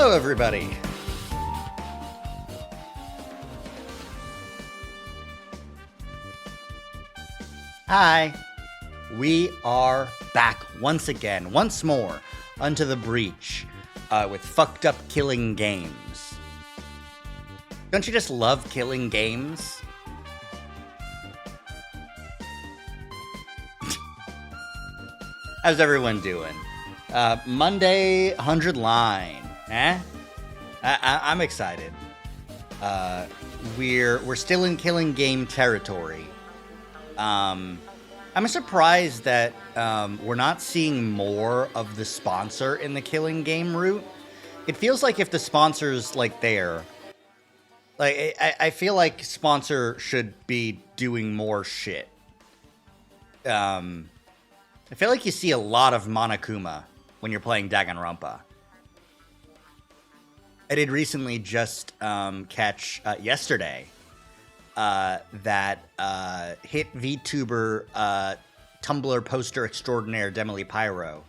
Hello, everybody. Hi. We are back once again, once more, unto the breach with fucked up killing games. Don't you just love killing games? How's everyone doing? Monday 100 line, eh? I'm excited. We're still in killing game territory. I'm surprised that we're not seeing more of the sponsor in the killing game route. It feels like if the sponsor's like there, like I feel like sponsor should be doing more shit. I feel like you see a lot of Monokuma when you're playing Danganronpa. I did recently just catch yesterday that hit VTuber Tumblr poster extraordinaire Demily Pyro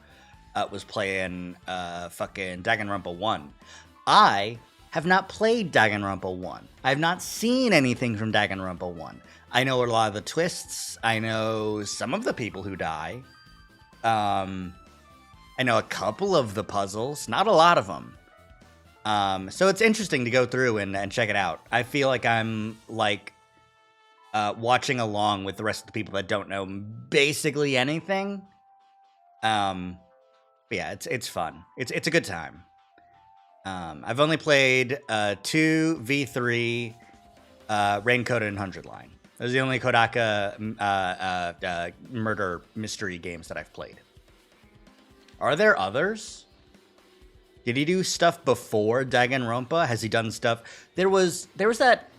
was playing fucking Danganronpa 1. I have not played Danganronpa 1. I have not seen anything from Danganronpa 1. I know a lot of the twists. I know some of the people who die. I know a couple of the puzzles, not a lot of them. So it's interesting to go through and check it out. I feel like I'm like watching along with the rest of the people that don't know basically anything. But yeah, it's fun. It's a good time. I've only played 2 V3 Raincoated and 100 Line. Those are the only Kodaka murder mystery games that I've played. Are there others? Did he do stuff before Danganronpa? Has he done stuff? There was that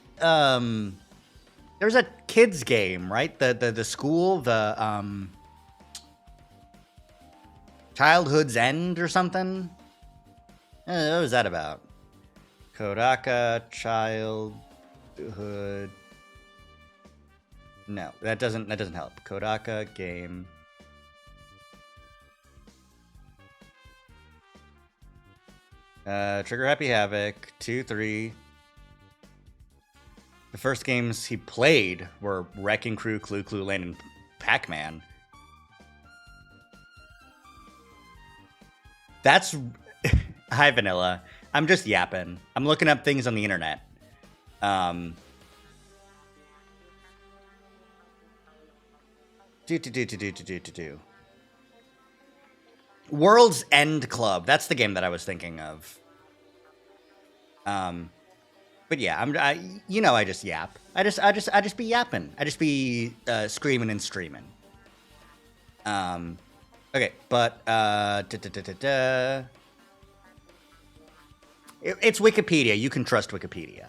kids game, right? The school, the Childhood's End or something. What was that about? Kodaka Childhood. No, that doesn't help. Kodaka game. Trigger Happy Havoc 2, 3. The first games he played were Wrecking Crew, Clue Clue Land, and Pac-Man. That's hi Vanilla. I'm just yapping. I'm looking up things on the internet. World's End Club. That's the game that I was thinking of. But yeah, I just yap. I just be yapping. I just be screaming and streaming. Okay, but it's Wikipedia. You can trust Wikipedia.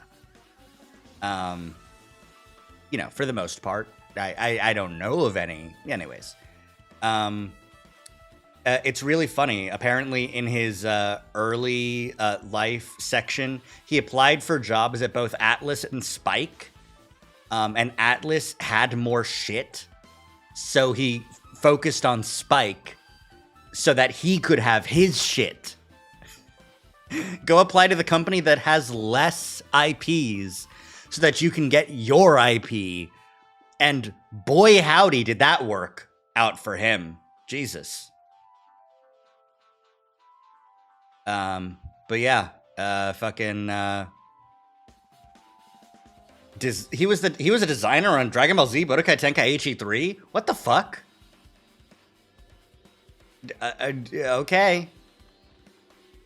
For the most part. I don't know of any. Anyways. It's really funny. Apparently, in his early life section, he applied for jobs at both Atlas and Spike. And Atlas had more shit. So he focused on Spike so that he could have his shit. Go apply to the company that has less IPs so that you can get your IP. And boy, howdy, did that work out for him. Jesus. But yeah, fucking, he was a designer on Dragon Ball Z Budokai Tenkaichi 3? What the fuck? Okay.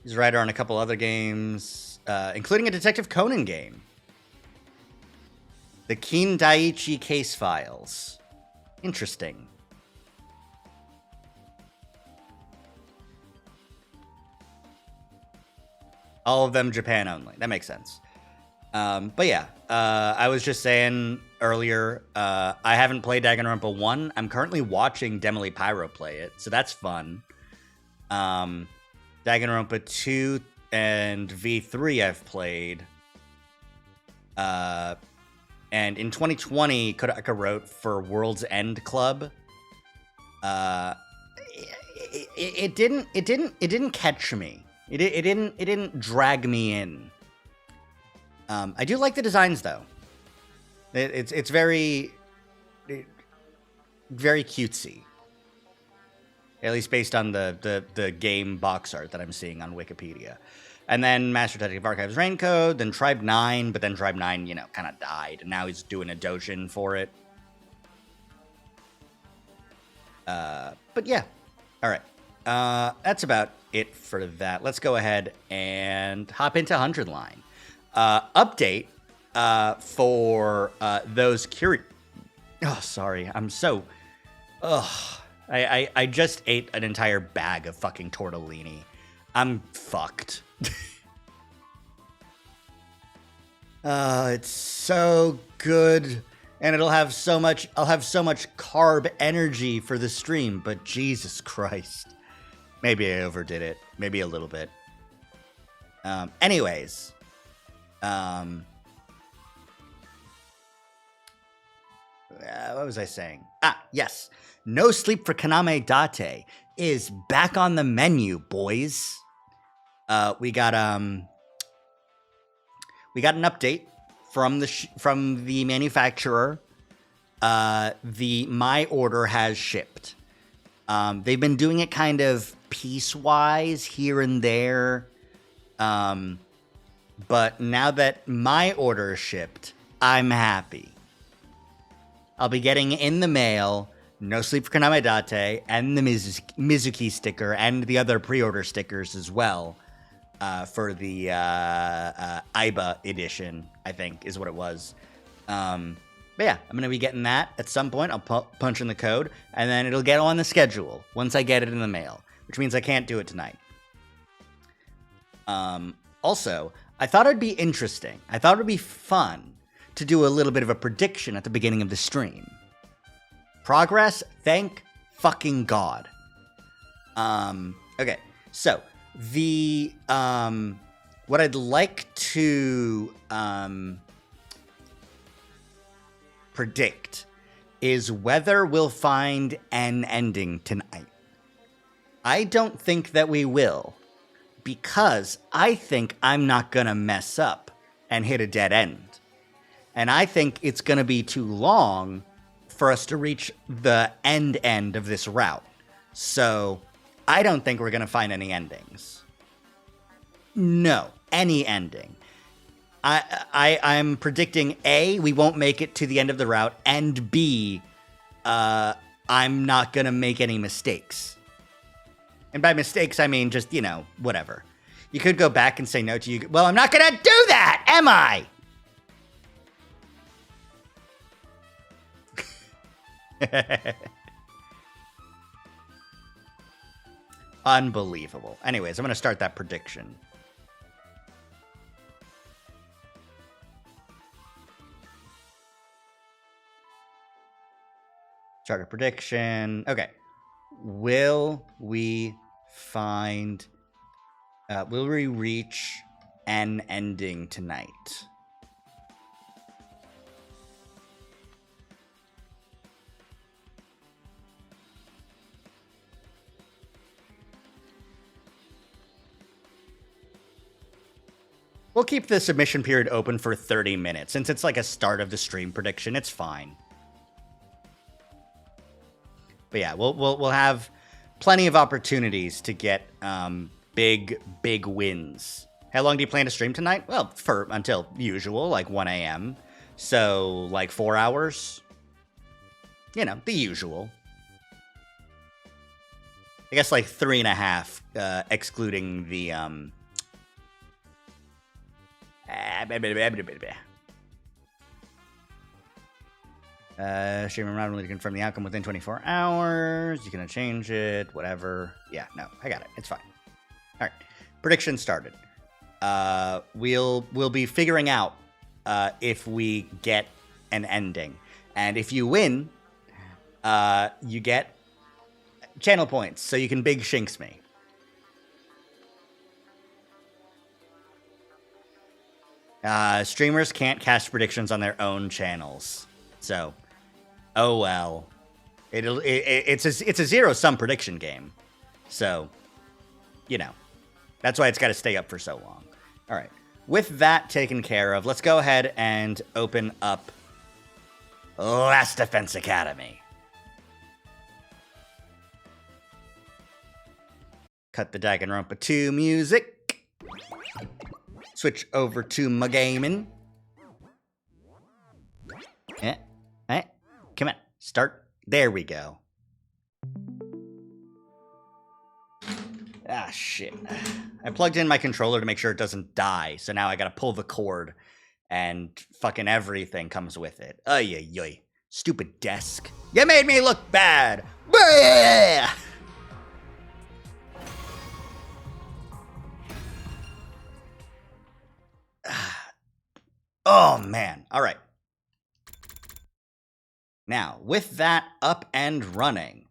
He's a writer on a couple other games, including a Detective Conan game. The Keen Daiichi Case Files. Interesting. All of them Japan only. That makes sense. But yeah, I was just saying earlier, I haven't played Danganronpa 1. I'm currently watching Demily Pyro play it, so that's fun. Danganronpa 2 and V3 I've played. And in 2020, Kodaka wrote for World's End Club. It didn't catch me. It didn't drag me in. I do like the designs though. It's very very cutesy. At least based on the game box art that I'm seeing on Wikipedia. And then Master Detective Archives Raincode, then Tribe 9, but then Tribe 9, kind of died. And now he's doing a dojin for it. But yeah. All right. That's about it for that. Let's go ahead and hop into 100 line. Update for those curious... Oh, sorry. I'm so... Ugh. I just ate an entire bag of fucking tortellini. I'm fucked. It's so good. And I'll have so much carb energy for the stream, but Jesus Christ. Maybe I overdid it. Maybe a little bit. Anyways. What was I saying? Yes. No Sleep for Kaname Date is back on the menu, boys. We got an update from the manufacturer. My order has shipped. They've been doing it kind of piecewise here and there. But now that my order is shipped, I'm happy. I'll be getting in the mail No Sleep for Kaname Date and the Mizuki sticker and the other pre-order stickers as well for the Aiba edition, I think is what it was. But yeah, I'm going to be getting that at some point. I'll punch in the code, and then it'll get on the schedule once I get it in the mail, which means I can't do it tonight. Also, I thought it'd be interesting. I thought it'd be fun to do a little bit of a prediction at the beginning of the stream. Progress, thank fucking God. Okay, so the what I'd like to predict is whether we'll find an ending tonight. I don't think that we will, because I think I'm not gonna mess up and hit a dead end. And I think it's gonna be too long for us to reach the end of this route. So I don't think we're gonna find any endings. No, any ending. I'm predicting A, we won't make it to the end of the route, and B, I'm not gonna make any mistakes. And by mistakes, I mean just, whatever. You could go back and say no to you. Well, I'm not gonna do that, am I? Unbelievable. Anyways, I'm gonna start that prediction. Start a prediction. Okay. Will we reach an ending tonight? We'll keep the submission period open for 30 minutes. Since it's like a start of the stream prediction, it's fine. But yeah, we'll have plenty of opportunities to get big wins. How long do you plan to stream tonight? Well, until usual, like 1 a.m. So, like 4 hours. The usual. I guess like 3.5, excluding the streaming randomly to confirm the outcome within 24 hours. You can change it, whatever. Yeah, no, I got it. It's fine. All right, prediction started. We'll be figuring out if we get an ending, and if you win, you get channel points, so you can big shinks me. Streamers can't cast predictions on their own channels, so oh well. It's a zero-sum prediction game, so That's why it's got to stay up for so long. All right. With that taken care of, let's go ahead and open up Last Defense Academy. Cut the Danganronpa 2 music. Switch over to my gaming. Come on. Start. There we go. Ah, shit. I plugged in my controller to make sure it doesn't die, so now I gotta pull the cord, and fucking everything comes with it. Ay. Stupid desk. You made me look bad! Bah! Oh, man. All right. Now, with that up and running,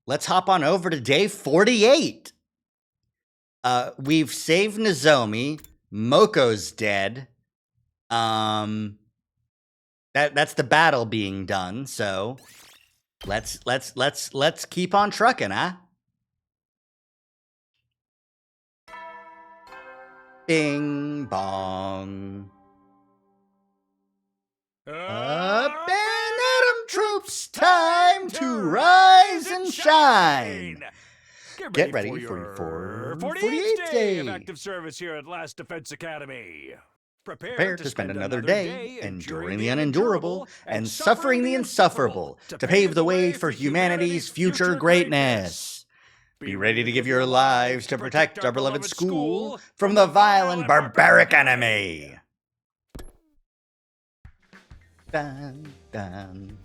let's hop on over to day 48. We've saved Nozomi. Moko's dead. That's the battle being done. So let's keep on trucking, huh? Bing bong. Up and Adam troops, time to rise and shine. Get ready for your 48th day of active service here at Last Defense Academy. Prepare to spend another day enduring the unendurable and suffering the insufferable to pave the way for humanity's future greatness. Be ready to give your lives to protect our beloved school from the vile and barbaric enemy. Dun, dun.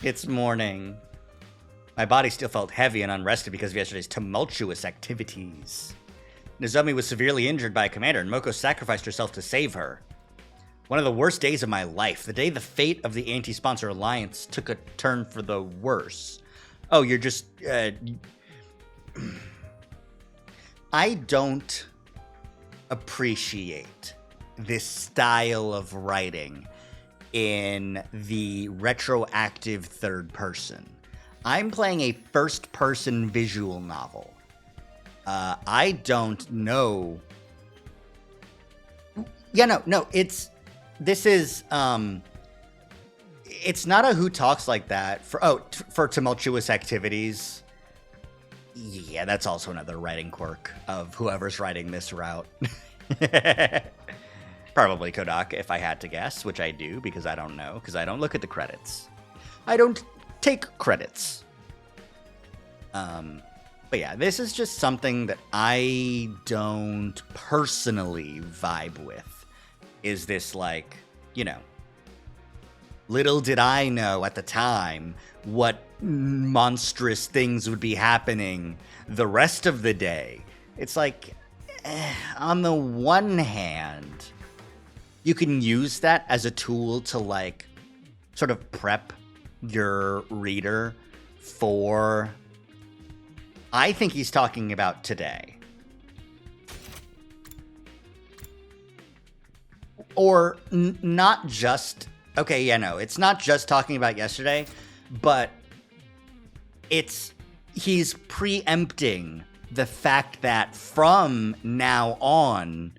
It's morning. My body still felt heavy and unrested because of yesterday's tumultuous activities. Nozomi was severely injured by a commander, and Moko sacrificed herself to save her. One of the worst days of my life, the day the fate of the anti-sponsor alliance took a turn for the worse. Oh, you're just... I don't appreciate this style of writing in the retroactive third person. I'm playing a first-person visual novel. I don't know. Yeah, no, it's not a Who Talks Like That for tumultuous activities. Yeah, that's also another writing quirk of whoever's writing this route. Probably Kodak, if I had to guess, which I do, because I don't know, because I don't look at the credits. I don't take credits. But yeah, this is just something that I don't personally vibe with. Is this like, little did I know at the time what monstrous things would be happening the rest of the day. It's like, on the one hand, you can use that as a tool to like sort of prep your reader for, I think he's talking about today. Or not just, okay, yeah, no, it's not just talking about yesterday, but he's preempting the fact that from now on,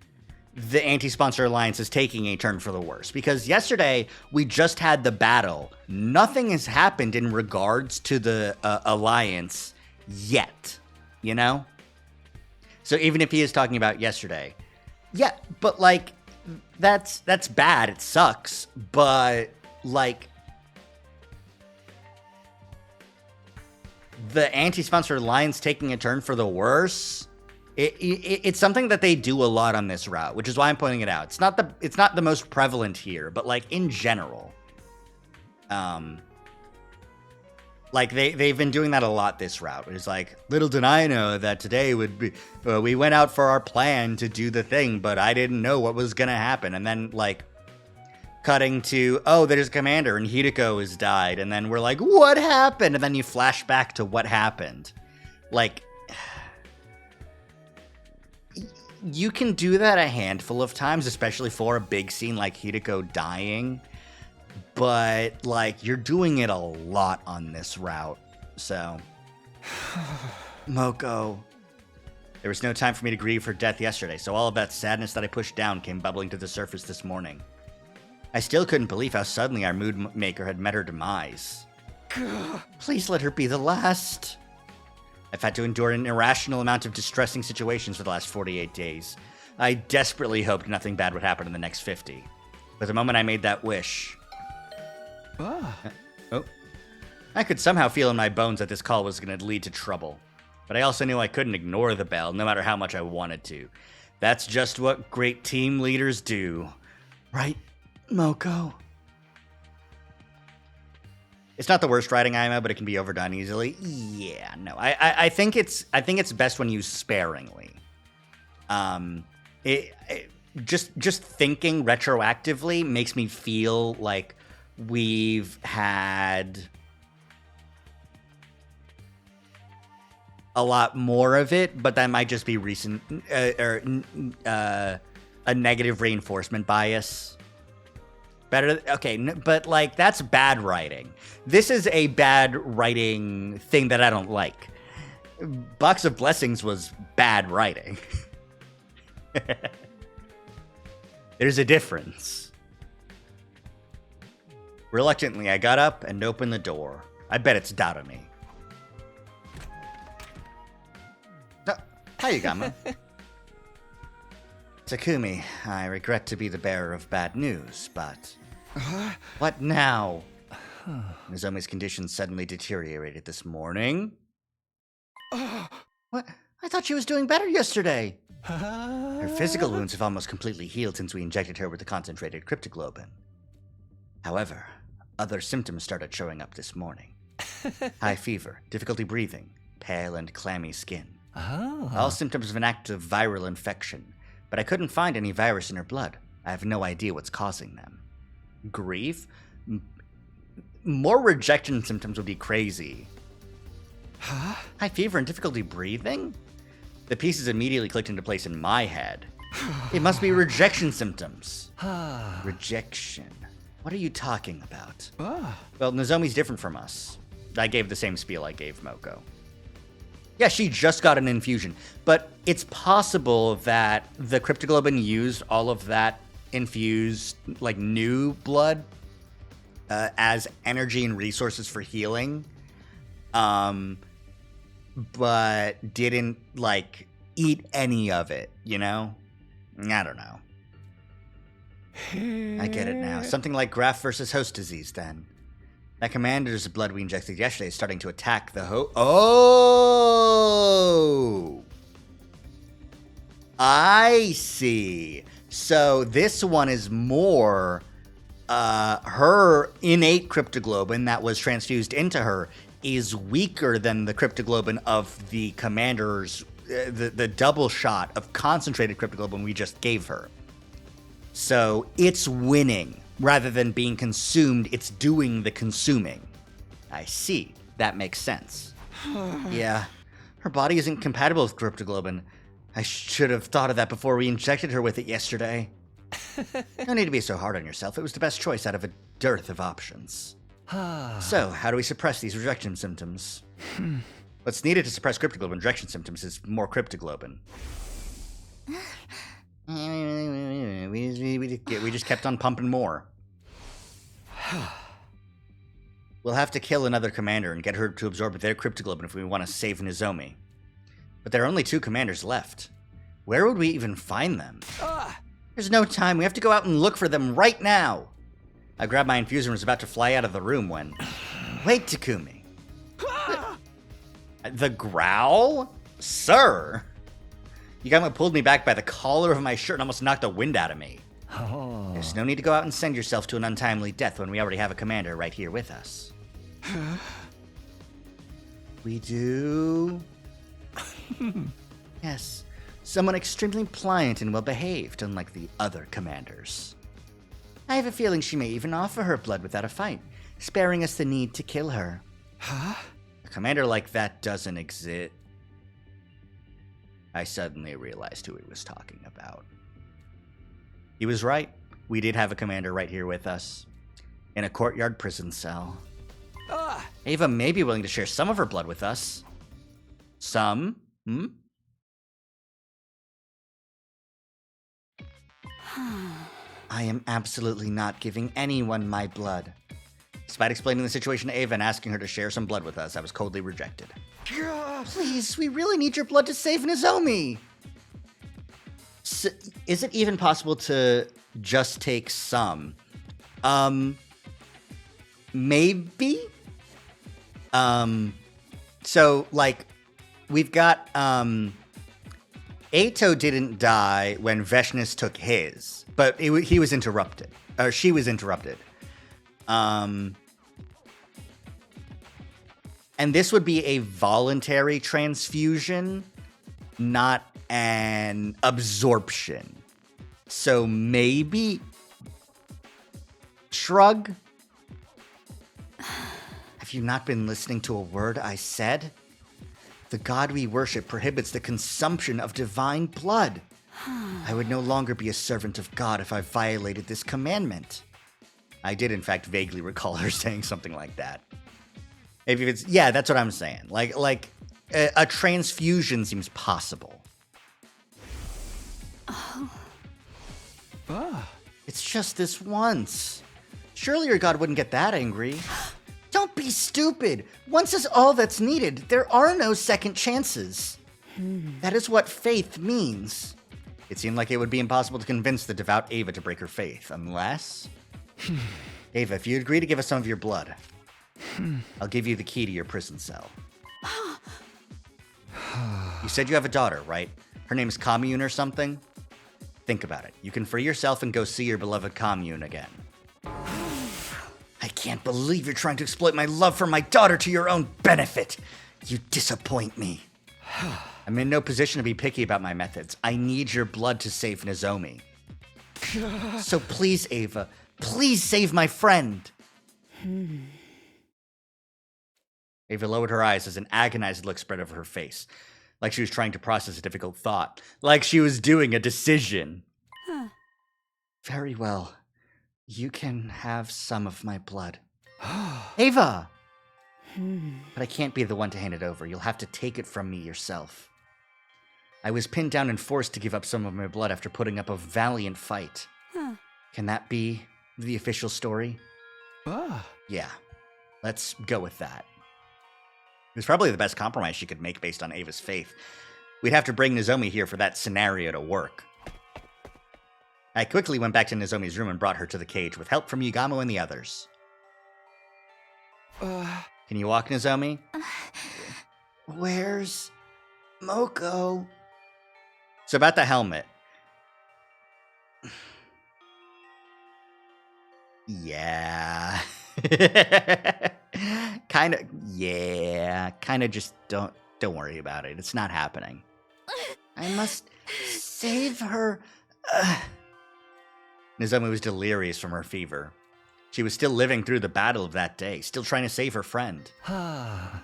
the anti-sponsor alliance is taking a turn for the worse. Because yesterday, we just had the battle. Nothing has happened in regards to the alliance yet, So even if he is talking about yesterday, yeah, but like, that's bad. It sucks. But like, the anti-sponsor alliance taking a turn for the worse, it's something that they do a lot on this route, which is why I'm pointing it out. It's not the most prevalent here, but like in general, like they've been doing that a lot this route. It's like, little did I know that today would be, we went out for our plan to do the thing, but I didn't know what was gonna happen. And then like cutting to, oh, there's a commander and Hideko has died, and then we're like, what happened? And then you flash back to what happened. Like, you can do that a handful of times, especially for a big scene like Hideko dying, but like, you're doing it a lot on this route. So Moko, There was no time for me to grieve her death yesterday, so all of that sadness that I pushed down came bubbling to the surface this morning. I still couldn't believe how suddenly our mood maker had met her demise. Please let her be the last. I've had to endure an irrational amount of distressing situations for the last 48 days. I desperately hoped nothing bad would happen in the next 50. But the moment I made that wish... I could somehow feel in my bones that this call was going to lead to trouble. But I also knew I couldn't ignore the bell, no matter how much I wanted to. That's just what great team leaders do. Right, Moko? It's not the worst writing IMO, but it can be overdone easily. Yeah, no. I think it's best when used sparingly. Just thinking retroactively makes me feel like we've had a lot more of it, but that might just be recent or a negative reinforcement bias. Better, okay, but like that's bad writing. This is a bad writing thing that I don't like. Box of Blessings was bad writing. There's a difference. Reluctantly, I got up and opened the door. I bet it's Darumi. Hayagama. Takumi, I regret to be the bearer of bad news, but... What now? Nozomi's condition suddenly deteriorated this morning. What? I thought she was doing better yesterday. Her physical wounds have almost completely healed since we injected her with the concentrated cryptoglobin. However, other symptoms started showing up this morning. High fever, difficulty breathing, pale and clammy skin. All symptoms of an active viral infection, but I couldn't find any virus in her blood. I have no idea what's causing them. Grief? More rejection symptoms would be crazy. High fever and difficulty breathing? The pieces immediately clicked into place in my head. It must be rejection symptoms. Rejection. What are you talking about? Well, Nozomi's different from us. I gave the same spiel I gave Moko. Yeah, she just got an infusion, but it's possible that the cryptoglobin used all of that infused, like, new blood as energy and resources for healing, but didn't, like, eat any of it, you know? I don't know. I get it now. Something like graft versus host disease, then. That commander's blood we injected yesterday is starting to attack the Oh! I see. So this one is more her innate cryptoglobin that was transfused into her is weaker than the cryptoglobin of the commander's, the double shot of concentrated cryptoglobin we just gave her. So it's winning. Rather than being consumed, it's doing the consuming. I see. That makes sense. Yeah. Her body isn't compatible with cryptoglobin. I should have thought of that before we injected her with it yesterday. No need to be so hard on yourself. It was the best choice out of a dearth of options. So, how do we suppress these rejection symptoms? What's needed to suppress cryptoglobin rejection symptoms is more cryptoglobin. We just kept on pumping more. We'll have to kill another commander and get her to absorb their cryptoglobin if we want to save Nozomi. But there are only 2 commanders left. Where would we even find them? There's no time. We have to go out and look for them right now. I grabbed my infuser and was about to fly out of the room when... Wait, Takumi. The growl? Sir? Yagama pulled me back by the collar of my shirt and almost knocked the wind out of me. There's no need to go out and send yourself to an untimely death when we already have a commander right here with us. We do? Yes. Someone extremely pliant and well-behaved, unlike the other commanders. I have a feeling she may even offer her blood without a fight, sparing us the need to kill her. A commander like that doesn't exist. I suddenly realized who he was talking about. He was right. We did have a commander right here with us. In a courtyard prison cell. Ava may be willing to share some of her blood with us. Some? I am absolutely not giving anyone my blood. Despite explaining the situation to Ava and asking her to share some blood with us, I was coldly rejected. Please, we really need your blood to save Nozomi. Is it even possible to just take some? Maybe? So, like, we've got, Eito didn't die when Veshnis took his, but he was interrupted, or she was interrupted. And this would be a voluntary transfusion, not an absorption. So maybe shrug? Have you not been listening to a word I said? The god we worship prohibits the consumption of divine blood. I would no longer be a servant of God if I violated this commandment. I did, in fact, vaguely recall her saying something like that. If it's, yeah, that's what I'm saying. Like a transfusion seems possible. It's just this once. Surely your god wouldn't get that angry. Don't be stupid. Once is all that's needed. There are no second chances. That is what faith means. It seemed like it would be impossible to convince the devout Ava to break her faith, unless... Ava, if you agree to give us some of your blood, I'll give you the key to your prison cell. You said you have a daughter, right? Her name's Commune or something? Think about it. You can free yourself and go see your beloved Commune again. I can't believe you're trying to exploit my love for my daughter to your own benefit. You disappoint me. I'm in no position to be picky about my methods. I need your blood to save Nozomi. So please, Ava, please save my friend. Ava lowered her eyes as an agonized look spread over her face, like she was trying to process a difficult thought, like she was doing a decision. Very well. You can have some of my blood. Ava! But I can't be the one to hand it over. You'll have to take it from me yourself. I was pinned down and forced to give up some of my blood after putting up a valiant fight. Can that be the official story? Yeah. Let's go with that. It was probably the best compromise she could make based on Ava's faith. We'd have to bring Nozomi here for that scenario to work. I quickly went back to Nozomi's room and brought her to the cage with help from Yugamo and the others. Can you walk, Nozomi? Where's Moko? So about the helmet. Yeah. Kind of just don't worry about it. It's not happening. I must save her. Nozomi was delirious from her fever. She was still living through the battle of that day, still trying to save her friend.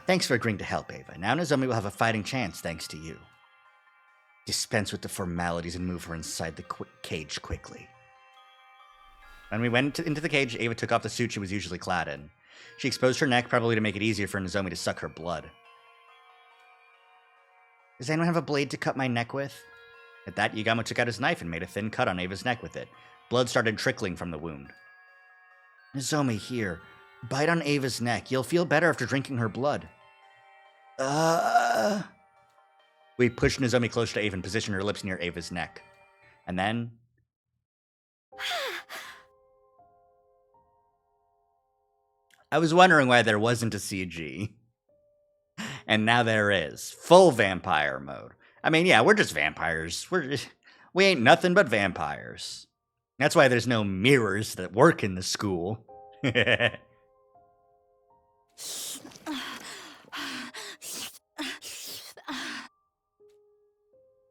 Thanks for agreeing to help, Ava. Now Nozomi will have a fighting chance thanks to you. Dispense with the formalities and move her inside the cage quickly. When we went into the cage, Ava took off the suit she was usually clad in. She exposed her neck, probably to make it easier for Nozomi to suck her blood. Does anyone have a blade to cut my neck with? At that, Yugamo took out his knife and made a thin cut on Ava's neck with it. Blood started trickling from the wound. Nozomi, here. Bite on Ava's neck. You'll feel better after drinking her blood. We pushed Nozomi closer to Ava and positioned her lips near Ava's neck. And then... I was wondering why there wasn't a CG. And now there is. Full vampire mode. I mean, yeah, we're just vampires. We ain't nothing but vampires. That's why there's no mirrors that work in the school.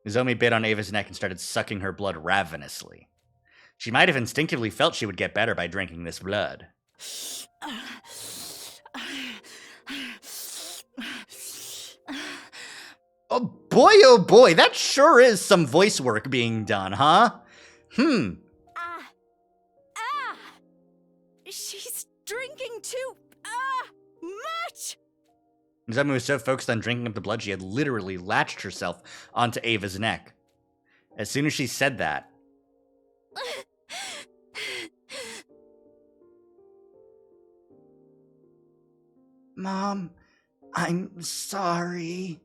Nozomi bit on Ava's neck and started sucking her blood ravenously. She might have instinctively felt she would get better by drinking this blood. Oh boy, that sure is some voice work being done, huh? She's drinking too much. Nozomi was so focused on drinking up the blood, she had literally latched herself onto Ava's neck. As soon as she said that, Mom, I'm sorry.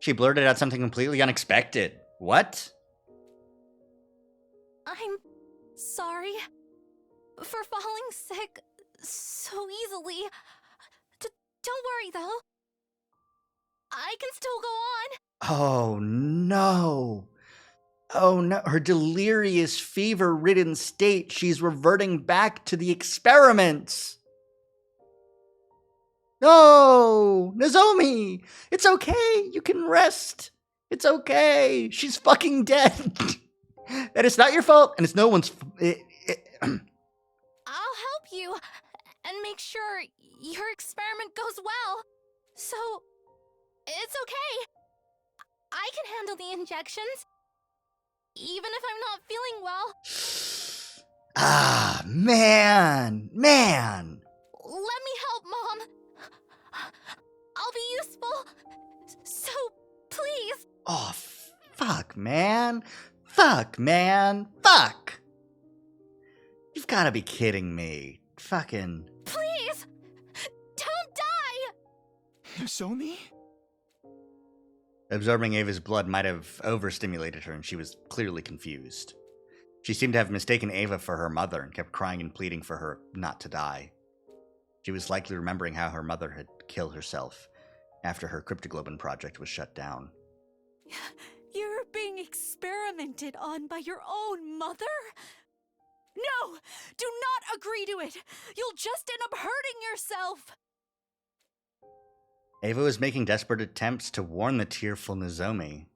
She blurted out something completely unexpected. What? I'm sorry for falling sick so easily. Don't worry, though. I can still go on. Oh, no. Oh, no. Her delirious, fever-ridden state. She's reverting back to the experiments. No! Nozomi! It's okay. You can rest. It's okay. She's fucking dead. And it's not your fault, and it's no one's... I'll help you and make sure your experiment goes well. So, it's okay. I can handle the injections, even if I'm not feeling well. Ah, man. Let me help, Mom. I'll be useful. So, please. Oh, fuck, man. Fuck. You've got to be kidding me. Fucking... Please! Don't die! Nozomi? Absorbing Ava's blood might have overstimulated her, and she was clearly confused. She seemed to have mistaken Ava for her mother and kept crying and pleading for her not to die. She was likely remembering how her mother had killed herself after her cryptoglobin project was shut down. You're being experimented on by your own mother? No! Do not agree to it! You'll just end up hurting yourself! Ava was making desperate attempts to warn the tearful Nozomi,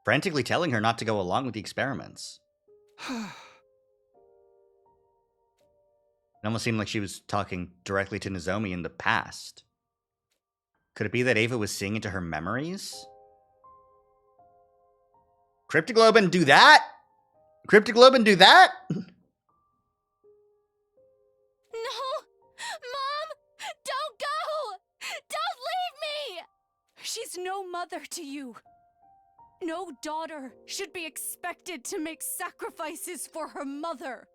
frantically telling her not to go along with the experiments. It almost seemed like she was talking directly to Nozomi in the past. Could it be that Ava was seeing into her memories? Cryptoglobin do that? Cryptoglobin do that? No! Mom! Don't go! Don't leave me! She's no mother to you. No daughter should be expected to make sacrifices for her mother.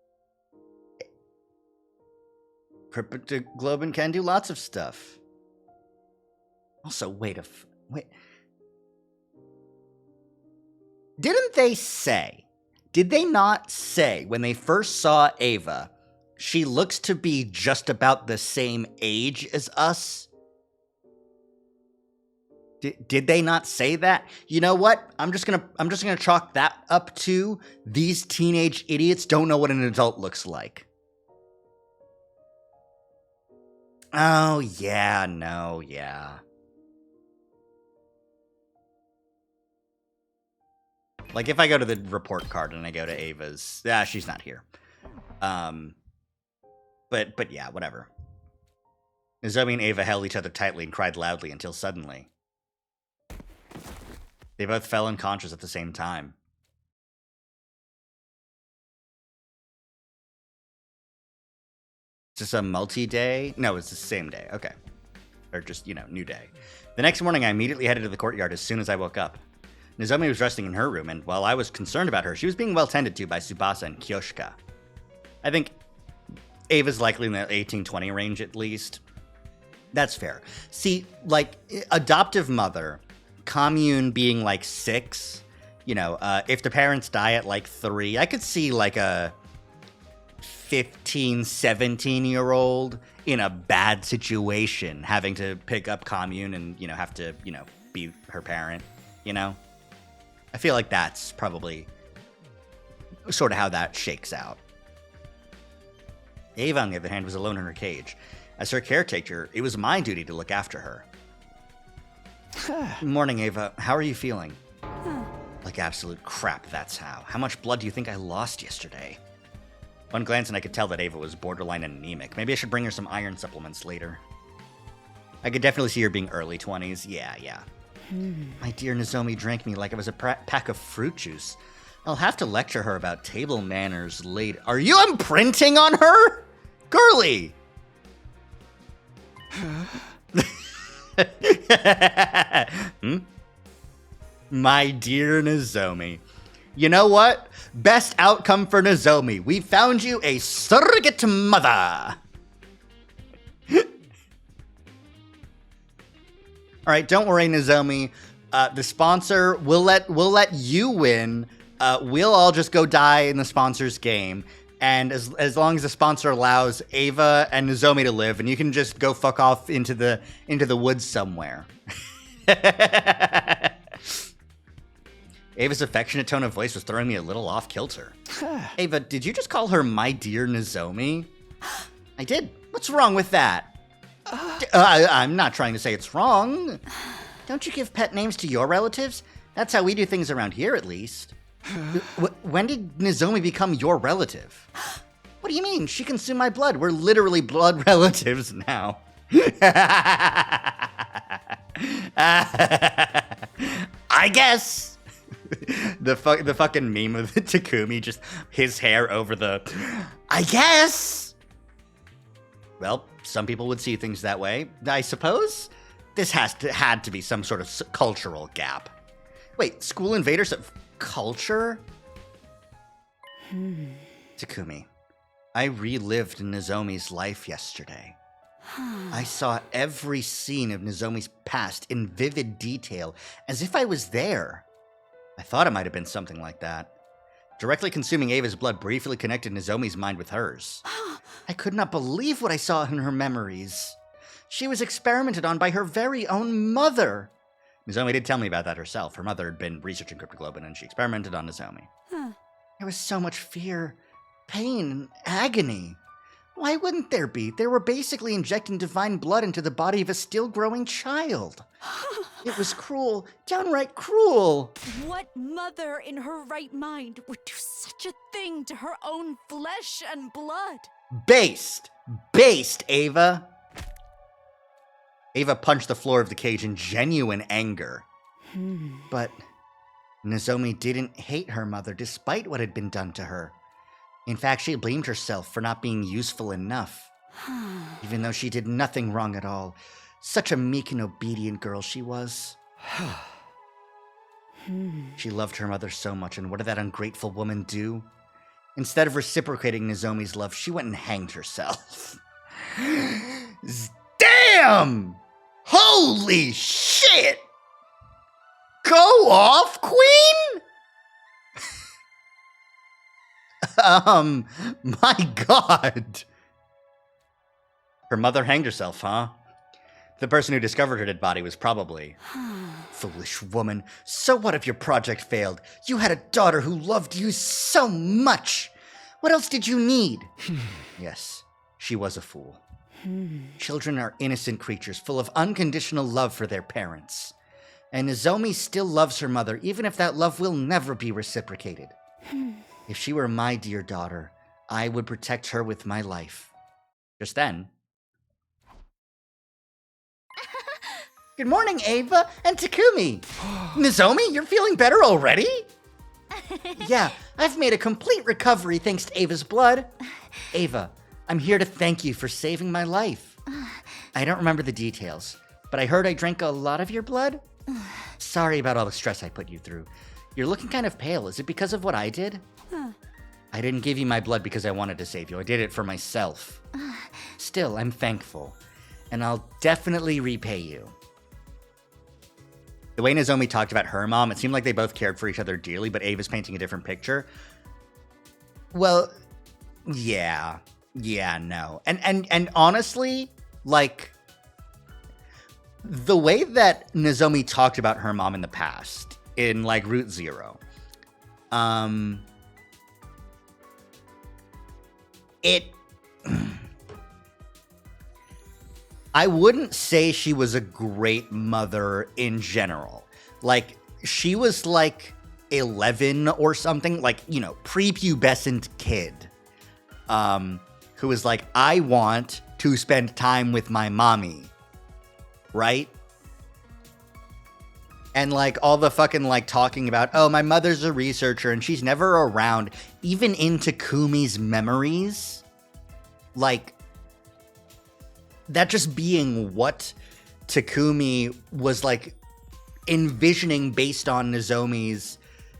Cryptoglobin can do lots of stuff. Also, wait. Did they not say when they first saw Ava, she looks to be just about the same age as us? Did they not say that? You know what? I'm just gonna chalk that up to these teenage idiots don't know what an adult looks like. Oh yeah, no, yeah. Like if I go to the report card and I go to Ava's, she's not here. But yeah, whatever. Nozomi and Ava held each other tightly and cried loudly until suddenly they both fell unconscious at the same time. Is this a multi-day? No, it's the same day. Okay. Or just, new day. The next morning, I immediately headed to the courtyard as soon as I woke up. Nozomi was resting in her room, and while I was concerned about her, she was being well tended to by Tsubasa and Kyoshika. I think Ava's likely in the 18-20 range at least. That's fair. See, like, adoptive mother, commune being like 6, if the parents die at like 3, I could see like a 15, 17-year-old in a bad situation having to pick up commune and, have to, be her parent, I feel like that's probably sort of how that shakes out. Ava, on the other hand, was alone in her cage. As her caretaker, it was my duty to look after her. Morning, Ava. How are you feeling? Like absolute crap, that's how. How much blood do you think I lost yesterday? One glance and I could tell that Ava was borderline anemic. Maybe I should bring her some iron supplements later. I could definitely see her being early 20s. Yeah. My dear Nozomi drank me like it was a pack of fruit juice. I'll have to lecture her about table manners later. Are you imprinting on her? Girly! My dear Nozomi. You know what? Best outcome for Nozomi. We found you a surrogate mother. All right, don't worry, Nozomi. The sponsor will let you win. We'll all just go die in the sponsor's game, and as long as the sponsor allows Ava and Nozomi to live, and you can just go fuck off into the woods somewhere. Ava's affectionate tone of voice was throwing me a little off kilter. Ava, did you just call her my dear Nozomi? I did. What's wrong with that? I'm not trying to say it's wrong. Don't you give pet names to your relatives? That's how we do things around here, at least. When did Nozomi become your relative? What do you mean? She consumed my blood. We're literally blood relatives now. I guess. The fucking meme of Takumi, just his hair over the... I guess. Well, some people would see things that way, I suppose. This had to be some sort of cultural gap. Wait, school invaders of culture? Takumi, I relived Nozomi's life yesterday. I saw every scene of Nozomi's past in vivid detail, as if I was there. I thought it might have been something like that. Directly consuming Ava's blood briefly connected Nozomi's mind with hers. I could not believe what I saw in her memories. She was experimented on by her very own mother. Nozomi did tell me about that herself. Her mother had been researching cryptoglobin, and she experimented on Nozomi. There was so much fear, pain, and agony. Why wouldn't there be? They were basically injecting divine blood into the body of a still-growing child. It was cruel, downright cruel. What mother in her right mind would do such a thing to her own flesh and blood? Based, Ava. Ava punched the floor of the cage in genuine anger. But Nozomi didn't hate her mother despite what had been done to her. In fact, she blamed herself for not being useful enough. Even though she did nothing wrong at all. Such a meek and obedient girl she was. She loved her mother so much, and what did that ungrateful woman do? Instead of reciprocating Nozomi's love, she went and hanged herself. Damn! Holy shit! Go off, queen? My god. Her mother hanged herself, huh? The person who discovered her dead body was probably... Foolish woman. So what if your project failed? You had a daughter who loved you so much. What else did you need? Yes, she was a fool. Children are innocent creatures full of unconditional love for their parents. And Nozomi still loves her mother, even if that love will never be reciprocated. If she were my dear daughter, I would protect her with my life. Just then... Good morning, Ava and Takumi. Nozomi, you're feeling better already? Yeah, I've made a complete recovery thanks to Ava's blood. Ava, I'm here to thank you for saving my life. I don't remember the details, but I heard I drank a lot of your blood. Sorry about all the stress I put you through. You're looking kind of pale. Is it because of what I did? I didn't give you my blood because I wanted to save you. I did it for myself. Still, I'm thankful, and I'll definitely repay you. The way Nozomi talked about her mom, it seemed like they both cared for each other dearly, but Ava's painting a different picture. Well, yeah, no. And honestly, like, the way that Nozomi talked about her mom in the past, in, like, Route Zero, I wouldn't say she was a great mother in general. Like, she was like 11 or something, like, you know, prepubescent kid, who was like, I want to spend time with my mommy, right? And like all the fucking like talking about, oh, my mother's a researcher and she's never around, even in Takumi's memories, like, that just being what Takumi was, like, envisioning based on Nozomi's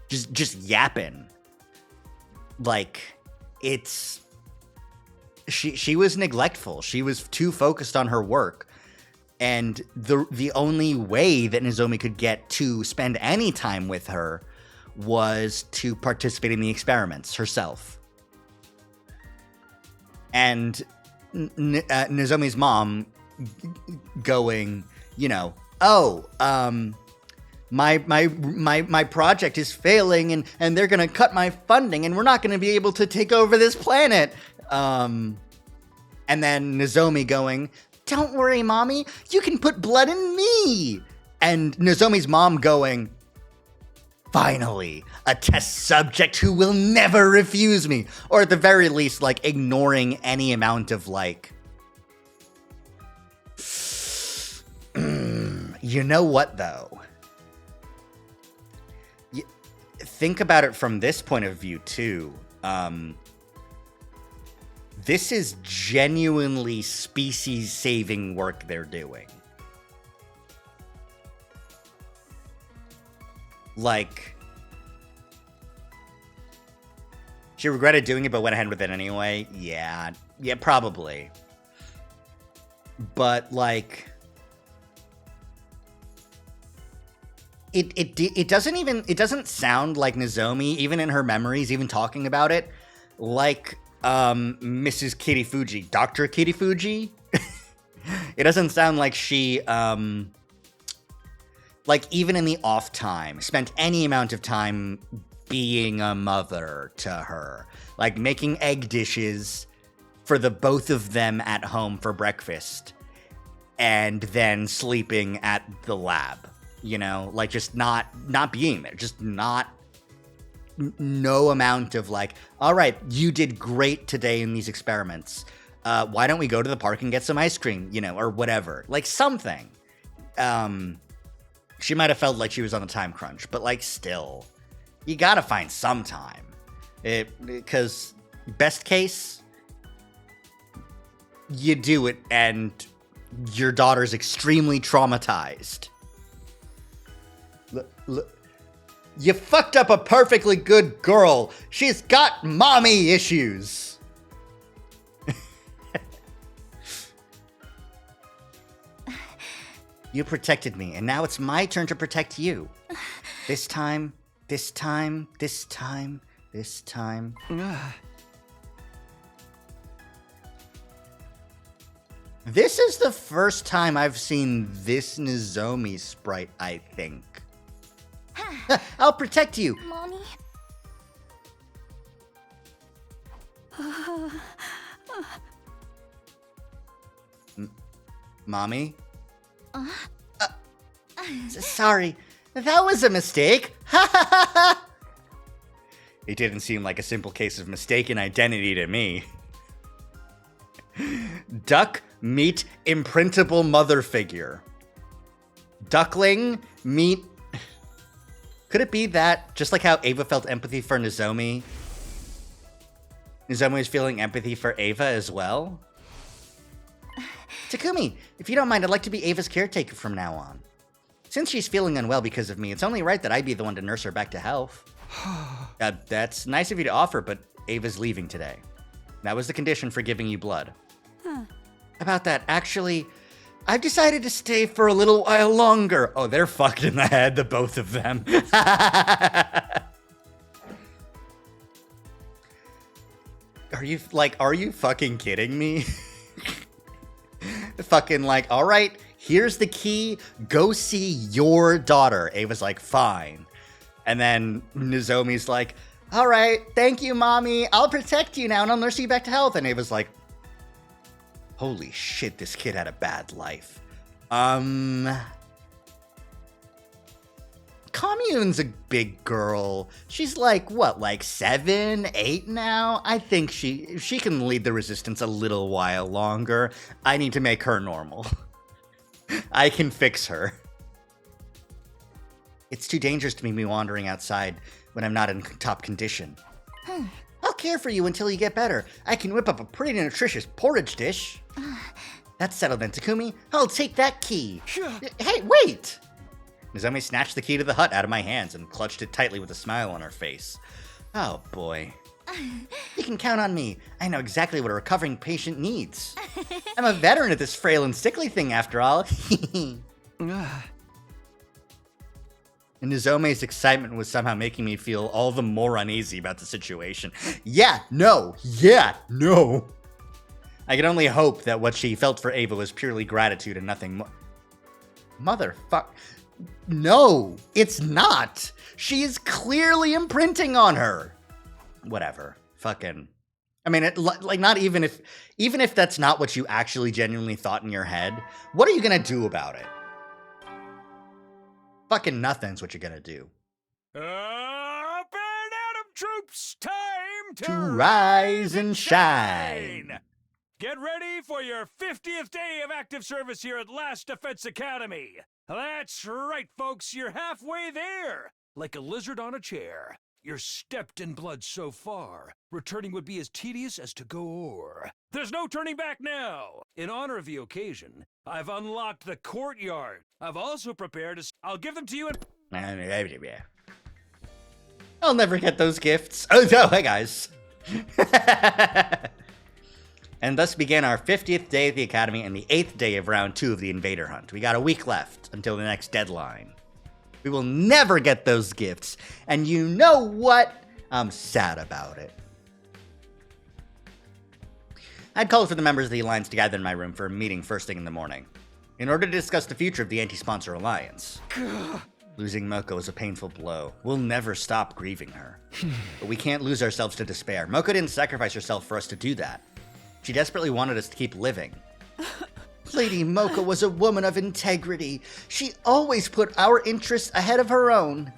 just yapping. Like, it's... She was neglectful. She was too focused on her work. And the only way that Nozomi could get to spend any time with her was to participate in the experiments herself. And Nozomi's mom going, you know, my project is failing and they're gonna cut my funding and we're not gonna be able to take over this planet. And then Nozomi going, don't worry, mommy, you can put blood in me. And Nozomi's mom going, finally, a test subject who will never refuse me. Or at the very least, like, ignoring any amount of, like, you know what, though? Think about it from this point of view, too. This is genuinely species-saving work they're doing. Like, she regretted doing it but went ahead with it anyway? Yeah, probably. But, like, it doesn't sound like Nozomi, even in her memories, even talking about it, like Mrs. Kirifuji, Dr. Kirifuji. It doesn't sound like she like, even in the off time, spent any amount of time being a mother to her, like making egg dishes for the both of them at home for breakfast and then sleeping at the lab. You know, like, just not being there, just no amount of, like, all right, you did great today in these experiments. Why don't we go to the park and get some ice cream, you know, or whatever, like, something. She might have felt like she was on a time crunch, but, like, still, you gotta find some time. Because best case, you do it and your daughter's extremely traumatized. You fucked up a perfectly good girl. She's got mommy issues. You protected me, and now it's my turn to protect you. This time. This is the first time I've seen this Nozomi sprite, I think. I'll protect you. Mommy? Mommy? Sorry, that was a mistake. It didn't seem like a simple case of mistaken identity to me. Duck meet imprintable mother figure. Duckling meet... Could it be that, just like how Ava felt empathy for Nozomi, Nozomi was feeling empathy for Ava as well? Takumi, if you don't mind, I'd like to be Ava's caretaker from now on. Since she's feeling unwell because of me, it's only right that I be the one to nurse her back to health. That's nice of you to offer, but Ava's leaving today. That was the condition for giving you blood. About that, actually, I've decided to stay for a little while longer. Oh, they're fucked in the head, the both of them. Are you fucking kidding me? Fucking like, all right, here's the key. Go see your daughter. Ava's like, fine. And then Nozomi's like, all right, thank you, mommy. I'll protect you now and I'll nurse you back to health. And Ava's like, holy shit, this kid had a bad life. Commune's a big girl. She's like, what, like 7, 8 now? I think she can lead the resistance a little while longer. I need to make her normal. I can fix her. It's too dangerous to me wandering outside when I'm not in top condition. I'll care for you until you get better. I can whip up a pretty nutritious porridge dish. That's settled then, Takumi. I'll take that key. Hey, wait! Nozomi snatched the key to the hut out of my hands and clutched it tightly with a smile on her face. Oh, boy. You can count on me. I know exactly what a recovering patient needs. I'm a veteran at this frail and sickly thing, after all. And Nozomi's excitement was somehow making me feel all the more uneasy about the situation. Yeah, no. I could only hope that what she felt for Ava was purely gratitude and nothing more. Motherfuck. No, it's not. She is clearly imprinting on her. Whatever. Fucking. I mean, like, not even if that's not what you actually genuinely thought in your head, what are you gonna do about it? Fucking nothing's what you're gonna do. Up and Atom troops, time To rise and shine. Get ready for your 50th day of active service here at Last Defense Academy. That's right, folks, you're halfway there. Like a lizard on a chair. You're stepped in blood so far. Returning would be as tedious as to go o'er. There's no turning back now. In honor of the occasion, I've unlocked the courtyard. I've also prepared I'll give them to you in... I'll never get those gifts. Oh, no, hey, guys. And thus began our 50th day at the Academy and the 8th day of round 2 of the Invader Hunt. We got a week left until the next deadline. We will never get those gifts. And you know what? I'm sad about it. I'd called for the members of the Alliance to gather in my room for a meeting first thing in the morning, in order to discuss the future of the anti-sponsor alliance. Losing Moko is a painful blow. We'll never stop grieving her. But we can't lose ourselves to despair. Moko didn't sacrifice herself for us to do that. She desperately wanted us to keep living. Lady Moko was a woman of integrity. She always put our interests ahead of her own.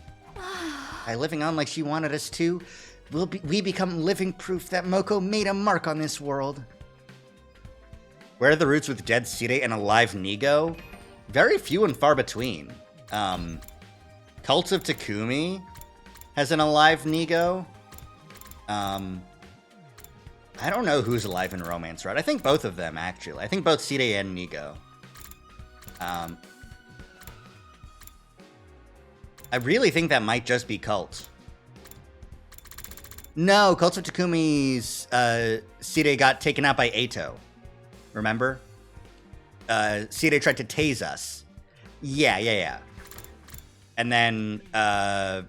By living on like she wanted us to, we become living proof that Moko made a mark on this world. Where are the roots with dead Sire and alive Nigo? Very few and far between. Cult of Takumi has an alive Nigo. I don't know who's alive in Romance Road. I think both of them, actually. I think both Sire and Nigo. I really think that might just be Cult. No, Cult of Takumi's Sire got taken out by Eito. Remember? Sire tried to tase us. Yeah. And then, that's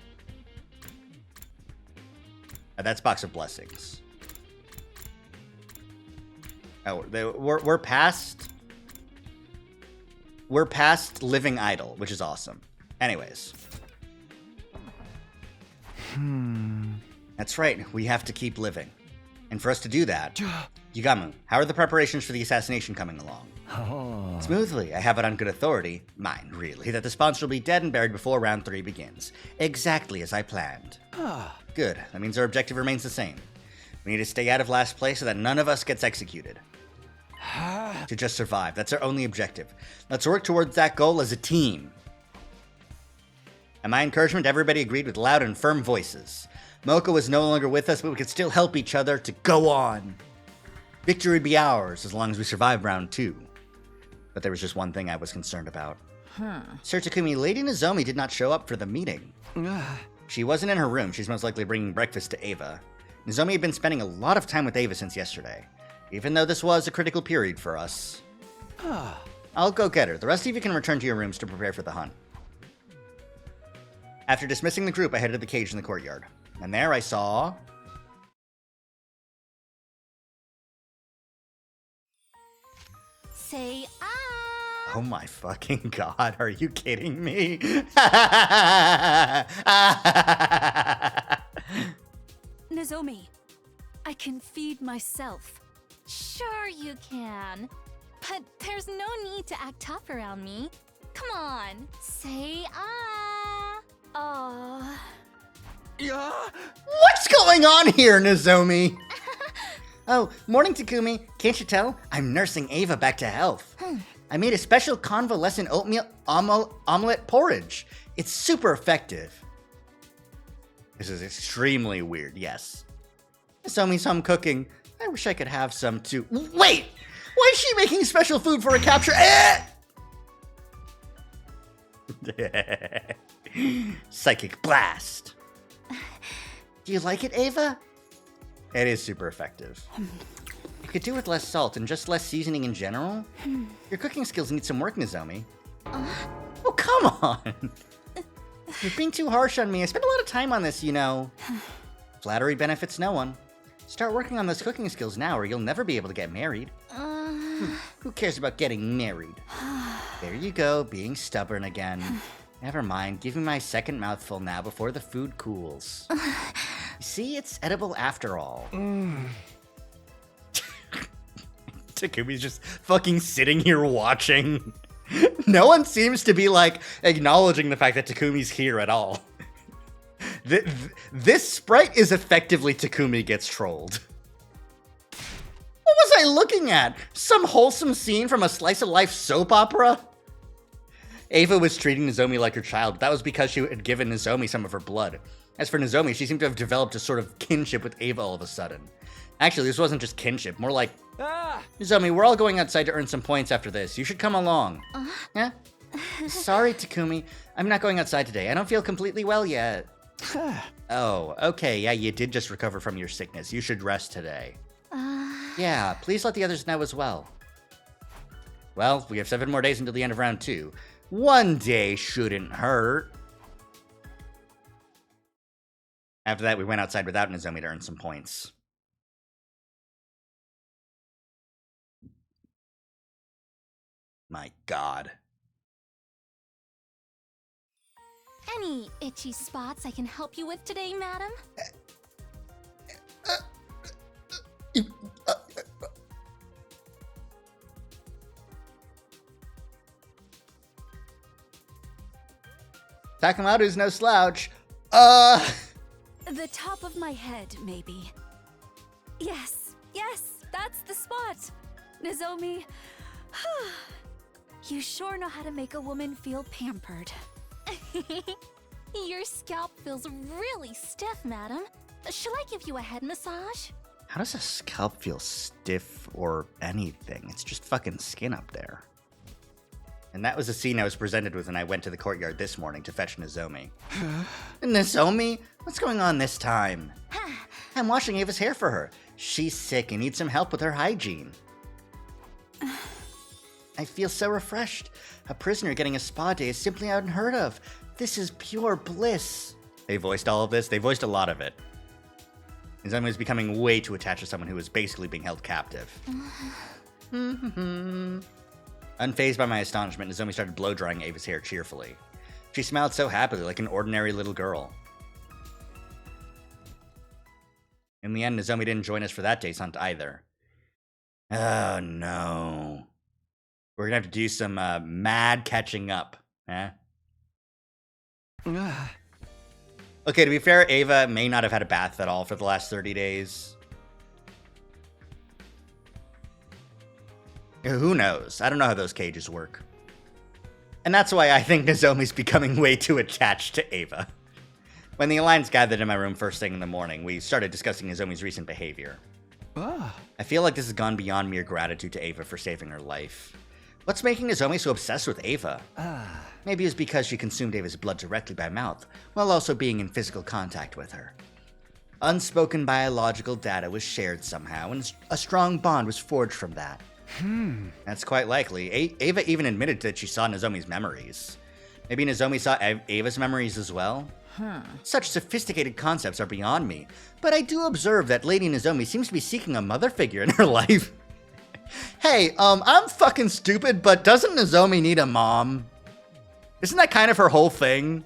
Box of Blessings. Oh, we're past Living Idol, which is awesome. Anyways. That's right, we have to keep living. And for us to do that, Yugamu, how are the preparations for the assassination coming along? Smoothly. I have it on good authority, mine really, that the sponsor will be dead and buried before round 3 begins. Exactly as I planned. Good, that means our objective remains the same. We need to stay out of last place so that none of us gets executed. To just survive. That's our only objective. Let's work towards that goal as a team. And my encouragement, everybody agreed with loud and firm voices. Moko was no longer with us, but we could still help each other to go on. Victory would be ours as long as we survive round 2. But there was just one thing I was concerned about. Sir Takumi, Lady Nozomi did not show up for the meeting. She wasn't in her room. She's most likely bringing breakfast to Ava. Nozomi had been spending a lot of time with Ava since yesterday, even though this was a critical period for us. I'll go get her. The rest of you can return to your rooms to prepare for the hunt. After dismissing the group, I headed to the cage in the courtyard. And there I saw... Say ah. Oh my fucking god, are you kidding me? Nozomi, I can feed myself. Sure you can. But there's no need to act tough around me. Come on, say ah. Oh. What's going on here, Nozomi? Oh, morning, Takumi. Can't you tell? I'm nursing Ava back to health. I made a special convalescent oatmeal omelet porridge. It's super effective. This is extremely weird, yes. Nozomi's home cooking. I wish I could have some too. Wait! Why is she making special food for a capture? Psychic blast. Do you like it, Ava? It is super effective. You could do with less salt and just less seasoning in general. Your cooking skills need some work, Nozomi. Oh, come on! You're being too harsh on me. I spent a lot of time on this, you know. Flattery benefits no one. Start working on those cooking skills now or you'll never be able to get married. Who cares about getting married? There you go, being stubborn again. Never mind, give me my second mouthful now before the food cools. See, it's edible after all. Takumi's just fucking sitting here watching. No one seems to be, like, acknowledging the fact that Takumi's here at all. This sprite is effectively Takumi gets trolled. What was I looking at? Some wholesome scene from a slice of life soap opera? Ava was treating Nozomi like her child, but that was because she had given Nozomi some of her blood. As for Nozomi, she seemed to have developed a sort of kinship with Ava all of a sudden. Actually, this wasn't just kinship, more like, Nozomi, we're all going outside to earn some points after this. You should come along. Yeah? Sorry, Takumi. I'm not going outside today. I don't feel completely well yet. Oh, okay. Yeah, you did just recover from your sickness. You should rest today. Yeah, please let the others know as well. Well, we have 7 more days until the end of round 2. One day shouldn't hurt. After that, we went outside without Nozomi to earn some points. My God. Any itchy spots I can help you with today, madam? Takamatu's no slouch. The top of my head, maybe. Yes, that's the spot. Nozomi, you sure know how to make a woman feel pampered. Your scalp feels really stiff, madam. Shall I give you a head massage? How does a scalp feel stiff or anything? It's just fucking skin up there. And that was a scene I was presented with when I went to the courtyard this morning to fetch Nozomi. Nozomi? What's going on this time? I'm washing Ava's hair for her. She's sick and needs some help with her hygiene. I feel so refreshed. A prisoner getting a spa day is simply unheard of. This is pure bliss. They voiced all of this. They voiced a lot of it. Nozomi was becoming way too attached to someone who was basically being held captive. Unfazed by my astonishment, Nozomi started blow-drying Ava's hair cheerfully. She smiled so happily, like an ordinary little girl. In the end, Nozomi didn't join us for that day's hunt either. Oh, no. We're gonna have to do some mad catching up, eh? Okay, to be fair, Ava may not have had a bath at all for the last 30 days. Who knows? I don't know how those cages work. And that's why I think Nozomi's becoming way too attached to Ava. When the Alliance gathered in my room first thing in the morning, we started discussing Nozomi's recent behavior. I feel like this has gone beyond mere gratitude to Ava for saving her life. What's making Nozomi so obsessed with Ava? Maybe it's because she consumed Ava's blood directly by mouth, while also being in physical contact with her. Unspoken biological data was shared somehow, and a strong bond was forged from that. That's quite likely. Ava even admitted that she saw Nozomi's memories. Maybe Nozomi saw Ava's memories as well? Such sophisticated concepts are beyond me, but I do observe that Lady Nozomi seems to be seeking a mother figure in her life. Hey, I'm fucking stupid, but doesn't Nozomi need a mom? Isn't that kind of her whole thing?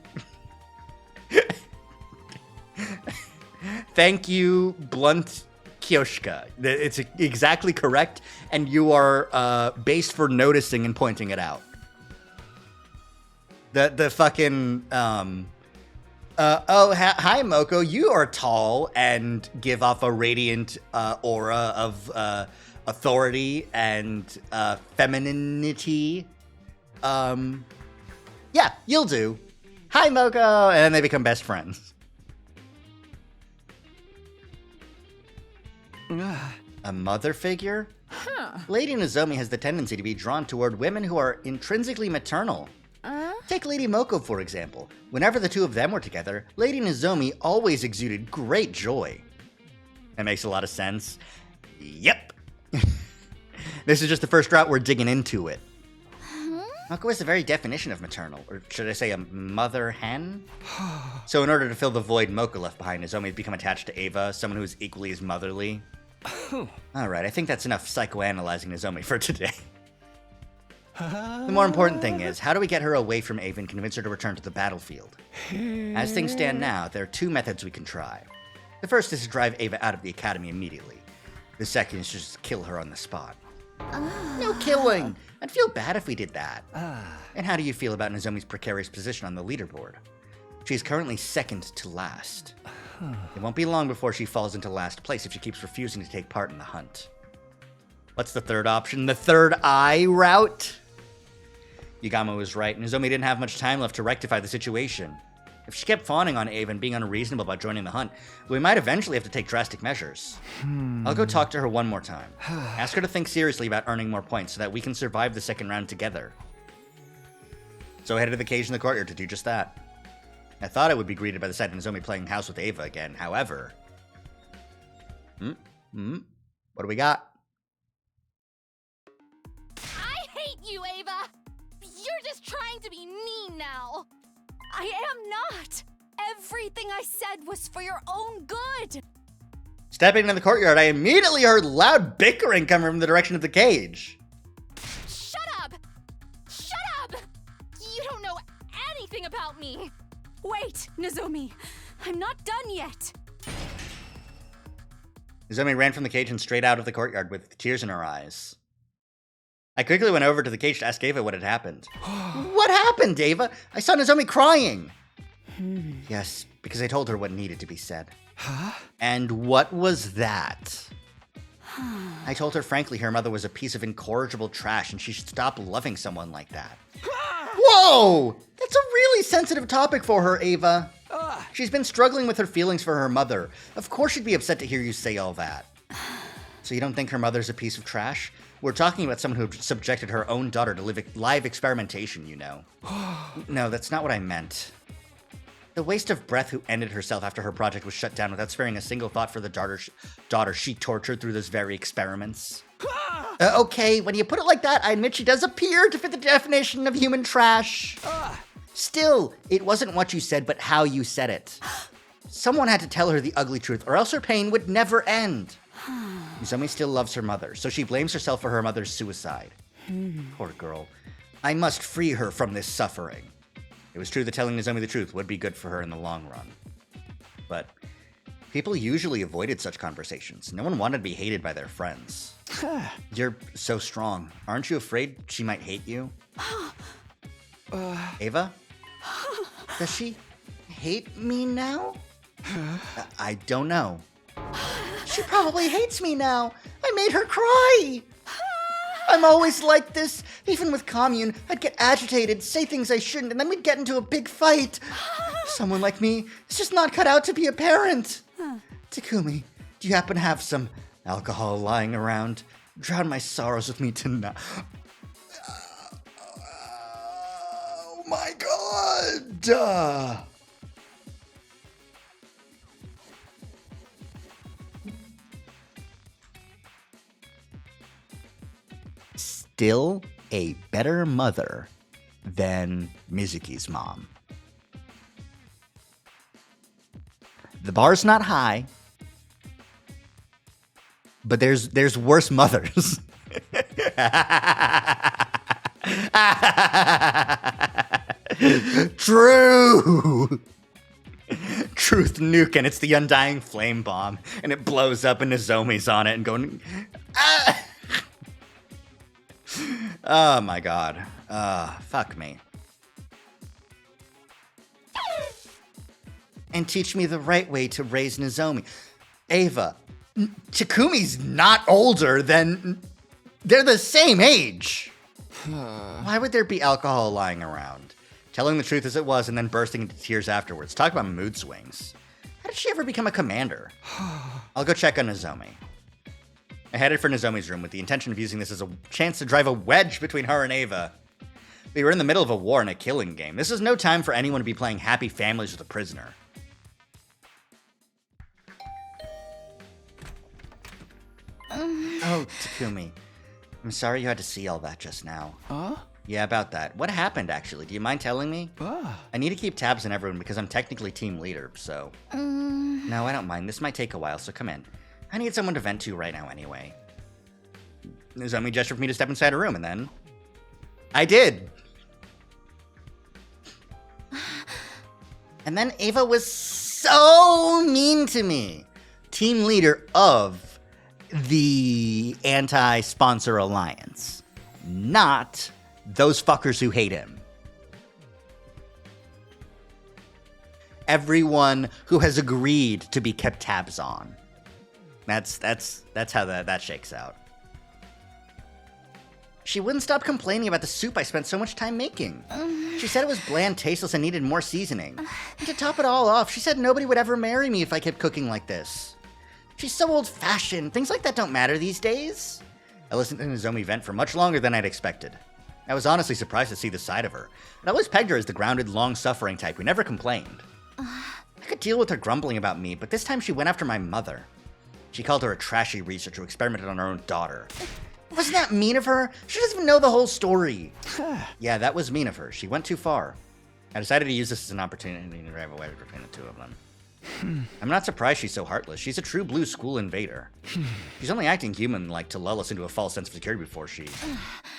Thank you, Blunt Kyoshka. It's exactly correct, and you are based for noticing and pointing it out. The fucking, hi Moko, you are tall and give off a radiant aura of authority and femininity. Yeah, you'll do. Hi Moko, and then they become best friends. A mother figure? Lady Nozomi has the tendency to be drawn toward women who are intrinsically maternal. Take Lady Moko, for example. Whenever the two of them were together, Lady Nozomi always exuded great joy. That makes a lot of sense. Yep. This is just the first route we're digging into it. Moko is the very definition of maternal, or should I say a mother hen? So in order to fill the void Moko left behind, Nozomi has become attached to Ava, someone who is equally as motherly. Alright, I think that's enough psychoanalyzing Nozomi for today. The more important thing is, how do we get her away from Ava and convince her to return to the battlefield? As things stand now, there are two methods we can try. The first is to drive Ava out of the academy immediately. The second is just kill her on the spot. No killing! I'd feel bad if we did that. And how do you feel about Nozomi's precarious position on the leaderboard? She's currently second to last. It won't be long before she falls into last place if she keeps refusing to take part in the hunt. What's the third option? The third eye route? Yagami was right. Nozomi didn't have much time left to rectify the situation. If she kept fawning on Ava and being unreasonable about joining the hunt, we might eventually have to take drastic measures. I'll go talk to her one more time. Ask her to think seriously about earning more points so that we can survive the second round together. So I headed to the cage in the courtyard to do just that. I thought I would be greeted by the sight of Nozomi playing house with Ava again. However... What do we got? I hate you, Ava! You're just trying to be mean now! I am not! Everything I said was for your own good! Stepping into the courtyard, I immediately heard loud bickering coming from the direction of the cage. Shut up! Shut up! You don't know anything about me! Wait, Nozomi. I'm not done yet. Nozomi ran from the cage and straight out of the courtyard with tears in her eyes. I quickly went over to the cage to ask Ava what had happened. What happened, Ava? I saw Nozomi crying. Yes, because I told her what needed to be said. And what was that? I told her frankly her mother was a piece of incorrigible trash and she should stop loving someone like that. Whoa! That's a really sensitive topic for her, Ava. She's been struggling with her feelings for her mother. Of course she'd be upset to hear you say all that. So you don't think her mother's a piece of trash? We're talking about someone who subjected her own daughter to live experimentation, you know. No, that's not what I meant. The waste of breath who ended herself after her project was shut down without sparing a single thought for the daughter she tortured through those very experiments. Okay, when you put it like that, I admit she does appear to fit the definition of human trash. Still, it wasn't what you said, but how you said it. Someone had to tell her the ugly truth, or else her pain would never end. Nozomi still loves her mother, so she blames herself for her mother's suicide. Poor girl. I must free her from this suffering. It was true that telling Nozomi the truth would be good for her in the long run. But people usually avoided such conversations. No one wanted to be hated by their friends. You're so strong. Aren't you afraid she might hate you? Ava? Does she hate me now? I don't know. She probably hates me now. I made her cry. I'm always like this. Even with commune, I'd get agitated, say things I shouldn't, and then we'd get into a big fight. Someone like me is just not cut out to be a parent. Takumi, do you happen to have some alcohol lying around? Drown my sorrows with me tonight. Oh my god! Still a better mother than Mizuki's mom. The bar's not high, but there's worse mothers. True. Truth nuke, and it's the undying flame bomb, and it blows up, and Nozomi's on it, and going. Ah! Oh my god. Fuck me. And teach me the right way to raise Nozomi. Ava, Takumi's not older than... They're the same age. Why would there be alcohol lying around? Telling the truth as it was and then bursting into tears afterwards. Talk about mood swings. How did she ever become a commander? I'll go check on Nozomi. I headed for Nozomi's room with the intention of using this as a chance to drive a wedge between her and Ava. We were in the middle of a war and a killing game. This is no time for anyone to be playing happy families with a prisoner. Oh, Takumi. I'm sorry you had to see all that just now. Huh? Yeah, about that. What happened, actually? Do you mind telling me? I need to keep tabs on everyone because I'm technically team leader, so... No, I don't mind. This might take a while, so come in. I need someone to vent to right now anyway. Nozomi gestured for me to step inside a room, and then... I did! And then Ava was so mean to me. Team leader of the anti-sponsor alliance. Not those fuckers who hate him. Everyone who has agreed to be kept tabs on. That's how that shakes out. She wouldn't stop complaining about the soup I spent so much time making. She said it was bland, tasteless, and needed more seasoning. And to top it all off, she said nobody would ever marry me if I kept cooking like this. She's so old-fashioned. Things like that don't matter these days. I listened to Nozomi vent for much longer than I'd expected. I was honestly surprised to see this side of her. I always pegged her as the grounded, long-suffering type who never complained. I could deal with her grumbling about me, but this time she went after my mother. She called her a trashy researcher who experimented on her own daughter. Wasn't that mean of her? She doesn't even know the whole story. Yeah, that was mean of her. She went too far. I decided to use this as an opportunity to drive a wedge between the two of them. I'm not surprised she's so heartless. She's a true blue school invader. She's only acting human-like to lull us into a false sense of security before she...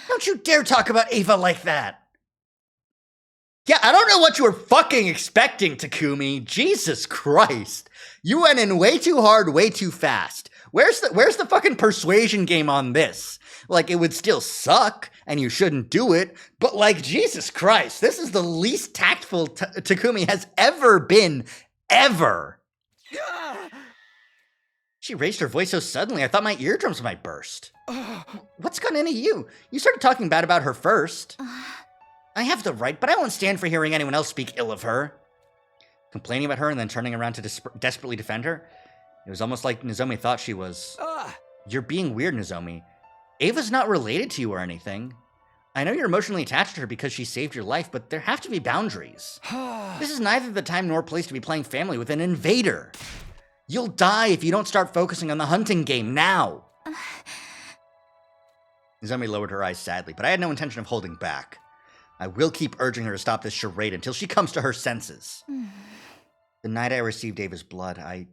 Don't you dare talk about Ava like that! Yeah, I don't know what you were fucking expecting, Takumi. Jesus Christ. You went in way too hard, way too fast. Where's the fucking persuasion game on this? Like, it would still suck, and you shouldn't do it, but like, Jesus Christ, this is the least tactful Takumi has ever been, ever. She raised her voice so suddenly, I thought my eardrums might burst. What's gotten into you? You started talking bad about her first. I have the right, but I won't stand for hearing anyone else speak ill of her. Complaining about her and then turning around to desperately defend her? It was almost like Nozomi thought she was... You're being weird, Nozomi. Ava's not related to you or anything. I know you're emotionally attached to her because she saved your life, but there have to be boundaries. This is neither the time nor place to be playing family with an invader. You'll die if you don't start focusing on the hunting game now. Nozomi lowered her eyes sadly, but I had no intention of holding back. I will keep urging her to stop this charade until she comes to her senses. The night I received Ava's blood, I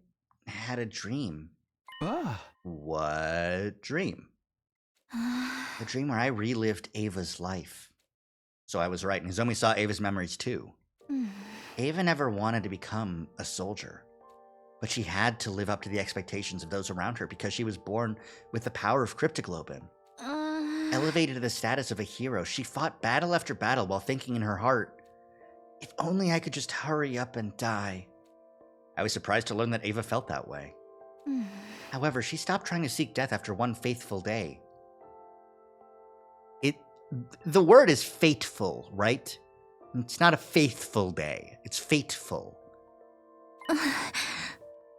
had a dream. What dream? A dream where I relived Ava's life. So I was right. Nozomi saw Ava's memories too. Ava never wanted to become a soldier, but she had to live up to the expectations of those around her because she was born with the power of cryptoglobin. Elevated to the status of a hero, she fought battle after battle while thinking in her heart, if only I could just hurry up and die. I was surprised to learn that Ava felt that way. However, she stopped trying to seek death after one faithful day. The word is fateful, right? It's not a faithful day. It's fateful.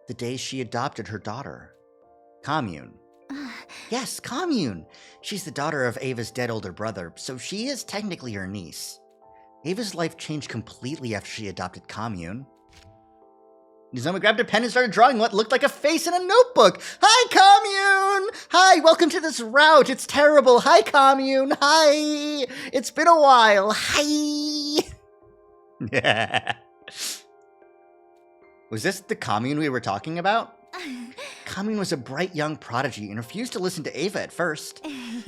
The day she adopted her daughter, Commune. Yes, Commune. She's the daughter of Ava's dead older brother, so she is technically her niece. Ava's life changed completely after she adopted Commune. Nozomi grabbed a pen and started drawing what looked like a face in a notebook. Hi, Commune! Hi, welcome to this route. It's terrible. Hi, Commune. Hi. It's been a while. Hi. Was this the Commune we were talking about? Commune was a bright young prodigy and refused to listen to Ava at first.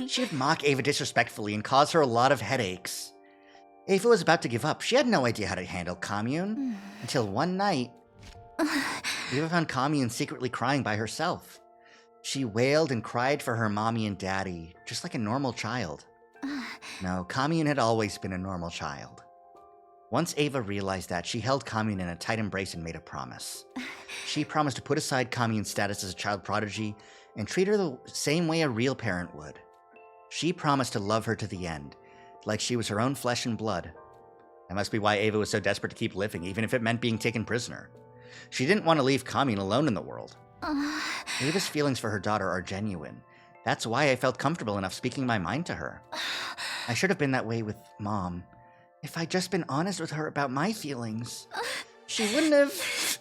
She would mock Ava disrespectfully and cause her a lot of headaches. Ava was about to give up. She had no idea how to handle Commune. Until one night, Ava found Commune secretly crying by herself. She wailed and cried for her mommy and daddy, just like a normal child. No, Commune had always been a normal child. Once Ava realized that, she held Commune in a tight embrace and made a promise. She promised to put aside Commune's status as a child prodigy and treat her the same way a real parent would. She promised to love her to the end, like she was her own flesh and blood. That must be why Ava was so desperate to keep living, even if it meant being taken prisoner. She didn't want to leave Commune alone in the world. Ava's feelings for her daughter are genuine. That's why I felt comfortable enough speaking my mind to her. I should have been that way with Mom. If I'd just been honest with her about my feelings, she wouldn't have...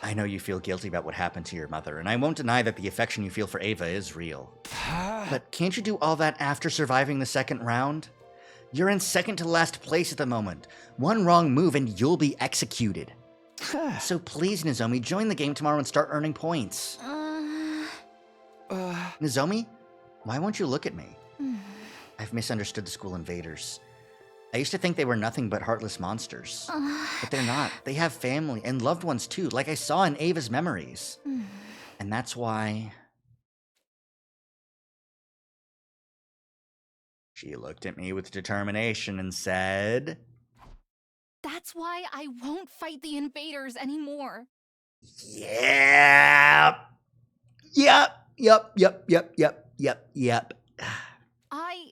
I know you feel guilty about what happened to your mother, and I won't deny that the affection you feel for Ava is real. But can't you do all that after surviving the second round? You're in second to last place at the moment. One wrong move and you'll be executed. So please, Nozomi, join the game tomorrow and start earning points. Nozomi, why won't you look at me? I've misunderstood the school invaders. I used to think they were nothing but heartless monsters. But they're not. They have family and loved ones too, like I saw in Ava's memories. And that's why... She looked at me with determination and said... That's why I won't fight the invaders anymore. Yeah. Yep. I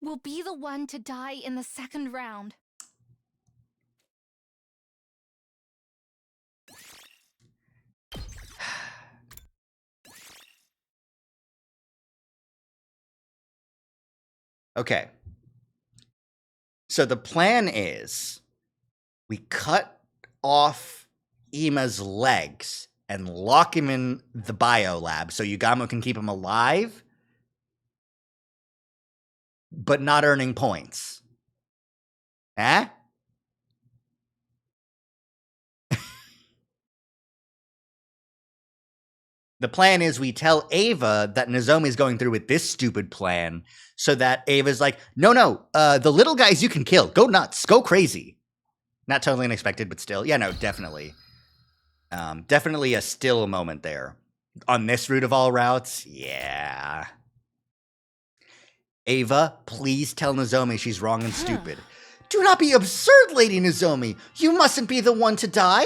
will be the one to die in the second round. Okay. So the plan is we cut off Ima's legs and lock him in the bio lab so Yugamo can keep him alive, but not earning points. Eh? The plan is we tell Ava that Nozomi's going through with this stupid plan so that Ava's like, no, the little guys you can kill. Go nuts. Go crazy. Not totally unexpected, but still. Yeah, no, definitely. Definitely a still moment there. On this route of all routes, yeah. Ava, please tell Nozomi she's wrong and stupid. Do not be absurd, Lady Nozomi. You mustn't be the one to die.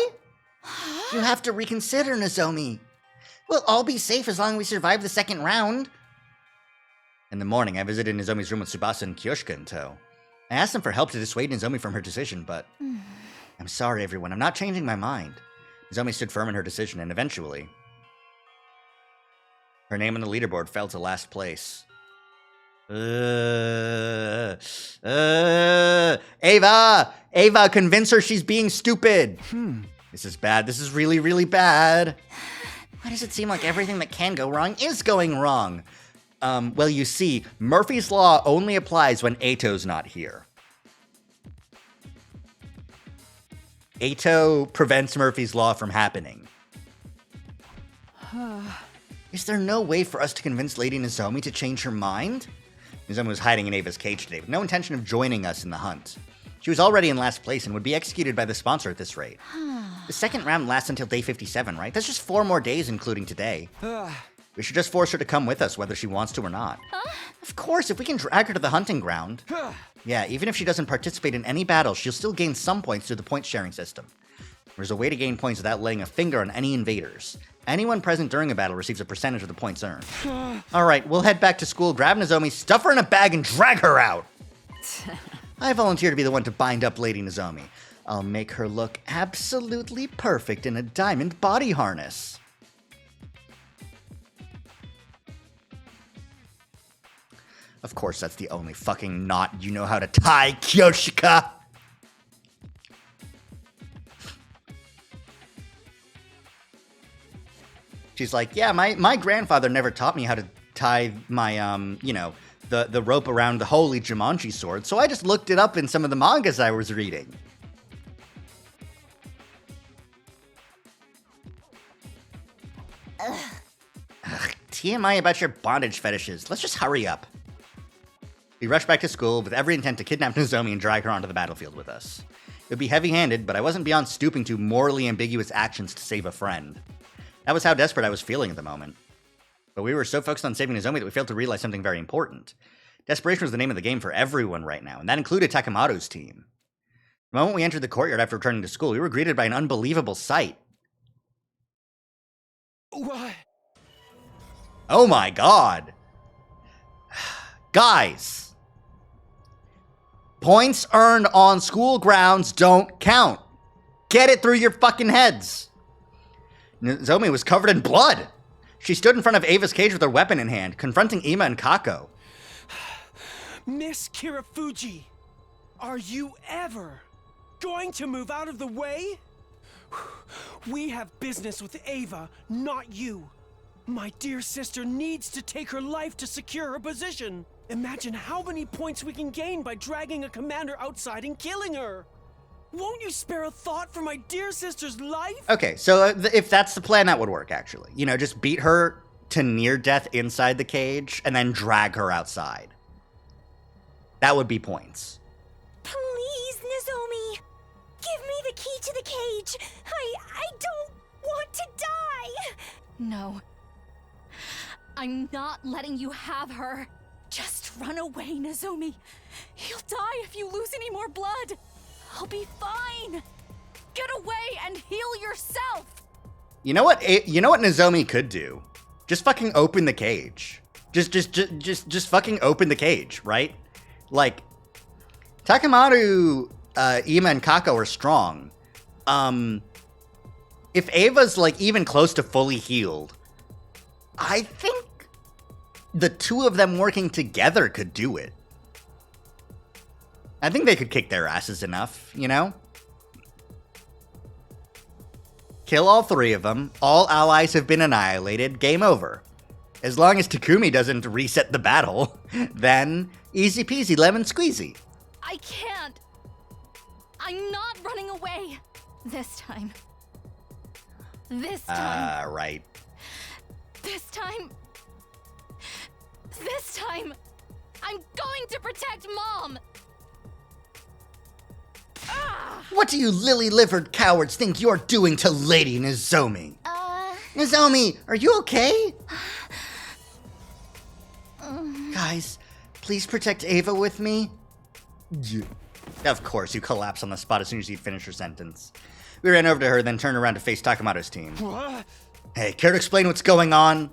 You have to reconsider, Nozomi. We'll all be safe as long as we survive the second round. In the morning, I visited Nozomi's room with Tsubasa and Kyoshika in tow. I asked them for help to dissuade Nozomi from her decision, but... I'm sorry, everyone. I'm not changing my mind. Nozomi stood firm in her decision, and eventually... her name on the leaderboard fell to last place. Ava, convince her she's being stupid. This is bad. This is really, really bad. Why does it seem like everything that can go wrong is going wrong? Well, you see, Murphy's Law only applies when Ato's not here. Ato prevents Murphy's Law from happening. Is there no way for us to convince Lady Nozomi to change her mind? Nozomi was hiding in Ava's cage today with no intention of joining us in the hunt. She was already in last place and would be executed by the sponsor at this rate. The second round lasts until day 57, right? That's just 4 more days, including today. We should just force her to come with us, whether she wants to or not. Of course, if we can drag her to the hunting ground. Yeah, even if she doesn't participate in any battle, she'll still gain some points through the point-sharing system. There's a way to gain points without laying a finger on any invaders. Anyone present during a battle receives a percentage of the points earned. Alright, we'll head back to school, grab Nozomi, stuff her in a bag, and drag her out! I volunteer to be the one to bind up Lady Nozomi. I'll make her look absolutely perfect in a diamond body harness. Of course, that's the only fucking knot you know how to tie, Kyoshika! She's like, yeah, my grandfather never taught me how to tie my, the rope around the holy Jumanji sword, so I just looked it up in some of the mangas I was reading. Ugh, TMI about your bondage fetishes. Let's just hurry up. We rushed back to school with every intent to kidnap Nozomi and drag her onto the battlefield with us. It would be heavy-handed, but I wasn't beyond stooping to morally ambiguous actions to save a friend. That was how desperate I was feeling at the moment. But we were so focused on saving Nozomi that we failed to realize something very important. Desperation was the name of the game for everyone right now, and that included Takamaru's team. The moment we entered the courtyard after returning to school, we were greeted by an unbelievable sight. What? Oh my god! Guys! Points earned on school grounds don't count. Get it through your fucking heads. Nozomi was covered in blood. She stood in front of Ava's cage with her weapon in hand, confronting Ima and Kako. Miss Kirafuji, are you ever going to move out of the way? We have business with Ava, not you. My dear sister needs to take her life to secure her position. Imagine how many points we can gain by dragging a commander outside and killing her. Won't you spare a thought for my dear sister's life? Okay, so if that's the plan, that would work, actually. You know, just beat her to near death inside the cage and then drag her outside. That would be points. Please, Nozomi. Give me the key to the cage. I don't want to die. No. I'm not letting you have her. Just run away, Nozomi. You'll die if you lose any more blood. I'll be fine. Get away and heal yourself. You know what Nozomi could do? Just fucking open the cage. Just fucking open the cage, right? Like, Takemaru, Ima, and Kako are strong. If Ava's, like, even close to fully healed, I think the two of them working together could do it. I think they could kick their asses enough, you know? Kill all three of them, all allies have been annihilated, game over. As long as Takumi doesn't reset the battle, then easy peasy lemon squeezy. I can't. I'm not running away. This time. This time. Right. This time. This time. I'm going to protect Mom. What do you lily-livered cowards think you're doing to Lady Nozomi? Nozomi, are you okay? Guys, please protect Ava with me. Yeah. Of course, you collapse on the spot as soon as you finish your sentence. We ran over to her, then turned around to face Takemaru's team. What? Hey, care to explain what's going on?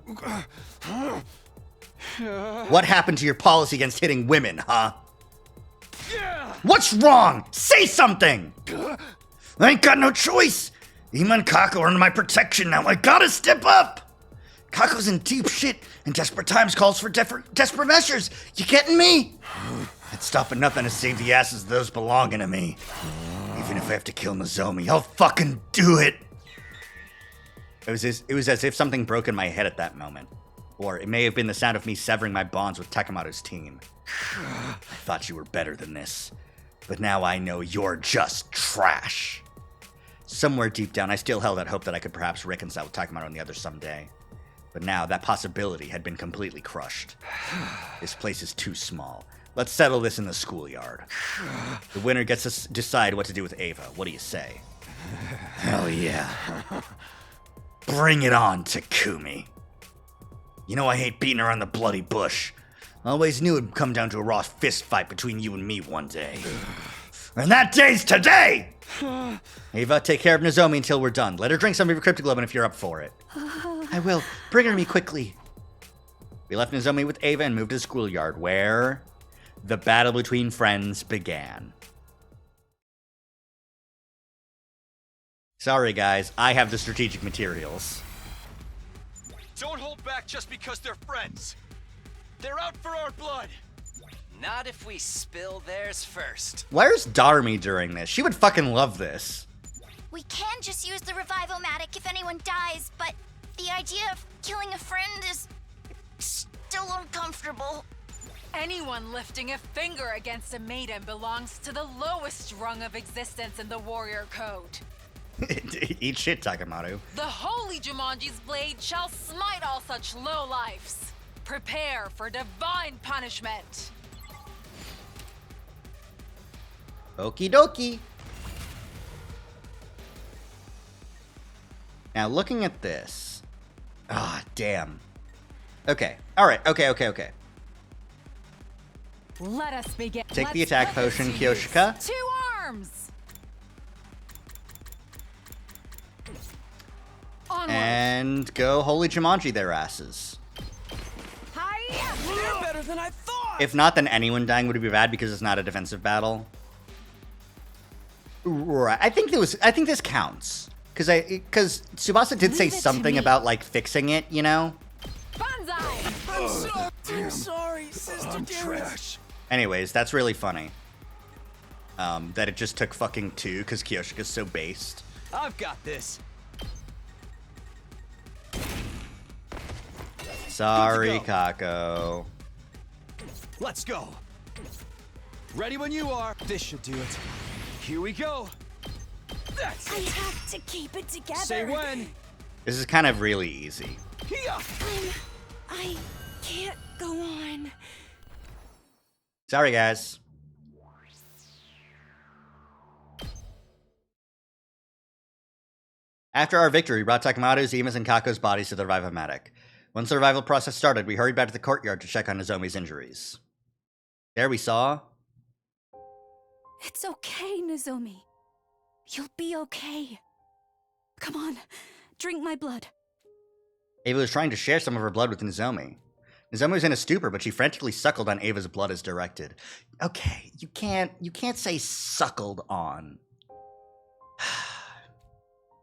What happened to your policy against hitting women, huh? What's wrong? Say something! I ain't got no choice! Ima and Kako are under my protection now. I gotta step up! Kako's in deep shit, and desperate times calls for desperate measures. You getting me? I'd stop at nothing to save the asses of those belonging to me. Even if I have to kill Nozomi, I'll fucking do it! It was as if something broke in my head at that moment. Or it may have been the sound of me severing my bonds with Takemaru's team. I thought you were better than this. But now I know you're just trash. Somewhere deep down, I still held out hope that I could perhaps reconcile with Takemaru and the others someday. But now, that possibility had been completely crushed. This place is too small. Let's settle this in the schoolyard. The winner gets to decide what to do with Ava. What do you say? Hell yeah. Bring it on, Takumi. You know I hate beating around the bloody bush. I always knew it'd come down to a raw fist fight between you and me one day. And that day's today! Ava, take care of Nozomi until we're done. Let her drink some of your cryptoglobin if you're up for it. I will. Bring her to me quickly. We left Nozomi with Ava and moved to the schoolyard, where the battle between friends began. Sorry, guys. I have the strategic materials. Don't hold back just because they're friends. They're out for our blood. Not if we spill theirs first. Where's Darmi during this? She would fucking love this. We can just use the revive-o-matic if anyone dies, but the idea of killing a friend is still uncomfortable. Anyone lifting a finger against a maiden belongs to the lowest rung of existence in the warrior code. Eat shit, Takemaru. The holy Jumanji's blade shall smite all such lowlifes. Prepare for divine punishment. Okie dokie. Now, looking at this. Ah, damn. Okay. Alright, okay. Let us begin. Take the attack potion, Kyoshika. 2 arms. Onward. And go Holy Jumanji their asses. They're better than I thought! If not, then anyone dying would be bad because it's not a defensive battle. Right. I think this counts. Because Tsubasa did say Leave it to something me. about, like, fixing it, you know? I'm sorry, Sister I'm Dearest. trash. Anyways, that's really funny. That it just took fucking 2 because Kyoshika's so based. I've got this. Sorry, Good to Kako. Let's go. Ready when you are. This should do it. Here we go. That's I it. have to keep it together. Say when. This is kind of really easy. Here. I can't go on. Sorry, guys. After our victory, we brought Takamaru's, Ima's, and Kako's bodies to the revivomatic. Once the revival process started, we hurried back to the courtyard to check on Nozomi's injuries. There we saw... It's okay, Nozomi. You'll be okay. Come on, drink my blood. Ava was trying to share some of her blood with Nozomi. Nozomi was in a stupor, but she frantically suckled on Ava's blood as directed. Okay, you can't say suckled on.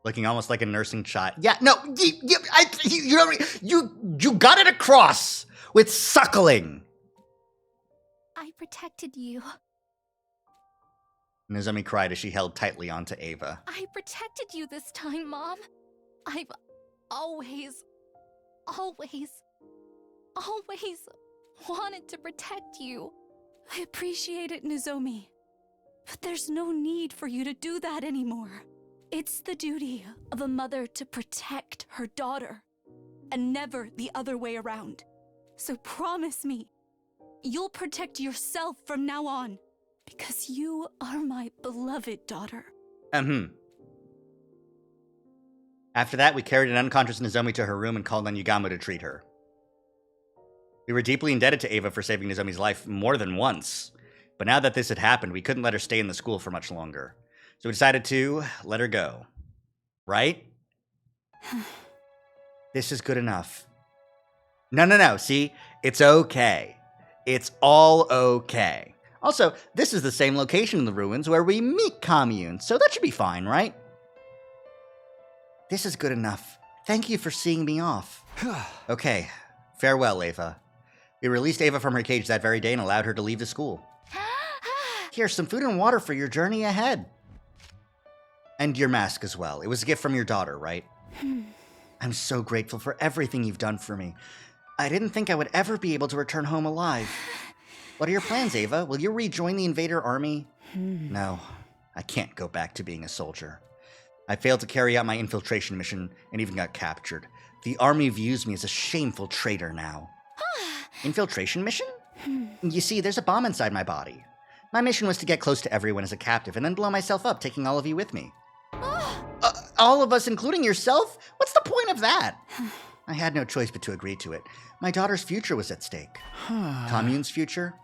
Looking almost like a nursing child. Yeah, no, you got it across with suckling. I protected you. Nozomi cried as she held tightly onto Ava. I protected you this time, Mom. I've always wanted to protect you. I appreciate it, Nozomi. But there's no need for you to do that anymore. It's the duty of a mother to protect her daughter, and never the other way around. So promise me, you'll protect yourself from now on, because you are my beloved daughter. After that, we carried an unconscious Nozomi to her room and called on Yugamo to treat her. We were deeply indebted to Ava for saving Nozomi's life more than once, but now that this had happened, we couldn't let her stay in the school for much longer. So we decided to let her go. Right? This is good enough. No. See? It's okay. It's all okay. Also, this is the same location in the ruins where we meet Commune, so that should be fine, right? This is good enough. Thank you for seeing me off. Okay. Farewell, Ava. We released Ava from her cage that very day and allowed her to leave the school. Here's some food and water for your journey ahead. And your mask as well. It was a gift from your daughter, right? I'm so grateful for everything you've done for me. I didn't think I would ever be able to return home alive. What are your plans, Ava? Will you rejoin the invader army? No, I can't go back to being a soldier. I failed to carry out my infiltration mission and even got captured. The army views me as a shameful traitor now. Infiltration mission? You see, there's a bomb inside my body. My mission was to get close to everyone as a captive and then blow myself up, taking all of you with me. All of us, including yourself? What's the point of that? I had no choice but to agree to it. My daughter's future was at stake. Commune's future?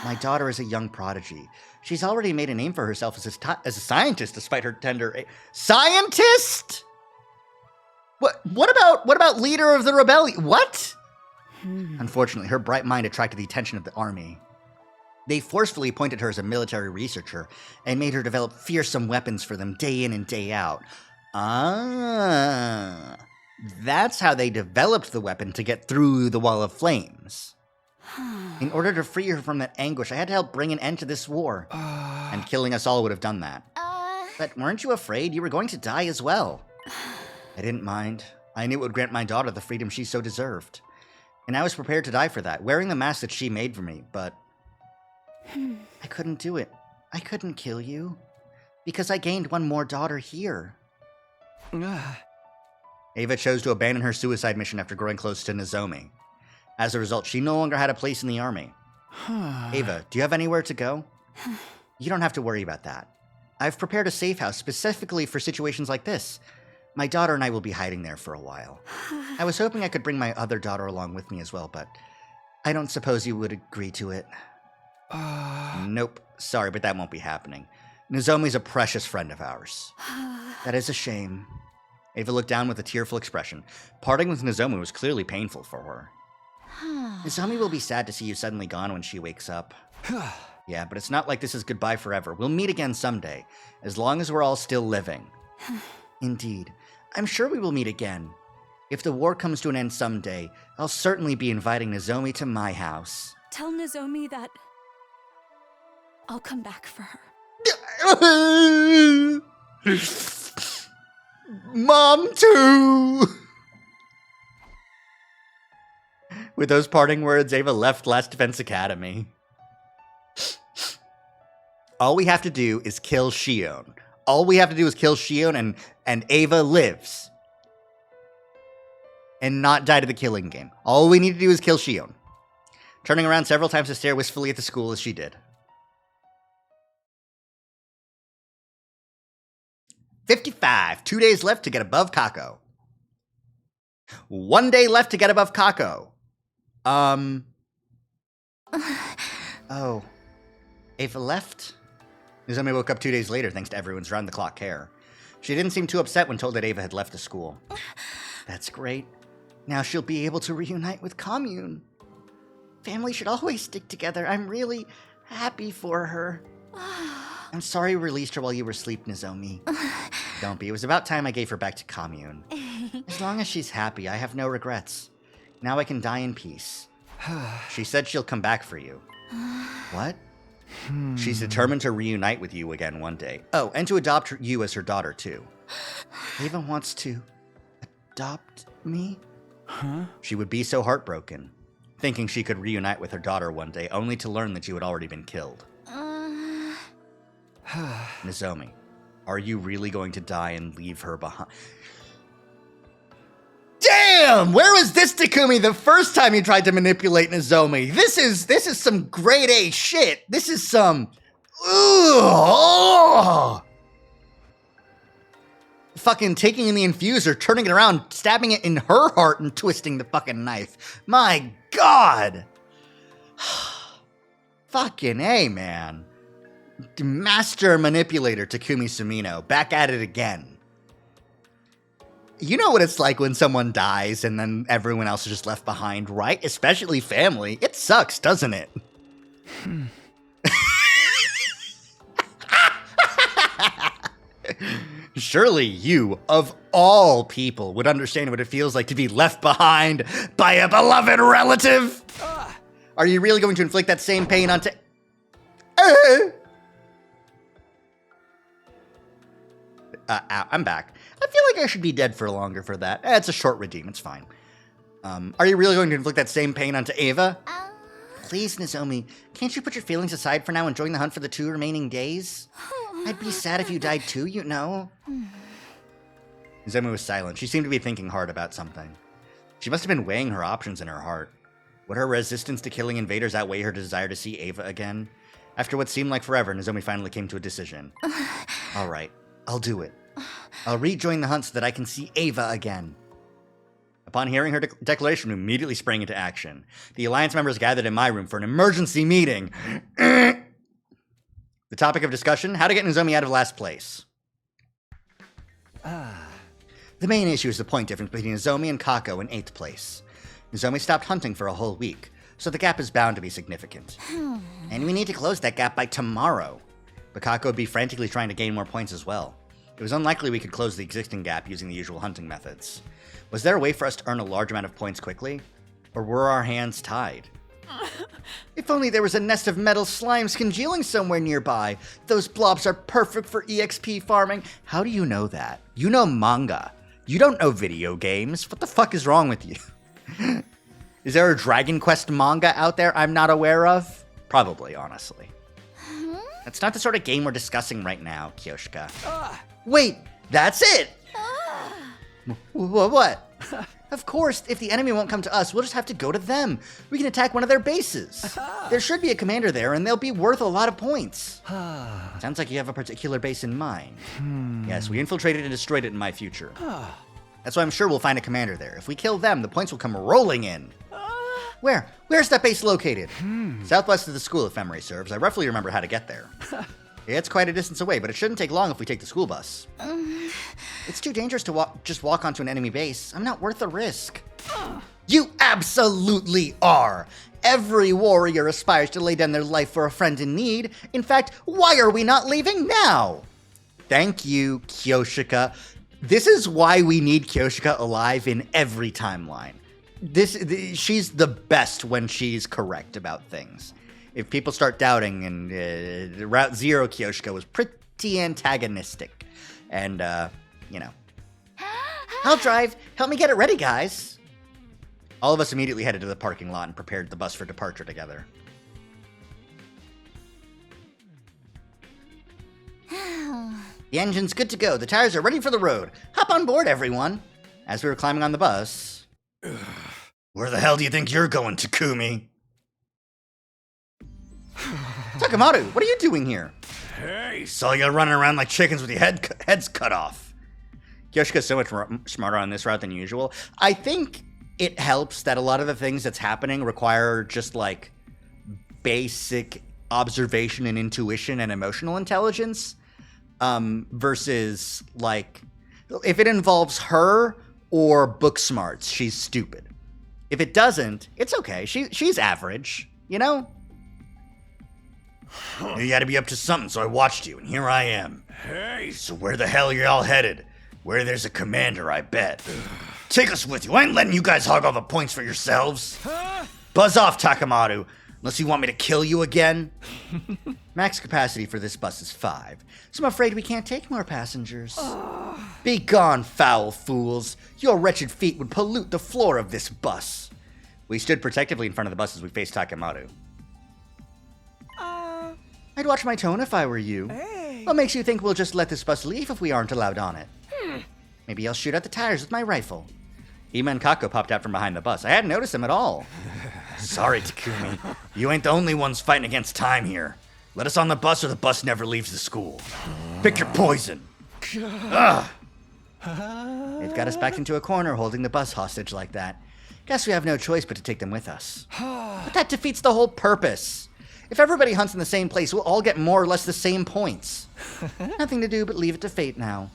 My daughter is a young prodigy. She's already made a name for herself as a scientist, despite her tender scientist? What about leader of the rebellion? What? Unfortunately, her bright mind attracted the attention of the army. They forcefully appointed her as a military researcher and made her develop fearsome weapons for them day in and day out. That's how they developed the weapon to get through the wall of flames. In order to free her from that anguish, I had to help bring an end to this war. And killing us all would have done that. But weren't you afraid you were going to die as well? I didn't mind. I knew it would grant my daughter the freedom she so deserved. And I was prepared to die for that, wearing the mask that she made for me, but... I couldn't do it. I couldn't kill you. Because I gained one more daughter here. Ava chose to abandon her suicide mission after growing close to Nozomi. As a result, she no longer had a place in the army. Ava, do you have anywhere to go? You don't have to worry about that. I've prepared a safe house specifically for situations like this. My daughter and I will be hiding there for a while. I was hoping I could bring my other daughter along with me as well, but I don't suppose you would agree to it. Nope. Sorry, but that won't be happening. Nozomi's a precious friend of ours. That is a shame. Ava looked down with a tearful expression. Parting with Nozomi was clearly painful for her. Nozomi will be sad to see you suddenly gone when she wakes up. Yeah, but it's not like this is goodbye forever. We'll meet again someday, as long as we're all still living. Indeed. I'm sure we will meet again. If the war comes to an end someday, I'll certainly be inviting Nozomi to my house. Tell Nozomi that I'll come back for her. Mom too! With those parting words, Ava left Last Defense Academy. All we have to do is kill Shion. All we have to do is kill Shion and Ava lives. And not die to the killing game. All we need to do is kill Shion. Turning around several times to stare wistfully at the school as she did. 55. 2 days left to get above Kako. 1 day left to get above Kako. Oh. Ava left? Nozomi woke up 2 days later thanks to everyone's round-the-clock care. She didn't seem too upset when told that Ava had left the school. That's great. Now she'll be able to reunite with Commune. Family should always stick together. I'm really happy for her. I'm sorry we released her while you were asleep, Nozomi. Don't be. It was about time I gave her back to Commune. As long as she's happy, I have no regrets. Now I can die in peace. She said she'll come back for you. What? She's determined to reunite with you again one day. Oh, and to adopt you as her daughter, too. Ava wants to adopt me? Huh? She would be so heartbroken, thinking she could reunite with her daughter one day, only to learn that you had already been killed. Nozomi, are you really going to die and leave her behind? Damn! Where was this Takumi the first time you tried to manipulate Nozomi? This is some grade A shit. This is some... Ugh! Fucking taking in the infuser, turning it around, stabbing it in her heart and twisting the fucking knife. My God! Fucking A, man. Master manipulator Takumi Sumino, back at it again. You know what it's like when someone dies and then everyone else is just left behind, right? Especially family. It sucks, doesn't it? Surely you, of all people, would understand what it feels like to be left behind by a beloved relative. Are you really going to inflict that same pain onto... I'm back. I feel like I should be dead for longer for that. It's a short redeem, it's fine. Are you really going to inflict that same pain onto Ava? Please, Nozomi, can't you put your feelings aside for now and join the hunt for the 2 remaining days? I'd be sad if you died too, you know. Nozomi was silent. She seemed to be thinking hard about something. She must have been weighing her options in her heart. Would her resistance to killing invaders outweigh her desire to see Ava again? After what seemed like forever, Nozomi finally came to a decision. All right, I'll do it. I'll rejoin the hunt so that I can see Ava again. Upon hearing her declaration, we immediately sprang into action. The Alliance members gathered in my room for an emergency meeting. The topic of discussion, how to get Nozomi out of last place. The main issue is the point difference between Nozomi and Kako in 8th place. Nozomi stopped hunting for a whole week, so the gap is bound to be significant. And we need to close that gap by tomorrow. But Kako would be frantically trying to gain more points as well. It was unlikely we could close the existing gap using the usual hunting methods. Was there a way for us to earn a large amount of points quickly? Or were our hands tied? If only there was a nest of metal slimes congealing somewhere nearby. Those blobs are perfect for EXP farming. How do you know that? You know manga. You don't know video games. What the fuck is wrong with you? Is there a Dragon Quest manga out there I'm not aware of? Probably, honestly. That's not the sort of game we're discussing right now, Kyoshika. Wait, that's it! What? Of course, if the enemy won't come to us, we'll just have to go to them. We can attack one of their bases. There should be a commander there, and they'll be worth a lot of points. Sounds like you have a particular base in mind. Yes, we infiltrated and destroyed it in my future. That's why I'm sure we'll find a commander there. If we kill them, the points will come rolling in. Where? Where's that base located? Southwest of the school, if memory serves. I roughly remember how to get there. It's quite a distance away, but it shouldn't take long if we take the school bus. It's too dangerous to just walk onto an enemy base. I'm not worth the risk. You absolutely are! Every warrior aspires to lay down their life for a friend in need. In fact, why are we not leaving now? Thank you, Kyoshika. This is why we need Kyoshika alive in every timeline. She's the best when she's correct about things. If people start doubting, and Route Zero Kyoshika was pretty antagonistic. And, I'll drive. Help me get it ready, guys. All of us immediately headed to the parking lot and prepared the bus for departure together. The engine's good to go. The tires are ready for the road. Hop on board, everyone. As we were climbing on the bus... Where the hell do you think you're going, Takumi? Takamado, what are you doing here? Hey! Saw you running around like chickens with your heads cut off. Yoshika's so much smarter on this route than usual. I think it helps that a lot of the things that's happening require just, like, basic observation and intuition and emotional intelligence. Versus, like, if it involves her or book smarts, she's stupid. If it doesn't, it's okay. She's average, you know? You gotta be up to something, so I watched you, and here I am. Hey! So where the hell are y'all headed? Where there's a commander, I bet. Take us with you. I ain't letting you guys hog all the points for yourselves. Huh? Buzz off, Takamado. Unless you want me to kill you again. Max capacity for this bus is 5, so I'm afraid we can't take more passengers. Be gone, foul fools. Your wretched feet would pollute the floor of this bus. We stood protectively in front of the bus as we faced Takamado. I'd watch my tone if I were you. Hey. What makes you think we'll just let this bus leave if we aren't allowed on it? Maybe I'll shoot out the tires with my rifle. Ima and Kako popped out from behind the bus. I hadn't noticed them at all. Sorry, Takumi. You ain't the only ones fighting against time here. Let us on the bus or the bus never leaves the school. Pick your poison. Ugh. They've got us backed into a corner holding the bus hostage like that. Guess we have no choice but to take them with us. But that defeats the whole purpose. If everybody hunts in the same place, we'll all get more or less the same points. Nothing to do but leave it to fate now.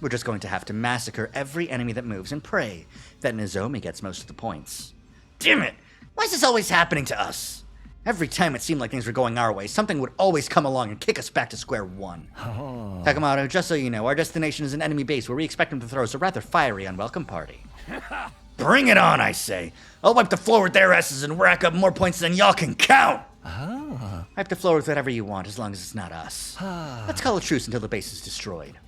We're just going to have to massacre every enemy that moves and pray that Nozomi gets most of the points. Damn it! Why is this always happening to us? Every time it seemed like things were going our way, something would always come along and kick us back to square one. Takamado, just so you know, our destination is an enemy base where we expect them to throw us a rather fiery, unwelcome party. Bring it on, I say. I'll wipe the floor with their asses and rack up more points than y'all can count. Wipe the floor with whatever you want, as long as it's not us. Let's call a truce until the base is destroyed.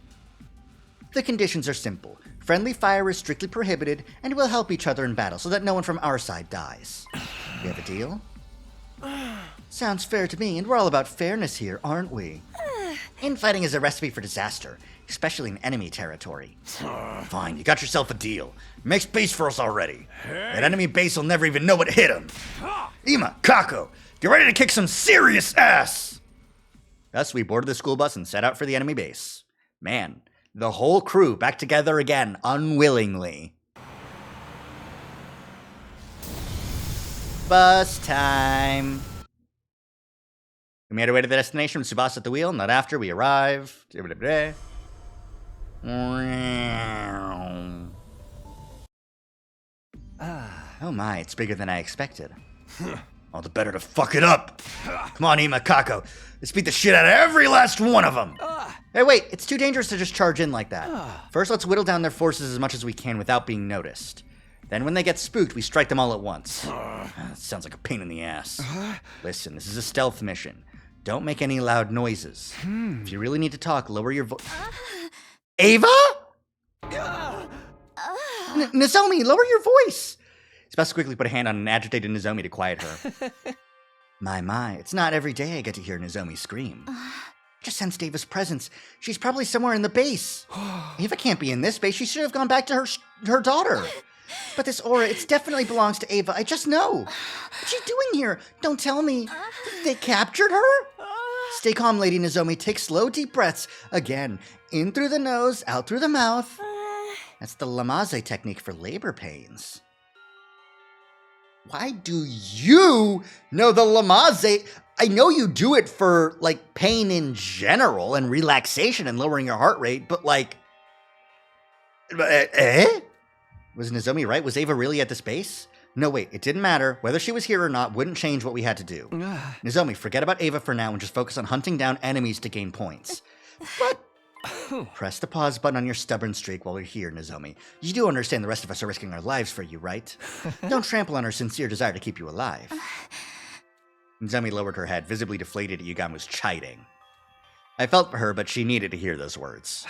The conditions are simple. Friendly fire is strictly prohibited, and we'll help each other in battle so that no one from our side dies. We have a deal? Sounds fair to me, and we're all about fairness here, aren't we? Infighting is a recipe for disaster, especially in enemy territory. Fine, you got yourself a deal. Make space for us already. That enemy base will never even know what hit him. Ima, Kako, get ready to kick some serious ass! Thus, we boarded the school bus and set out for the enemy base. Man, the whole crew back together again, unwillingly. Bus time. We made our way to the destination with Tsubasa at the wheel. Not after we arrived. Oh my, it's bigger than I expected. All the better to fuck it up. Come on, Ima, Kako. Let's beat the shit out of every last one of them. Hey, wait, it's too dangerous to just charge in like that. First, let's whittle down their forces as much as we can without being noticed. Then when they get spooked, we strike them all at once. That sounds like a pain in the ass. Listen, this is a stealth mission. Don't make any loud noises. If you really need to talk, lower your voice. Ava? Nozomi, lower your voice. Tsubasa quickly put a hand on an agitated Nozomi to quiet her. My, it's not every day I get to hear Nozomi scream. Just sensed Ava's presence. She's probably somewhere in the base. Ava can't be in this base. She should have gone back to her daughter. But this aura, it definitely belongs to Ava. I just know. What's she doing here? Don't tell me. They captured her? Stay calm, Lady Nozomi. Take slow, deep breaths. Again, in through the nose, out through the mouth. That's the Lamaze technique for labor pains. Why do you know the Lamaze? I know you do it for, like, pain in general and relaxation and lowering your heart rate, but, like... Was Nozomi right? Was Ava really at this base? No, wait, it didn't matter. Whether she was here or not wouldn't change what we had to do. Nozomi, forget about Ava for now and just focus on hunting down enemies to gain points. But Press the pause button on your stubborn streak while we're here, Nozomi. You do understand the rest of us are risking our lives for you, right? Don't trample on our sincere desire to keep you alive. Nozomi lowered her head, visibly deflated at Yugamu's chiding. I felt for her, but she needed to hear those words.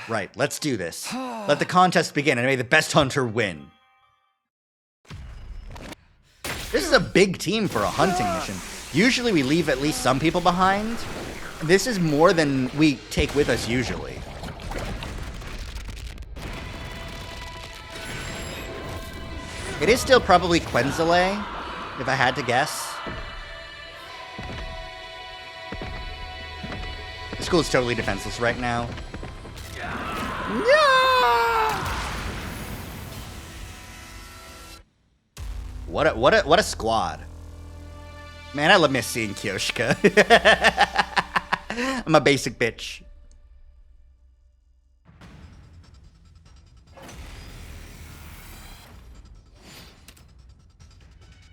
Right, let's do this. Let the contest begin, and may the best hunter win. This is a big team for a hunting mission. Usually we leave at least some people behind. This is more than we take with us usually. It is still probably Quenzele, if I had to guess. The school is totally defenseless right now. What a squad. Man, I love miss seeing Kyoshika. I'm a basic bitch.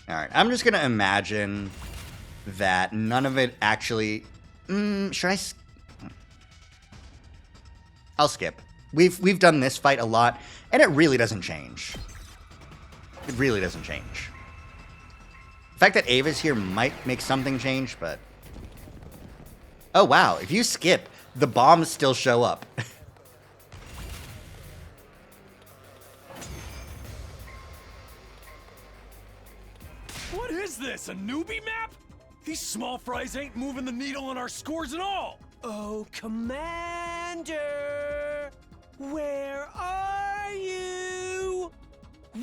Alright, I'm just gonna imagine that none of it actually... should I... I'll skip. We've done this fight a lot, and it really doesn't change. It really doesn't change. The fact that Ava's here might make something change, but... Oh, wow. If you skip, the bombs still show up. What is this, a newbie map? These small fries ain't moving the needle on our scores at all. Oh, Commander! Where are you?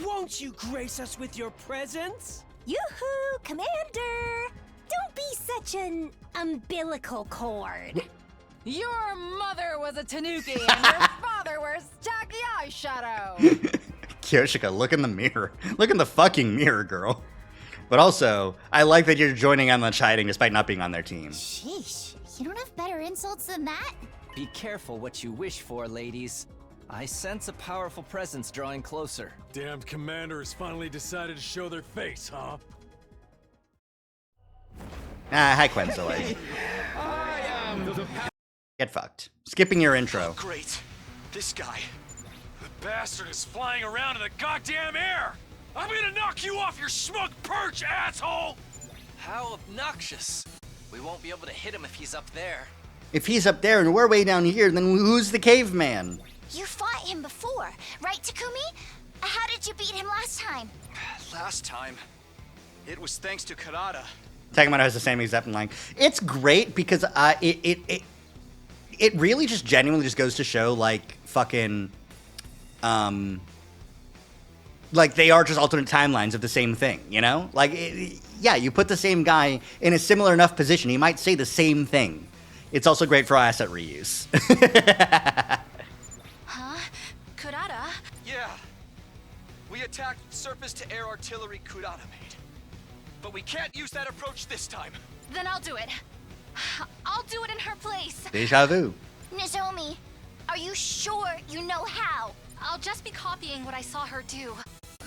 Won't you grace us with your presence? Yoo-hoo, Commander! Don't be such an umbilical cord. Your mother was a tanuki and your father wears tacky eyeshadow. Kyoshika, look in the mirror. Look in the fucking mirror, girl. But also, I like that you're joining on the chiding despite not being on their team. Sheesh, you don't have better insults than that? Be careful what you wish for, ladies. I sense a powerful presence drawing closer. Damned commander has finally decided to show their face, huh? Ah, hi, Quenzele. Get fucked. Skipping your intro. Great. This guy. The bastard is flying around in the goddamn air! I'm gonna knock you off your smug perch, asshole! How obnoxious. We won't be able to hit him if he's up there. If he's up there and we're way down here, then who's the caveman? You fought him before, right, Takumi? How did you beat him last time? Last time, it was thanks to Karada. Takamata has the same exact line. It's great because it really just genuinely just goes to show, like, fucking, like, they are just alternate timelines of the same thing, you know? Like, yeah, you put the same guy in a similar enough position, he might say the same thing. It's also great for asset reuse. Huh? Kurata? Yeah. We attacked surface-to-air artillery Kurada made. But we can't use that approach this time. Then I'll do it. I'll do it in her place. Deja vu. Nozomi, are you sure you know how? I'll just be copying what I saw her do.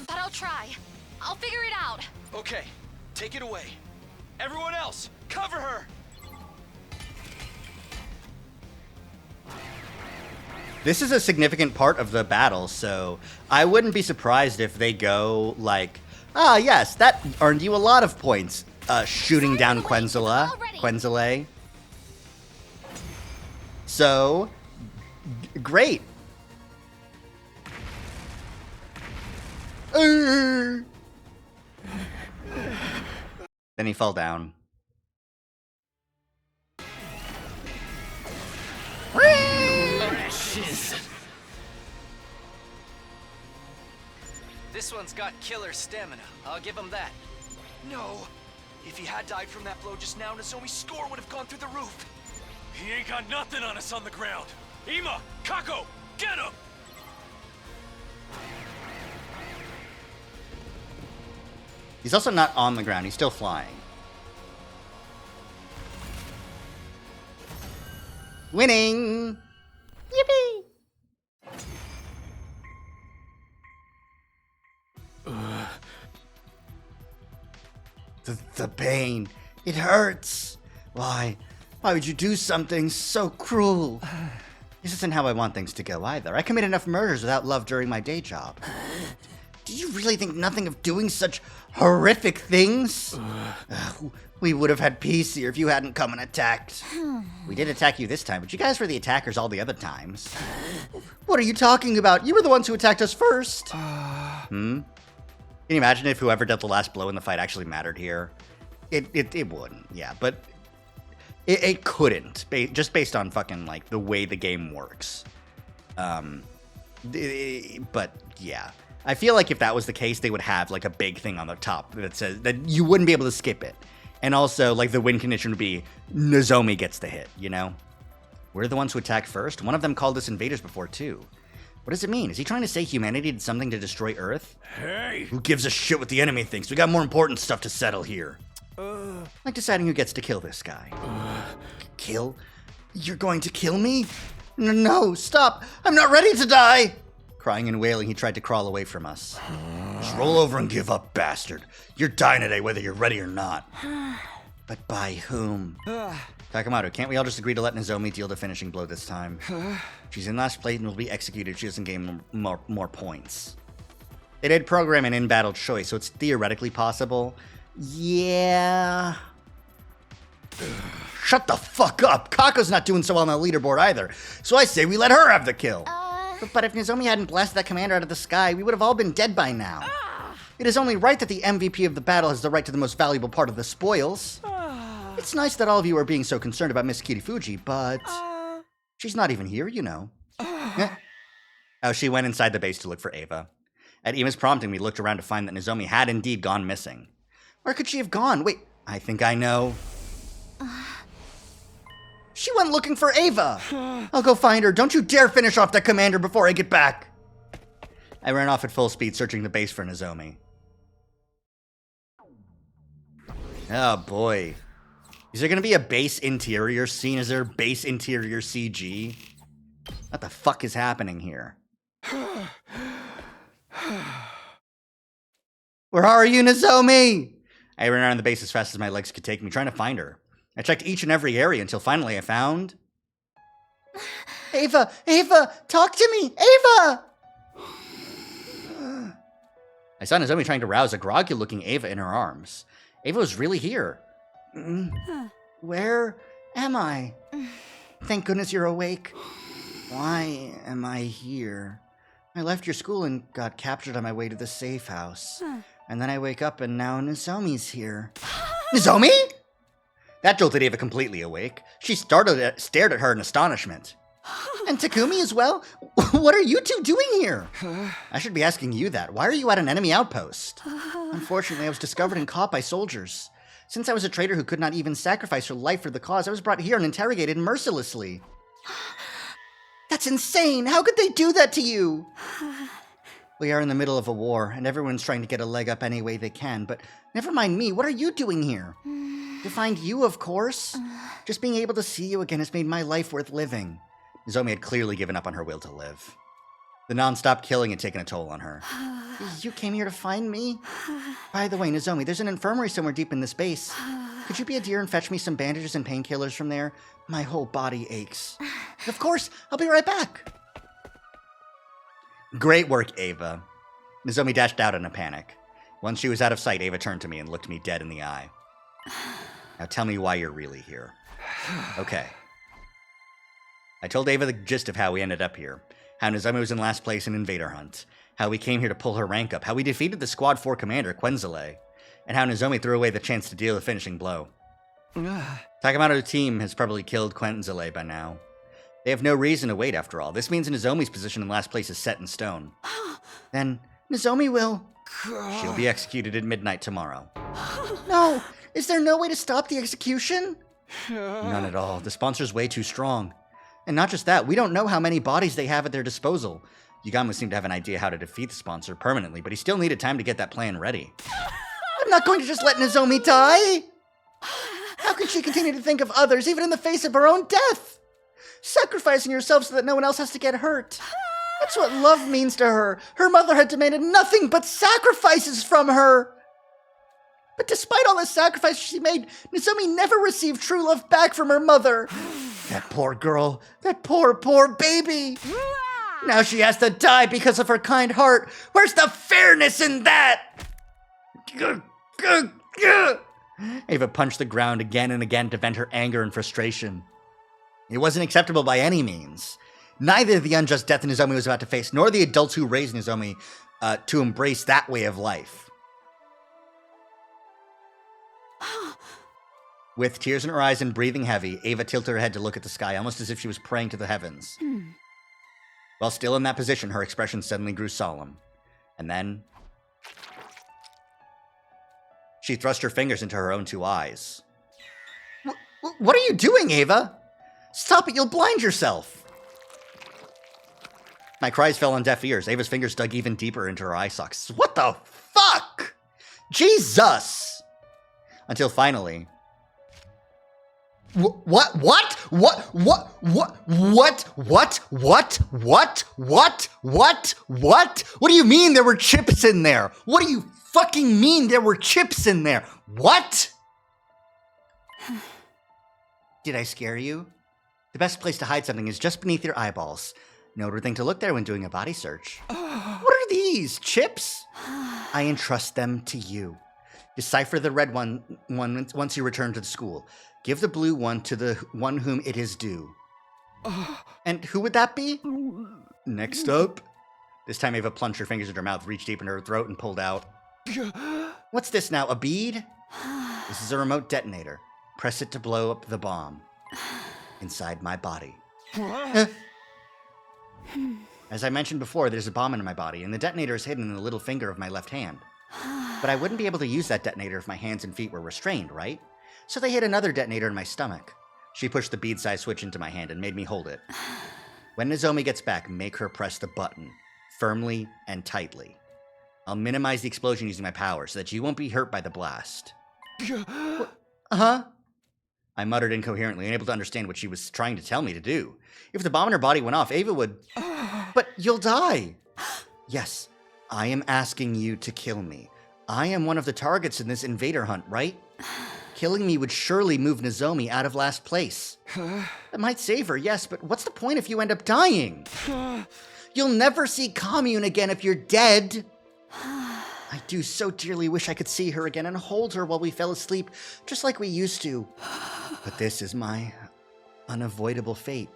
But I'll try. I'll figure it out. Okay, take it away. Everyone else, cover her! This is a significant part of the battle, so I wouldn't be surprised if they go like, ah, yes, that earned you a lot of points, shooting down Quenzele. So, great. Then he fell down. This one's got killer stamina. I'll give him that. No. If he had died from that blow just now, Nozomi's score would have gone through the roof. He ain't got nothing on us on the ground. Ima, Kako, get him! He's also not on the ground, he's still flying. Winning! Yippee! The pain. It hurts. Why would you do something so cruel? This isn't how I want things to go either. I commit enough murders without love during my day job. Did you really think nothing of doing such horrific things? We would have had peace here if you hadn't come and attacked. We did attack you this time, but you guys were the attackers all the other times. What are you talking about? You were the ones who attacked us first. Can you imagine if whoever dealt the last blow in the fight actually mattered here? It wouldn't, yeah, but it couldn't, just based on fucking, like, the way the game works. But, yeah. I feel like if that was the case, they would have, like, a big thing on the top that says that you wouldn't be able to skip it. And also, like, the win condition would be Nozomi gets the hit, you know? We're the ones who attacked first. One of them called us invaders before, too. What does it mean? Is he trying to say humanity did something to destroy Earth? Hey! Who gives a shit what the enemy thinks? We got more important stuff to settle here. Like deciding who gets to kill this guy. Kill? You're going to kill me? No, stop! I'm not ready to die! Crying and wailing, he tried to crawl away from us. Just roll over and give up, bastard. You're dying today whether you're ready or not. But by whom? Takamatsu, can't we all just agree to let Nozomi deal the finishing blow this time? She's in last place and will be executed if she doesn't gain more points. They did program an in-battle choice, so it's theoretically possible. Yeah. Shut the fuck up! Kako's not doing so well on the leaderboard either, so I say we let her have the kill. But if Nozomi hadn't blasted that commander out of the sky, we would have all been dead by now. It is only right that the MVP of the battle has the right to the most valuable part of the spoils. It's nice that all of you are being so concerned about Miss Kirifuji, but she's not even here, you know. Oh, she went inside the base to look for Eva. At Eva's prompting, we looked around to find that Nozomi had indeed gone missing. Where could she have gone? Wait, I think I know. She went looking for Eva. I'll go find her. Don't you dare finish off that commander before I get back. I ran off at full speed, searching the base for Nozomi. Oh, boy. Is there going to be a base interior scene? Is there base interior CG? What the fuck is happening here? Where are you, Nozomi? I ran around the base as fast as my legs could take me, trying to find her. I checked each and every area until finally I found... Ava! Ava! Talk to me! Ava! I saw Nozomi trying to rouse a groggy-looking Ava in her arms. Ava was really here. Where am I? Thank goodness you're awake. Why am I here? I left your school and got captured on my way to the safe house. And then I wake up and now Nozomi's here. Nozomi? That jolted Ava completely awake. She stared at her in astonishment. And Takumi as well? What are you two doing here? I should be asking you that. Why are you at an enemy outpost? Unfortunately, I was discovered and caught by soldiers. Since I was a traitor who could not even sacrifice her life for the cause, I was brought here and interrogated mercilessly. That's insane! How could they do that to you? We are in the middle of a war, and everyone's trying to get a leg up any way they can, but never mind me, what are you doing here? To find you, of course. Just being able to see you again has made my life worth living. Nozomi had clearly given up on her will to live. The non-stop killing had taken a toll on her. You came here to find me? By the way, Nozomi, there's an infirmary somewhere deep in this base. Could you be a dear and fetch me some bandages and painkillers from there? My whole body aches. Of course, I'll be right back. Great work, Ava. Nozomi dashed out in a panic. Once she was out of sight, Ava turned to me and looked me dead in the eye. Now tell me why you're really here. Okay. I told Ava the gist of how we ended up here. How Nozomi was in last place in Invader Hunt. How we came here to pull her rank up. How we defeated the Squad 4 commander, Quenzele. And how Nozomi threw away the chance to deal the finishing blow. Takamatsu's team has probably killed Quenzele by now. They have no reason to wait after all. This means Nozomi's position in last place is set in stone. Then, Nozomi will... She'll be executed at midnight tomorrow. No! Is there no way to stop the execution? None at all. The sponsor's way too strong. And not just that, we don't know how many bodies they have at their disposal. Yugamo seemed to have an idea how to defeat the sponsor permanently, but he still needed time to get that plan ready. I'm not going to just let Nozomi die! How can she continue to think of others, even in the face of her own death? Sacrificing herself so that no one else has to get hurt. That's what love means to her. Her mother had demanded nothing but sacrifices from her. But despite all the sacrifices she made, Nozomi never received true love back from her mother. That poor girl. That poor baby. Now she has to die because of her kind heart. Where's the fairness in that? Ava punched the ground again and again to vent her anger and frustration. It wasn't acceptable by any means. Neither the unjust death Nozomi was about to face, nor the adults who raised Nozomi to embrace that way of life. With tears in her eyes and breathing heavy, Ava tilted her head to look at the sky, almost as if she was praying to the heavens. While still in that position, her expression suddenly grew solemn. And then she thrust her fingers into her own 2 eyes. What are you doing, Ava? Stop it, you'll blind yourself. My cries fell on deaf ears. Ava's fingers dug even deeper into her eye sockets. What the fuck? Jesus! Until finally... What do you mean there were chips in there? What do you fucking mean there were chips in there? What? Did I scare you? The best place to hide something is just beneath your eyeballs. No other thing to look there when doing a body search. What are these? Chips? I entrust them to you. Decipher the red one once you return to the school. Give the blue one to the one whom it is due. And who would that be? Next up. This time Ava plunged her fingers into her mouth, reached deep into her throat, and pulled out. What's this now, a bead? This is a remote detonator. Press it to blow up the bomb. Inside my body. As I mentioned before, there's a bomb in my body, and the detonator is hidden in the little finger of my left hand. But I wouldn't be able to use that detonator if my hands and feet were restrained, right? So they hid another detonator in my stomach. She pushed the bead-sized switch into my hand and made me hold it. When Nozomi gets back, make her press the button, firmly and tightly. I'll minimize the explosion using my power so that you won't be hurt by the blast. Huh? I muttered incoherently, unable to understand what she was trying to tell me to do. If the bomb in her body went off, Ava would... But you'll die! Yes, I am asking you to kill me. I am one of the targets in this invader hunt, right? Killing me would surely move Nozomi out of last place. That might save her, yes, but what's the point if you end up dying? You'll never see Commune again if you're dead. I do so dearly wish I could see her again and hold her while we fell asleep, just like we used to. But this is my unavoidable fate.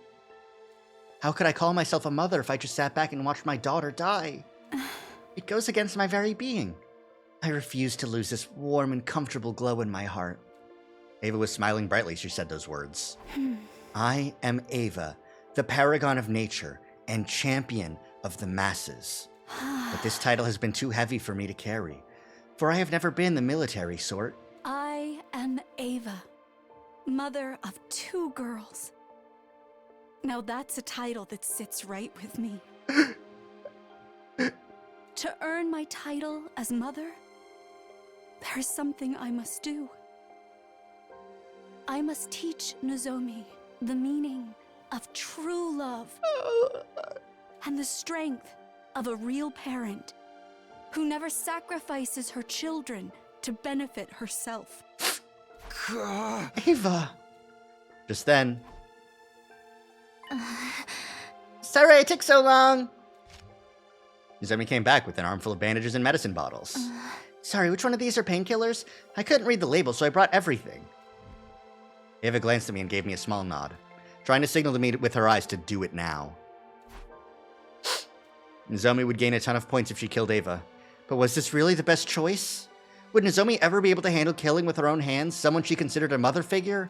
How could I call myself a mother if I just sat back and watched my daughter die? It goes against my very being. I refuse to lose this warm and comfortable glow in my heart. Ava was smiling brightly as she said those words. I am Ava, the paragon of nature and champion of the masses. But this title has been too heavy for me to carry, for I have never been the military sort. I am Ava, mother of 2 girls. Now that's a title that sits right with me. To earn my title as mother, there's something I must do. I must teach Nozomi the meaning of true love and the strength of a real parent who never sacrifices her children to benefit herself. Ava! Just then... Sorry it took so long! Nozomi came back with an armful of bandages and medicine bottles. Sorry, which one of these are painkillers? I couldn't read the label, so I brought everything. Ava glanced at me and gave me a small nod, trying to signal to me with her eyes to do it now. Nozomi would gain a ton of points if she killed Ava. But was this really the best choice? Would Nozomi ever be able to handle killing with her own hands someone she considered a mother figure?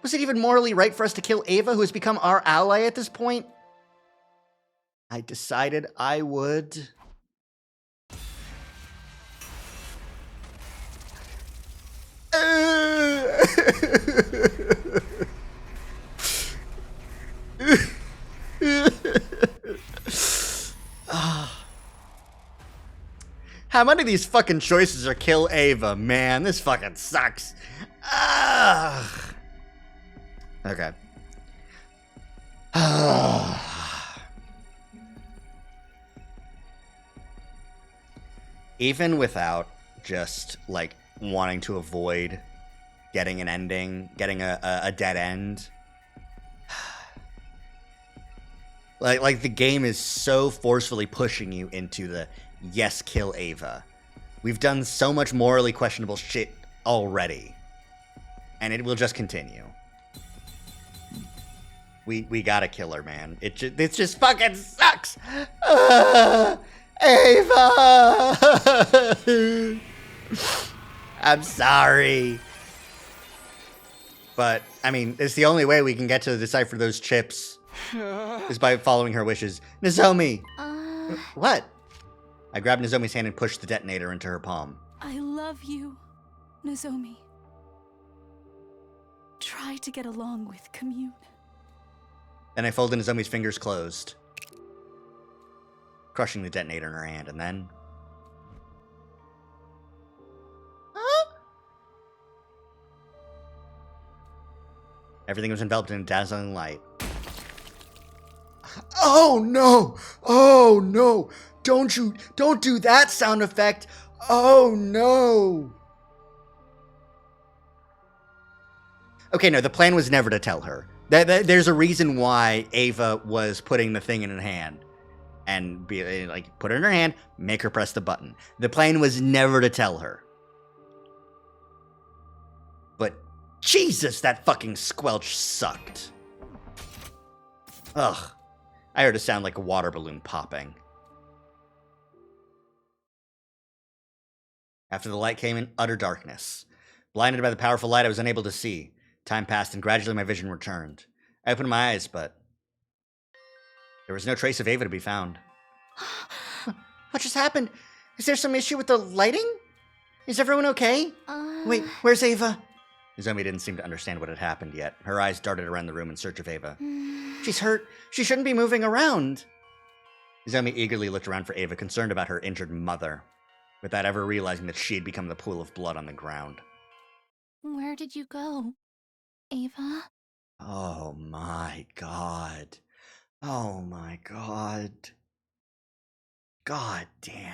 Was it even morally right for us to kill Ava, who has become our ally at this point? I decided I would... How many of these fucking choices are kill Ava, man? This fucking sucks. Okay. Even without just, like, wanting to avoid getting an ending, getting a dead end, Like the game is so forcefully pushing you into the yes, kill Ava. We've done so much morally questionable shit already. And it will just continue. We gotta kill her, man. It just fucking sucks. Ava! I'm sorry. But, I mean, it's the only way we can get to decipher those chips is by following her wishes. Nozomi! What? I grabbed Nozomi's hand and pushed the detonator into her palm. I love you, Nozomi. Try to get along with Commune. Then I folded Nozomi's fingers closed, crushing the detonator in her hand, and then... Everything was enveloped in a dazzling light. Oh no! Oh no! Don't do that sound effect! Oh no! Okay, no, the plan was never to tell her. There's a reason why Ava was putting the thing in her hand. And be like, put it in her hand, make her press the button. The plan was never to tell her. But Jesus, that fucking squelch sucked. Ugh. I heard a sound like a water balloon popping. After the light came in utter darkness. Blinded by the powerful light, I was unable to see. Time passed and gradually my vision returned. I opened my eyes, but there was no trace of Ava to be found. What just happened? Is there some issue with the lighting? Is everyone okay? Wait, where's Ava? Nozomi didn't seem to understand what had happened yet. Her eyes darted around the room in search of Ava. She's hurt. She shouldn't be moving around. Nozomi eagerly looked around for Ava, concerned about her injured mother, without ever realizing that she had become the pool of blood on the ground. Where did you go, Ava? Oh my god. Oh my god. God damn.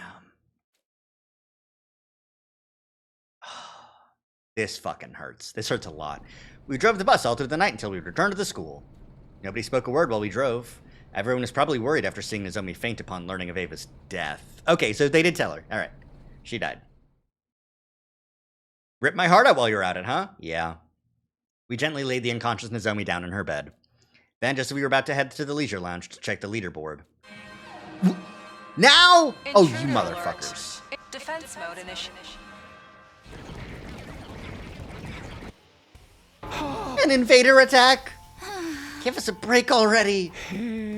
This fucking hurts. This hurts a lot. We drove the bus all through the night until we returned to the school. Nobody spoke a word while we drove. Everyone was probably worried after seeing Nozomi faint upon learning of Ava's death. Okay, so they did tell her. Alright. She died. Ripped my heart out while you were at it, huh? Yeah. We gently laid the unconscious Nozomi down in her bed. Then, just as we were about to head to the leisure lounge to check the leaderboard. Now? Oh, you motherfuckers. Defense mode initiated. An invader attack? Give us a break already.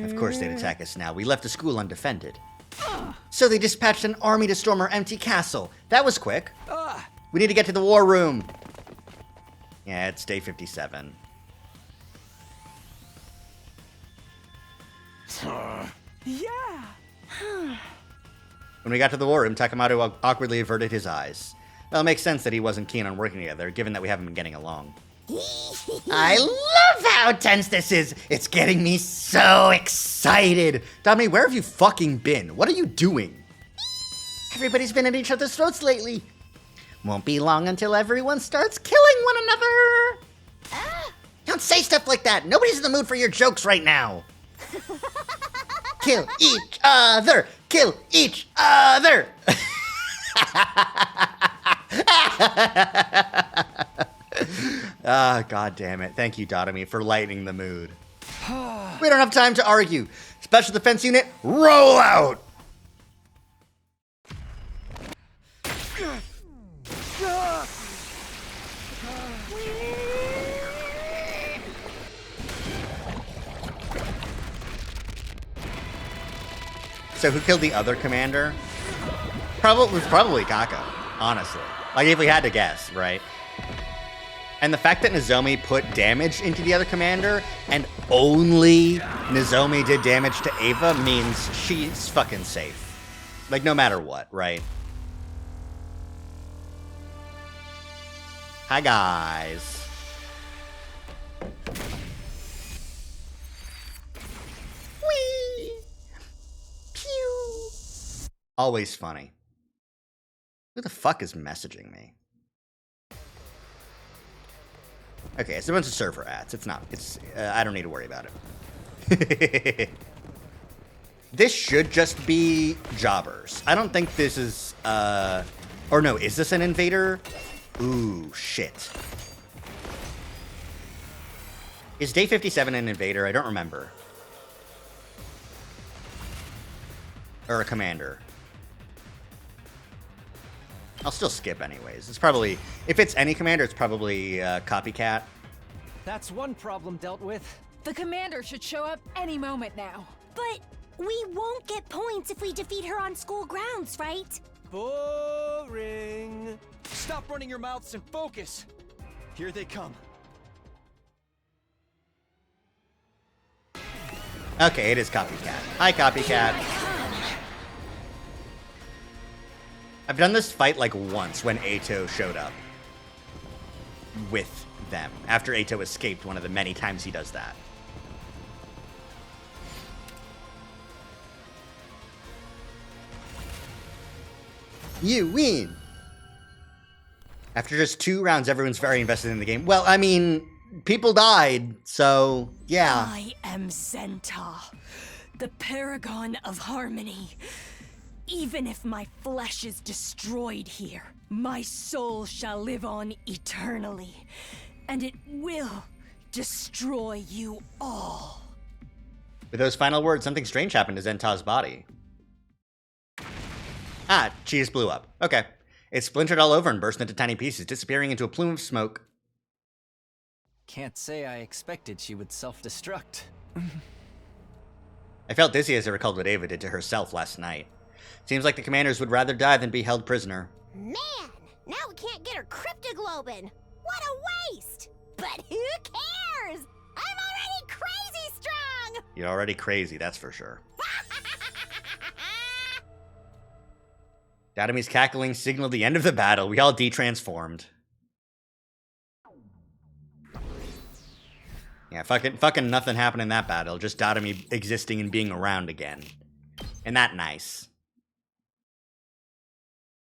Of course they'd attack us now. We left the school undefended. So they dispatched an army to storm our empty castle. That was quick. We need to get to the war room. Yeah, it's day 57. Yeah. When we got to the war room, Takemoto awkwardly averted his eyes. Well, it makes sense that he wasn't keen on working together, given that we haven't been getting along. I love how tense this is. It's getting me so excited. Domini, where have you fucking been? What are you doing? Everybody's been at each other's throats lately. Won't be long until everyone starts killing one another. Don't say stuff like that. Nobody's in the mood for your jokes right now. Kill each other. Kill each other. Ah, god damn it. Thank you, Dotomi, for lightening the mood. We don't have time to argue. Special Defense Unit, roll out! So who killed the other commander? It was probably Kako, honestly. Like, if we had to guess, right? And the fact that Nozomi put damage into the other commander and only Nozomi did damage to Ava means she's fucking safe. Like, no matter what, right? Hi, guys. Whee! Pew! Always funny. Who the fuck is messaging me? Okay, it's a bunch of server ads. It's not. I don't need to worry about it. This should just be jobbers. I don't think this is, or no, is this an invader? Ooh, shit. Is Day 57 an invader? I don't remember. Or a commander. I'll still skip anyways. It's probably, if it's any commander, it's probably copycat. That's one problem dealt with. The commander should show up any moment now. But we won't get points if we defeat her on school grounds, right? Boring. Stop running your mouths and focus. Here they come. Okay, it is copycat. Hi, copycat. I've done this fight like once when Ato showed up with them. After Ato escaped one of the many times he does that. You win! After just 2 rounds, everyone's very invested in the game. Well, I mean, people died, so yeah. I am Zenta, the paragon of harmony. Even if my flesh is destroyed here, my soul shall live on eternally, and it will destroy you all. With those final words, something strange happened to Zenta's body. Ah, she just blew up. Okay. It splintered all over and burst into tiny pieces, disappearing into a plume of smoke. Can't say I expected she would self-destruct. I felt dizzy as I recalled what Ava did to herself last night. Seems like the commanders would rather die than be held prisoner. Man, now we can't get her cryptoglobin. What a waste! But who cares? I'm already crazy strong! You're already crazy, that's for sure. Datomy's cackling signaled the end of the battle. We all de-transformed. Yeah, fucking nothing happened in that battle. Just Datomy existing and being around again. And that nice.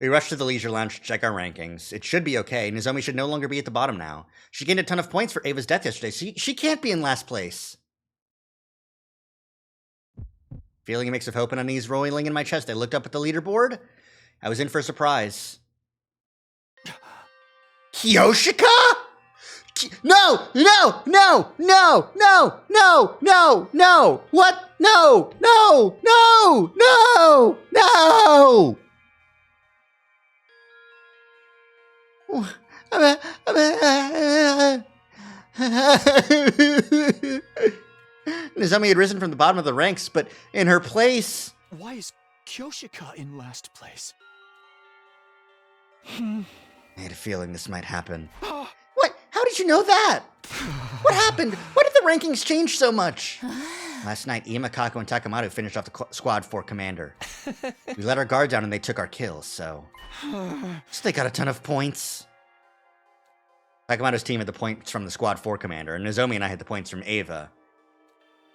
We rushed to the leisure lounge to check our rankings. It should be okay. Nozomi should no longer be at the bottom now. She gained a ton of points for Ava's death yesterday, so she can't be in last place. Feeling a mix of hope and unease rolling in my chest, I looked up at the leaderboard. I was in for a surprise. Kyoshika? No! No! No! No! No! No! No! No! What? No! No! No! No! No! Nozomi had risen from the bottom of the ranks, but in her place... Why is Kyoshika in last place? I had a feeling this might happen. What? How did you know that? What happened? Why did the rankings change so much? Last night, Imakako and Takamaru finished off the Squad 4 commander. We let our guard down and they took our kills, so they got a ton of points. Takamaru's team had the points from the Squad 4 commander, and Nozomi and I had the points from Ava.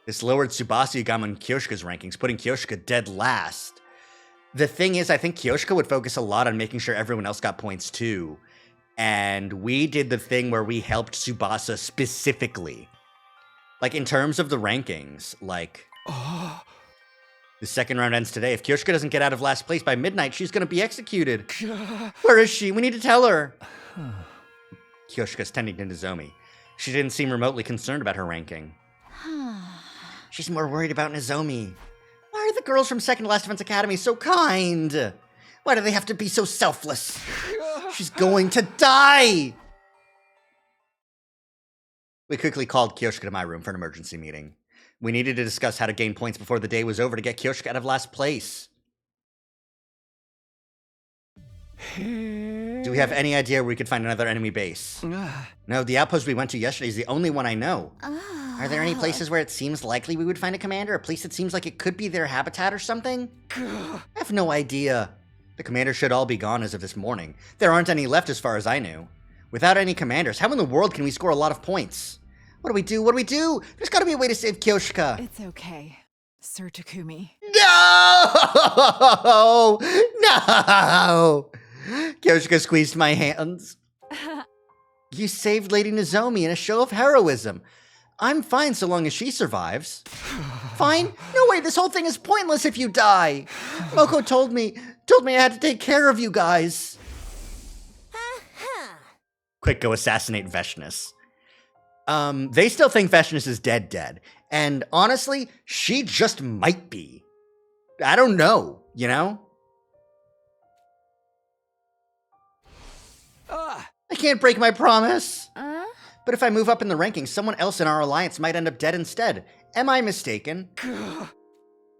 This lowered Tsubasa, Yagami, and Kyoshika's rankings, putting Kyoshika dead last. The thing is, I think Kyoshika would focus a lot on making sure everyone else got points too. And we did the thing where we helped Tsubasa specifically. Like, in terms of the rankings, like... The second round ends today. If Kyoshika doesn't get out of last place by midnight, she's gonna be executed. Where is she? We need to tell her. Kyoshika's tending to Nozomi. She didn't seem remotely concerned about her ranking. She's more worried about Nozomi. Why are the girls from Second Last Defense Academy so kind? Why do they have to be so selfless? She's going to die! We quickly called Kyoshika to my room for an emergency meeting. We needed to discuss how to gain points before the day was over to get Kyoshika out of last place. Do we have any idea where we could find another enemy base? No, the outpost we went to yesterday is the only one I know. Are there any places where it seems likely we would find a commander? A place that seems like it could be their habitat or something? I have no idea. The commanders should all be gone as of this morning. There aren't any left as far as I knew. Without any commanders, how in the world can we score a lot of points? What do we do? What do we do? There's gotta be a way to save Kyoshika. It's okay, Sir Takumi. No! No! Kyoshika squeezed my hands. You saved Lady Nozomi in a show of heroism. I'm fine so long as she survives. Fine? No way, this whole thing is pointless if you die. Moko told me I had to take care of you guys. Quick, go assassinate Veshnus. They still think Veshnus is dead. And honestly, she just might be. I don't know, you know? I can't break my promise. But if I move up in the rankings, someone else in our alliance might end up dead instead. Am I mistaken?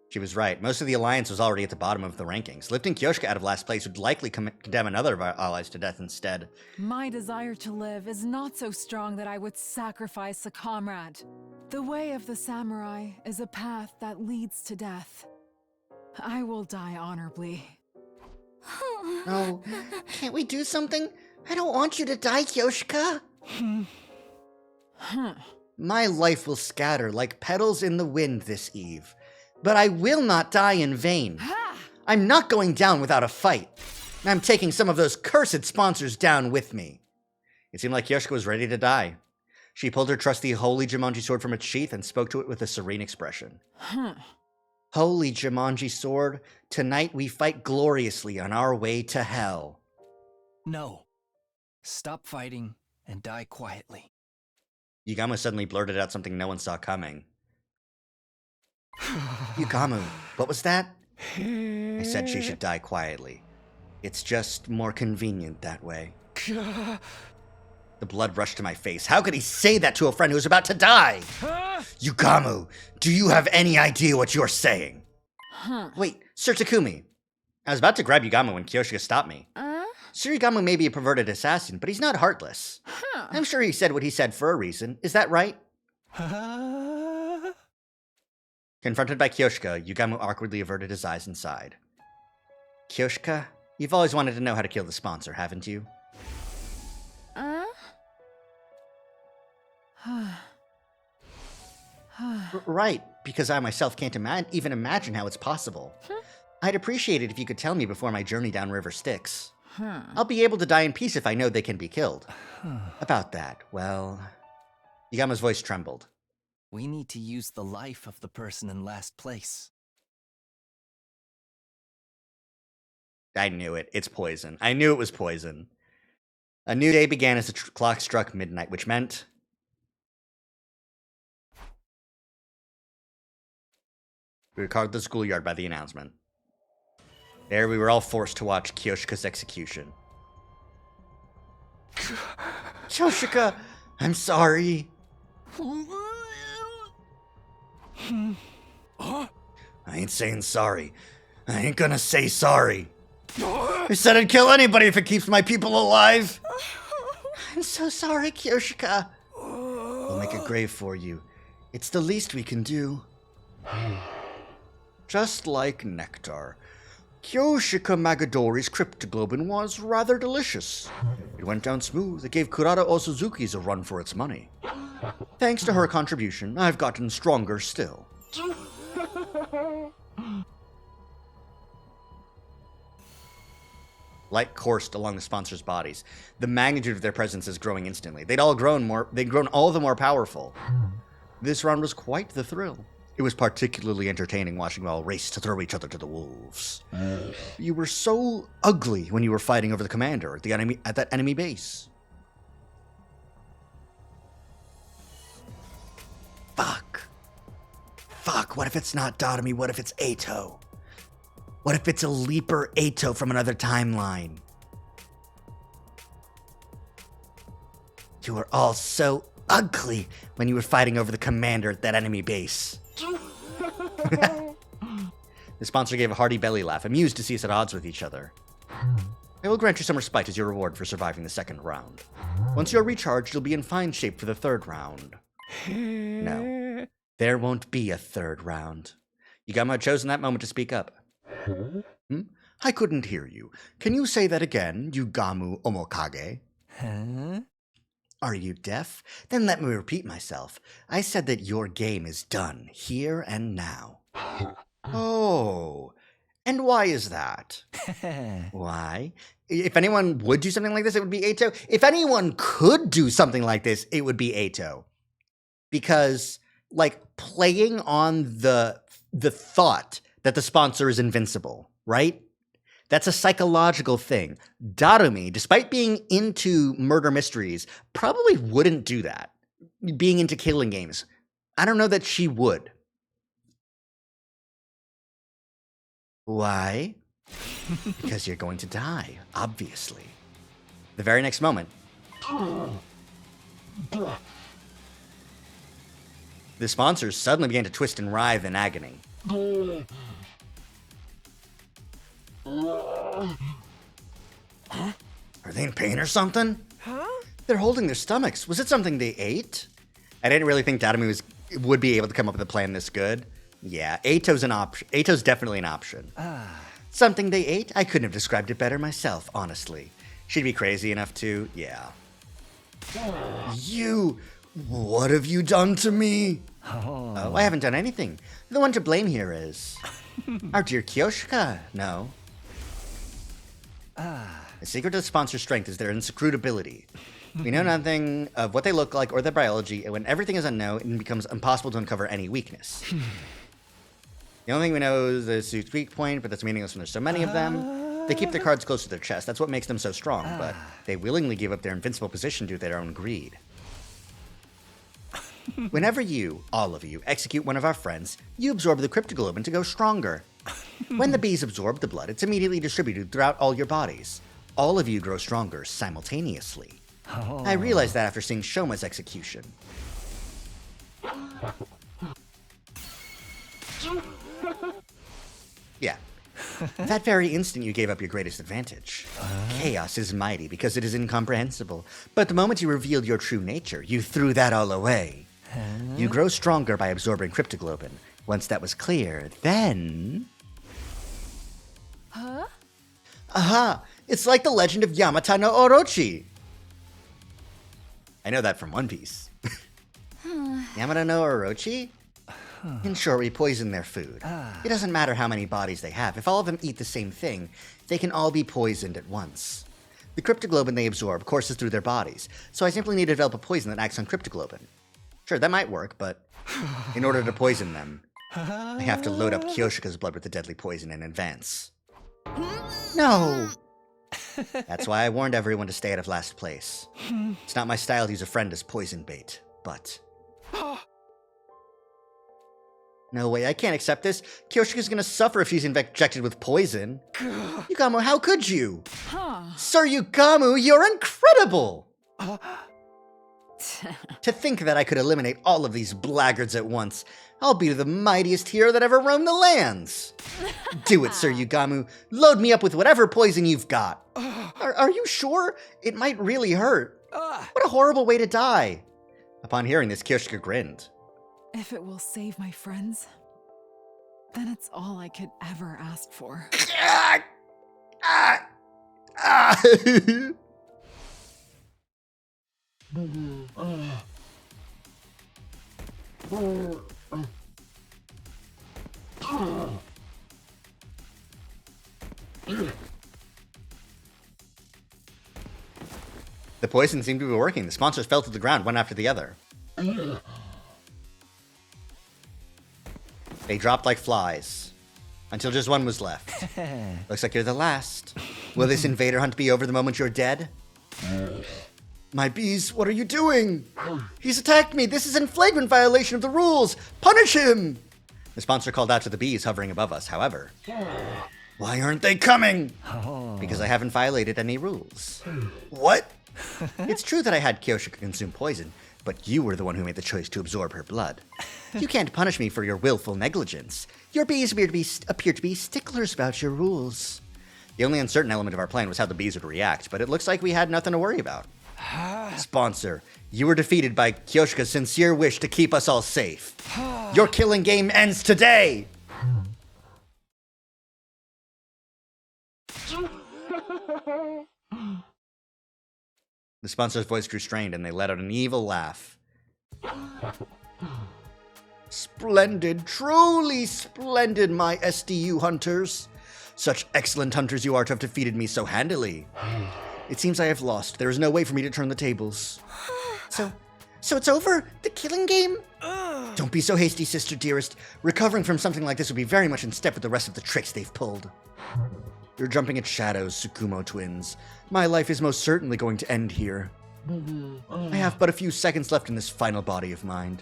She was right. Most of the alliance was already at the bottom of the rankings. Lifting Kyoshka out of last place would likely condemn another of our allies to death instead. My desire to live is not so strong that I would sacrifice a comrade. The way of the samurai is a path that leads to death. I will die honorably. No, can't we do something? I don't want you to die, Kyoshka. My life will scatter like petals in the wind this eve, but I will not die in vain. I'm not going down without a fight. I'm taking some of those cursed sponsors down with me. It seemed like Kyoshka was ready to die. She pulled her trusty holy Jumanji sword from its sheath and spoke to it with a serene expression. Holy Jumanji sword, tonight we fight gloriously on our way to hell. No. Stop fighting and die quietly. Yugamu suddenly blurted out something no one saw coming. Yugamu, what was that? I said she should die quietly. It's just more convenient that way. The blood rushed to my face. How could he say that to a friend who was about to die? Yugamu, do you have any idea what you're saying? Wait, Sir Takumi. I was about to grab Yugamu when Kyoshika stopped me. Sir Yugamu may be a perverted assassin, but he's not heartless. I'm sure he said what he said for a reason. Is that right? Confronted by Kyoshika, Yugamu awkwardly averted his eyes and sighed. Kyoshika, you've always wanted to know how to kill the sponsor, haven't you? Right, because I myself can't even imagine how it's possible. I'd appreciate it if you could tell me before my journey downriver Styx. I'll be able to die in peace if I know they can be killed. About that, well... Yugamu's voice trembled. We need to use the life of the person in last place. I knew it. It's poison. I knew it was poison. A new day began as the clock struck midnight, which meant... we were called to the schoolyard by the announcement. There we were all forced to watch Kyoshika's execution. Kyoshika, I'm sorry. I ain't saying sorry. I ain't gonna say sorry. I said I'd kill anybody if it keeps my people alive. I'm so sorry, Kyoshika. We'll make a grave for you. It's the least we can do. Just like nectar. Kyoshika Magadori's cryptoglobin was rather delicious. It went down smooth. It gave Kurata Osuzuki's a run for its money. Thanks to her contribution, I've gotten stronger still. Light coursed along the sponsors' bodies. The magnitude of their presence is growing instantly. They'd grown all the more powerful. This round was quite the thrill. It was particularly entertaining watching them all race to throw each other to the wolves. You were so ugly when you were fighting over the commander at that enemy base. Fuck, what if it's not Dotami? What if it's Eito? What if it's a leaper Eito from another timeline? You were all so ugly when you were fighting over the commander at that enemy base. The sponsor gave a hearty belly laugh, amused to see us at odds with each other. I will grant you some respite as your reward for surviving the second round. Once you're recharged, you'll be in fine shape for the third round. No, there won't be a third round. Yugamu had chosen that moment to speak up. I couldn't hear you. Can you say that again, Yugamu Omokage? Are you deaf? Then let me repeat myself. I said that your game is done, here and now. Oh, and why is that? Why? If anyone would do something like this, it would be Eito. If anyone could do something like this, it would be Eito. Because like playing on the thought that the sponsor is invincible, right? That's a psychological thing. Darumi, despite being into murder mysteries, probably wouldn't do that. Being into killing games, I don't know that she would. Why? Because you're going to die, obviously. The very next moment, the sponsors suddenly began to twist and writhe in agony. Huh? Are they in pain or something? Huh? They're holding their stomachs. Was it something they ate? I didn't really think Darumi would be able to come up with a plan this good. Yeah, Ato's an option. Ato's definitely an option. Something they ate? I couldn't have described it better myself, honestly. She'd be crazy enough to, yeah. You, what have you done to me? Oh, I haven't done anything. The one to blame here is our dear Kyoshika. No. The secret to the sponsor's strength is their inscrutability. We know nothing of what they look like or their biology, and when everything is unknown, it becomes impossible to uncover any weakness. The only thing we know is the suit's weak point, but that's meaningless when there's so many of them. They keep their cards close to their chest. That's what makes them so strong, but they willingly give up their invincible position due to their own greed. Whenever you, all of you, execute one of our friends, you absorb the cryptoglobin to go stronger. When the bees absorb the blood, it's immediately distributed throughout all your bodies. All of you grow stronger simultaneously. I realized that after seeing Shoma's execution. Yeah. That very instant you gave up your greatest advantage. Chaos is mighty because it is incomprehensible. But the moment you revealed your true nature, you threw that all away. You grow stronger by absorbing cryptoglobin. Once that was clear, then... Huh? Aha! It's like the legend of Yamata no Orochi! I know that from One Piece. Yamata no Orochi? In short, we poison their food. It doesn't matter how many bodies they have. If all of them eat the same thing, they can all be poisoned at once. The cryptoglobin they absorb courses through their bodies, so I simply need to develop a poison that acts on cryptoglobin. Sure, that might work, but in order to poison them, I have to load up Kyoshika's blood with the deadly poison in advance. No! That's why I warned everyone to stay out of last place. It's not my style to use a friend as poison bait, but... No way, I can't accept this. Kyoshika's gonna suffer if she's injected with poison. Yugamu, how could you? Sir Yugamu, you're incredible! To think that I could eliminate all of these blackguards at once. I'll be the mightiest hero that ever roamed the lands. Do it, Sir Yugamu. Load me up with whatever poison you've got. Are you sure? It might really hurt. What a horrible way to die. Upon hearing this, Kyoshika grinned. If it will save my friends, then it's all I could ever ask for. The poison seemed to be working. The sponsors fell to the ground one after the other. They dropped like flies, until just one was left. Looks like you're the last. Will this invader hunt be over the moment you're dead? My bees, what are you doing? He's attacked me. This is in flagrant violation of the rules. Punish him! The sponsor called out to the bees hovering above us, however. Why aren't they coming? Because I haven't violated any rules. What? It's true that I had Kyoshika consume poison, but you were the one who made the choice to absorb her blood. You can't punish me for your willful negligence. Your bees appear to be sticklers about your rules. The only uncertain element of our plan was how the bees would react, but it looks like we had nothing to worry about. Sponsor, you were defeated by Kyoshika's sincere wish to keep us all safe. Your killing game ends today! The sponsor's voice grew strained and they let out an evil laugh. Splendid, truly splendid, my SDU hunters. Such excellent hunters you are to have defeated me so handily. It seems I have lost. There is no way for me to turn the tables. So it's over? The killing game? Don't be so hasty, sister dearest. Recovering from something like this would be very much in step with the rest of the tricks they've pulled. You're jumping at shadows, Tsukumo twins. My life is most certainly going to end here. I have but a few seconds left in this final body of mine.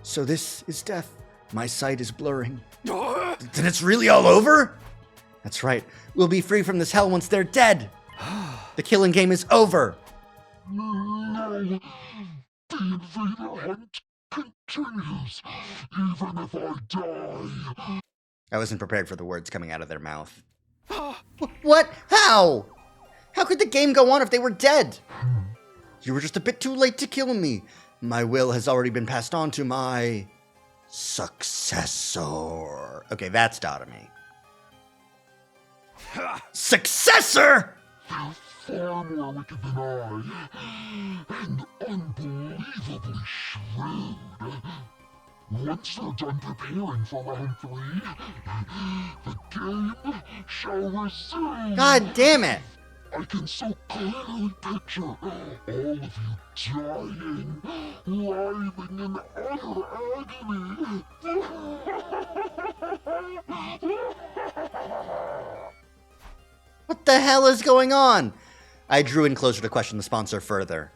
So this is death. My sight is blurring. Then it's really all over? That's right. We'll be free from this hell once they're dead. The killing game is over. No. The invader hunt continues, even if I die. I wasn't prepared for the words coming out of their mouth. What? How? How could the game go on if they were dead? You were just a bit too late to kill me. My will has already been passed on to my successor. Okay, that's Dotomy. Successor? They're far more wicked than I, and unbelievably shrewd. Once they're done preparing for round 3, the game shall resume. God damn it! I can so clearly picture all of you dying, writhing in utter agony. What the hell is going on? I drew in closer to question the sponsor further.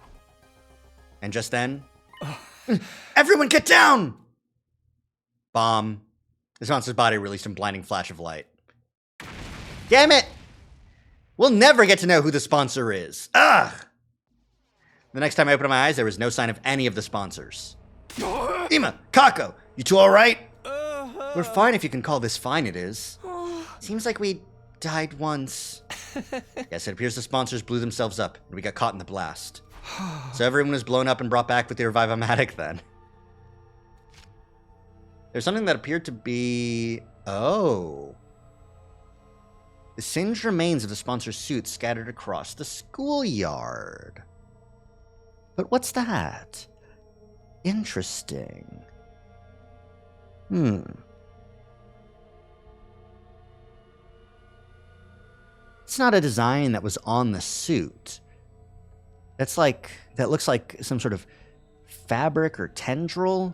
And just then, everyone get down! Bomb. The sponsor's body released a blinding flash of light. Damn it! We'll never get to know who the sponsor is. Ugh! The next time I opened my eyes, there was no sign of any of the sponsors. Ima, Kako, you two alright? We're fine if you can call this fine, it is. Seems like we died once. Yes, it appears the sponsors blew themselves up, and we got caught in the blast. So everyone was blown up and brought back with the Revive-O-Matic then. There's something that appeared to be... Oh. The singed remains of the sponsor's suit scattered across the schoolyard. But what's that? Interesting. It's not a design that was on the suit. That looks like some sort of fabric or tendril.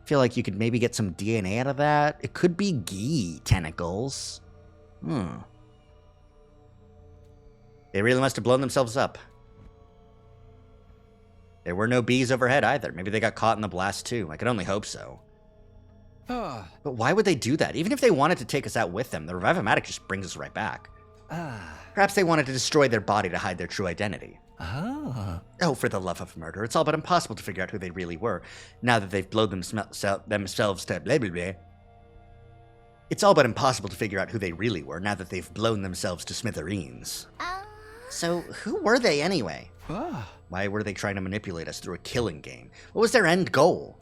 I feel like you could maybe get some DNA out of that. It could be Gi tentacles. They really must have blown themselves up. There were no bees overhead either. Maybe they got caught in the blast too. I could only hope so. But why would they do that? Even if they wanted to take us out with them, the Revive-O-Matic just brings us right back. Perhaps they wanted to destroy their body to hide their true identity. Oh, for the love of murder. It's all but impossible to figure out who they really were, now that they've blown themselves to blah, blah, blah. It's all but impossible to figure out who they really were, now that they've blown themselves to smithereens. So, who were they anyway? Why were they trying to manipulate us through a killing game? What was their end goal?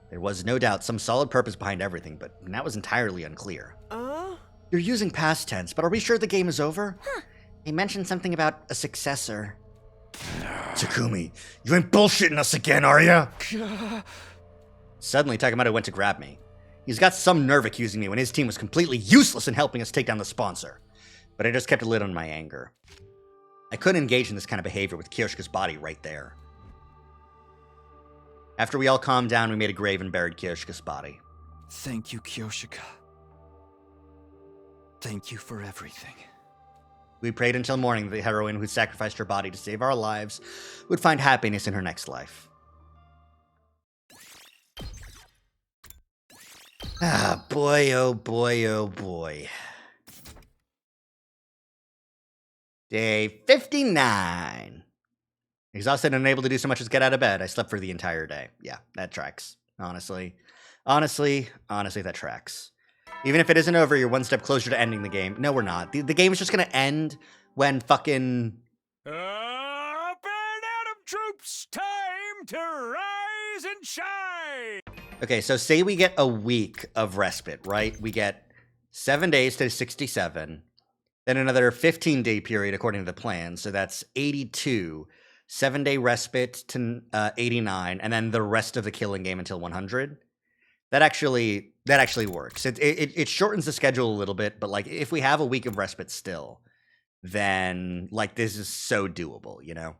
There was no doubt some solid purpose behind everything, but that was entirely unclear. You're using past tense, but are we sure the game is over? They mentioned something about a successor. Takumi, you ain't bullshitting us again, are ya? Suddenly, Takemoto went to grab me. He's got some nerve accusing me when his team was completely useless in helping us take down the sponsor. But I just kept a lid on my anger. I couldn't engage in this kind of behavior with Kyoshika's body right there. After we all calmed down, we made a grave and buried Kyoshika's body. Thank you, Kyoshika. Thank you for everything. We prayed until morning that the heroine who sacrificed her body to save our lives would find happiness in her next life. Ah, boy, oh boy, oh boy. Day 59. Exhausted and unable to do so much as get out of bed, I slept for the entire day. Yeah, that tracks. Honestly, that tracks. Even if it isn't over, you're one step closer to ending the game. No, we're not. The game is just gonna end when fucking... Up and Atom troops, time to rise and shine! Okay, so say we get a week of respite, right? We get 7 days to 67, then another 15-day period according to the plan, so that's 82, 7-day respite to 89, and then the rest of the killing game until 100. That actually works. It shortens the schedule a little bit, but like if we have a week of respite still, then like this is so doable, you know?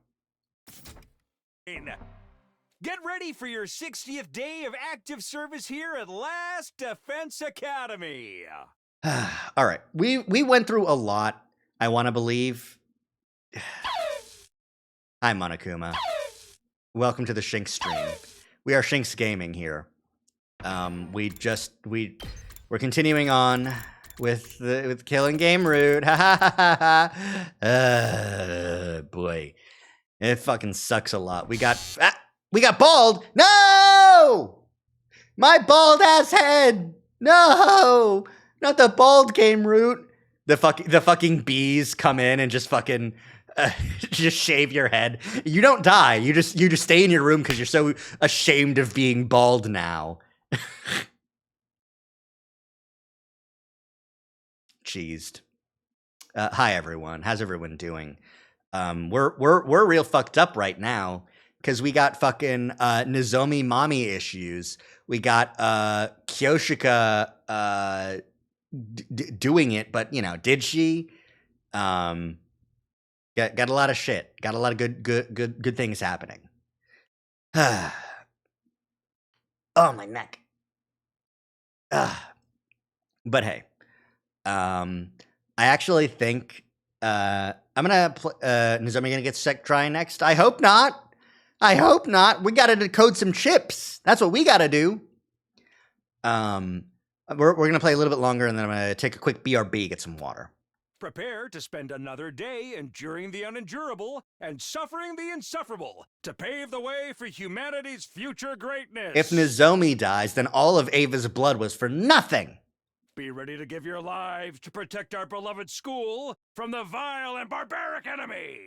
Get ready for your 60th day of active service here at Last Defense Academy. All right. We went through a lot, I want to believe. Hi, Monokuma. Welcome to the Shinx stream. We are Shinx Gaming here. We're continuing on with killing game root. Boy. It fucking sucks a lot. We got bald. No! My bald ass head. No! Not the bald game root. The fucking bees come in and just fucking just shave your head. You don't die. You just stay in your room because you're so ashamed of being bald now. Cheesed. Hi everyone. How's everyone doing? We're real fucked up right now because we got fucking Nozomi mommy issues. We got Kyoshika doing it, but you know, did she? Got a lot of shit. Got a lot of good things happening. Oh, my neck. But hey, I actually think I'm gonna Nozomi gonna get sick trying next. I hope not. I hope not. We gotta decode some chips. That's what we gotta do. We're gonna play a little bit longer, and then I'm gonna take a quick BRB, get some water. Prepare to spend another day enduring the unendurable and suffering the insufferable to pave the way for humanity's future greatness. If Nozomi dies, then all of Ava's blood was for nothing. Be ready to give your lives to protect our beloved school from the vile and barbaric enemy.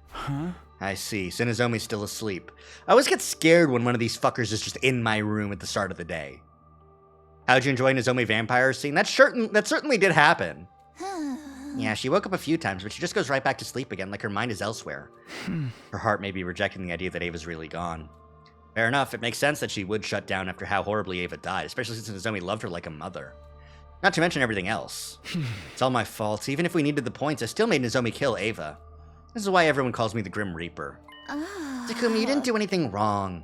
Huh? I see. So Nozomi's still asleep. I always get scared when one of these fuckers is just in my room at the start of the day. How'd you enjoy Nozomi vampire scene? That certainly did happen. Yeah, she woke up a few times, but she just goes right back to sleep again, like her mind is elsewhere. Her heart may be rejecting the idea that Ava's really gone. Fair enough, it makes sense that she would shut down after how horribly Ava died, especially since Nozomi loved her like a mother. Not to mention everything else. It's all my fault. Even if we needed the points, I still made Nozomi kill Ava. This is why everyone calls me the Grim Reaper. Takumi, you didn't do anything wrong.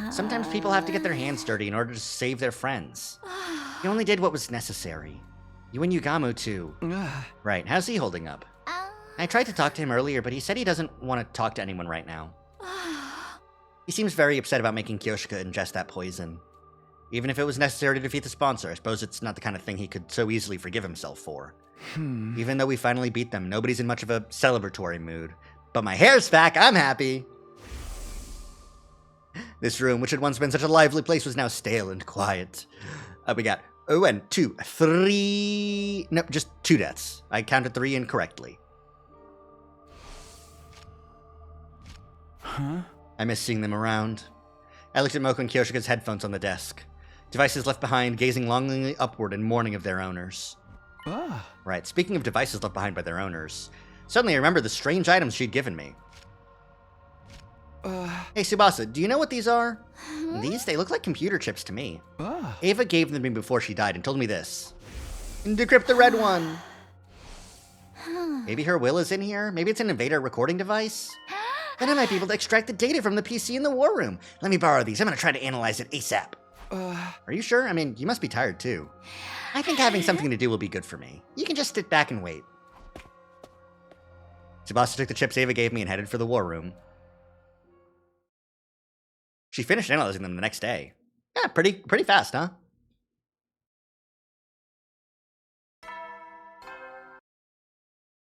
Sometimes people have to get their hands dirty in order to save their friends. You only did what was necessary. You and Yugamo too. Right, how's he holding up? I tried to talk to him earlier, but he said he doesn't want to talk to anyone right now. He seems very upset about making Kyoshika ingest that poison. Even if it was necessary to defeat the sponsor, I suppose it's not the kind of thing he could so easily forgive himself for. Even though we finally beat them, nobody's in much of a celebratory mood. But my hair's back, I'm happy! This room, which had once been such a lively place, was now stale and quiet. We got 1, 2, 3... No, just 2 deaths. I counted 3 incorrectly. Huh? I miss seeing them around. I looked at Moko and Kyoshika's headphones on the desk. Devices left behind, gazing longingly upward in mourning of their owners. Right, speaking of devices left behind by their owners, suddenly I remembered the strange items she'd given me. Hey, Tsubasa, do you know what these are? These? They look like computer chips to me. Ava gave them to me before she died and told me this. Decrypt the red one. Maybe her will is in here? Maybe it's an invader recording device? Then I might be able to extract the data from the PC in the war room. Let me borrow these. I'm gonna try to analyze it ASAP. Are you sure? I mean, you must be tired too. I think having something to do will be good for me. You can just sit back and wait. Tsubasa took the chips Ava gave me and headed for the war room. She finished analyzing them the next day. Yeah, pretty fast, huh?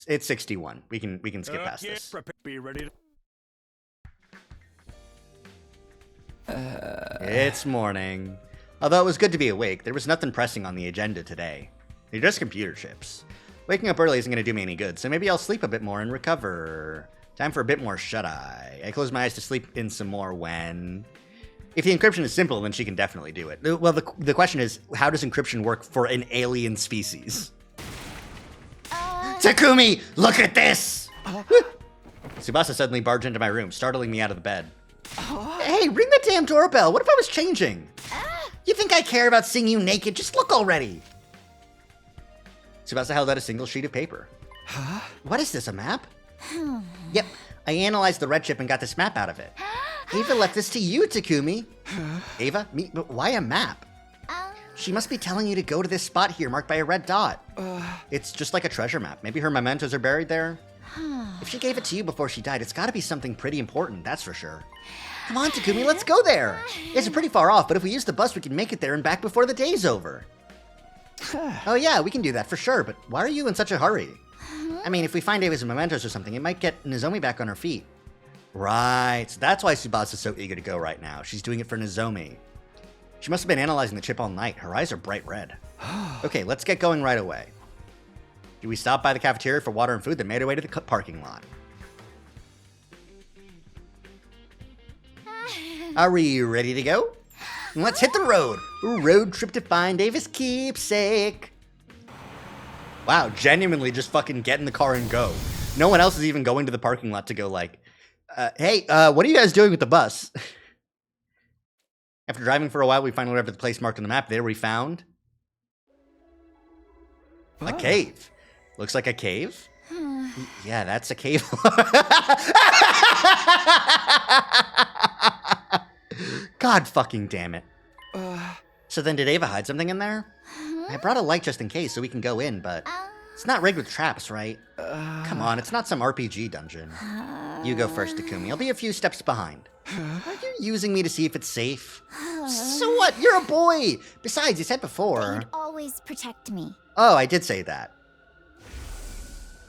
It's 61. We can skip past this. Be ready to... It's morning. Although it was good to be awake, there was nothing pressing on the agenda today. They're just computer chips. Waking up early isn't going to do me any good, so maybe I'll sleep a bit more and recover. Time for a bit more shut-eye. I close my eyes to sleep in some more when... If the encryption is simple, then she can definitely do it. Well, the question is, how does encryption work for an alien species? Takumi, look at this! Tsubasa suddenly barged into my room, startling me out of the bed. Hey, ring the damn doorbell. What if I was changing? You think I care about seeing you naked? Just look already. Tsubasa held out a single sheet of paper. Huh? What is this, a map? Yep, I analyzed the red chip and got this map out of it. Ava left this to you, Takumi. Ava? Me? But why a map? She must be telling you to go to this spot here marked by a red dot. It's just like a treasure map. Maybe her mementos are buried there? If she gave it to you before she died, it's gotta be something pretty important, that's for sure. Come on, Takumi, let's go there. It's pretty far off, but if we use the bus, we can make it there and back before the day's over. Oh yeah, we can do that for sure, but why are you in such a hurry? I mean, if we find Ava's mementos or something, it might get Nozomi back on her feet. Right, so that's why Tsubasa is so eager to go right now. She's doing it for Nozomi. She must have been analyzing the chip all night. Her eyes are bright red. Okay, let's get going right away. We stopped by the cafeteria for water and food, then made our way to the parking lot. Are we ready to go? Let's hit the road. Road trip to find Ava's keepsake. Wow, genuinely just fucking get in the car and go. No one else is even going to the parking lot to go like, hey, what are you guys doing with the bus? After driving for a while, we find whatever the place marked on the map. There we found a cave. Looks like a cave? Yeah, that's a cave. God fucking damn it. So then did Ava hide something in there? I brought a light just in case so we can go in, but it's not rigged with traps, right? Come on, it's not some RPG dungeon. You go first, Takumi. I'll be a few steps behind. Are you using me to see if it's safe? So what? You're a boy! Besides, you said before... You'd always protect me. Oh, I did say that.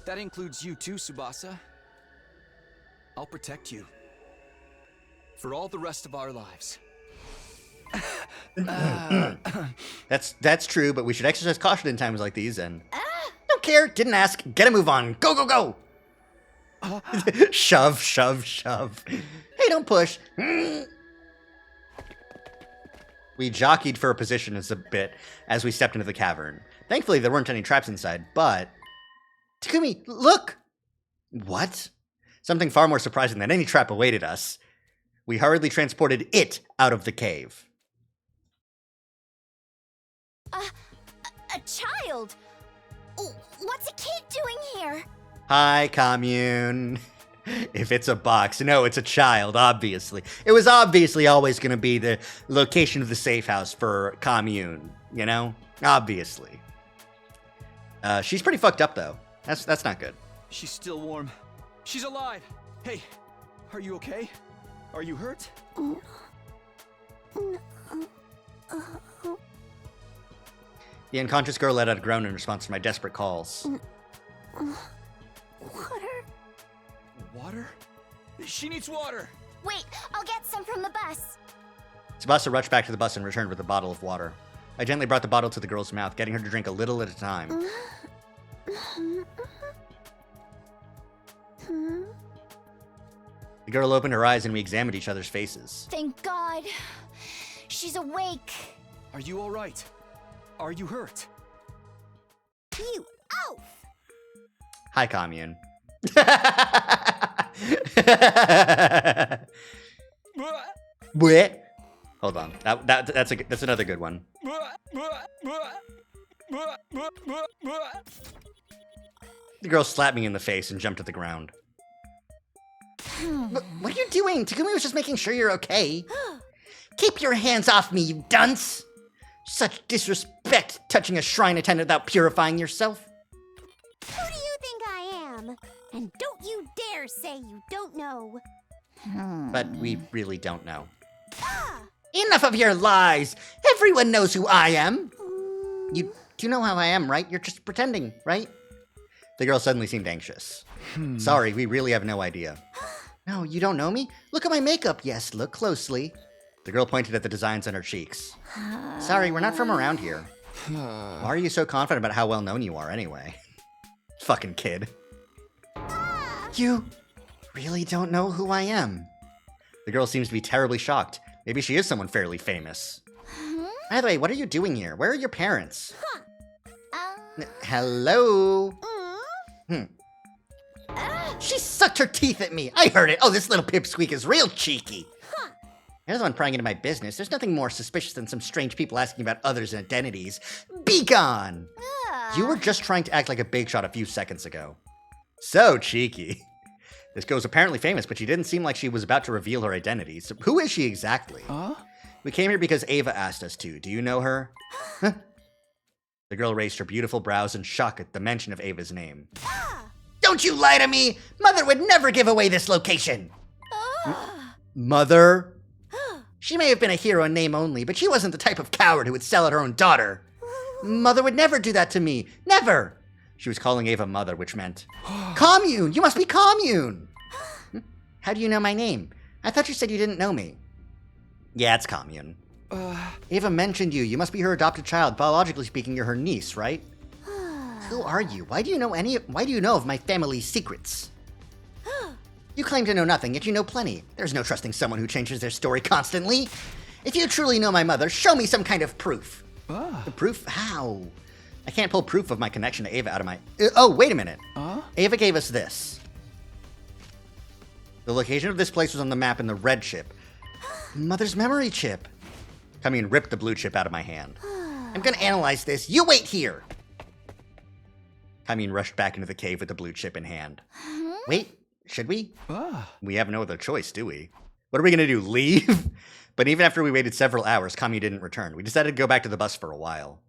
That includes you too, Tsubasa. I'll protect you. For all the rest of our lives. That's true, but we should exercise caution in times like these, and... Don't care, didn't ask, get a move on, go, go, go! Shove, shove, shove. Hey, don't push. We jockeyed for a position a bit as we stepped into the cavern. Thankfully, there weren't any traps inside, but... Takumi, look! What? Something far more surprising than any trap awaited us. We hurriedly transported it out of the cave. A child? What's a kid doing here? Hi, commune. If it's a box, no, it's a child, obviously. It was obviously always going to be the location of the safe house for commune, you know? Obviously. She's pretty fucked up, though. That's not good. She's still warm. She's alive. Hey, are you okay? Are you hurt? The unconscious girl let out a groan in response to my desperate calls. Water? Water? She needs water! Wait, I'll get some from the bus. Tsubasa rushed back to the bus and returned with a bottle of water. I gently brought the bottle to the girl's mouth, getting her to drink a little at a time. The girl opened her eyes and we examined each other's faces. Thank God. She's awake. Are you alright? Are you hurt? You oaf! Hi, commune. What? Hold on. That's another good one. The girl slapped me in the face and jumped to the ground. What are you doing? Takumi was just making sure you're okay. Keep your hands off me, you dunce! Such disrespect, touching a shrine attendant without purifying yourself. Who do you think I am? And don't you dare say you don't know. But we really don't know. Enough of your lies! Everyone knows who I am! You do know how I am, right? You're just pretending, right? The girl suddenly seemed anxious. Sorry, we really have no idea. No, you don't know me? Look at my makeup. Yes, look closely. The girl pointed at the designs on her cheeks. Sorry, we're not from around here. Why are you so confident about how well known you are anyway? Fucking kid. You really don't know who I am? The girl seems to be terribly shocked. Maybe she is someone fairly famous. By the way, what are you doing here? Where are your parents? Hello? She sucked her teeth at me. I heard it. Oh, this little pipsqueak is real cheeky. You're the one prying into my business. There's nothing more suspicious than some strange people asking about others' identities. Be gone! You were just trying to act like a big shot a few seconds ago. So cheeky. This girl's apparently famous, but she didn't seem like she was about to reveal her identity. So who is she exactly? Huh? We came here because Ava asked us to. Do you know her? The girl raised her beautiful brows in shock at the mention of Ava's name. Don't you lie to me! Mother would never give away this location! Mother? She may have been a hero in name only, but she wasn't the type of coward who would sell out her own daughter. Mother would never do that to me. Never! She was calling Ava Mother, which meant, Commune! You must be Commune! How do you know my name? I thought you said you didn't know me. Yeah, it's Commune. Ava mentioned you. You must be her adopted child. Biologically speaking, you're her niece, right? Who are you? Why do you know of my family's secrets? You claim to know nothing, yet you know plenty. There's no trusting someone who changes their story constantly. If you truly know my mother, show me some kind of proof. The proof? How? I can't pull proof of my connection to Ava out of my... Oh, wait a minute. Ava gave us this. The location of this place was on the map in the red chip. Mother's memory chip. Commune ripped the blue chip out of my hand. I'm gonna analyze this. You wait here. Commune rushed back into the cave with the blue chip in hand. Wait, should we? We have no other choice, do we? What are we gonna do, leave? But even after we waited several hours, Commune didn't return. We decided to go back to the bus for a while.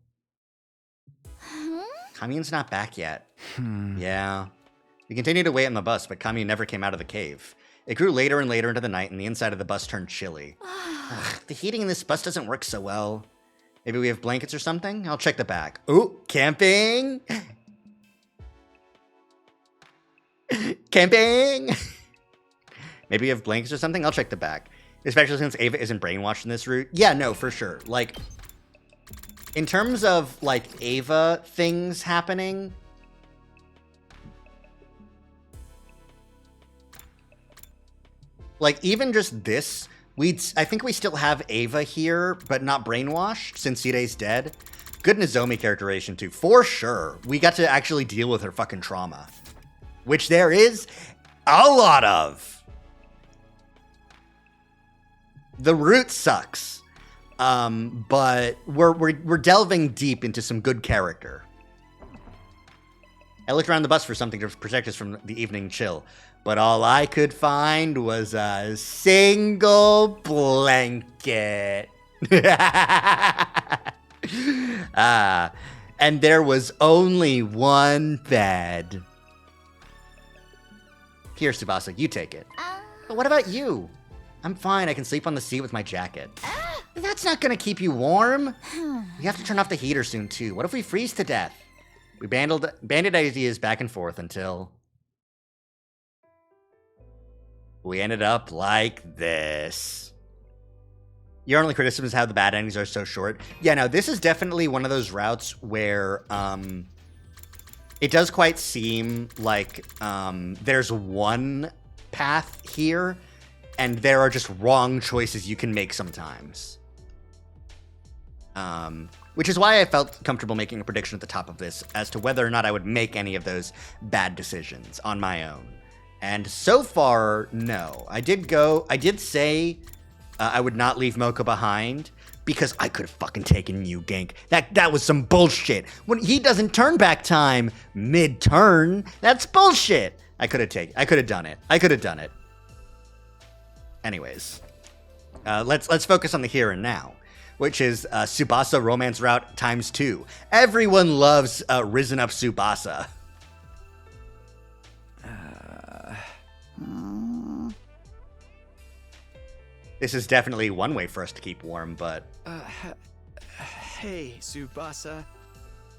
Commune's not back yet. Yeah. We continued to wait on the bus, but Commune never came out of the cave. It grew later and later into the night, and the inside of the bus turned chilly. The heating in this bus doesn't work so well. Maybe we have blankets or something? I'll check the back. Ooh, camping! Camping! Maybe we have blankets or something? I'll check the back. Especially since Ava isn't brainwashed in this route. Yeah, no, for sure. Like, in terms of, like, Ava things happening... Like, even just this, I think we still have Ava here, but not brainwashed, since Sire's dead. Good Nozomi characterization, too, for sure. We got to actually deal with her fucking trauma. Which there is a lot of. The route sucks. But we're delving deep into some good character. I looked around the bus for something to protect us from the evening chill. But all I could find was a single blanket. And there was only one bed. Here, Tsubasa, you take it. But what about you? I'm fine, I can sleep on the seat with my jacket. That's not gonna keep you warm. We have to turn off the heater soon, too. What if we freeze to death? We banded ideas back and forth until... we ended up like this. Your only criticism is how the bad endings are so short. Yeah, no, this is definitely one of those routes where it does quite seem like there's one path here, and there are just wrong choices you can make sometimes. Which is why I felt comfortable making a prediction at the top of this as to whether or not I would make any of those bad decisions on my own. And so far, no. I did say I would not leave Mocha behind because I could have fucking taken you, Gank. That was some bullshit. When he doesn't turn back time mid-turn, that's bullshit. I could have done it. Anyways, let's focus on the here and now, which is Tsubasa romance route ×2. Everyone loves risen up Tsubasa. This is definitely one way for us to keep warm, but... Hey, Tsubasa.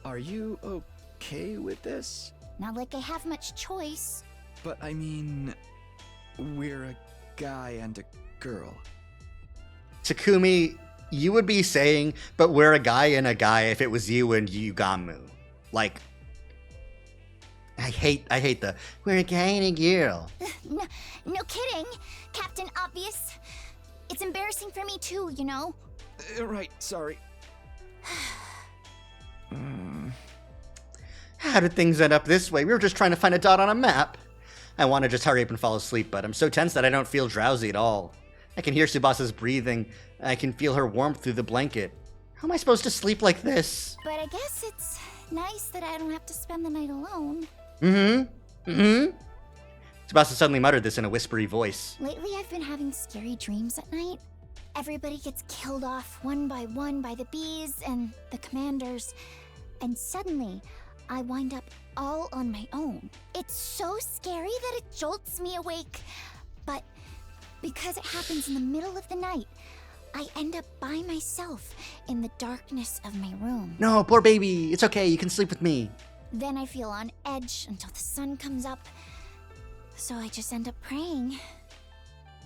Are you okay with this? Not like I have much choice. But I mean, we're a guy and a girl. Takumi, you would be saying, but we're a guy and a guy if it was you and Yugamu. Like... I hate the, we're a guy and a girl. No kidding, Captain Obvious. It's embarrassing for me too, you know? Right, sorry. How did things end up this way? We were just trying to find a dot on a map. I want to just hurry up and fall asleep, but I'm so tense that I don't feel drowsy at all. I can hear Tsubasa's breathing. I can feel her warmth through the blanket. How am I supposed to sleep like this? But I guess it's nice that I don't have to spend the night alone. Mm-hmm. Tsubasa suddenly muttered this in a whispery voice. Lately, I've been having scary dreams at night. Everybody gets killed off one by the bees and the commanders. And suddenly, I wind up all on my own. It's so scary that it jolts me awake. But because it happens in the middle of the night, I end up by myself in the darkness of my room. No, poor baby. It's okay. You can sleep with me. Then I feel on edge until the sun comes up. So I just end up praying.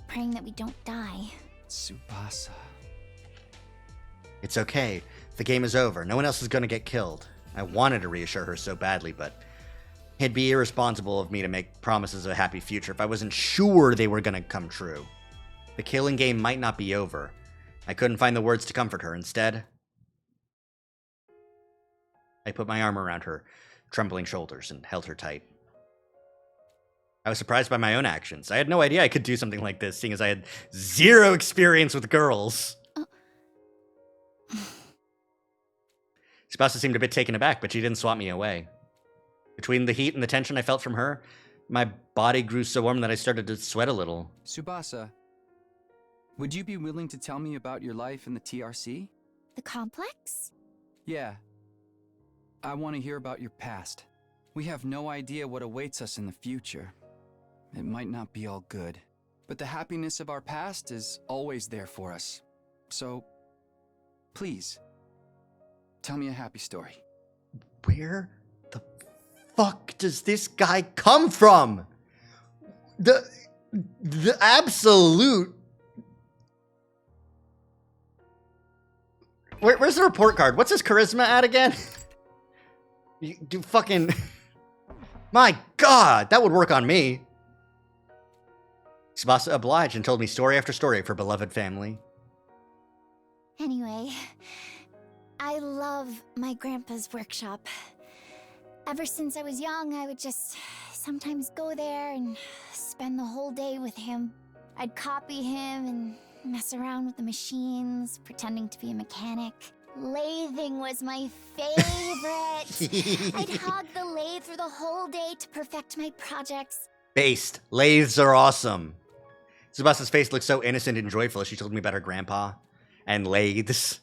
Praying that we don't die. Tsubasa. It's okay. The game is over. No one else is going to get killed. I wanted to reassure her so badly, but it'd be irresponsible of me to make promises of a happy future if I wasn't sure they were going to come true. The killing game might not be over. I couldn't find the words to comfort her. Instead, I put my arm around her trembling shoulders and held her tight. I was surprised by my own actions. I had no idea I could do something like this, seeing as I had zero experience with girls. Tsubasa seemed a bit taken aback, but she didn't swat me away. Between the heat and the tension I felt from her, my body grew so warm that I started to sweat a little. Tsubasa, would you be willing to tell me about your life in the TRC? The complex? Yeah. I want to hear about your past. We have no idea what awaits us in the future. It might not be all good, but the happiness of our past is always there for us. So, please, tell me a happy story. Where the fuck does this guy come from? The absolute... Where's the report card? What's his charisma at again? You do fucking... My god, that would work on me. Tsubasa obliged and told me story after story of her beloved family. Anyway, I love my grandpa's workshop. Ever since I was young, I would just sometimes go there and spend the whole day with him. I'd copy him and mess around with the machines, pretending to be a mechanic. Lathing was my favorite. I'd hog the lathe for the whole day to perfect my projects. Based. Lathes are awesome. Tsubasa's face looked so innocent and joyful as she told me about her grandpa and lathes.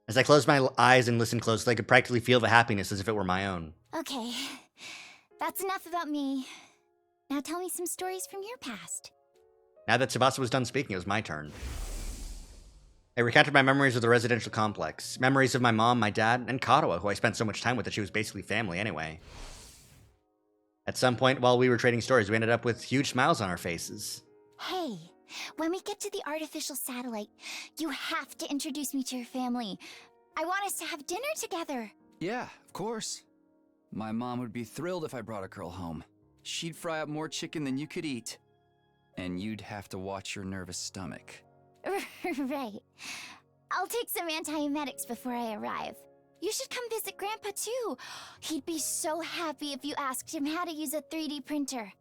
As I closed my eyes and listened closely, I could practically feel the happiness as if it were my own. Okay, that's enough about me. Now tell me some stories from your past. Now that Tsubasa was done speaking, it was my turn. I recounted my memories of the residential complex. Memories of my mom, my dad, and Katawa, who I spent so much time with that she was basically family anyway. At some point, while we were trading stories, we ended up with huge smiles on our faces. Hey, when we get to the artificial satellite, you have to introduce me to your family. I want us to have dinner together. Yeah, of course. My mom would be thrilled if I brought a girl home. She'd fry up more chicken than you could eat. And you'd have to watch your nervous stomach. Right. I'll take some antiemetics before I arrive. You should come visit Grandpa too. He'd be so happy if you asked him how to use a 3D printer.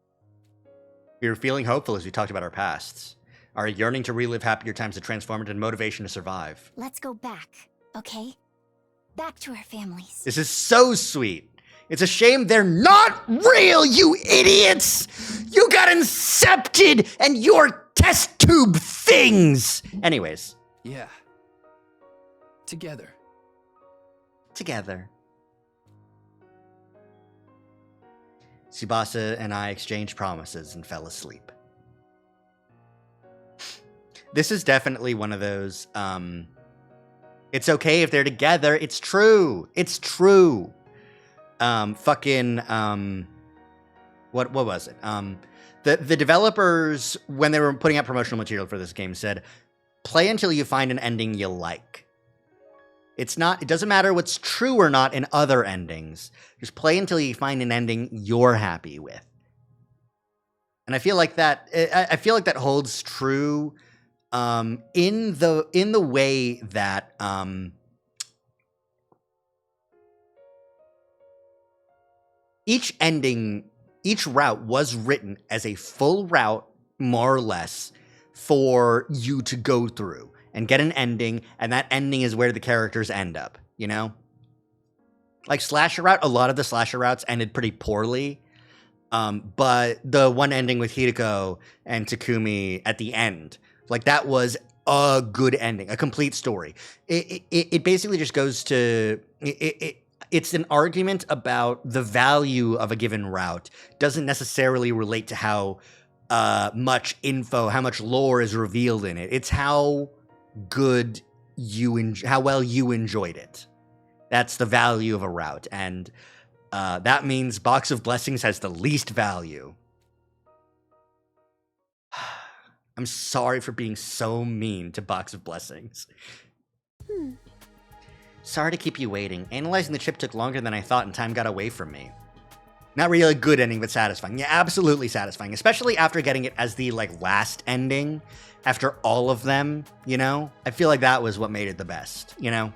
We were feeling hopeful as we talked about our pasts. Our yearning to relive happier times that transformed into motivation to survive. Let's go back, okay? Back to our families. This is so sweet. It's a shame they're not real, you idiots! You got incepted and your test tube things! Anyways. Yeah. Together. Together. Tsubasa and I exchanged promises and fell asleep. This is definitely one of those, it's okay if they're together. It's true. It's true. What was it? The developers, when they were putting out promotional material for this game, said, play until you find an ending you like. It doesn't matter what's true or not in other endings. Just play until you find an ending you're happy with. And I feel like that, holds true, in the way that, each route was written as a full route, more or less, for you to go through and get an ending, and that ending is where the characters end up, you know? Like Slasher Route, a lot of the Slasher routes ended pretty poorly, But the one ending with Hideko and Takumi at the end, like that was a good ending, a complete story. It basically just goes to it's an argument about the value of a given route. Doesn't necessarily relate to how much info, how much lore is revealed in it. It's how good how well you enjoyed it. That's the value of a route, and that means Box of Blessings has the least value. I'm sorry for being so mean to Box of Blessings. Sorry to keep you waiting. Analyzing the chip took longer than I thought and time got away from me. Not really a good ending, but satisfying. Yeah, absolutely satisfying. Especially after getting it as the, like, last ending. After all of them, you know? I feel like that was what made it the best, you know?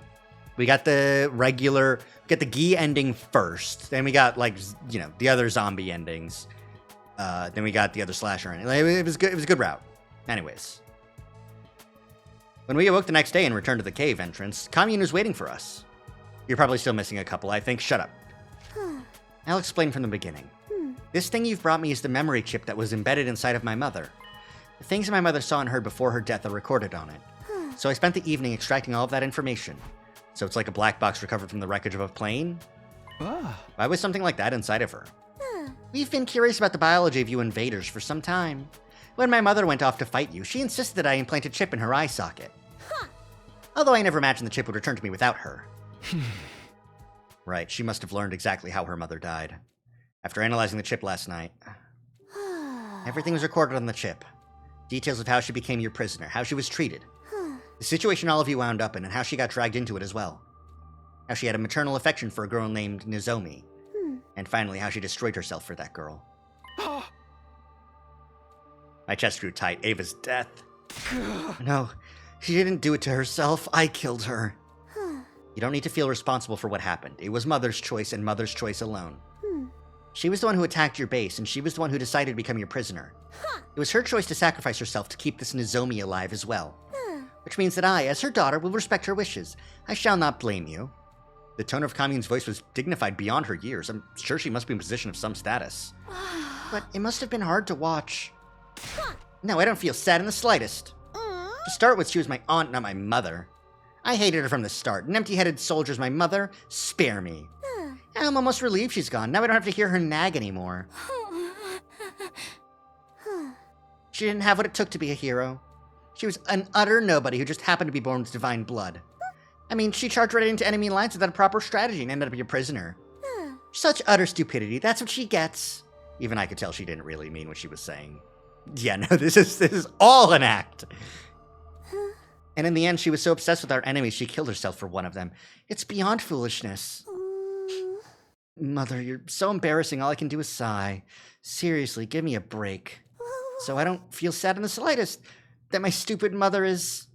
We got the regular, get the Gi ending first. Then we got, like, you know, the other zombie endings. Then we got the other slasher ending. Like, it was good. It was a good route. Anyways. When we awoke the next day and returned to the cave entrance, Commune was waiting for us. You're probably still missing a couple, I think. Shut up. I'll explain from the beginning. This thing you've brought me is the memory chip that was embedded inside of my mother. The things my mother saw and heard before her death are recorded on it. So I spent the evening extracting all of that information. So it's like a black box recovered from the wreckage of a plane? Why was something like that inside of her? We've been curious about the biology of you invaders for some time. When my mother went off to fight you, she insisted that I implant a chip in her eye socket. Although I never imagined the chip would return to me without her. Right, she must have learned exactly how her mother died. After analyzing the chip last night, everything was recorded on the chip. Details of how she became your prisoner, how she was treated, the situation all of you wound up in, and how she got dragged into it as well. How she had a maternal affection for a girl named Nozomi. And finally, how she destroyed herself for that girl. My chest grew tight. Ava's death. No, she didn't do it to herself. I killed her. You don't need to feel responsible for what happened. It was Mother's choice and Mother's choice alone. She was the one who attacked your base, and she was the one who decided to become your prisoner. It was her choice to sacrifice herself to keep this Nozomi alive as well. Which means that I, as her daughter, will respect her wishes. I shall not blame you. The tone of Commune's voice was dignified beyond her years. I'm sure she must be in a position of some status. But it must have been hard to watch. No, I don't feel sad in the slightest. To start with, she was my aunt, not my mother. I hated her from the start. An empty-headed soldier's my mother? Spare me. I'm almost relieved she's gone. Now I don't have to hear her nag anymore. She didn't have what it took to be a hero. She was an utter nobody who just happened to be born with divine blood. I mean, she charged right into enemy lines without a proper strategy and ended up your prisoner. Such utter stupidity. That's what she gets. Even I could tell she didn't really mean what she was saying. Yeah, no, this is all an act. And in the end, she was so obsessed with our enemies, she killed herself for one of them. It's beyond foolishness. Mother, you're so embarrassing. All I can do is sigh. Seriously, give me a break. So I don't feel sad in the slightest that my stupid mother is...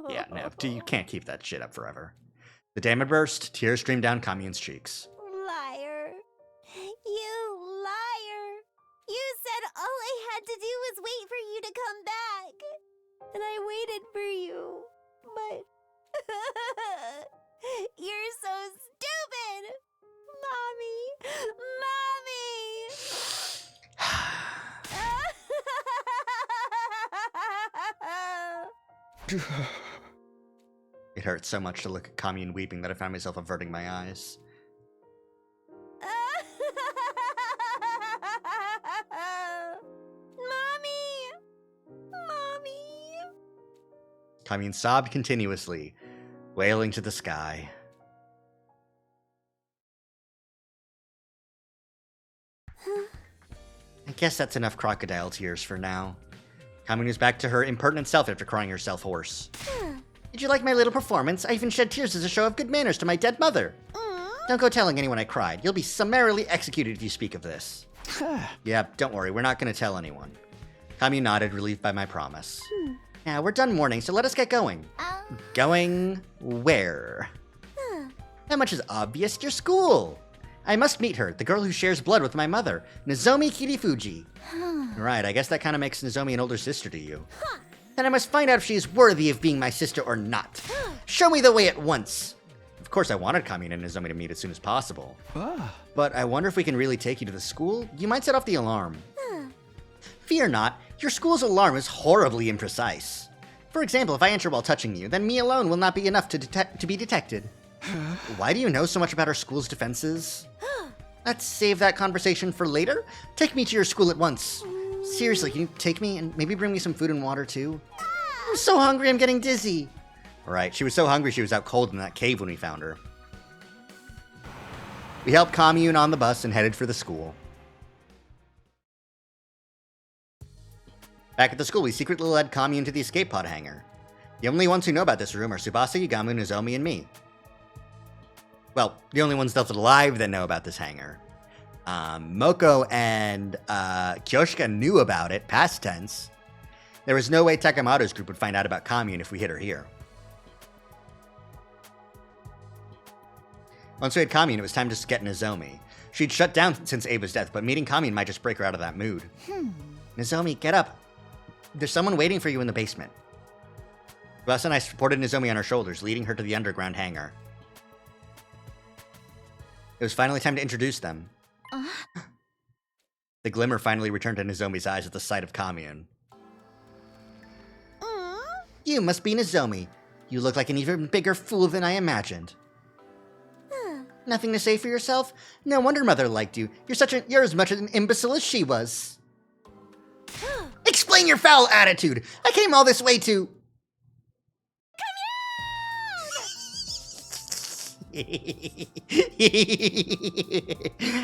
Yeah, no, you can't keep that shit up forever. The dam had burst, tears streamed down Commune's cheeks. Liar. You liar. You said all I had to do was wait for you to come back. And I waited for you. But... You're so stupid! Mommy! Mommy! It hurt so much to look at Commune weeping that I found myself averting my eyes. Mommy! Commune sobbed continuously, wailing to the sky. I guess that's enough crocodile tears for now. Commune was back to her impertinent self after crying herself hoarse. Did you like my little performance? I even shed tears as a show of good manners to my dead mother. Don't go telling anyone I cried. You'll be summarily executed if you speak of this. Yeah, don't worry, we're not going to tell anyone. Commune nodded, relieved by my promise. Now, we're done mourning, so let us get going. Going where? That much is obvious. Your school. I must meet her, the girl who shares blood with my mother, Nozomi Kirifuji. Right, I guess that kind of makes Nozomi an older sister to you. Then I must find out if she is worthy of being my sister or not. Show me the way at once. Of course, I wanted Kamiyun and Nozomi to meet as soon as possible. Ah. But I wonder if we can really take you to the school? You might set off the alarm. Fear not, your school's alarm is horribly imprecise. For example, if I enter while touching you, then me alone will not be enough to be detected. Why do you know so much about our school's defenses? Let's save that conversation for later. Take me to your school at once. Seriously, can you take me and maybe bring me some food and water too? I'm so hungry, I'm getting dizzy. Right, she was so hungry she was out cold in that cave when we found her. We helped Kamiyun on the bus and headed for the school. Back at the school, we secretly led Kamiyun to the escape pod hangar. The only ones who know about this room are Tsubasa, Yugamu, Nozomi, and me. Well, the only ones left alive that know about this hangar. Moko and Kyoshika knew about it, past tense. There was no way Takamoto's group would find out about Kamiyun if we hid her here. Once we had Kamiyun, it was time to get Nozomi. She'd shut down since Ava's death, but meeting Kamiyun might just break her out of that mood. Nozomi, get up. There's someone waiting for you in the basement. Tsubasa and I supported Nozomi on our shoulders, leading her to the underground hangar. It was finally time to introduce them. The glimmer finally returned to Nozomi's eyes at the sight of Kamiyun. You must be Nozomi. You look like an even bigger fool than I imagined. Nothing to say for yourself? No wonder Mother liked you. You're as much an imbecile as she was. Explain your foul attitude! I came all this way to...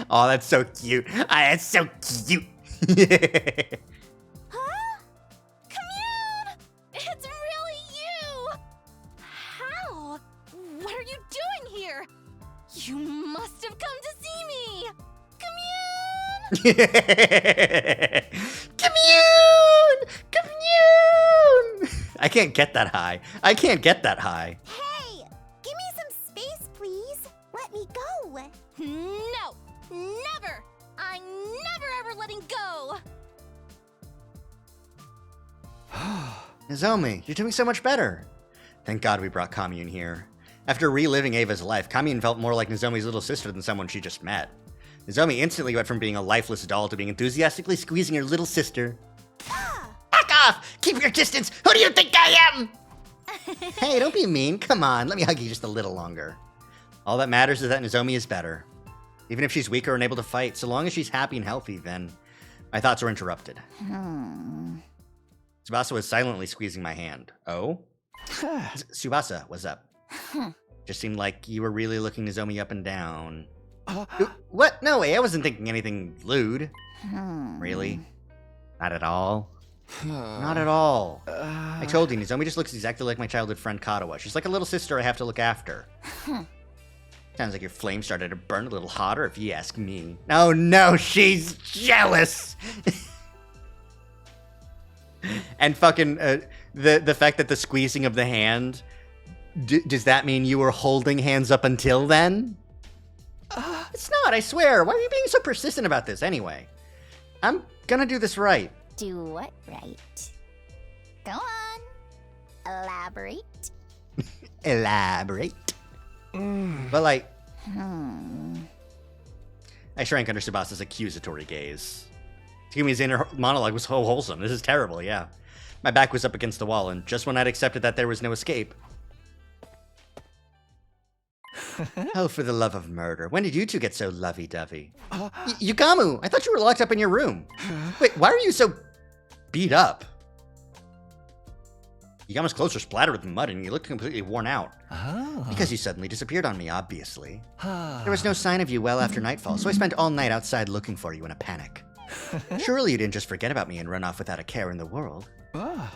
Oh, that's so cute. That's so cute. Commune! It's really you! How? What are you doing here? You must have come to see me! Commune! Commune! Commune! I can't get that high. I can't get that high. Hey! Give me some space, please. Let me go. No! Never! I'm never ever letting go! Nozomi, you're doing so much better. Thank God we brought Kamiyun here. After reliving Ava's life, Kamiyun felt more like Nozomi's little sister than someone she just met. Nozomi instantly went from being a lifeless doll to being enthusiastically squeezing her little sister. Back off! Keep your distance! Who do you think I am? Hey, don't be mean. Come on, let me hug you just a little longer. All that matters is that Nozomi is better. Even if she's weak or unable to fight, so long as she's happy and healthy, then... My thoughts were interrupted. Tsubasa was silently squeezing my hand. Oh? Tsubasa, what's up? Just seemed like you were really looking Nozomi up and down. What? No way, I wasn't thinking anything lewd. Really? Not at all? Not at all. I told you, Nozomi just looks exactly like my childhood friend Katawa. She's like a little sister I have to look after. Sounds like your flame started to burn a little hotter, if you ask me. Oh no, she's jealous! And fucking, the fact that the squeezing of the hand, does that mean you were holding hands up until then? It's not, I swear. Why are you being so persistent about this anyway? I'm gonna do this right. Do what right? Go on. Elaborate. Elaborate. But like... I shrank under Tsubasa's accusatory gaze. Takumi's inner monologue was so wholesome. This is terrible, yeah. My back was up against the wall, and just when I'd accepted that there was no escape... Oh, for the love of murder. When did you two get so lovey-dovey? Yugamu, I thought you were locked up in your room. Wait, why are you so beat up? Yugamu's clothes were splattered with mud and you looked completely worn out. Because you suddenly disappeared on me, obviously. There was no sign of you well after nightfall, so I spent all night outside looking for you in a panic. Surely you didn't just forget about me and run off without a care in the world.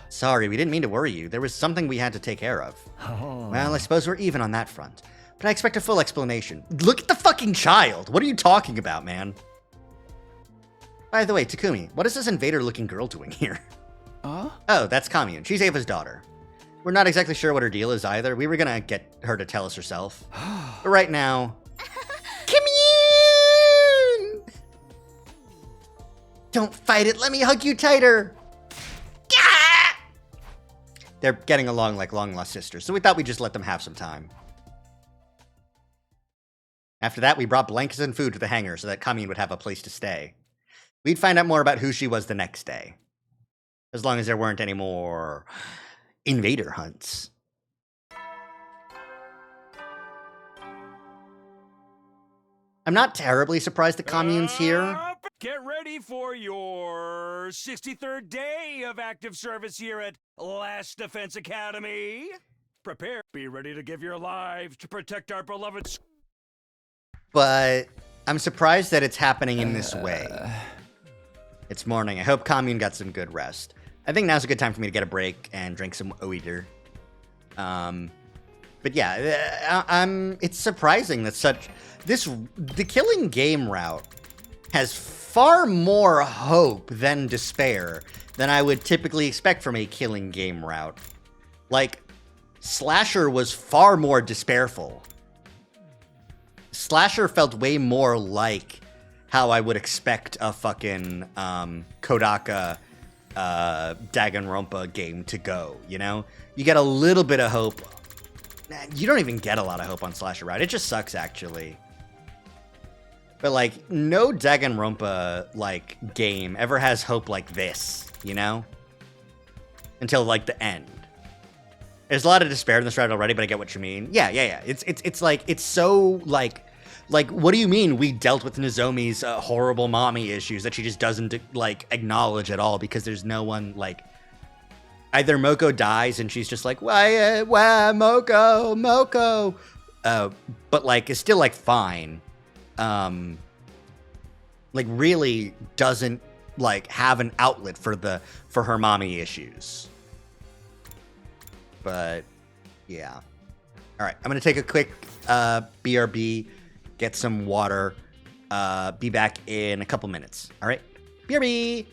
Sorry, we didn't mean to worry you. There was something we had to take care of. Well, I suppose we're even on that front. But I expect a full explanation. Look at the fucking child! What are you talking about, man? By the way, Takumi, what is this invader-looking girl doing here? Oh, that's Kamiyun. She's Ava's daughter. We're not exactly sure what her deal is either. We were gonna get her to tell us herself. But right now... Kamiyun! Don't fight it, let me hug you tighter! Ah! They're getting along like long-lost sisters, so we thought we'd just let them have some time. After that, we brought blankets and food to the hangar so that Kamine would have a place to stay. We'd find out more about who she was the next day. As long as there weren't any more invader hunts. I'm not terribly surprised that Kamine's here. Get ready for your 63rd day of active service here at Last Defense Academy. Prepare. Be ready to give your lives to protect our beloved... But I'm surprised that it's happening in this way. It's morning. I hope Kamine got some good rest. I think now's a good time for me to get a break and drink some ohhh. But yeah, it's surprising that the killing game route has far more hope than despair than I would typically expect from a killing game route. Like, Slasher was far more despairful. Slasher felt way more like how I would expect a fucking Kodaka Danganronpa game to go, you know? You get a little bit of hope. You don't even get a lot of hope on Slasher route. It just sucks, actually. But, like, no Danganronpa, like, game ever has hope like this, you know? Until, like, the end. There's a lot of despair in this route already, but I get what you mean. Yeah. It's like, it's so, like, what do you mean we dealt with Nozomi's horrible mommy issues that she just doesn't, like, acknowledge at all because there's no one, like... Either Moko dies and she's just like, why, Moko. But, like, is still, like, fine. Like, really doesn't, like, have an outlet for her mommy issues. But, yeah. All right, I'm going to take a quick BRB, get some water, be back in a couple minutes. All right? BRB!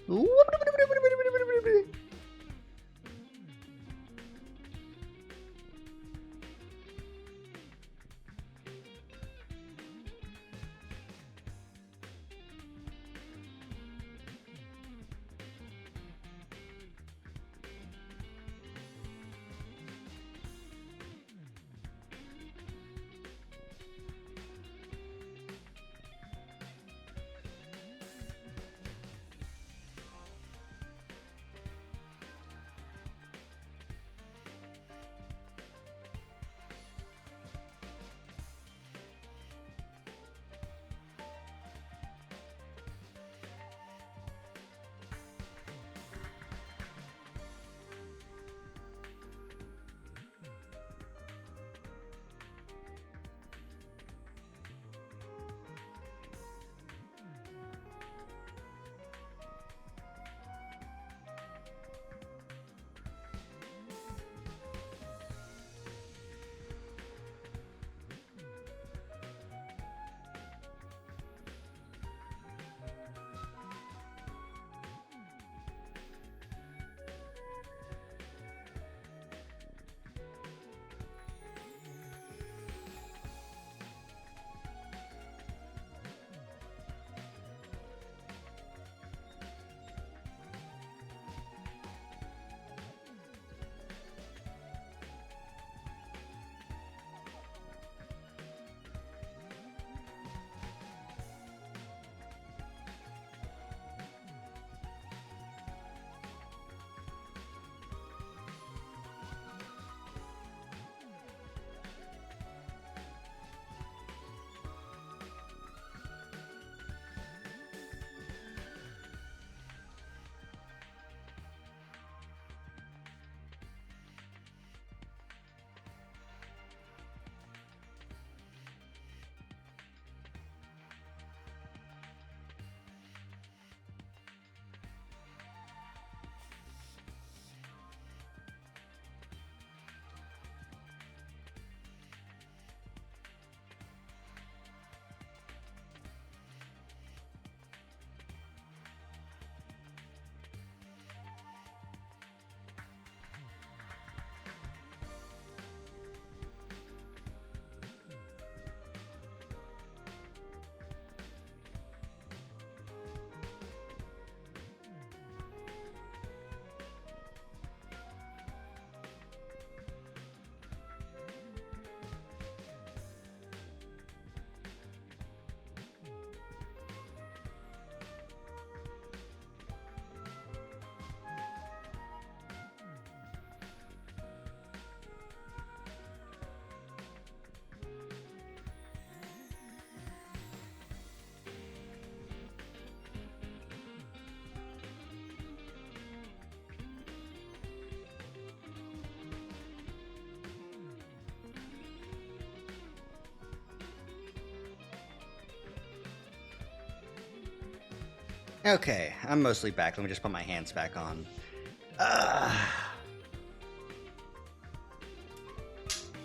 Okay, I'm mostly back. Let me just put my hands back on.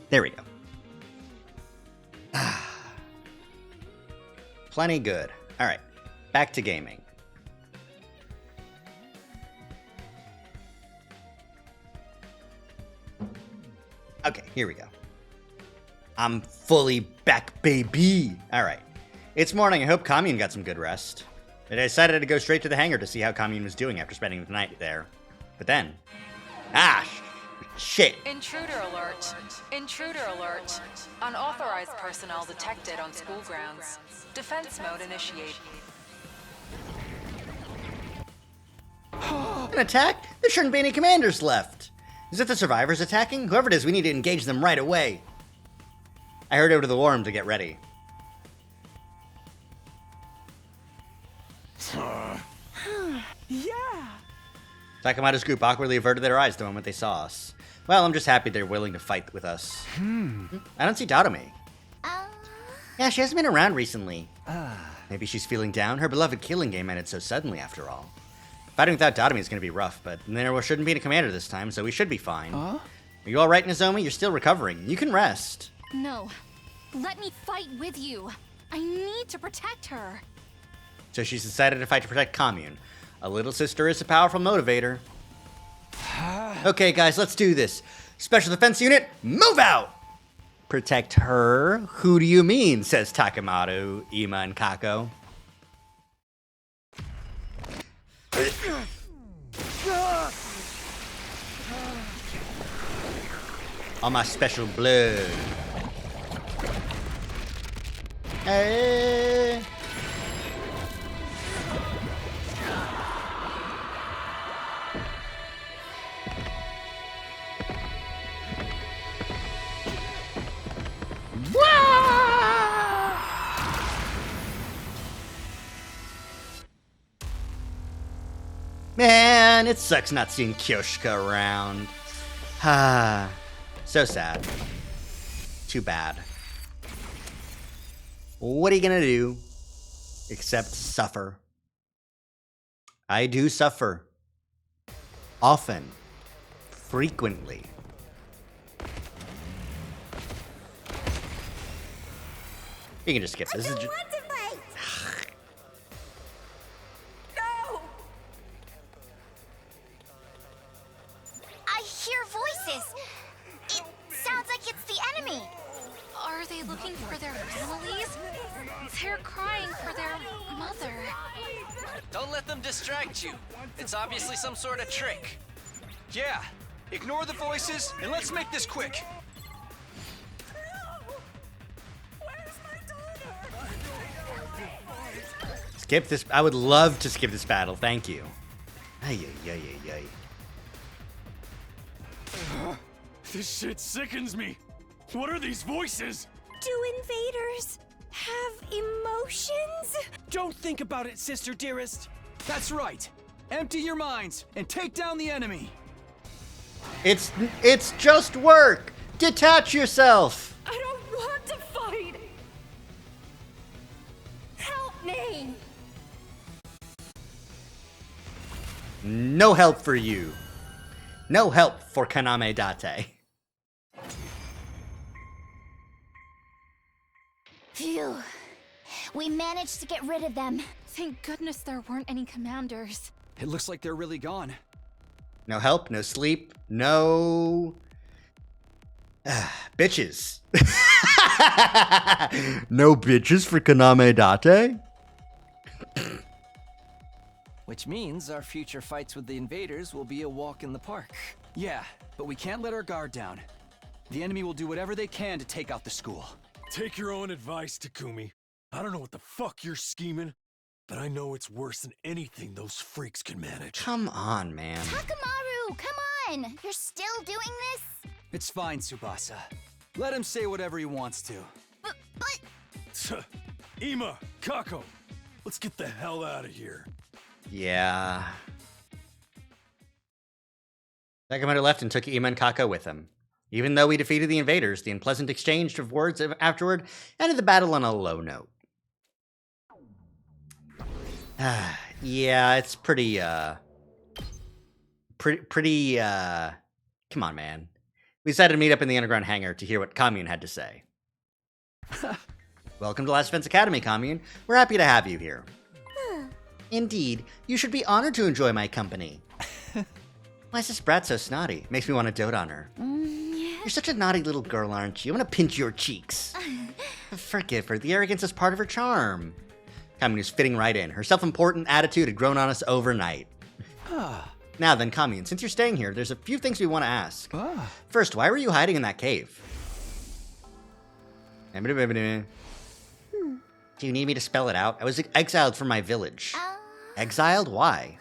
There we go. Plenty good. All right, back to gaming. Okay, here we go. I'm fully back, baby. All right. It's morning. I hope Commune got some good rest. I decided to go straight to the hangar to see how Commune was doing after spending the night there. But then... shit. Intruder alert. Intruder alert. Unauthorized personnel detected on school grounds. Defense mode initiated. An attack? There shouldn't be any commanders left. Is it the survivors attacking? Whoever it is, we need to engage them right away. I hurried over to the war room to get ready. Yeah! Takamata's group awkwardly averted their eyes the moment they saw us. Well, I'm just happy they're willing to fight with us. I don't see Dadame. Yeah, she hasn't been around recently. Maybe she's feeling down. Her beloved killing game ended so suddenly, after all. Fighting without Dadame is going to be rough, but there shouldn't be a commander this time, so we should be fine. Are you all right, Nozomi? You're still recovering. You can rest. No. Let me fight with you. I need to protect her. So she's decided to fight to protect Commune. A little sister is a powerful motivator. Okay, guys, let's do this. Special Defense Unit, move out! Protect her? Who do you mean? Says Takamado, Ima, and Kako. All my special blood. Hey! Man, it sucks not seeing Kyoshika around. So sad. Too bad. What are you gonna do? Except suffer. I do suffer. Often. Frequently. You can just skip this. I don't want to fight! No! I hear voices. It sounds like it's the enemy. Are they looking for their families? They're crying for their mother. Don't let them distract you. It's obviously some sort of trick. Yeah, ignore the voices and let's make this quick. Skip this. I would love to skip this battle. Thank you. Ay, ay, ay, ay, ay. This shit sickens me. What are these voices? Do invaders have emotions? Don't think about it, sister dearest. That's right. Empty your minds and take down the enemy. It's just work. Detach yourself. I don't want to fight! Help me! No help for you. No help for Kaname Date. Phew. We managed to get rid of them. Thank goodness there weren't any commanders. It looks like they're really gone. No help, no sleep, no... bitches. No bitches for Kaname Date? Which means our future fights with the invaders will be a walk in the park. Yeah, but we can't let our guard down. The enemy will do whatever they can to take out the school. Take your own advice, Takumi. I don't know what the fuck you're scheming, but I know it's worse than anything those freaks can manage. Come on, man. Takamaru, come on! You're still doing this? It's fine, Tsubasa. Let him say whatever he wants to. But... Ima, Kako, let's get the hell out of here. Yeah. Takamata left and took Ima and Kako with him. Even though we defeated the invaders, the unpleasant exchange of words afterward ended the battle on a low note. Yeah, it's pretty, pretty, come on, man. We decided to meet up in the underground hangar to hear what Commune had to say. Welcome to Last Defense Academy, Commune. We're happy to have you here. Indeed, you should be honored to enjoy my company. Why is this brat so snotty? Makes me want to dote on her. You're such a naughty little girl, aren't you? I'm gonna pinch your cheeks. Forgive her. The arrogance is part of her charm. Commune is fitting right in. Her self-important attitude had grown on us overnight. Now then, Commune, since you're staying here, there's a few things we want to ask. First, why were you hiding in that cave? Do you need me to spell it out? I was exiled from my village. Exiled? Why?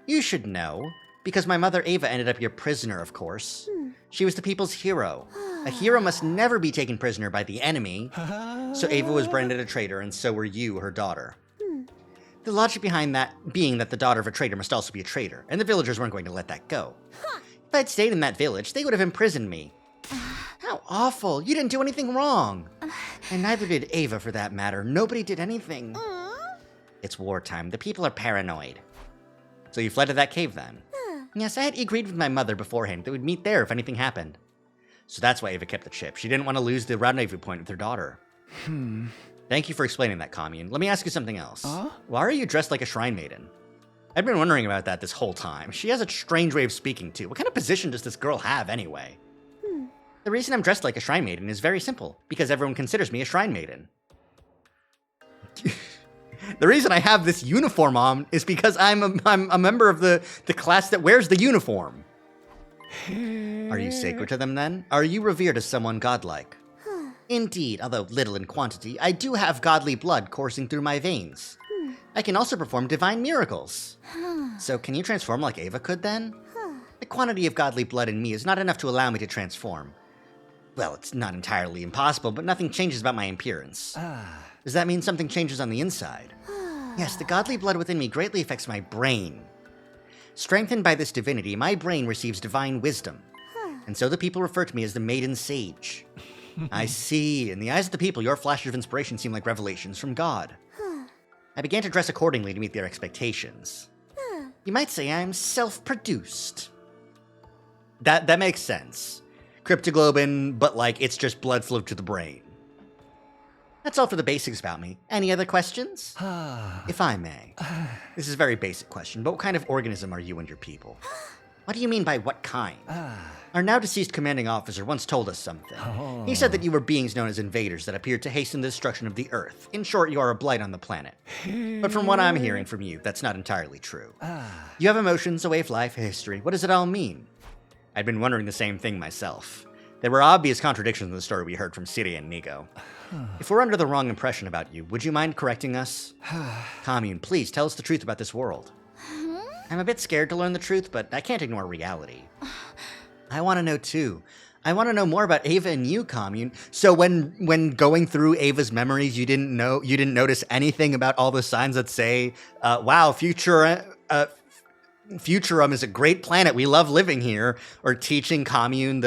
You should know. Because my mother Ava ended up your prisoner, of course. She was the people's hero. A hero must never be taken prisoner by the enemy. So Ava was branded a traitor, and so were you, her daughter. The logic behind that being that the daughter of a traitor must also be a traitor, and the villagers weren't going to let that go. If I'd stayed in that village, they would have imprisoned me. How awful! You didn't do anything wrong! And neither did Ava, for that matter. Nobody did anything. It's wartime. The people are paranoid. So you fled to that cave then? Yes, I had agreed with my mother beforehand that we'd meet there if anything happened. So that's why Ava kept the chip. She didn't want to lose the rendezvous point with her daughter. Thank you for explaining that, Commune. Let me ask you something else. Why are you dressed like a shrine maiden? I've been wondering about that this whole time. She has a strange way of speaking, too. What kind of position does this girl have, anyway? The reason I'm dressed like a shrine maiden is very simple. Because everyone considers me a shrine maiden. The reason I have this uniform on is because I'm a member of the class that wears the uniform. Are you sacred to them, then? Are you revered as someone godlike? Indeed, although little in quantity, I do have godly blood coursing through my veins. I can also perform divine miracles. So can you transform like Ava could, then? The quantity of godly blood in me is not enough to allow me to transform. Well, it's not entirely impossible, but nothing changes about my appearance. Does that mean something changes on the inside? Yes, the godly blood within me greatly affects my brain. Strengthened by this divinity, my brain receives divine wisdom. And so the people refer to me as the Maiden Sage. I see. In the eyes of the people, your flashes of inspiration seem like revelations from God. I began to dress accordingly to meet their expectations. You might say I'm self-produced. That makes sense. Cryptoglobin, but like it's just blood flow to the brain. That's all for the basics about me. Any other questions? If I may. This is a very basic question, but what kind of organism are you and your people? What do you mean by what kind? Our now deceased commanding officer once told us something. He said that you were beings known as invaders that appeared to hasten the destruction of the Earth. In short, you are a blight on the planet. But from what I'm hearing from you, that's not entirely true. You have emotions, a way of life, a history. What does it all mean? I'd been wondering the same thing myself. There were obvious contradictions in the story we heard from Ciri and Nigo. If we're under the wrong impression about you, would you mind correcting us? Commune, please tell us the truth about this world. I'm a bit scared to learn the truth, but I can't ignore reality. I want to know too. I want to know more about Ava and you, Commune. So when going through Ava's memories, you didn't notice anything about all the signs that say, "Wow, Futurum is a great planet. We love living here," or teaching Commune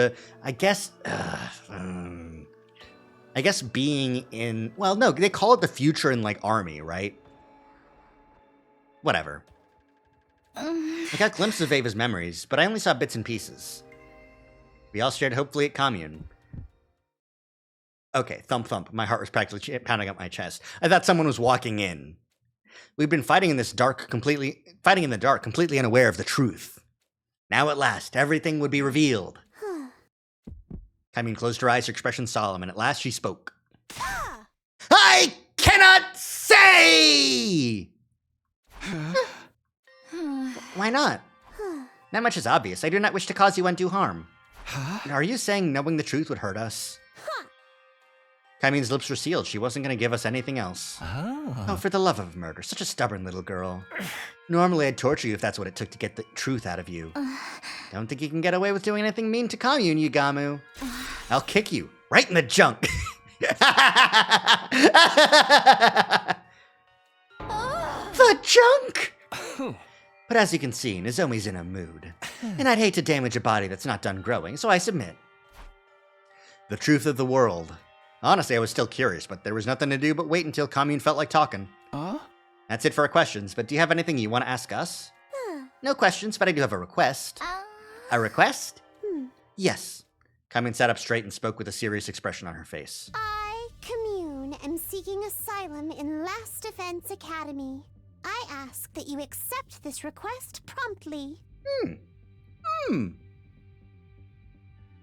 I guess being in, well, no, they call it the future in like army, right? Whatever. I got glimpses of Ava's memories, but I only saw bits and pieces. We all stared hopefully at Commune. Okay, thump thump. My heart was practically pounding up my chest. I thought someone was walking in. We've been fighting in the dark, completely unaware of the truth. Now at last, everything would be revealed. Commune closed her eyes, her expression solemn, and at last she spoke. I cannot say! Why not? Not much is obvious. I do not wish to cause you undue harm. Are you saying knowing the truth would hurt us? Commune's lips were sealed. She wasn't going to give us anything else. Oh, for the love of murder. Such a stubborn little girl. Normally I'd torture you if that's what it took to get the truth out of you. Don't think you can get away with doing anything mean to Commune, Yugamu. I'll kick you right in the junk. The junk! But as you can see, Nozomi's in a mood. And I'd hate to damage a body that's not done growing, so I submit. The truth of the world. Honestly, I was still curious, but there was nothing to do but wait until Commune felt like talking. That's it for our questions, but do you have anything you want to ask us? No questions, but I do have a request. A request? Yes. Kamyun sat up straight and spoke with a serious expression on her face. I, Commune, am seeking asylum in Last Defense Academy. I ask that you accept this request promptly.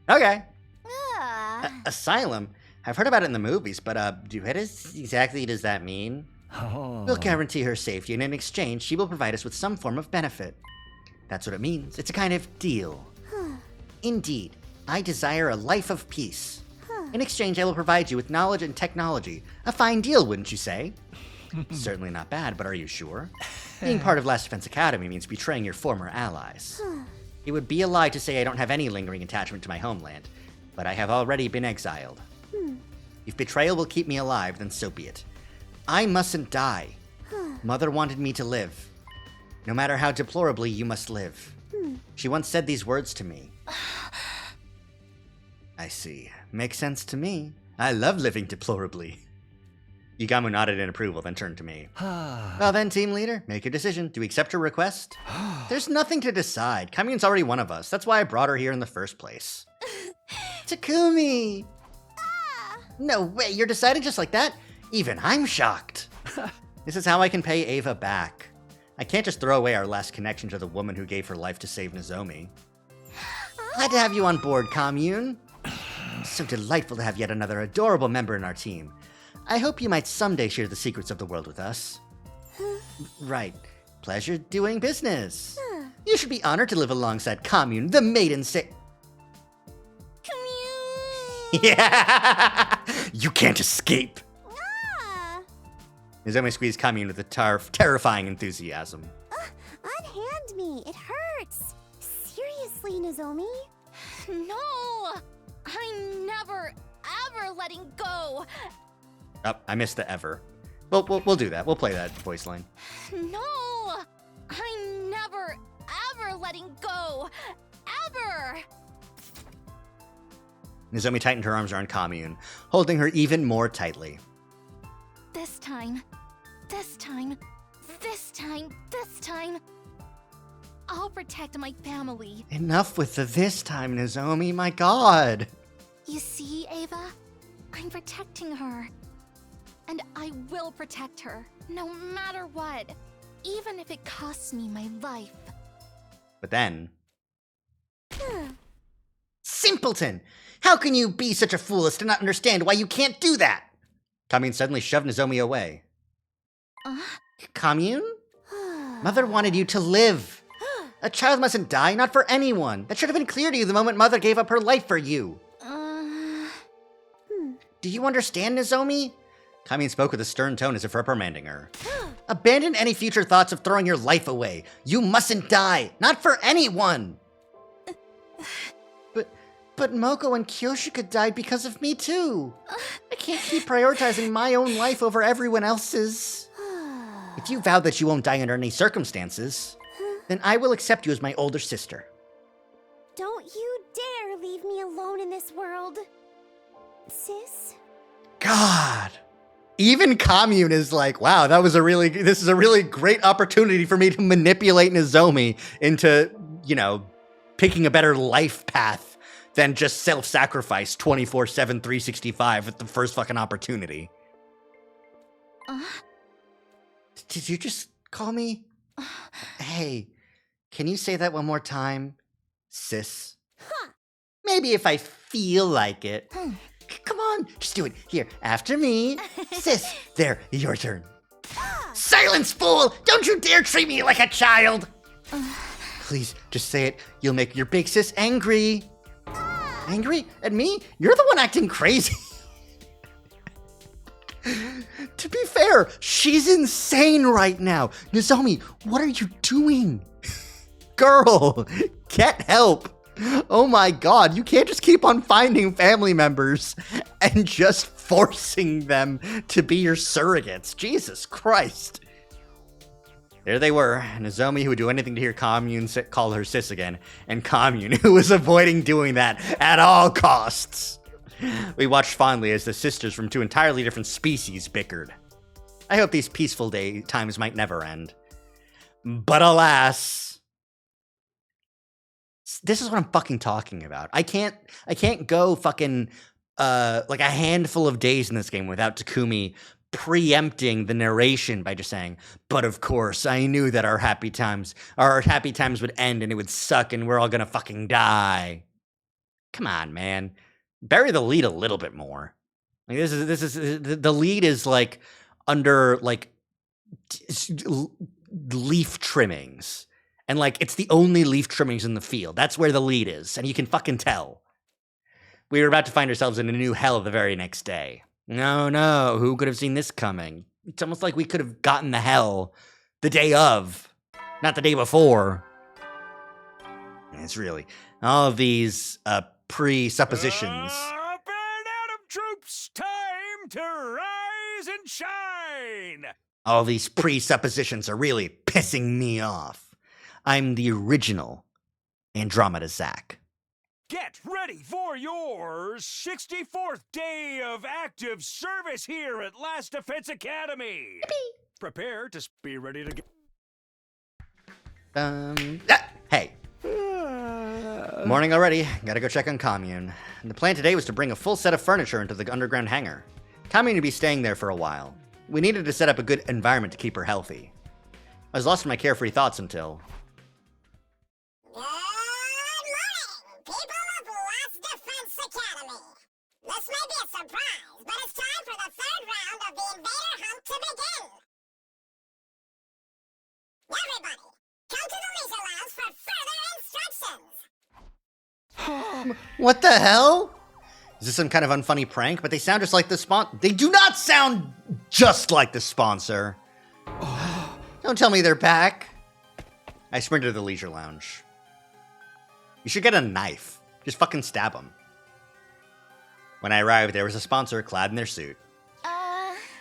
Okay. Ah. Asylum? I've heard about it in the movies, but what exactly does that mean? Oh. We'll guarantee her safety, and in exchange, she will provide us with some form of benefit. That's what it means. It's a kind of deal. Indeed, I desire a life of peace. In exchange, I will provide you with knowledge and technology. A fine deal, wouldn't you say? Certainly not bad, but are you sure? Being part of Last Defense Academy means betraying your former allies. It would be a lie to say I don't have any lingering attachment to my homeland, but I have already been exiled. If betrayal will keep me alive, then so be it. I mustn't die. Mother wanted me to live. No matter how deplorably, you must live. She once said these words to me. I see. Makes sense to me. I love living deplorably. Yugamu nodded in approval, then turned to me. Well then, team leader, make your decision. Do we accept her request? There's nothing to decide. Kamyun's already one of us. That's why I brought her here in the first place. Takumi! No way, you're deciding just like that? Even I'm shocked. This is how I can pay Ava back. I can't just throw away our last connection to the woman who gave her life to save Nozomi. Glad to have you on board, Kamyun. So delightful to have yet another adorable member in our team. I hope you might someday share the secrets of the world with us. Right. Pleasure doing business. You should be honored to live alongside Kamyun, the maiden Commune! Yeah! You can't escape! Nozomi squeezed Kamyun with a terrifying enthusiasm. Unhand me, it hurts. Seriously, Nozomi? No! I'm never, ever letting go! Oh, I missed the ever. We'll do that. We'll play that voice line. No! I'm never, ever letting go! Ever! Nozomi tightened her arms around Kamyun, holding her even more tightly. This time, I'll protect my family. Enough with the this time, Nozomi, my god! You see, Ava? I'm protecting her. And I will protect her, no matter what. Even if it costs me my life. But then... Simpleton! How can you be such a fool as to not understand why you can't do that? Kamyun suddenly shoved Nozomi away. Kamyun? Mother wanted you to live. A child mustn't die, not for anyone. That should have been clear to you the moment Mother gave up her life for you. Do you understand, Nozomi? Kamyun spoke with a stern tone as if reprimanding her. Abandon any future thoughts of throwing your life away. You mustn't die, not for anyone. But Moko and Kyoshika died because of me too. I can't keep prioritizing my own life over everyone else's. If you vow that you won't die under any circumstances, then I will accept you as my older sister. Don't you dare leave me alone in this world. Sis? God. Even Kamyun is like, wow, this is a really great opportunity for me to manipulate Nozomi into, picking a better life path than just self-sacrifice 24/7, 365 at the first fucking opportunity. Did you just call me? Hey, can you say that one more time, sis? Maybe if I feel like it. Come on, just do it. Here, after me. Sis, there, your turn. Silence, fool! Don't you dare treat me like a child! Please, just say it. You'll make your big sis angry. Angry at me? You're the one acting crazy. To be fair, she's insane right now. Nozomi, what are you doing? Girl, get help. Oh my god, you can't just keep on finding family members and just forcing them to be your surrogates. Jesus Christ. There they were, Nozomi, who would do anything to hear Kamyun call her sis again, and Kamyun, who was avoiding doing that at all costs. We watched fondly as the sisters from two entirely different species bickered. I hope these peaceful day times might never end. But alas, this is what I'm fucking talking about. I can't go fucking like a handful of days in this game without Takumi preempting the narration by just saying, but of course, I knew that our happy times would end and it would suck and we're all gonna fucking die. Come on, man. Bury the lead a little bit more. Like this is the lead is like under like leaf trimmings. And like it's the only leaf trimmings in the field. That's where the lead is, and you can fucking tell. We were about to find ourselves in a new hell the very next day. No, who could have seen this coming? It's almost like we could have gotten the hell the day of, not the day before. It's really all of these presuppositions. Up and Adam troops, time to rise and shine! All these presuppositions are really pissing me off. I'm the original Andromeda Zack. Get ready for your 64th day of active service here at Last Defense Academy. Yippee. Prepare to be ready to get... Hey. Morning already. Gotta go check on Commune. The plan today was to bring a full set of furniture into the underground hangar. Commune would be staying there for a while. We needed to set up a good environment to keep her healthy. I was lost in my carefree thoughts until... Good morning, people of Last Defense Academy. This may be a surprise, but it's time for the third round of the Invader Hunt to begin. Everybody, come to the Leisure Lounge for further instructions. What the hell? Is this some kind of unfunny prank? But they sound just like the They do not sound just like the sponsor. Don't tell me they're back. I sprinted to the Leisure Lounge. You should get a knife. Just fucking stab them. When I arrived, there was a sponsor clad in their suit.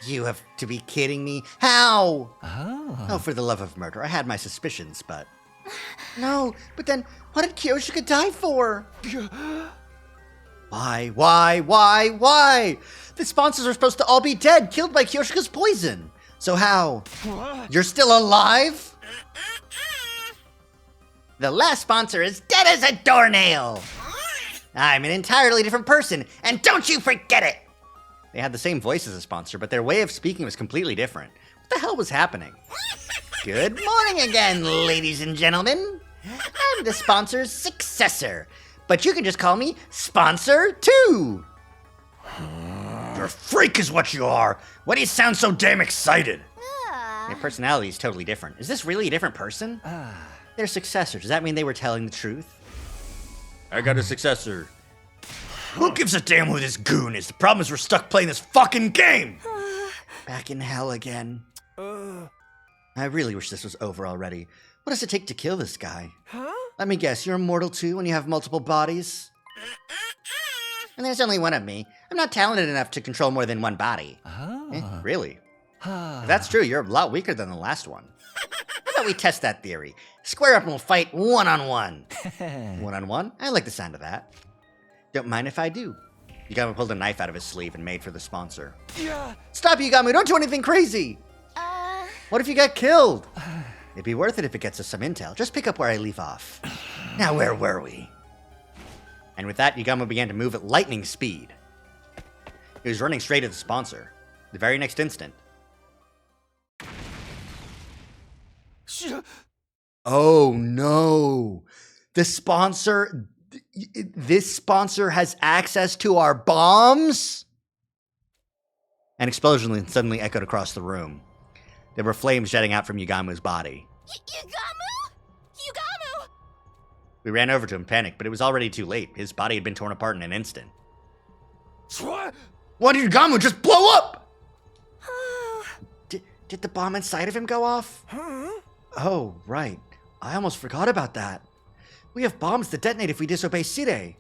You have to be kidding me. How? Oh, for the love of murder. I had my suspicions, but... No, but then what did Kyoshika die for? Why? The sponsors are supposed to all be dead, killed by Kyoshika's poison. So how? You're still alive? The last sponsor is dead as a doornail. I'm an entirely different person, and don't you forget it. They had the same voice as the sponsor, but their way of speaking was completely different. What the hell was happening? Good morning again, ladies and gentlemen. I'm the sponsor's successor, but you can just call me Sponsor 2. You're a freak is what you are. Why do you sound so damn excited? Their personality is totally different. Is this really a different person? Their successor. Does that mean they were telling the truth? I got a successor. Who gives a damn who this goon is? The problem is we're stuck playing this fucking game. Back in hell again. I really wish this was over already. What does it take to kill this guy? Let me guess, you're immortal too when you have multiple bodies? And there's only one of me. I'm not talented enough to control more than one body. Really? If that's true, you're a lot weaker than the last one. How about we test that theory? Square up and we'll fight one-on-one. One-on-one? I like the sound of that. Don't mind if I do. Yugamo pulled a knife out of his sleeve and made for the sponsor. Stop, Yugamo! Don't do anything crazy! What if you got killed? It'd be worth it if it gets us some intel. Just pick up where I leave off. Now, where were we? And with that, Yugamo began to move at lightning speed. He was running straight at the sponsor. The very next instant. Oh no! This sponsor has access to our bombs? An explosion suddenly echoed across the room. There were flames jetting out from Yugamu's body. Yugamu? We ran over to him, panicked, but it was already too late. His body had been torn apart in an instant. What? Why did Yugamu just blow up? Did the bomb inside of him go off? Oh, right. I almost forgot about that. We have bombs that detonate if we disobey Sire.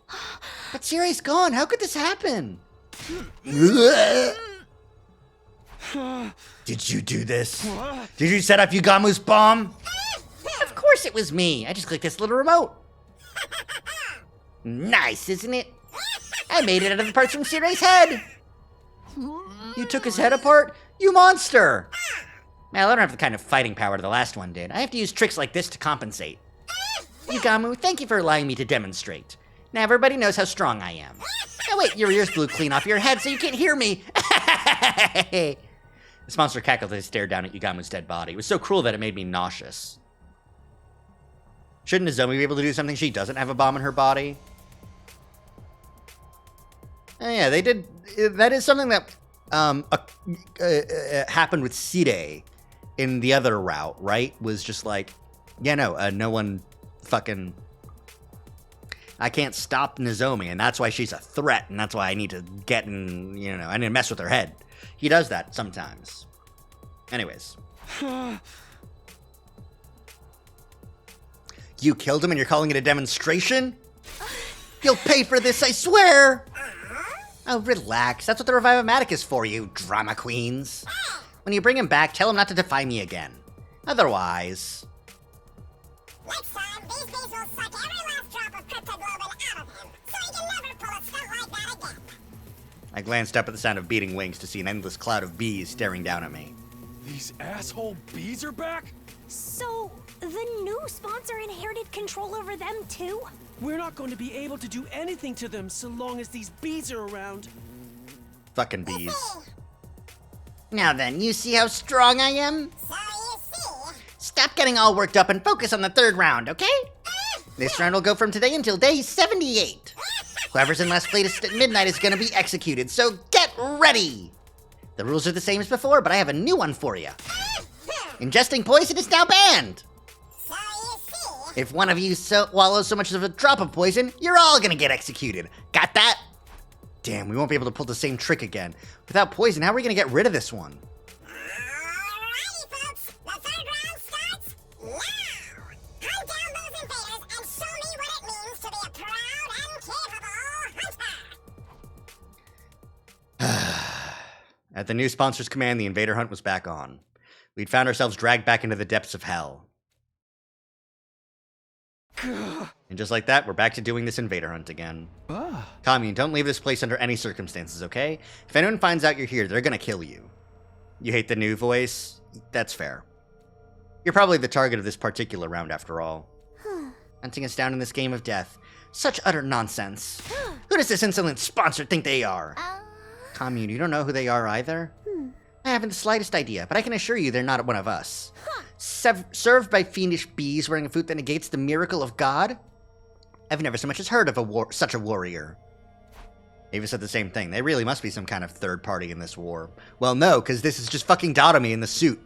But Sire's gone. How could this happen? Did you do this? Did you set up Yugamu's bomb? Of course it was me. I just clicked this little remote. Nice, isn't it? I made it out of the parts from Sire's head. You took his head apart? You monster! Well, I don't have the kind of fighting power the last one did. I have to use tricks like this to compensate. Yugamu, thank you for allowing me to demonstrate. Now everybody knows how strong I am. Oh wait, your ears blew clean off your head so you can't hear me. The monster cackled as it stared down at Yugamu's dead body. It was so cruel that it made me nauseous. Shouldn't Nozomi be able to do something? She doesn't have a bomb in her body. Oh yeah, they did. That is something that happened with Side in the other route, right? Was just like, yeah, no, no one fucking... I can't stop Nozomi, and that's why she's a threat, and that's why I need to get in, you know, I need to mess with her head. He does that sometimes. Anyways. You killed him and you're calling it a demonstration? You'll pay for this, I swear! Oh, relax. That's what the Revive-O-Matic is for, you drama queens. When you bring him back, tell him not to defy me again. Otherwise... Next time, these bees will suck every last drop of cryptoglobin out of him, so he can never pull a stunt like that again. I glanced up at the sound of beating wings to see an endless cloud of bees staring down at me. These asshole bees are back? So, the new sponsor inherited control over them too? We're not going to be able to do anything to them so long as these bees are around. Fucking bees. Now then, you see how strong I am? So you see. Stop getting all worked up and focus on the third round, okay? This round will go from today until day 78. Whoever's in last place at midnight is gonna be executed, so get ready! The rules are the same as before, but I have a new one for you. Ingesting poison is now banned! So you see. If one of you swallows so much as a drop of poison, you're all gonna get executed. Got that? Damn, we won't be able to pull the same trick again. Without poison, how are we gonna get rid of this one? Alrighty, folks. The third round starts now. Hunt down those invaders and show me what it means to be a proud and capable hunter. At the new sponsor's command, the invader hunt was back on. We'd found ourselves dragged back into the depths of hell. And just like that, we're back to doing this invader hunt again. Commune, don't leave this place under any circumstances, okay? If anyone finds out you're here, they're gonna kill you. You hate the new voice? That's fair. You're probably the target of this particular round after all. Hunting us down in this game of death. Such utter nonsense. Who does this insolent sponsor think they are? Commune, you don't know who they are either? I haven't the slightest idea, but I can assure you they're not one of us. Served by fiendish bees wearing a fruit that negates the miracle of God? I've never so much as heard of such a warrior. Ava said the same thing. They really must be some kind of third party in this war. Well, no, because this is just fucking Dotomi in the suit.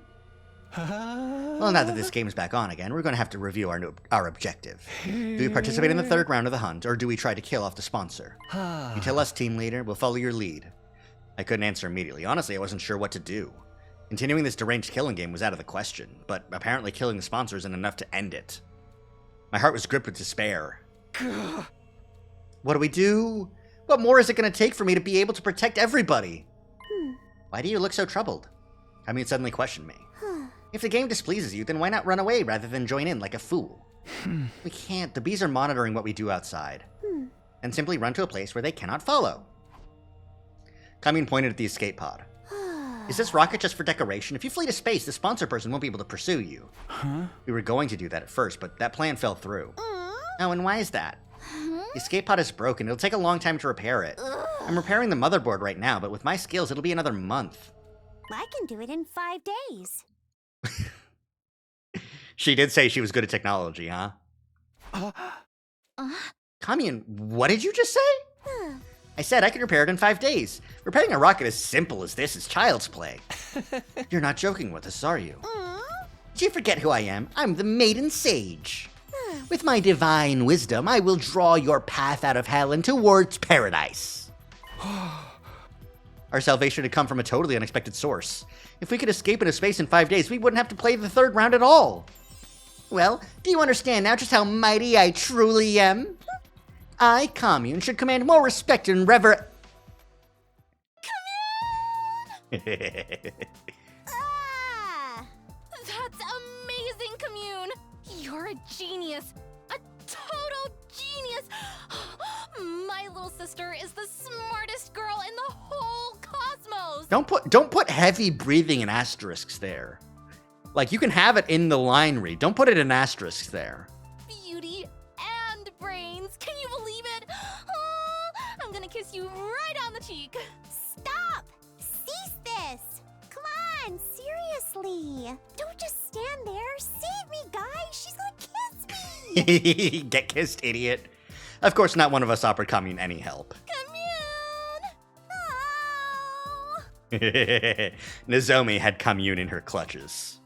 Well, now that this game's back on again, we're going to have to review our objective. Do we participate in the third round of the hunt, or do we try to kill off the sponsor? You tell us, team leader. We'll follow your lead. I couldn't answer immediately. Honestly, I wasn't sure what to do. Continuing this deranged killing game was out of the question, but apparently killing the sponsor isn't enough to end it. My heart was gripped with despair. What do we do? What more is it going to take for me to be able to protect everybody? Why do you look so troubled? I mean, suddenly questioned me. If the game displeases you, then why not run away rather than join in like a fool? We can't. The bees are monitoring what we do outside. And simply run to a place where they cannot follow. Commune pointed at the escape pod. Is this rocket just for decoration? If you flee to space, the sponsor person won't be able to pursue you. We were going to do that at first, but that plan fell through. Oh, and why is that? The escape pod is broken. It'll take a long time to repair it. I'm repairing the motherboard right now, but with my skills, it'll be another month. I can do it in 5 days. She did say she was good at technology, huh? Commune, what did you just say? I said I could repair it in 5 days. Repairing a rocket as simple as this is child's play. You're not joking with us, are you? Do you forget who I am? I'm the Maiden Sage. With my divine wisdom, I will draw your path out of hell and towards paradise. Our salvation had come from a totally unexpected source. If we could escape into space in 5 days, we wouldn't have to play the third round at all. Well, do you understand now just how mighty I truly am? I, Commune, should command more respect and rever... Commune! That's amazing, Commune! You're a genius! A total genius! My little sister is the smartest girl in the whole cosmos! Don't put heavy breathing and asterisks there. Like, you can have it in the line read. Don't put it in asterisks there. Beauty and brains. Can you believe it? Oh, I'm gonna kiss you right on the cheek. Stop! Cease this! Come on, seriously. Don't just stand there. Save me, guys. She's gonna kiss me. Get kissed, idiot. Of course, not one of us offered Commune any help. Commune! Oh. Nozomi had Commune in her clutches.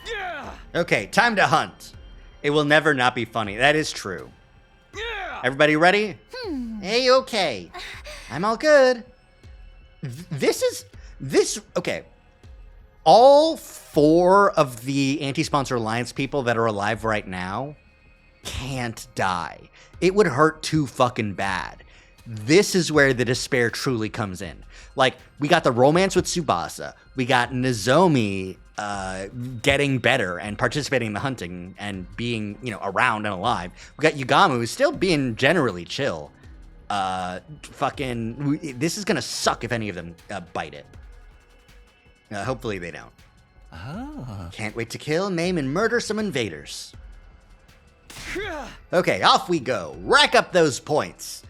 Yeah! Okay, time to hunt. It will never not be funny. That is true. Yeah! Everybody ready? Hey, okay. I'm all good. Okay. All 4 of the anti-sponsor alliance people that are alive right now can't die. It would hurt too fucking bad. This is where the despair truly comes in. Like, we got the romance with Tsubasa. We got Nozomi getting better and participating in the hunting and being, around and alive. We got Yugamu still being generally chill. This is gonna suck if any of them bite it. Hopefully they don't. Oh. Can't wait to kill, maim, and murder some invaders. Okay, off we go. Rack up those points.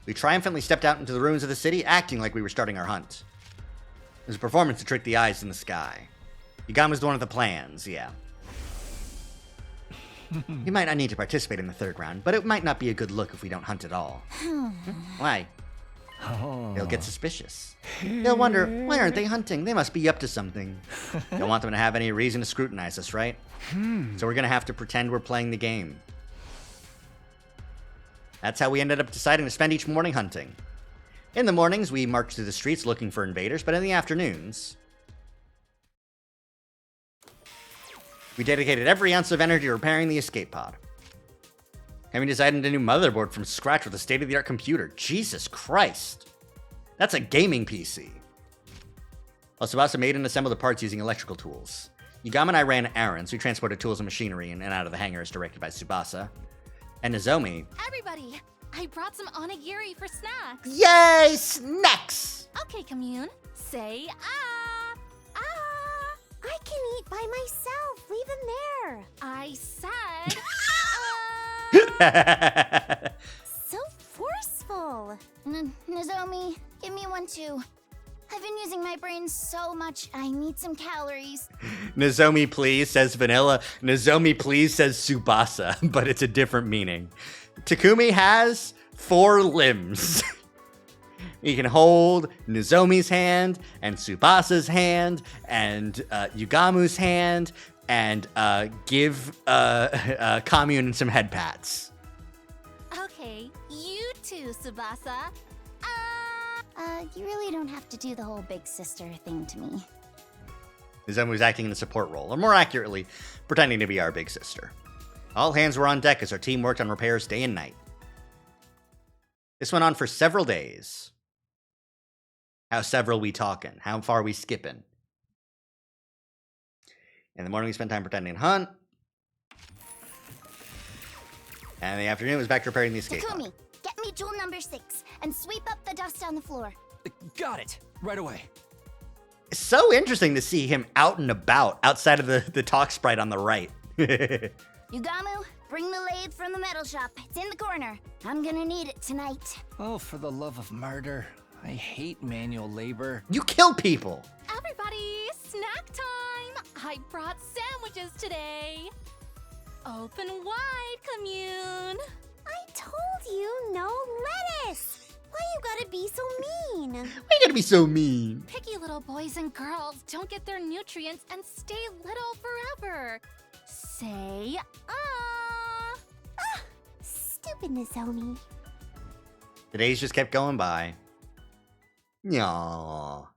We triumphantly stepped out into the ruins of the city, acting like we were starting our hunt. It was a performance to trick the eyes in the sky. Yugamu's the one with the plans, yeah. You might not need to participate in the 3rd round, but it might not be a good look if we don't hunt at all. Why? Oh. They'll get suspicious. They'll wonder, why aren't they hunting? They must be up to something. Don't want them to have any reason to scrutinize us, right? So we're gonna have to pretend we're playing the game. That's how we ended up deciding to spend each morning hunting. In the mornings, we marched through the streets looking for invaders, but in the afternoons, we dedicated every ounce of energy to repairing the escape pod. And we designed a new motherboard from scratch with a state-of-the-art computer. Jesus Christ. That's a gaming PC. While Tsubasa made and assembled the parts using electrical tools. Yugamu and I ran errands. We transported tools and machinery in and out of the hangars directed by Tsubasa. And Nozomi... Everybody, I brought some onigiri for snacks. Yay! Snacks! Okay, Commune. Say ah. Ah! I can eat by myself. Leave him there. I said So forceful. Nozomi, give me one too. I've been using my brain so much, I need some calories. Nozomi, please, says Vanilla. Nozomi, please, says Tsubasa, but it's a different meaning. Takumi has 4 limbs. He can hold Nozomi's hand, and Tsubasa's hand, and Yugamu's hand, and give Commune some head pats. okay, you too, Tsubasa. You really don't have to do the whole big sister thing to me. Nozomi was acting in a support role, or more accurately, pretending to be our big sister. All hands were on deck as our team worked on repairs day and night. This went on for several days. How several we talking? How far we skipping? In the morning, we spent time pretending to hunt. And in the afternoon, it was back to repairing the escape pod. Takumi, get me tool number 6 and sweep up the dust on the floor. Got it. Right away. It's so interesting to see him out and about outside of the talk sprite on the right. Yugamu, bring the lathe from the metal shop. It's in the corner. I'm gonna need it tonight. Oh, for the love of murder. I hate manual labor. You kill people. Everybody, snack time. I brought sandwiches today. Open wide, Commune. I told you no lettuce. Why you gotta be so mean? Why you gotta be so mean? Picky little boys and girls don't get their nutrients and stay little forever. Say ah. Stupid Nozomi. The days just kept going by. Aww.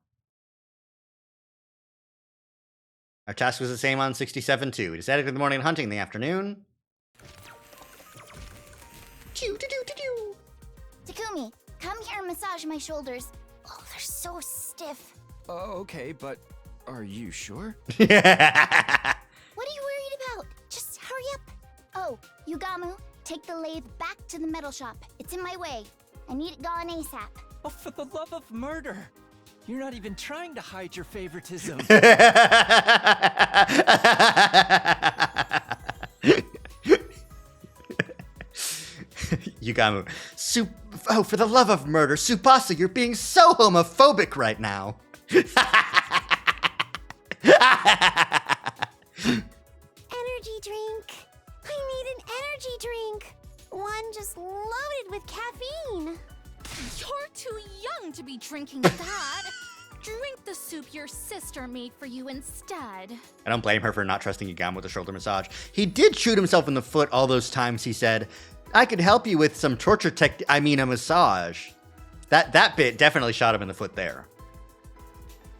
Our task was the same on 67 too. We decided to do the morning hunting in the afternoon. Takumi, come here and massage my shoulders. Oh, they're so stiff. Okay, but are you sure? What are you worried about? Just hurry up. Oh, Yugamu, take the lathe back to the metal shop. It's in my way. I need it gone ASAP. Oh, for the love of murder! You're not even trying to hide your favoritism. Yugamu. Oh, for the love of murder, Tsubasa, you're being so homophobic right now. Energy drink. I need an energy drink. One just loaded with caffeine. You're too young to be drinking that. Drink the soup your sister made for you instead. I don't blame her for not trusting Yugamu with a shoulder massage. He did shoot himself in the foot all those times he said, I could help you with some torture a massage. That bit definitely shot him in the foot there.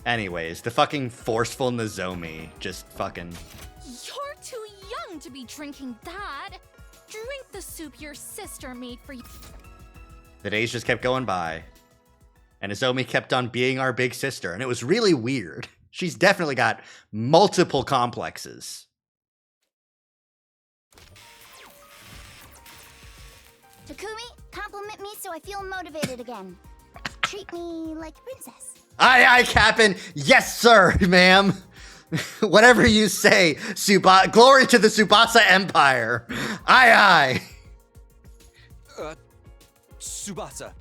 Anyways, the fucking forceful Nozomi just fucking... You're too young to be drinking that. Drink the soup your sister made for you. The days just kept going by. And Nozomi kept on being our big sister, and it was really weird. She's definitely got multiple complexes. Takumi, compliment me so I feel motivated again. Treat me like a princess. Aye, aye, Captain. Yes, sir, ma'am. Whatever you say, glory to the Tsubasa Empire. Aye, aye. Tsubasa,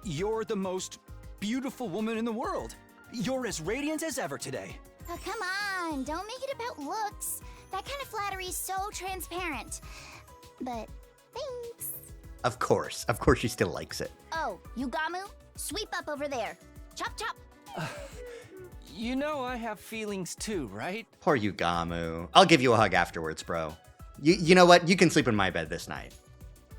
you're the most beautiful woman in the world. You're as radiant as ever today. Oh, come on, don't make it about looks. That kind of flattery is so transparent. But thanks. Of course she still likes it. Oh, Yugamu, sweep up over there. Chop, chop. You know I have feelings too, right? Poor Yugamu. I'll give you a hug afterwards, bro. You know what? You can sleep in my bed this night.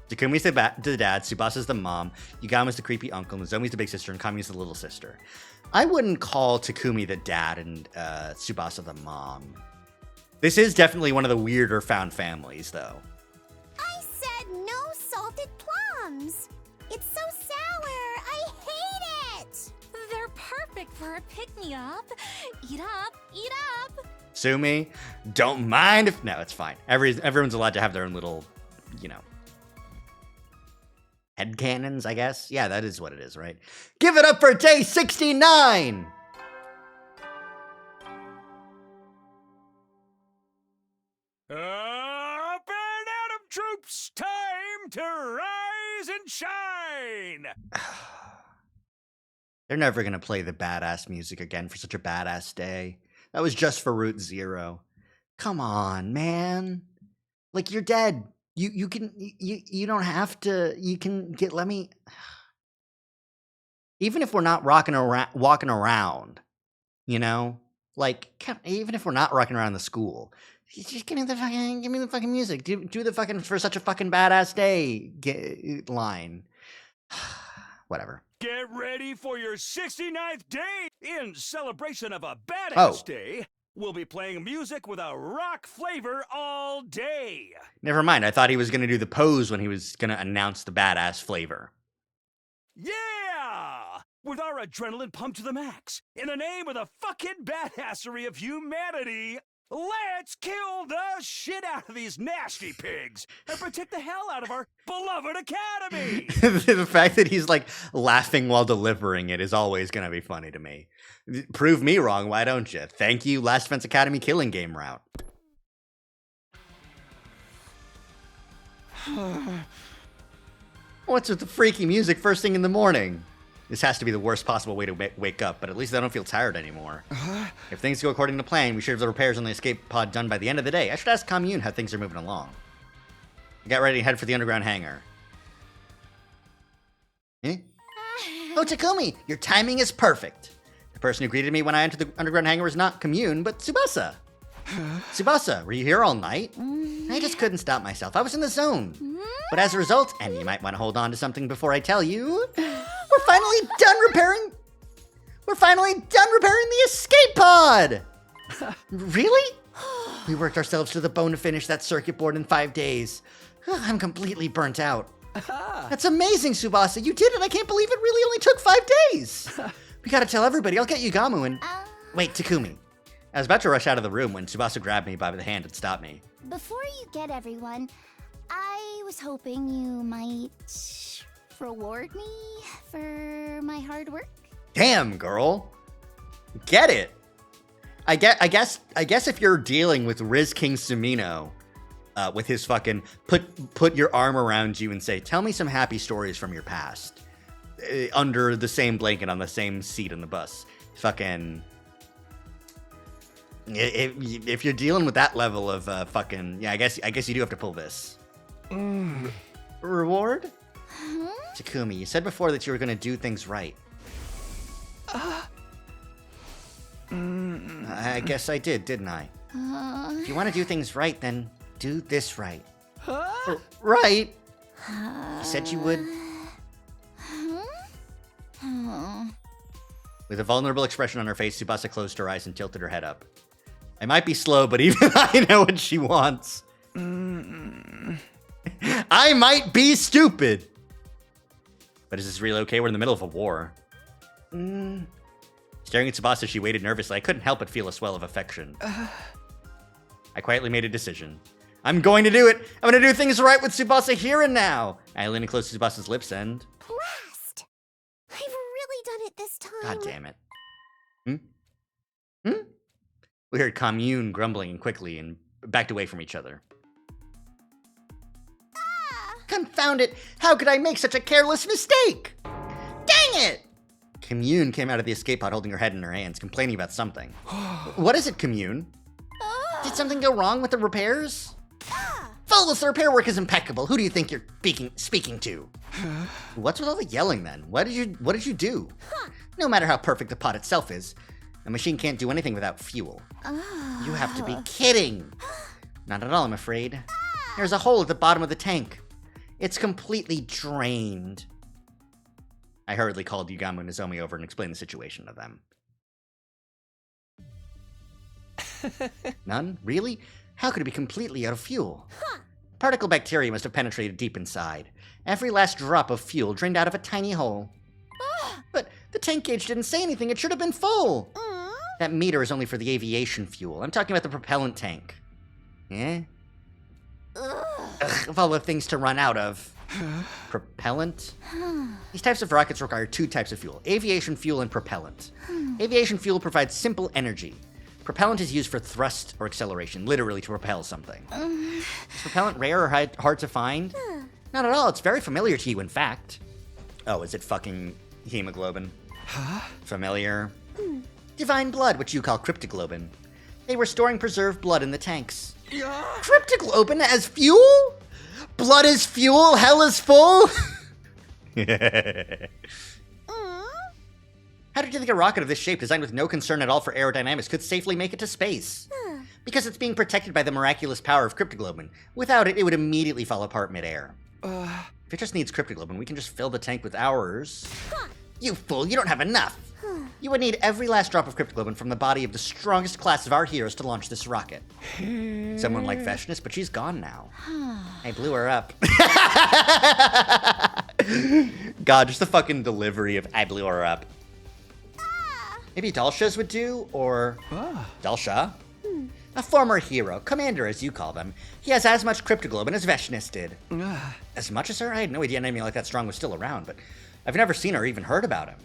Takumi's the dad, Tsubasa's the mom, Yugamu's the creepy uncle, Nozomi's the big sister, and Kami's the little sister. I wouldn't call Takumi the dad and Tsubasa the mom. This is definitely one of the weirder found families, though. I said no salted plums. It's so sour. I hate it. They're perfect for a pick-me-up. Eat up, eat up. Sue me. Don't mind if... No, it's fine. Everyone's allowed to have their own little, headcanons, I guess. Yeah, that is what it is, right? Give it up for day 69! Up and Atom troops, time to rise and shine! They're never gonna play the badass music again for such a badass day. That was just for Route Zero. Come on, man. Like, you're dead. You don't have to. You can get. Let me. Even if we're not walking around, like even if we're not rocking around the school, just give me the fucking music. Do the fucking for such a fucking badass day line. Whatever. Get ready for your 69th day in celebration of a badass day. We'll be playing music with a rock flavor all day. Never mind. I thought he was going to do the pose when he was going to announce the badass flavor. Yeah! With our adrenaline pumped to the max, in the name of the fucking badassery of humanity, let's kill the shit out of these nasty pigs and protect the hell out of our beloved academy! The fact that he's like laughing while delivering it is always going to be funny to me. Prove me wrong, why don't you? Thank you, Last Defense Academy killing game route. What's with the freaky music first thing in the morning? This has to be the worst possible way to wake up, but at least I don't feel tired anymore. If things go according to plan, we should have the repairs on the escape pod done by the end of the day. I should ask Commune how things are moving along. Get ready to head for the underground hangar. Eh? Oh, Takumi, your timing is perfect. The person who greeted me when I entered the underground hangar was not Commune, but Tsubasa. Tsubasa, were you here all night? I just couldn't stop myself. I was in the zone. But as a result, and you might want to hold on to something before I tell you, we're finally done repairing the escape pod! Really? We worked ourselves to the bone to finish that circuit board in 5 days. I'm completely burnt out. That's amazing, Tsubasa. You did it. I can't believe it really only took 5 days. We gotta tell everybody. I'll get Yugamu and... Wait, Takumi. I was about to rush out of the room when Tsubasa grabbed me by the hand and stopped me. Before you get everyone, I was hoping you might reward me for my hard work? Damn, girl. Get it. I guess if you're dealing with Riz King Sumino, with his fucking put your arm around you and say, tell me some happy stories from your past, under the same blanket on the same seat in the bus. Fucking, if you're dealing with that level of fucking, yeah, I guess you do have to pull this. Reward? Huh? Takumi, you said before that you were gonna do things right. I guess I did, didn't I? If you want to do things right, then do this right. Right? You said you would. With a vulnerable expression on her face, Tsubasa closed her eyes and tilted her head up. I might be slow, but even I know what she wants. I might be stupid. But is this really okay? We're in the middle of a war. Staring at Tsubasa, she waited nervously. I couldn't help but feel a swell of affection. I quietly made a decision. I'm going to do it. I'm going to do things right with Tsubasa here and now. I leaned close to Tsubasa's lips and... Blast! I've really done it this time. God damn it. We heard Commune grumbling quickly and backed away from each other. Confound it! How could I make such a careless mistake? Dang it! Commune came out of the escape pod holding her head in her hands, complaining about something. What is it, Commune? Did something go wrong with the repairs? Fellas, the repair work is impeccable. Who do you think you're speaking to? What's with all the yelling then? What did you do? No matter how perfect the pod itself is, a machine can't do anything without fuel. You have to be kidding. Not at all, I'm afraid. There's a hole at the bottom of the tank. It's completely drained. I hurriedly called Yugamo and Nozomi over and explained the situation to them. None? Really? How could it be completely out of fuel? Particle bacteria must have penetrated deep inside. Every last drop of fuel drained out of a tiny hole. But the tank gauge didn't say anything. It should have been full. That meter is only for the aviation fuel. I'm talking about the propellant tank. Yeah? Ugh, of all the things to run out of. Propellant? These types of rockets require two types of fuel, aviation fuel and propellant. Aviation fuel provides simple energy. Propellant is used for thrust or acceleration, literally to propel something. Is propellant rare or hard to find? Not at all, it's very familiar to you, in fact. Oh, is it fucking hemoglobin? Familiar? Divine blood, which you call cryptoglobin. They were storing preserved blood in the tanks. Cryptoglobin as fuel? Blood is fuel, hell is full? How did you think a rocket of this shape, designed with no concern at all for aerodynamics, could safely make it to space? Because it's being protected by the miraculous power of cryptoglobin. Without it, it would immediately fall apart midair. If it just needs cryptoglobin, we can just fill the tank with ours. You fool, you don't have enough! You would need every last drop of cryptoglobin from the body of the strongest class of our heroes to launch this rocket. Someone like Veshness, but she's gone now. I blew her up. God, just the fucking delivery of I blew her up. Maybe Dalsha's would do, or Dalsha? A former hero, commander as you call them. He has as much cryptoglobin as Veshness did. As much as her? I had no idea an enemy like that strong was still around, but I've never seen or even heard about him.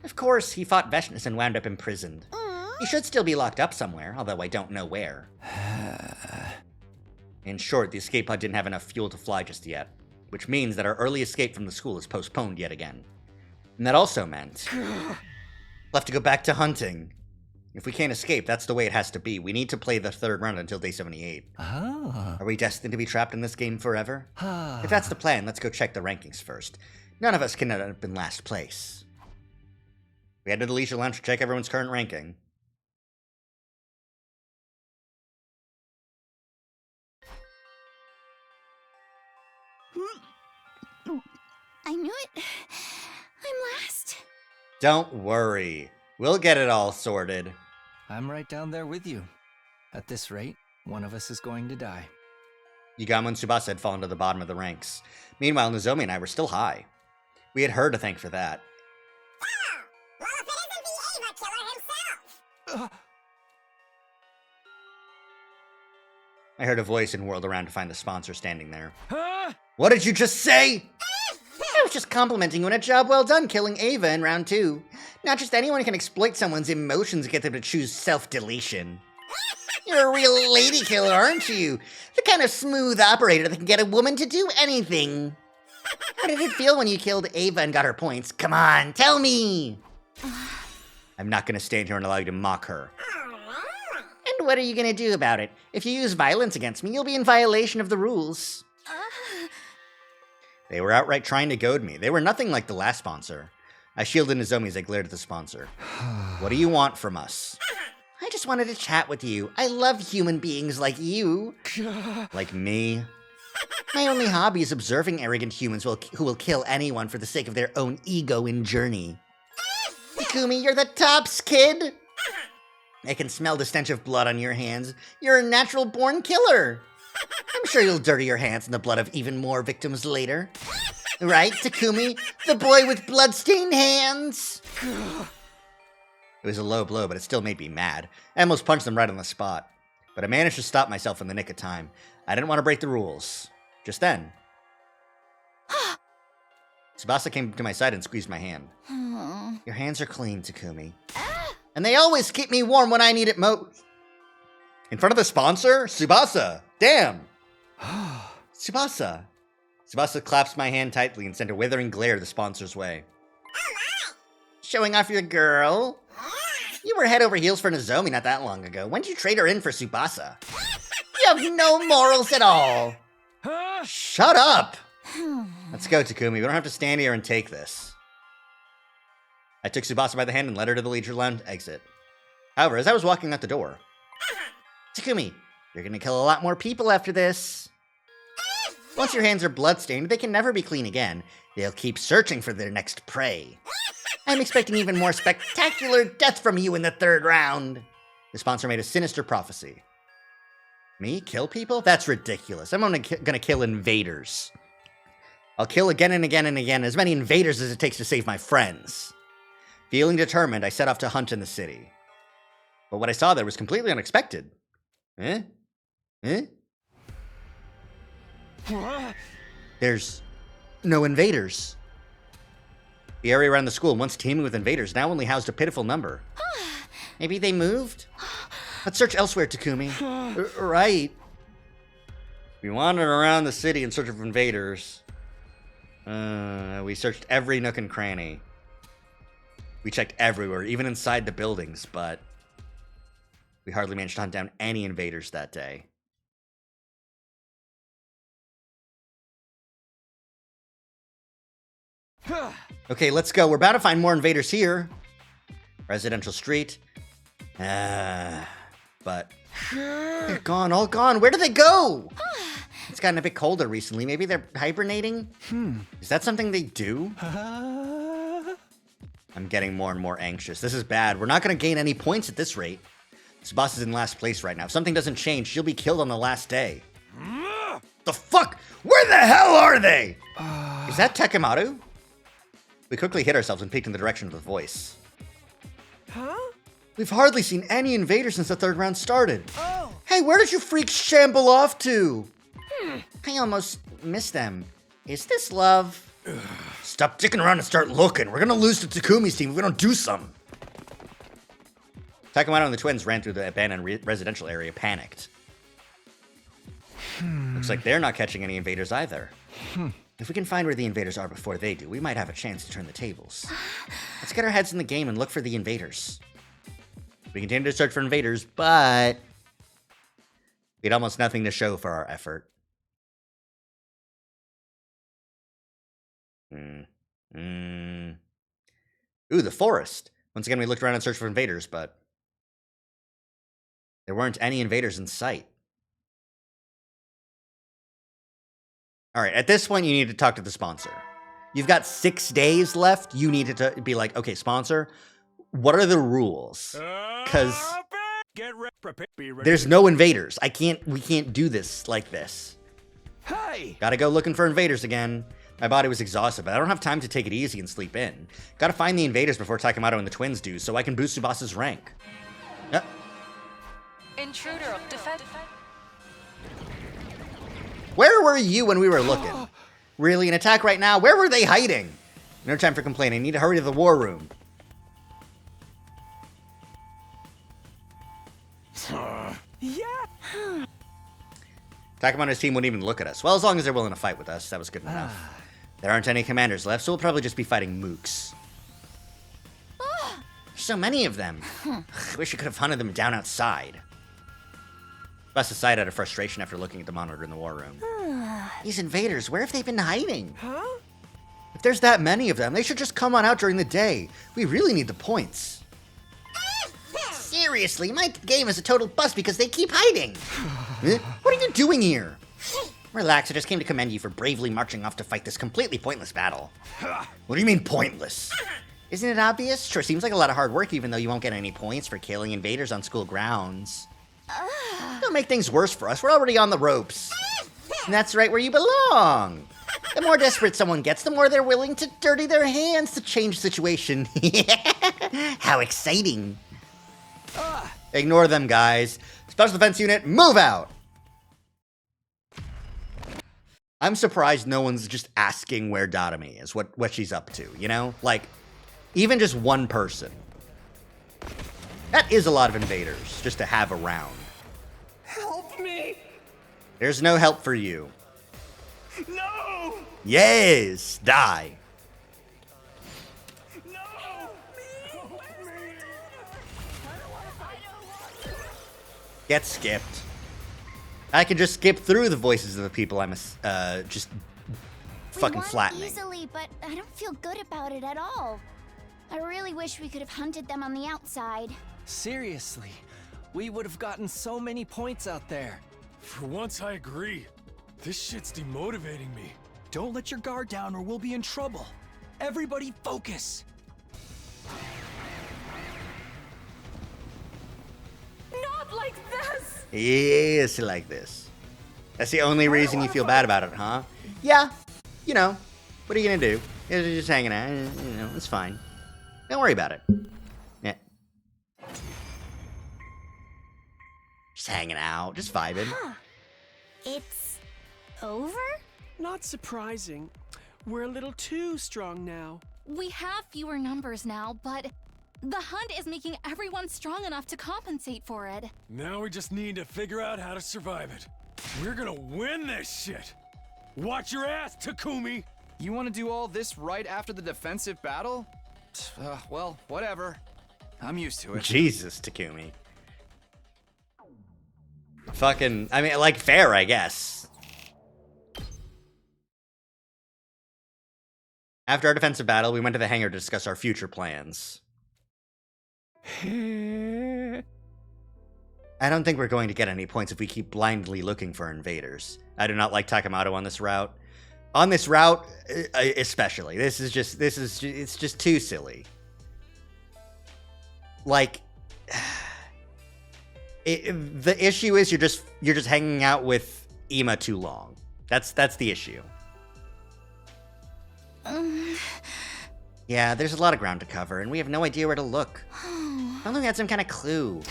Of course, he fought Veshness and wound up imprisoned. He should still be locked up somewhere, although I don't know where. In short, the escape pod didn't have enough fuel to fly just yet, which means that our early escape from the school is postponed yet again. And that also meant we'll have to go back to hunting. If we can't escape, that's the way it has to be. We need to play the third round until day 78. Are we destined to be trapped in this game forever? If that's the plan, let's go check the rankings first. None of us can end up in last place. We head to the leisure lounge to check everyone's current ranking. I knew it. I'm last. Don't worry. We'll get it all sorted. I'm right down there with you. At this rate, one of us is going to die. Yugamo and Tsubasa had fallen to the bottom of the ranks. Meanwhile, Nozomi and I were still high. We had her to thank for that. Well, if it isn't the Ava killer himself! I heard a voice and whirled around to find the sponsor standing there. Huh? What did you just say? was just complimenting you on a job well done killing Ava in round 2. Not just anyone can exploit someone's emotions and get them to choose self-deletion. You're a real lady killer, aren't you? The kind of smooth operator that can get a woman to do anything. How did it feel when you killed Ava and got her points? Come on, tell me! I'm not gonna stand here and allow you to mock her. And what are you gonna do about it? If you use violence against me, you'll be in violation of the rules. They were outright trying to goad me. They were nothing like the last sponsor. I shielded Nozomi as I glared at the sponsor. What do you want from us? I just wanted to chat with you. I love human beings like you. Like me? My only hobby is observing arrogant humans who will kill anyone for the sake of their own ego and journey. Takumi, you're the tops, kid! I can smell the stench of blood on your hands. You're a natural-born killer. I'm sure you'll dirty your hands in the blood of even more victims later. Right, Takumi? The boy with blood-stained hands? It was a low blow, but it still made me mad. I almost punched them right on the spot. But I managed to stop myself in the nick of time. I didn't want to break the rules. Just then, Tsubasa came to my side and squeezed my hand. Your hands are clean, Takumi. And they always keep me warm when I need it most. In front of the sponsor? Tsubasa! Damn! Tsubasa. Tsubasa claps my hand tightly and sent a withering glare the sponsor's way. Showing off your girl? You were head over heels for Nozomi not that long ago. When did you trade her in for Tsubasa? You have no morals at all! Shut up! Let's go, Takumi. We don't have to stand here and take this. I took Tsubasa by the hand and led her to the leisure lounge exit. However, as I was walking out the door, Takumi, you're gonna kill a lot more people after this. Once your hands are bloodstained, they can never be clean again. They'll keep searching for their next prey. I'm expecting even more spectacular death from you in the 3rd round. The sponsor made a sinister prophecy. Me? Kill people? That's ridiculous. I'm gonna kill invaders. I'll kill again and again and again, as many invaders as it takes to save my friends. Feeling determined, I set off to hunt in the city. But what I saw there was completely unexpected. There's no invaders. The area around the school, once teeming with invaders, now only housed a pitiful number. Maybe they moved? Let's search elsewhere, Takumi. Right. We wandered around the city in search of invaders. We searched every nook and cranny. We checked everywhere, even inside the buildings, but we hardly managed to hunt down any invaders that day. Okay, let's go. We're about to find more invaders here. Residential street. But they're gone, all gone. Where did they go? It's gotten a bit colder recently. Maybe they're hibernating? Is that something they do? I'm getting more and more anxious. This is bad. We're not going to gain any points at this rate. Tsubasa's in last place right now. If something doesn't change, she'll be killed on the last day. The fuck? Where the hell are they? Is that Takemoto? We quickly hit ourselves and peeked in the direction of the voice. Huh? We've hardly seen any invaders since the 3rd round started. Hey, where did you freaks shamble off to? I almost missed them. Is this love? Stop dicking around and start looking. We're gonna lose to Takumi's team if we don't do something. Takemoto and the twins ran through the abandoned residential area, panicked. Looks like they're not catching any invaders either. If we can find where the invaders are before they do, we might have a chance to turn the tables. Let's get our heads in the game and look for the invaders. We continue to search for invaders, but we had almost nothing to show for our effort. Ooh, the forest. Once again, we looked around and searched for invaders, but there weren't any invaders in sight. All right, at this point, you need to talk to the sponsor. You've got 6 days left. You need to be like, okay, sponsor, what are the rules? Because there's no invaders. We can't do this like this. Hey! Gotta go looking for invaders again. My body was exhausted, but I don't have time to take it easy and sleep in. Gotta find the invaders before Takemoto and the twins do, so I can boost Tsubasa's rank. Intruder, defend. Where were you when we were looking? Really? An attack right now? Where were they hiding? No time for complaining. Need to hurry to the war room. Yeah. Takuma and his team wouldn't even look at us. Well, as long as they're willing to fight with us, that was good enough. There aren't any commanders left, so we'll probably just be fighting mooks. There's so many of them. I wish we could have hunted them down outside. Bust aside out of frustration after looking at the monitor in the war room. These invaders, where have they been hiding? Huh? If there's that many of them, they should just come on out during the day. We really need the points. Seriously, my game is a total bust because they keep hiding. What are you doing here? Relax, I just came to commend you for bravely marching off to fight this completely pointless battle. What do you mean pointless? Isn't it obvious? Sure seems like a lot of hard work even though you won't get any points for killing invaders on school grounds. Don't make things worse for us, we're already on the ropes. And that's right where you belong. The more desperate someone gets, the more they're willing to dirty their hands to change the situation. How exciting. Ignore them, guys. Special Defense Unit, move out! I'm surprised no one's just asking where Dotami is, what she's up to, you know? Like, even just one person. That is a lot of invaders, just to have around. Help me! There's no help for you. No! Yes! Die. Get skipped. I can just skip through the voices of the people I'm just fucking flattening. Easily, but I don't feel good about it at all. I really wish we could have hunted them on the outside. Seriously, we would have gotten so many points out there. For once, I agree. This shit's demotivating me. Don't let your guard down or we'll be in trouble. Everybody focus. Not like this! Yes, like this. That's the only reason you feel bad about it, huh? Yeah. You know, what are you gonna do? You're just hanging out. You know, it's fine. Don't worry about it. Yeah. Just hanging out, just vibing. It's over? Not surprising. We're a little too strong now. We have fewer numbers now, but the hunt is making everyone strong enough to compensate for it. Now we just need to figure out how to survive it. We're gonna win this shit. Watch your ass, Takumi! You want to do all this right after the defensive battle? Well, whatever. I'm used to it. Jesus, Takumi. Fucking, I mean, like, fair, I guess. After our defensive battle, we went to the hangar to discuss our future plans. I don't think we're going to get any points if we keep blindly looking for invaders. I do not like Takamoto on this route. On this route, especially. It's just too silly. Like, the issue is you're just hanging out with Ima too long. That's the issue. Yeah, there's a lot of ground to cover, and we have no idea where to look. If only we had some kind of clue.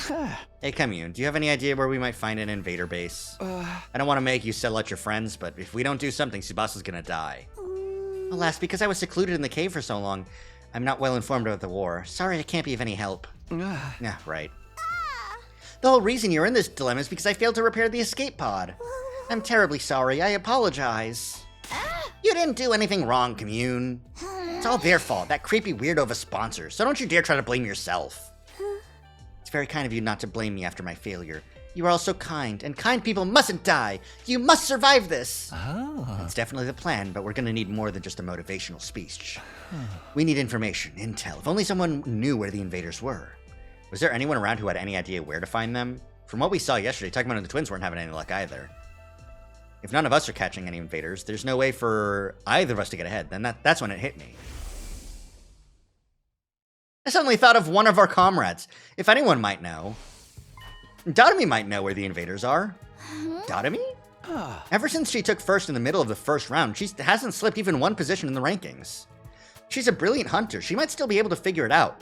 Hey, Commune, do you have any idea where we might find an invader base? I don't want to make you sell out your friends, but if we don't do something, Tsubasa's gonna die. Alas, because I was secluded in the cave for so long, I'm not well informed about the war. Sorry, I can't be of any help. Yeah, right. The whole reason you're in this dilemma is because I failed to repair the escape pod. I'm terribly sorry. I apologize. You didn't do anything wrong, Commune. It's all their fault, that creepy weirdo of a sponsor, so don't you dare try to blame yourself. It's very kind of you not to blame me after my failure. You are all so kind, and kind people mustn't die. You must survive this. It's definitely the plan, but we're gonna need more than just a motivational speech. We need information, intel. If only someone knew where the invaders were. Was there anyone around who had any idea where to find them? From what we saw yesterday, Tuckman and the twins weren't having any luck either. If none of us are catching any invaders, there's no way for either of us to get ahead. Then that's when it hit me. I suddenly thought of one of our comrades. If anyone might know, Dotami might know where the invaders are. Dotami? Ever since she took first in the middle of the first round, she hasn't slipped even one position in the rankings. She's a brilliant hunter. She might still be able to figure it out.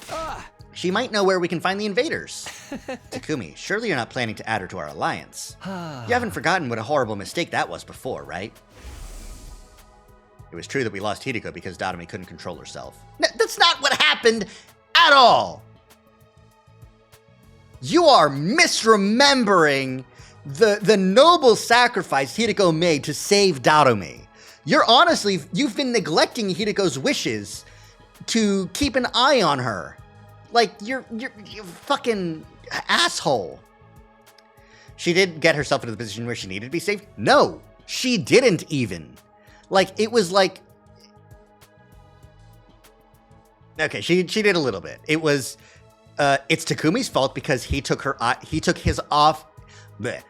She might know where we can find the invaders. Takumi, surely you're not planning to add her to our alliance. You haven't forgotten what a horrible mistake that was before, right? It was true that we lost Hideko because Dadami couldn't control herself. That's not what happened at all! You are misremembering the noble sacrifice Hideko made to save Dadami. You've been neglecting Hideko's wishes to keep an eye on her. Like, you're fucking asshole. She did get herself into the position where she needed to be saved? No, she didn't even. Like, it was like... Okay, she did a little bit. It was... it's Takumi's fault because he took his off... Bleh.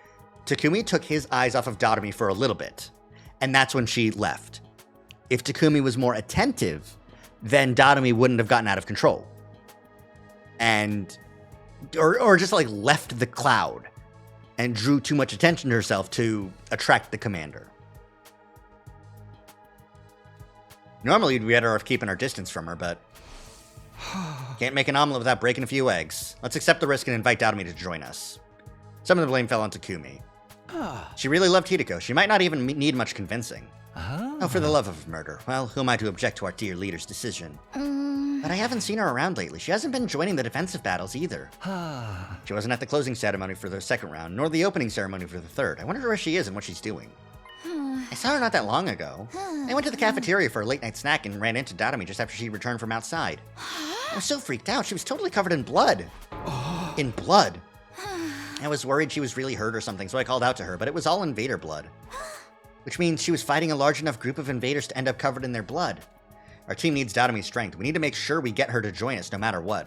Takumi took his eyes off of Dadami for a little bit. And that's when she left. If Takumi was more attentive, then Dadami wouldn't have gotten out of control. And... Or just, like, left the cloud. And drew too much attention to herself to attract the commander. Normally, we'd be better off keeping our distance from her, but... Can't make an omelet without breaking a few eggs. Let's accept the risk and invite Dadami to join us. Some of the blame fell on Takumi. She really loved Hideko. She might not even need much convincing. Oh, for the love of murder. Well, who am I to object to our dear leader's decision? But I haven't seen her around lately. She hasn't been joining the defensive battles either. She wasn't at the closing ceremony for the second round, nor the opening ceremony for the third. I wonder where she is and what she's doing. I saw her not that long ago. I went to the cafeteria for a late-night snack and ran into Dadami just after she returned from outside. I was so freaked out. She was totally covered in blood. In blood. I was worried she was really hurt or something, so I called out to her, but it was all invader blood. Which means she was fighting a large enough group of invaders to end up covered in their blood. Our team needs Dadami's strength. We need to make sure we get her to join us no matter what.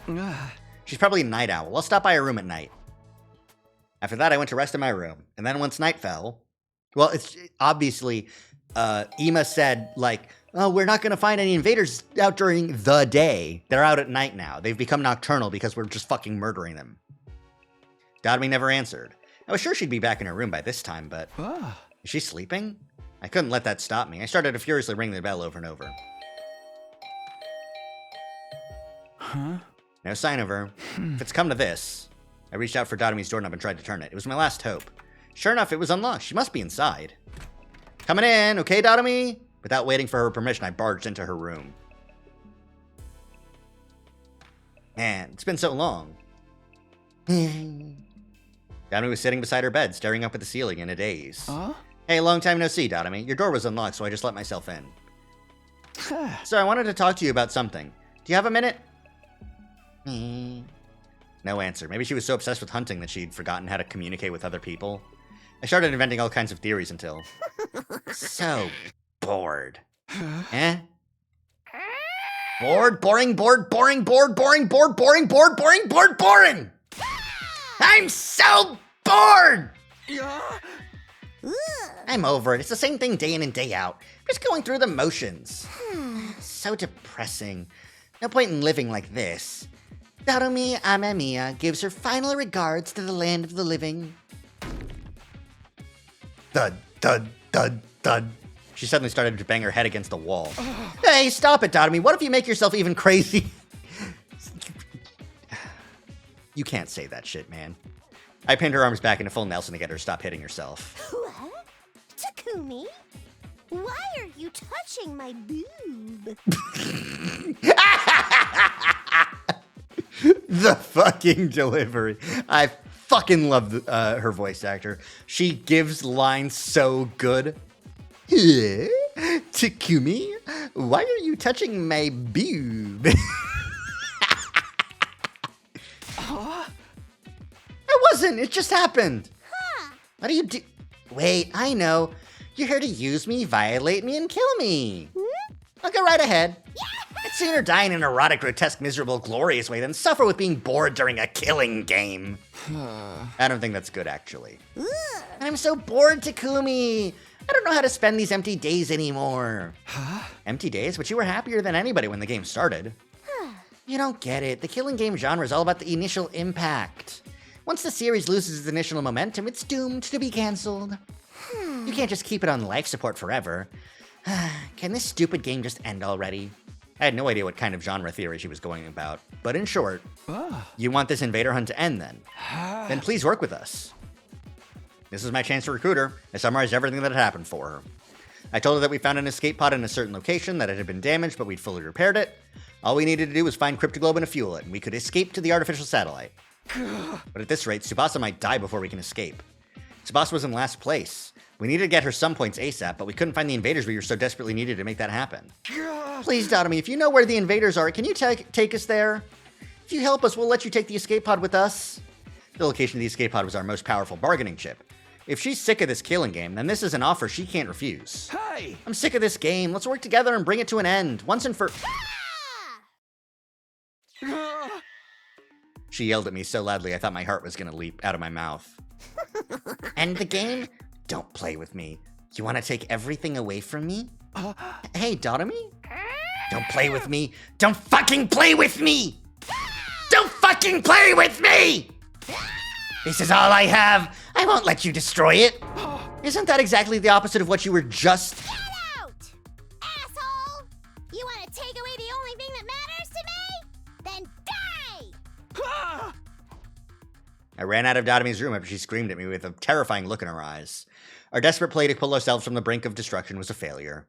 She's probably a night owl. I'll stop by her room at night. After that, I went to rest in my room. And then once night fell... Well, it's obviously... Ima said, like, oh, we're not going to find any invaders out during the day. They're out at night now. They've become nocturnal because we're just fucking murdering them. Dadami never answered. I was sure she'd be back in her room by this time, but... Is she sleeping? I couldn't let that stop me. I started to furiously ring the bell over and over. No sign of her. If it's come to this... I reached out for Dadami's doorknob and tried to turn it. It was my last hope. Sure enough, it was unlocked. She must be inside. Coming in, okay, Dadami? Without waiting for her permission, I barged into her room. Man, it's been so long. Dadami was sitting beside her bed, staring up at the ceiling in a daze. Hey, long time no see, Dadami. Your door was unlocked, so I just let myself in. So I wanted to talk to you about something. Do you have a minute? No answer. Maybe she was so obsessed with hunting that she'd forgotten how to communicate with other people. I started inventing all kinds of theories until... So bored. Bored, boring, bored, boring, bored, boring, bored, boring, bored, boring, bored, boring! I'm so bored! I'm over it. It's the same thing day in and day out. Just going through the motions. So depressing. No point in living like this. Dadami Amamiya gives her final regards to the land of the living. Thud, thud, thud, thud. She suddenly started to bang her head against the wall. Hey, stop it, Dadami. What if you make yourself even crazy? You can't say that shit, man. I pinned her arms back into full Nelson to get her to stop hitting herself. What? Takumi? Why are you touching my boob? The fucking delivery. I fucking love her voice actor. She gives lines so good. Takumi, why are you touching my boob? I wasn't. It just happened. What do you do? Wait, I know. You're here to use me, violate me, and kill me. I'll go right ahead. I'd sooner die in an erotic, grotesque, miserable, glorious way than suffer with being bored during a killing game. I don't think that's good, actually. I'm so bored, Takumi. I don't know how to spend these empty days anymore. Empty days? But you were happier than anybody when the game started. You don't get it. The killing game genre is all about the initial impact. Once the series loses its initial momentum, it's doomed to be canceled. You can't just keep it on life support forever. Can this stupid game just end already? I had no idea what kind of genre theory she was going about. But in short, you want this invader hunt to end then? Then please work with us. This is my chance to recruit her. I summarized everything that had happened for her. I told her that we found an escape pod in a certain location, that it had been damaged, but we'd fully repaired it. All we needed to do was find Cryptoglobe and fuel it, and we could escape to the artificial satellite. But at this rate, Tsubasa might die before we can escape. Tsubasa was in last place. We needed to get her some points ASAP, but we couldn't find the invaders we were so desperately needed to make that happen. Please, Dotomi, if you know where the invaders are, can you take us there? If you help us, we'll let you take the escape pod with us. The location of the escape pod was our most powerful bargaining chip. If she's sick of this killing game, then this is an offer she can't refuse. Hey! I'm sick of this game. Let's work together and bring it to an end, once and for... She yelled at me so loudly I thought my heart was gonna leap out of my mouth. End the game? Don't play with me. You want to take everything away from me? Hey, Dotomi? Don't play with me. Don't fucking play with me! Don't fucking play with me! This is all I have. I won't let you destroy it. Isn't that exactly the opposite of what you were just... Get out! Asshole! You want to take away the only thing that matters to me? Then die! I ran out of Dotomi's room after she screamed at me with a terrifying look in her eyes. Our desperate play to pull ourselves from the brink of destruction was a failure.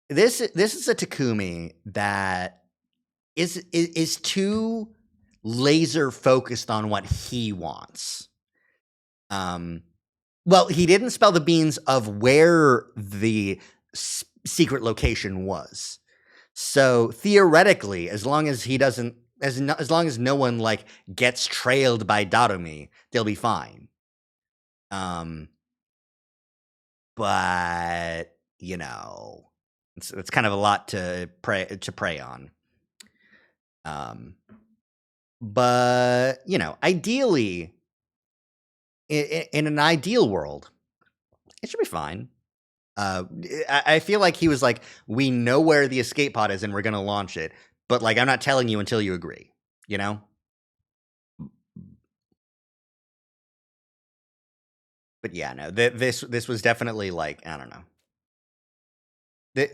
This is a Takumi that is too laser focused on what he wants. Well, he didn't spell the beans of where the secret location was. So theoretically, as long as he doesn't, as long as no one like gets trailed by Dotomi, they'll be fine. But you know, it's kind of a lot to prey on. But you know, ideally, in an ideal world, it should be fine. I feel like he was like, we know where the escape pod is and we're gonna launch it, but like I'm not telling you until you agree, you know? But yeah, no, this was definitely like, I don't know.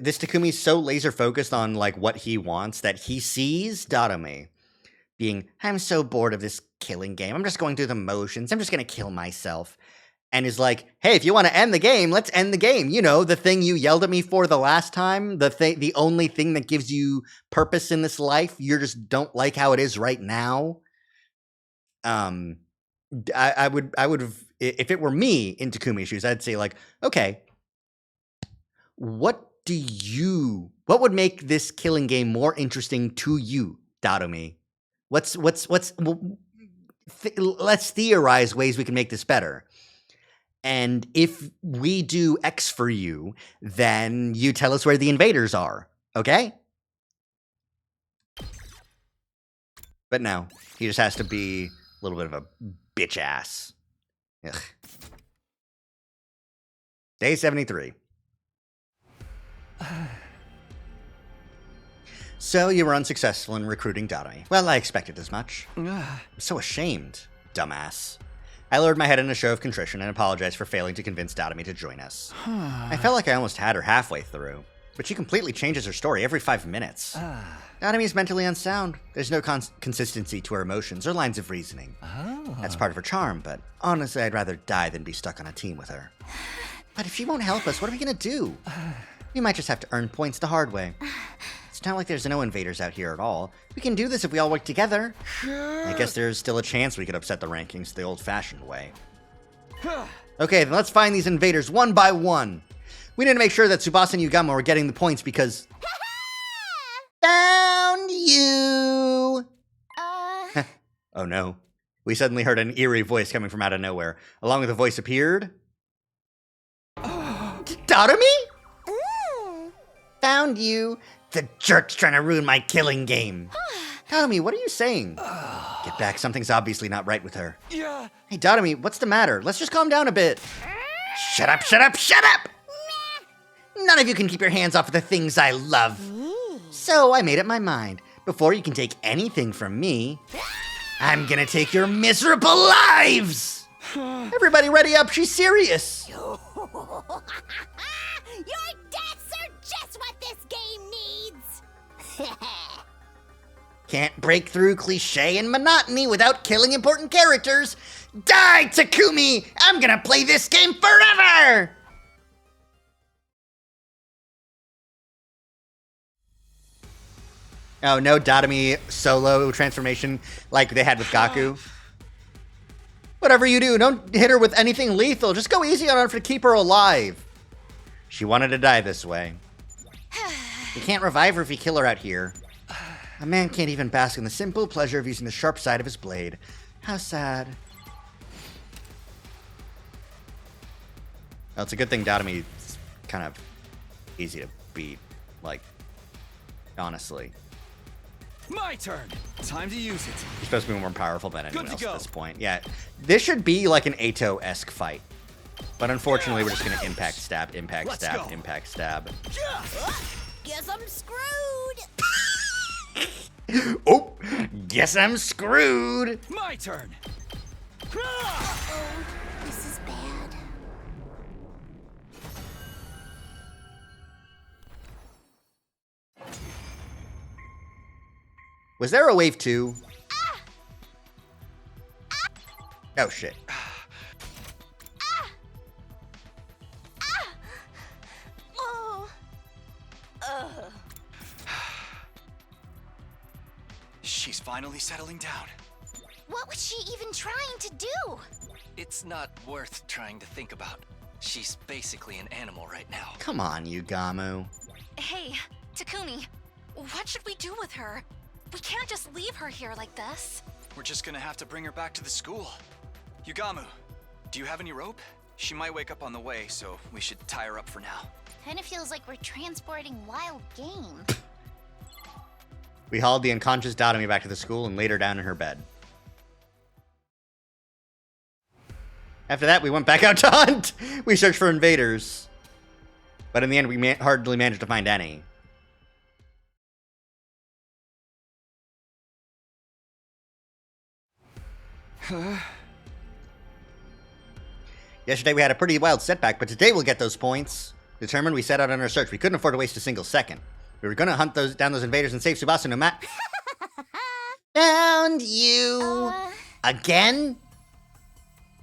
This Takumi's so laser focused on like what he wants that he sees Dotomi being, I'm so bored of this killing game. I'm just going through the motions. I'm just gonna kill myself. And is like, hey, if you want to end the game, let's end the game. You know, the thing you yelled at me for the last time, the only thing that gives you purpose in this life, you just don't like how it is right now. I would have, if it were me in Takumi's shoes, I'd say like, okay, what would make this killing game more interesting to you, Dotomi? Let's theorize ways we can make this better. And if we do X for you, then you tell us where the invaders are, okay? But no, he just has to be a little bit of a bitch ass. Ugh. Day 73. So you were unsuccessful in recruiting Dotomi. Well, I expected as much. I'm so ashamed, dumbass. I lowered my head in a show of contrition and apologized for failing to convince Dotomi to join us. I felt like I almost had her halfway through, but she completely changes her story every 5 minutes. Dotomi is mentally unsound. There's no consistency to her emotions or lines of reasoning. That's part of her charm, but honestly, I'd rather die than be stuck on a team with her. But if she won't help us, what are we gonna do? We might just have to earn points the hard way. It's not like there's no invaders out here at all. We can do this if we all work together. I guess there's still a chance we could upset the rankings the old-fashioned way. Okay, then let's find these invaders one by one. We need to make sure that Tsubasa and Yugamo are getting the points because... Found you! Oh no. We suddenly heard an eerie voice coming from out of nowhere. Along with the voice appeared... Dotomi? Found you. The jerk's trying to ruin my killing game. Dotomi, what are you saying? Get back, something's obviously not right with her. Yeah. Hey, Dotomi, what's the matter? Let's just calm down a bit. Shut up, shut up, shut up! None of you can keep your hands off of the things I love. So I made up my mind. Before you can take anything from me, I'm gonna take your miserable lives! Everybody ready up, she's serious. Your deaths are just what this game needs. Can't break through cliche and monotony without killing important characters. Die, Takumi! I'm gonna play this game forever! Oh, no Dadami solo transformation like they had with Gaku. Whatever you do, don't hit her with anything lethal. Just go easy on her to keep her alive. She wanted to die this way. You can't revive her if you kill her out here. A man can't even bask in the simple pleasure of using the sharp side of his blade. How sad. Well, it's a good thing Dadami is kind of easy to beat. Like, honestly. My turn. Time to use it. He's supposed to be more powerful than anyone else at this point. Yeah, this should be like an Ato-esque fight. But unfortunately, we're just going to impact, stab, impact, stab, impact, stab. Guess I'm screwed. Oh, guess I'm screwed. My turn. Uh-oh, this is bad. Was there a wave 2? Oh, shit. Oh. She's finally settling down. What was she even trying to do? It's not worth trying to think about. She's basically an animal right now. Come on, Yugamu. Hey, Takumi, what should we do with her? We can't just leave her here like this. We're just gonna have to bring her back to the school. Yugamu, do you have any rope? She might wake up on the way, so we should tie her up for now. Kinda feels like we're transporting wild game. We hauled the unconscious Dadami back to the school and laid her down in her bed. After that, we went back out to hunt. We searched for invaders. But in the end, we hardly managed to find any. Yesterday we had a pretty wild setback, but today we'll get those points. Determined, we set out on our search. We couldn't afford to waste a single second. We were gonna hunt down those invaders and save Tsubasa no matter. Found you again?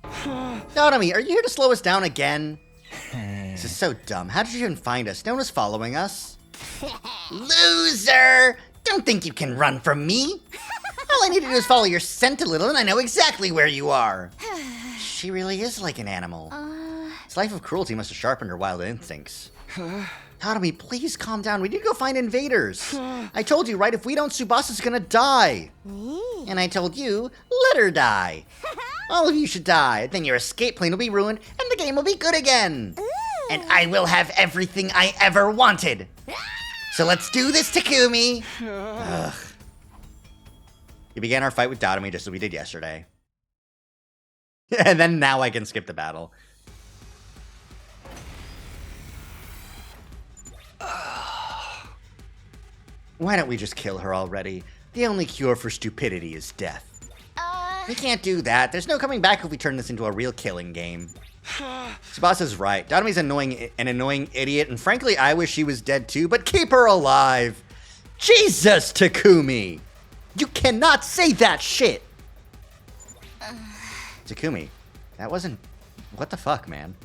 Dadami, are you here to slow us down again? This is so dumb. How did you even find us? No one was following us. Loser! Don't think you can run from me. All I need to do is follow your scent a little, and I know exactly where you are. She really is like an animal. This life of cruelty must have sharpened her wild instincts. Dadami, please calm down. We need to go find invaders. I told you, right? If we don't, Tsubasa's gonna die. And I told you, let her die. All of you should die. Then your escape plane will be ruined, and the game will be good again. And I will have everything I ever wanted. So let's do this, Takumi. Ugh. We began our fight with Dadami just as we did yesterday. And then now I can skip the battle. Why don't we just kill her already? The only cure for stupidity is death. We can't do that. There's no coming back if we turn this into a real killing game. Tsubasa's right. Dadami's an annoying idiot, and frankly, I wish she was dead too, but keep her alive. Jesus, Takumi! You cannot say that shit! Takumi, that wasn't... What the fuck, man?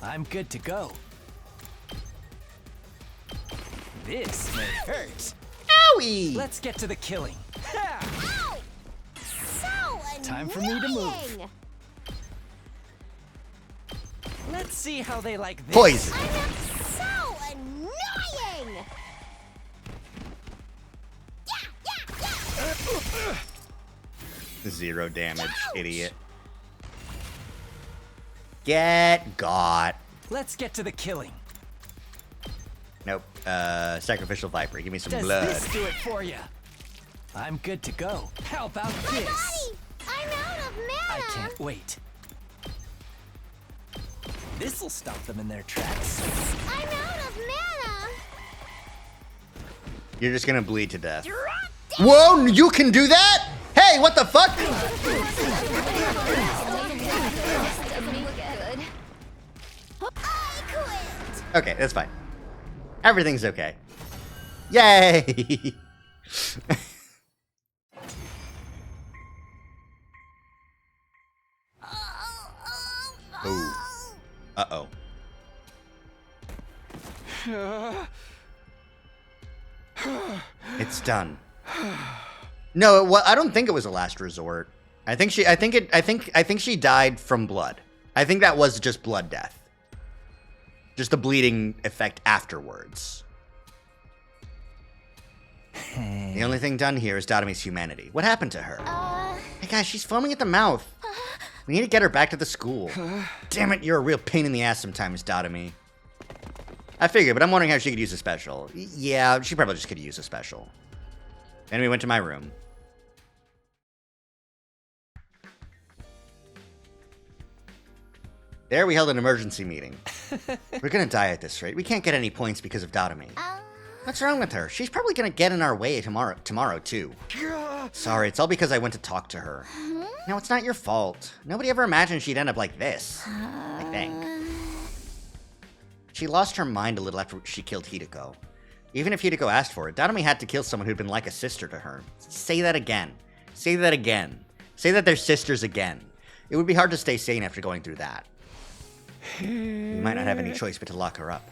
I'm good to go. This may hurt. Owie! Let's get to the killing. Ow! So annoying. Time for me to move. Let's see how they like this. Poison! So annoying. Yeah. 0 damage, idiot. Get got. Let's get to the killing. Nope. Sacrificial Viper. Give me some Does blood. this do it for you? I'm good to go. How about this? I'm out of mana. I can't wait. This'll stop them in their tracks. I'm out of mana. You're just gonna bleed to death. Whoa, you can do that? Hey, what the fuck? Doesn't look good. I quit. Okay, that's fine. Everything's okay. Yay! Oh. Uh-oh. It's done. No, well, I don't think it was a last resort. I think she died from blood. I think that was just blood death. Just the bleeding effect afterwards. The only thing done here is Datomi's humanity. What happened to her? Hey guys, she's foaming at the mouth. We need to get her back to the school. Damn it, you're a real pain in the ass sometimes, Datomi. I figured, but I'm wondering how she could use a special. Yeah, she probably just could use a special. And we went to my room. There we held an emergency meeting. We're gonna die at this rate. We can't get any points because of Datomi. What's wrong with her? She's probably gonna get in our way tomorrow too. Sorry, it's all because I went to talk to her. No, it's not your fault. Nobody ever imagined she'd end up like this, I think. She lost her mind a little after she killed Hideko. Even if Hideko asked for it, Datomi had to kill someone who'd been like a sister to her. Say that again. Say that again. Say that they're sisters again. It would be hard to stay sane after going through that. You might not have any choice but to lock her up.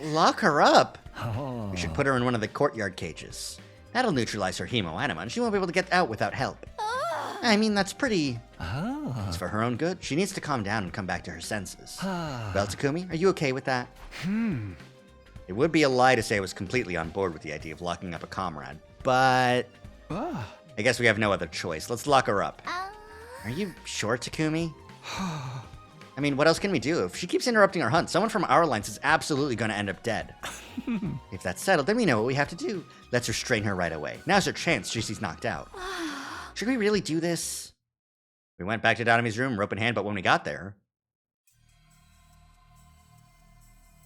Lock her up? Oh. We should put her in one of the courtyard cages. That'll neutralize her hemoanima, and she won't be able to get out without help. I mean, that's pretty... It's for her own good. She needs to calm down and come back to her senses. Well, Takumi, are you okay with that? It would be a lie to say I was completely on board with the idea of locking up a comrade, but... I guess we have no other choice. Let's lock her up. Are you sure, Takumi? I mean, what else can we do? If she keeps interrupting our hunt, someone from our alliance is absolutely going to end up dead. If that's settled, then we know what we have to do. Let's restrain her right away. Now's her chance. She's knocked out. Should we really do this? We went back to Datomi's room, rope in hand, but when we got there...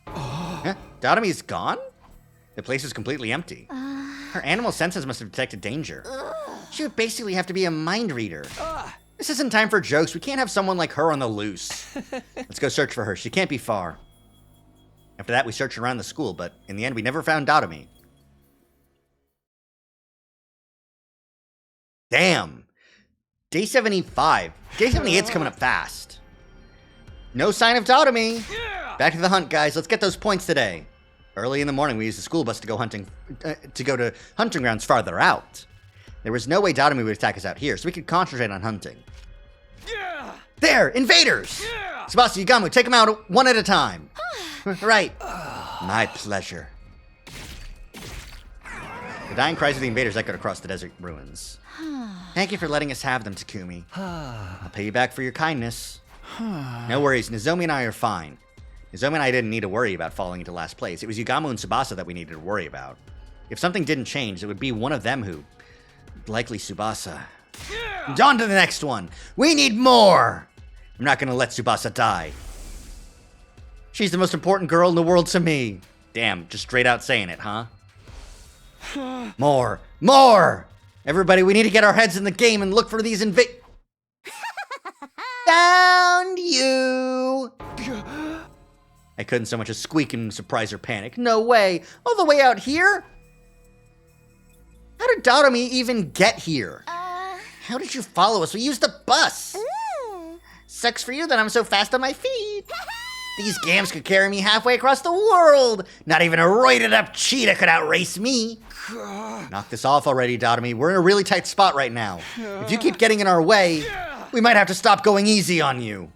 Huh? Datomi's gone? The place is completely empty. Her animal senses must have detected danger. She would basically have to be a mind reader. This isn't time for jokes. We can't have someone like her on the loose. Let's go search for her. She can't be far. After that, we searched around the school, but in the end, we never found Datomi. Damn. Day 75. Day 78's coming up fast. No sign of Datomi. Back to the hunt, guys. Let's get those points today. Early in the morning, we used the school bus to go hunting, to hunting grounds farther out. There was no way Datomi would attack us out here, so we could concentrate on hunting. There! Invaders! Tsubasa, Yugamu, take them out one at a time. Right. My pleasure. The dying cries of the invaders echoed across the desert ruins. Thank you for letting us have them, Takumi. I'll pay you back for your kindness. No worries, Nozomi and I are fine. Nozomi and I didn't need to worry about falling into last place. It was Yugamu and Tsubasa that we needed to worry about. If something didn't change, it would be one of them who... Likely Tsubasa. And on to the next one. We need more! I'm not gonna let Tsubasa die. She's the most important girl in the world to me. Damn, just straight out saying it, huh? More! More! Everybody, we need to get our heads in the game and look for these Found you! I couldn't so much as squeak in surprise or panic. No way! All the way out here? How did Datomi even get here? How did you follow us? We used the bus! Sucks for you that I'm so fast on my feet. These gams could carry me halfway across the world. Not even a roided up cheetah could outrace me. Knock this off already, Datomi. We're in a really tight spot right now. If you keep getting in our way, we might have to stop going easy on you.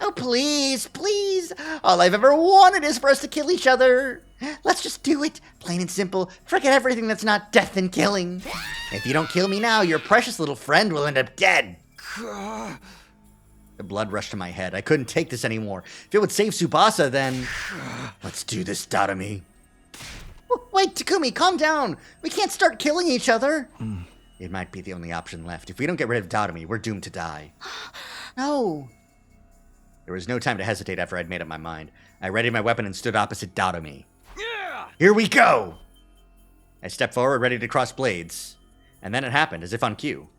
Oh, please, please. All I've ever wanted is for us to kill each other. Let's just do it. Plain and simple. Forget everything that's not death and killing. If you don't kill me now, your precious little friend will end up dead. The blood rushed to my head. I couldn't take this anymore. If it would save Tsubasa, then... Let's do this, Datomi. Wait, Takumi, calm down. We can't start killing each other. It might be the only option left. If we don't get rid of Datomi, we're doomed to die. No. There was no time to hesitate after I'd made up my mind. I readied my weapon and stood opposite Datomi. Here we go! I stepped forward, ready to cross blades. And then it happened, as if on cue.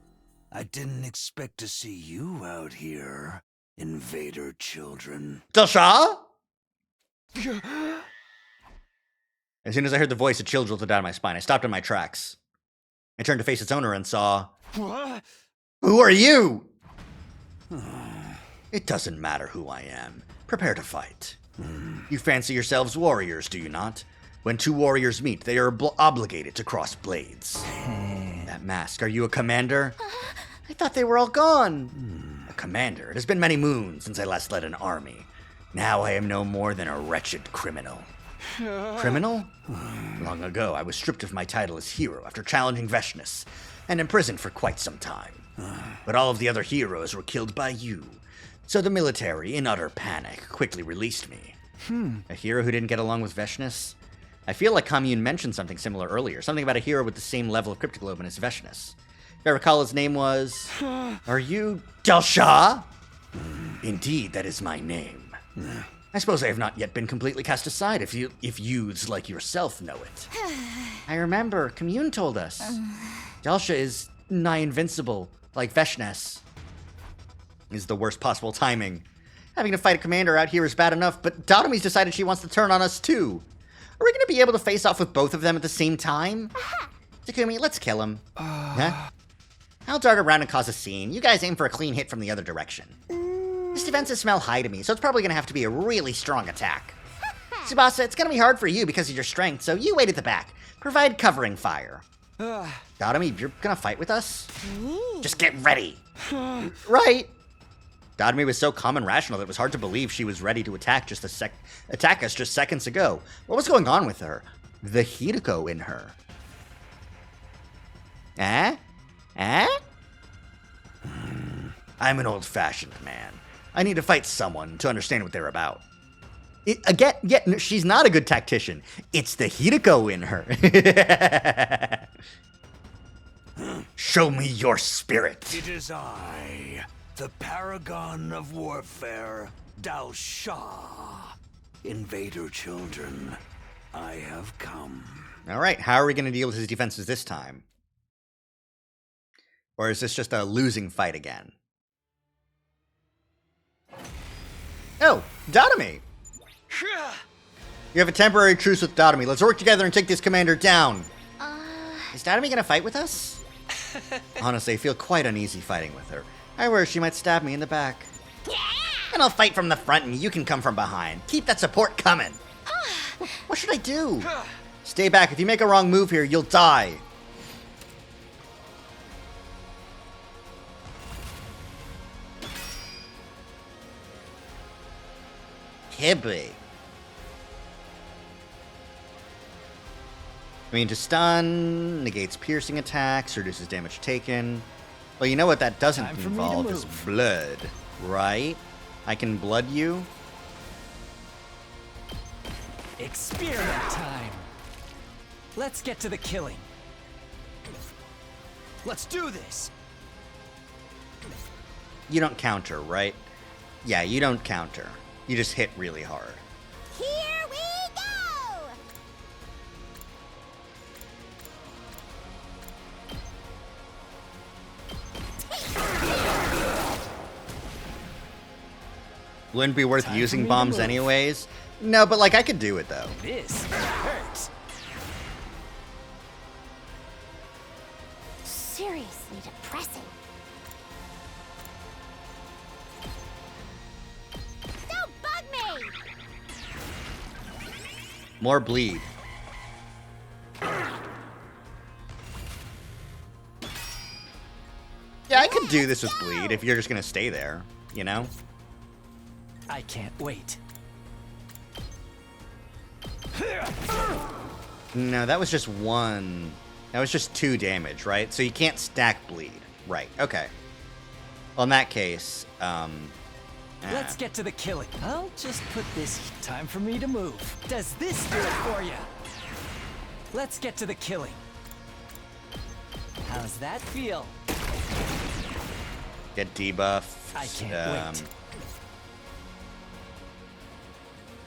I didn't expect to see you out here, invader children. Dasha? As soon as I heard the voice, a chill jolted down my spine. I stopped in my tracks. I turned to face its owner and saw... What? Who are you? It doesn't matter who I am. Prepare to fight. You fancy yourselves warriors, do you not? When two warriors meet, they are obligated to cross blades. That mask, are you a commander? I thought they were all gone. A commander? It has been many moons since I last led an army. Now I am no more than a wretched criminal. Criminal? Long ago, I was stripped of my title as hero after challenging Veshness, and imprisoned for quite some time. But all of the other heroes were killed by you, so the military, in utter panic, quickly released me. A hero who didn't get along with Veshness? I feel like Commune mentioned something similar earlier, something about a hero with the same level of cryptoglobin as Veshness. If I recall, his name was... Are you Delsha? Indeed, that is my name. I suppose I have not yet been completely cast aside if youths like yourself know it. I remember, Commune told us. Delsha is nigh invincible, like Veshness. Is the worst possible timing. Having to fight a commander out here is bad enough, but Dotomi's decided she wants to turn on us too. Are we going to be able to face off with both of them at the same time? Takumi, let's kill him. Huh? I'll dart around and cause a scene. You guys aim for a clean hit from the other direction. His defenses smell high to me, so it's probably going to have to be a really strong attack. Tsubasa, it's going to be hard for you because of your strength, so you wait at the back. Provide covering fire. Datomi, you're going to fight with us? Just get ready. Right. Datomi was so calm and rational that it was hard to believe she was ready to attack us just seconds ago. What was going on with her? The Hideko in her. Eh? I'm an old-fashioned man. I need to fight someone to understand what they're about. No, she's not a good tactician. It's the Hideko in her. Show me your spirit. It is I, the paragon of warfare, Delsha. Invader children, I have come. All right, how are we going to deal with his defenses this time? Or is this just a losing fight again? Oh, Datomi! You have a temporary truce with Datomi. Let's work together and take this commander down. Is Datomi going to fight with us? Honestly, I feel quite uneasy fighting with her. I worry she might stab me in the back. And I'll fight from the front and you can come from behind. Keep that support coming. What should I do? Stay back. If you make a wrong move here, you'll die. Hibby. I mean, to stun, negates piercing attacks, reduces damage taken. Well, you know what that doesn't involve is blood, right? I can blood you. Experiment time. Let's get to the killing. Let's do this. You don't counter, right? Yeah, you don't counter. You just hit really hard. Here we go! Wouldn't be worth using bombs anyways. No, but like I could do it though. This hurts. Seriously depressing. Don't bug me! More bleed. Yeah, I could do this with bleed if you're just gonna stay there, you know? I can't wait. No, that was just one. That was just 2 damage, right? So you can't stack bleed. Right, okay. Well, in that case, Let's get to the killing. I'll just put this time for me to move. Does this do it for you? Let's get to the killing. How's that feel? Get debuff. I can't wait.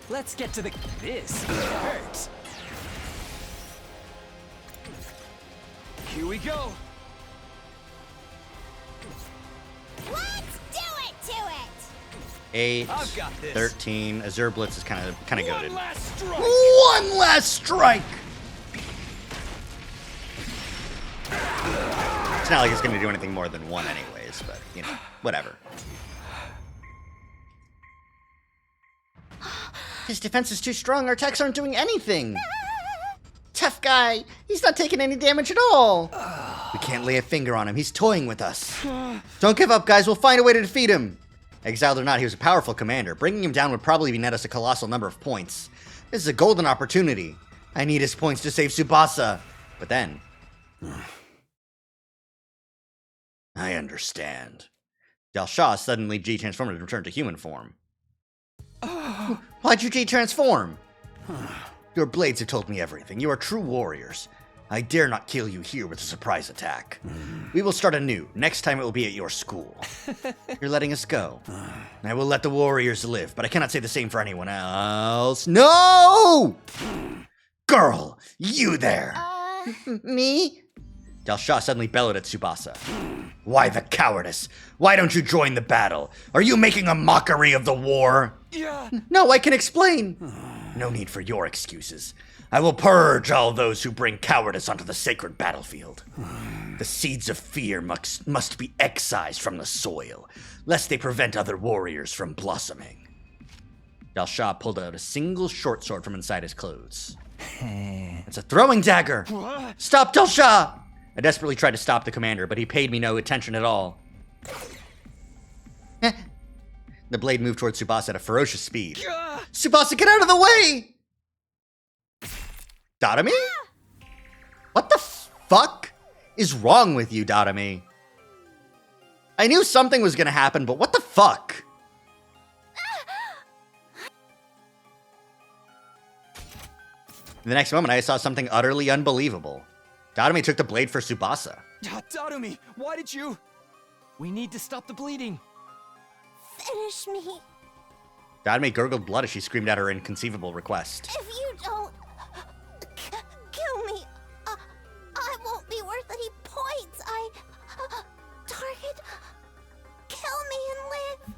Let's get to the... This hurts. Here we go. Let's do it to it! 8, I've got this. 13. Azure Blitz is kind of goated. Last stroke. What? One last strike! It's not like it's gonna do anything more than one anyways, but, you know, whatever. His defense is too strong, our attacks aren't doing anything! Tough guy, he's not taking any damage at all! We can't lay a finger on him, he's toying with us. Don't give up, guys, we'll find a way to defeat him! Exiled or not, he was a powerful commander. Bringing him down would probably net us a colossal number of points. This is a golden opportunity. I need his points to save Tsubasa. But then... I understand. Dalsha suddenly G-transformed and returned to human form. Why'd you G-transform? Your blades have told me everything. You are true warriors. I dare not kill you here with a surprise attack. We will start anew. Next time it will be at your school. You're letting us go. I will let the warriors live, but I cannot say the same for anyone else. No! Girl, you there! Me? Dalsha suddenly bellowed at Tsubasa. Why the cowardice? Why don't you join the battle? Are you making a mockery of the war? Yeah. No, I can explain. No need for your excuses. I will purge all those who bring cowardice onto the sacred battlefield. The seeds of fear must be excised from the soil, lest they prevent other warriors from blossoming. Dalsha pulled out a single short sword from inside his clothes. It's a throwing dagger! What? Stop, Dalsha! I desperately tried to stop the commander, but he paid me no attention at all. The blade moved towards Tsubasa at a ferocious speed. Tsubasa, get out of the way! Dotami? What the fuck is wrong with you, Dotami? I knew something was gonna happen, but what the fuck? In the next moment, I saw something utterly unbelievable. Dotami took the blade for Tsubasa. Darumi, why did you? We need to stop the bleeding. Finish me. Dotami gurgled blood as she screamed out her inconceivable request. If you don't kill me, I won't be worth any points. Target, kill me and live.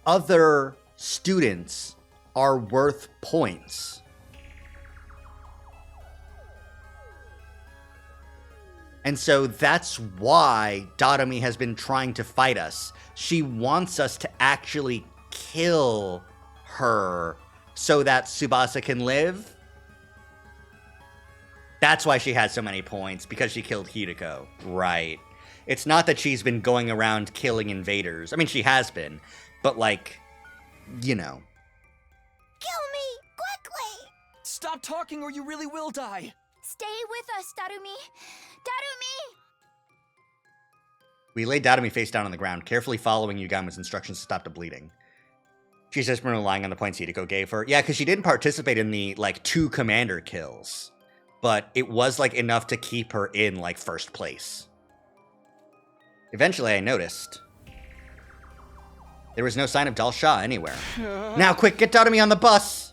Other students are worth points. And so that's why Dotami has been trying to fight us. She wants us to actually kill her so that Tsubasa can live. That's why she has so many points, because she killed Hideko. Right. It's not that she's been going around killing invaders. I mean, she has been. But, like, you know. Kill me, quickly! Stop talking or you really will die. Stay with us, Darumi. Darumi! We laid Dotami face down on the ground, carefully following Yugama's instructions to stop the bleeding. She's just been relying on the points Hideko gave her. Yeah, because she didn't participate in the, like, 2 commander kills. But it was, like, enough to keep her in, like, first place. Eventually, I noticed there was no sign of Dalsha anywhere. Now, quick, get Dotami on the bus!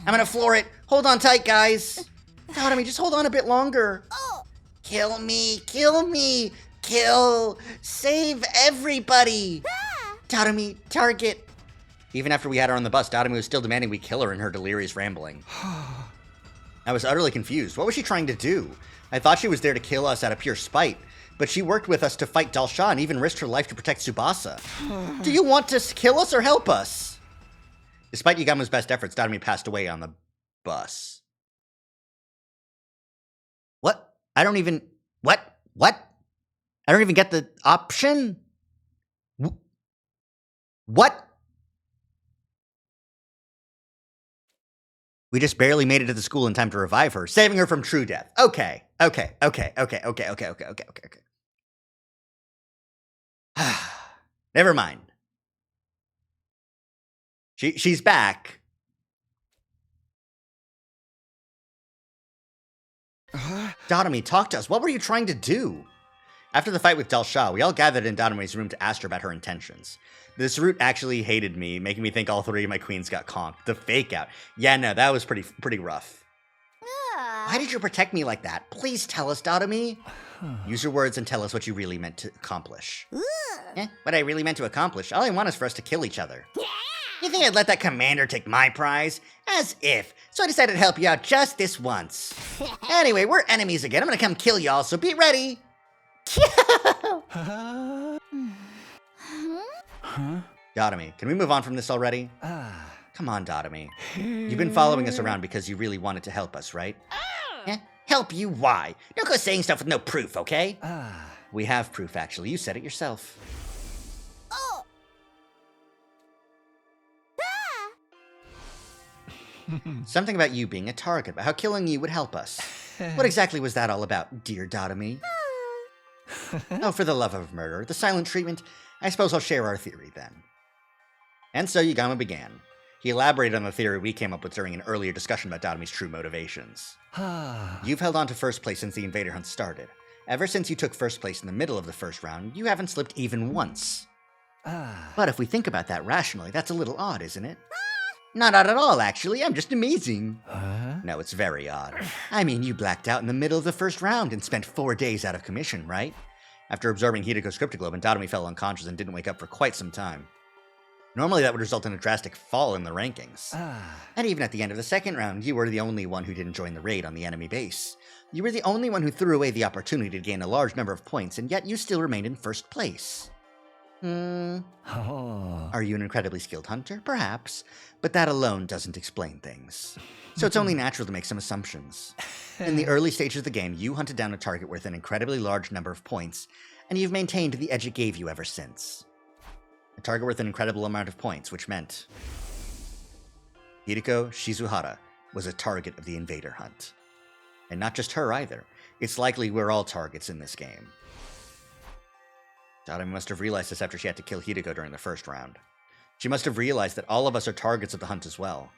I'm gonna floor it. Hold on tight, guys. Dotami, just hold on a bit longer. Kill me, kill me, kill, save everybody. Dotami, target. Even after we had her on the bus, Dotami was still demanding we kill her in her delirious rambling. I was utterly confused. What was she trying to do? I thought she was there to kill us out of pure spite, but she worked with us to fight Dalsha and even risked her life to protect Tsubasa. Do you want to kill us or help us? Despite Yugama's best efforts, Dotami passed away on the bus. What? I don't even... What? I don't even get the option? What? We just barely made it to the school in time to revive her, saving her from true death. Okay. Never mind. She's back. Dotami, talk to us. What were you trying to do? After the fight with Dalsha, we all gathered in Dotami's room to ask her about her intentions. This root actually hated me, making me think all 3 of my queens got conked. The fake out. Yeah, no, that was pretty rough. Why did you protect me like that? Please tell us, Dotomi. Use your words and tell us what you really meant to accomplish. What I really meant to accomplish? All I want is for us to kill each other. You think I'd let that commander take my prize? As if. So I decided to help you out just this once. Anyway, we're enemies again. I'm gonna come kill y'all, so be ready. Dotomi, can we move on from this already? Come on, Dotomi. You've been following us around because you really wanted to help us, right? Help you? Why? Don't go saying stuff with no proof, okay? We have proof, actually. You said it yourself. Something about you being a target, about how killing you would help us. What exactly was that all about, dear Dotomi? Oh, for the love of murder, the silent treatment. I suppose I'll share our theory then. And so Yagama began. He elaborated on the theory we came up with during an earlier discussion about Datomi's true motivations. You've held on to first place since the invader hunt started. Ever since you took first place in the middle of the first round, you haven't slipped even once. But if we think about that rationally, that's a little odd, isn't it? Not odd at all, actually. I'm just amazing. No, it's very odd. I mean, you blacked out in the middle of the first round and spent 4 days out of commission, right? After absorbing Hidiko's cryptoglobe, and Datomi fell unconscious and didn't wake up for quite some time. Normally that would result in a drastic fall in the rankings. And even at the end of the second round, you were the only one who didn't join the raid on the enemy base. You were the only one who threw away the opportunity to gain a large number of points, and yet you still remained in first place. Are you an incredibly skilled hunter? Perhaps, but that alone doesn't explain things. So it's only natural to make some assumptions. In the early stages of the game, you hunted down a target worth an incredibly large number of points, and you've maintained the edge it gave you ever since. A target worth an incredible amount of points, which meant Hideko Shizuhara was a target of the invader hunt. And not just her either. It's likely we're all targets in this game. Datomi must have realized this after she had to kill Hideko during the first round. She must have realized that all of us are targets of the hunt as well.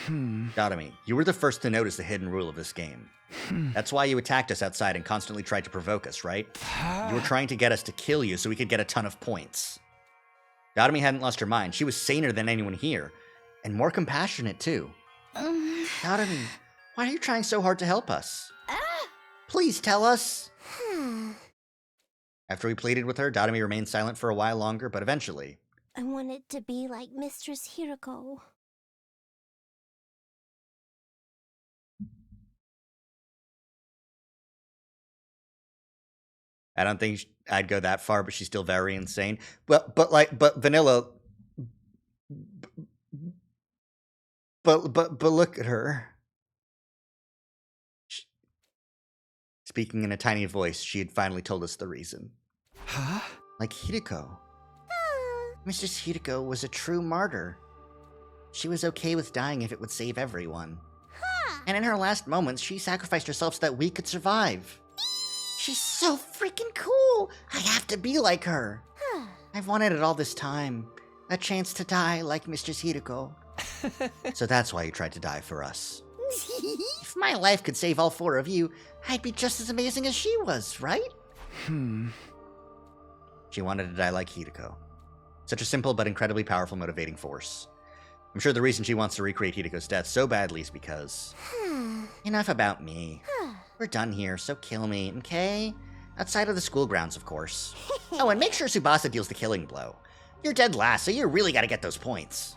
Datomi, you were the first to notice the hidden rule of this game. That's why you attacked us outside and constantly tried to provoke us, right? You were trying to get us to kill you so we could get a ton of points. Datomi hadn't lost her mind. She was saner than anyone here. And more compassionate, too. Datomi, why are you trying so hard to help us? Please tell us. After we pleaded with her, Datomi remained silent for a while longer, but eventually... I wanted to be like Mistress Hiroko. I don't think I'd go that far, but she's still very insane. But Vanilla... But look at her. Speaking in a tiny voice, she had finally told us the reason. Like Hideko. Mistress Hideko was a true martyr. She was okay with dying if it would save everyone. And in her last moments, she sacrificed herself so that we could survive. She's so freaking cool! I have to be like her. I've wanted it all this time. A chance to die like Mistress Hideko. So that's why you tried to die for us. If my life could save all four of you, I'd be just as amazing as she was, right? She wanted to die like Hideko. Such a simple but incredibly powerful motivating force. I'm sure the reason she wants to recreate Hideko's death so badly is because... Enough about me. We're done here, so kill me, okay? Outside of the school grounds, of course. Oh, and make sure Tsubasa deals the killing blow. You're dead last, so you really gotta get those points.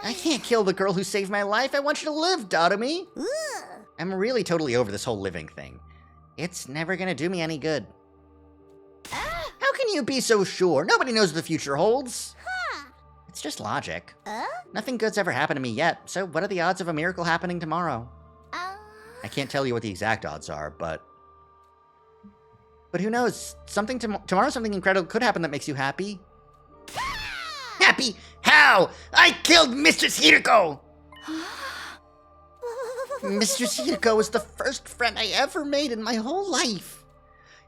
I can't kill the girl who saved my life. I want you to live, Datomi. I'm really totally over this whole living thing. It's never gonna do me any good. How can you be so sure? Nobody knows what the future holds. It's just logic. Nothing good's ever happened to me yet, so what are the odds of a miracle happening tomorrow? I can't tell you what the exact odds are, but who knows? Tomorrow something incredible could happen that makes you happy. Happy? How? I killed Mistress Hideko! Mistress Hideko was the first friend I ever made in my whole life.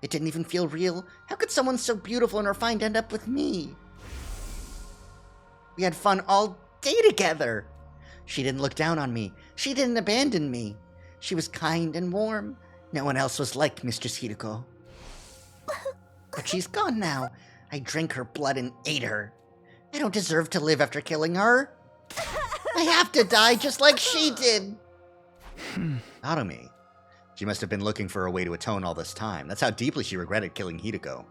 It didn't even feel real. How could someone so beautiful and refined end up with me? We had fun all day together. She didn't look down on me. She didn't abandon me. She was kind and warm. No one else was like Mistress Hideko. But she's gone now. I drank her blood and ate her. I don't deserve to live after killing her. I have to die just like she did. Datomi, She must have been looking for a way to atone all this time. That's how deeply she regretted killing Hideko.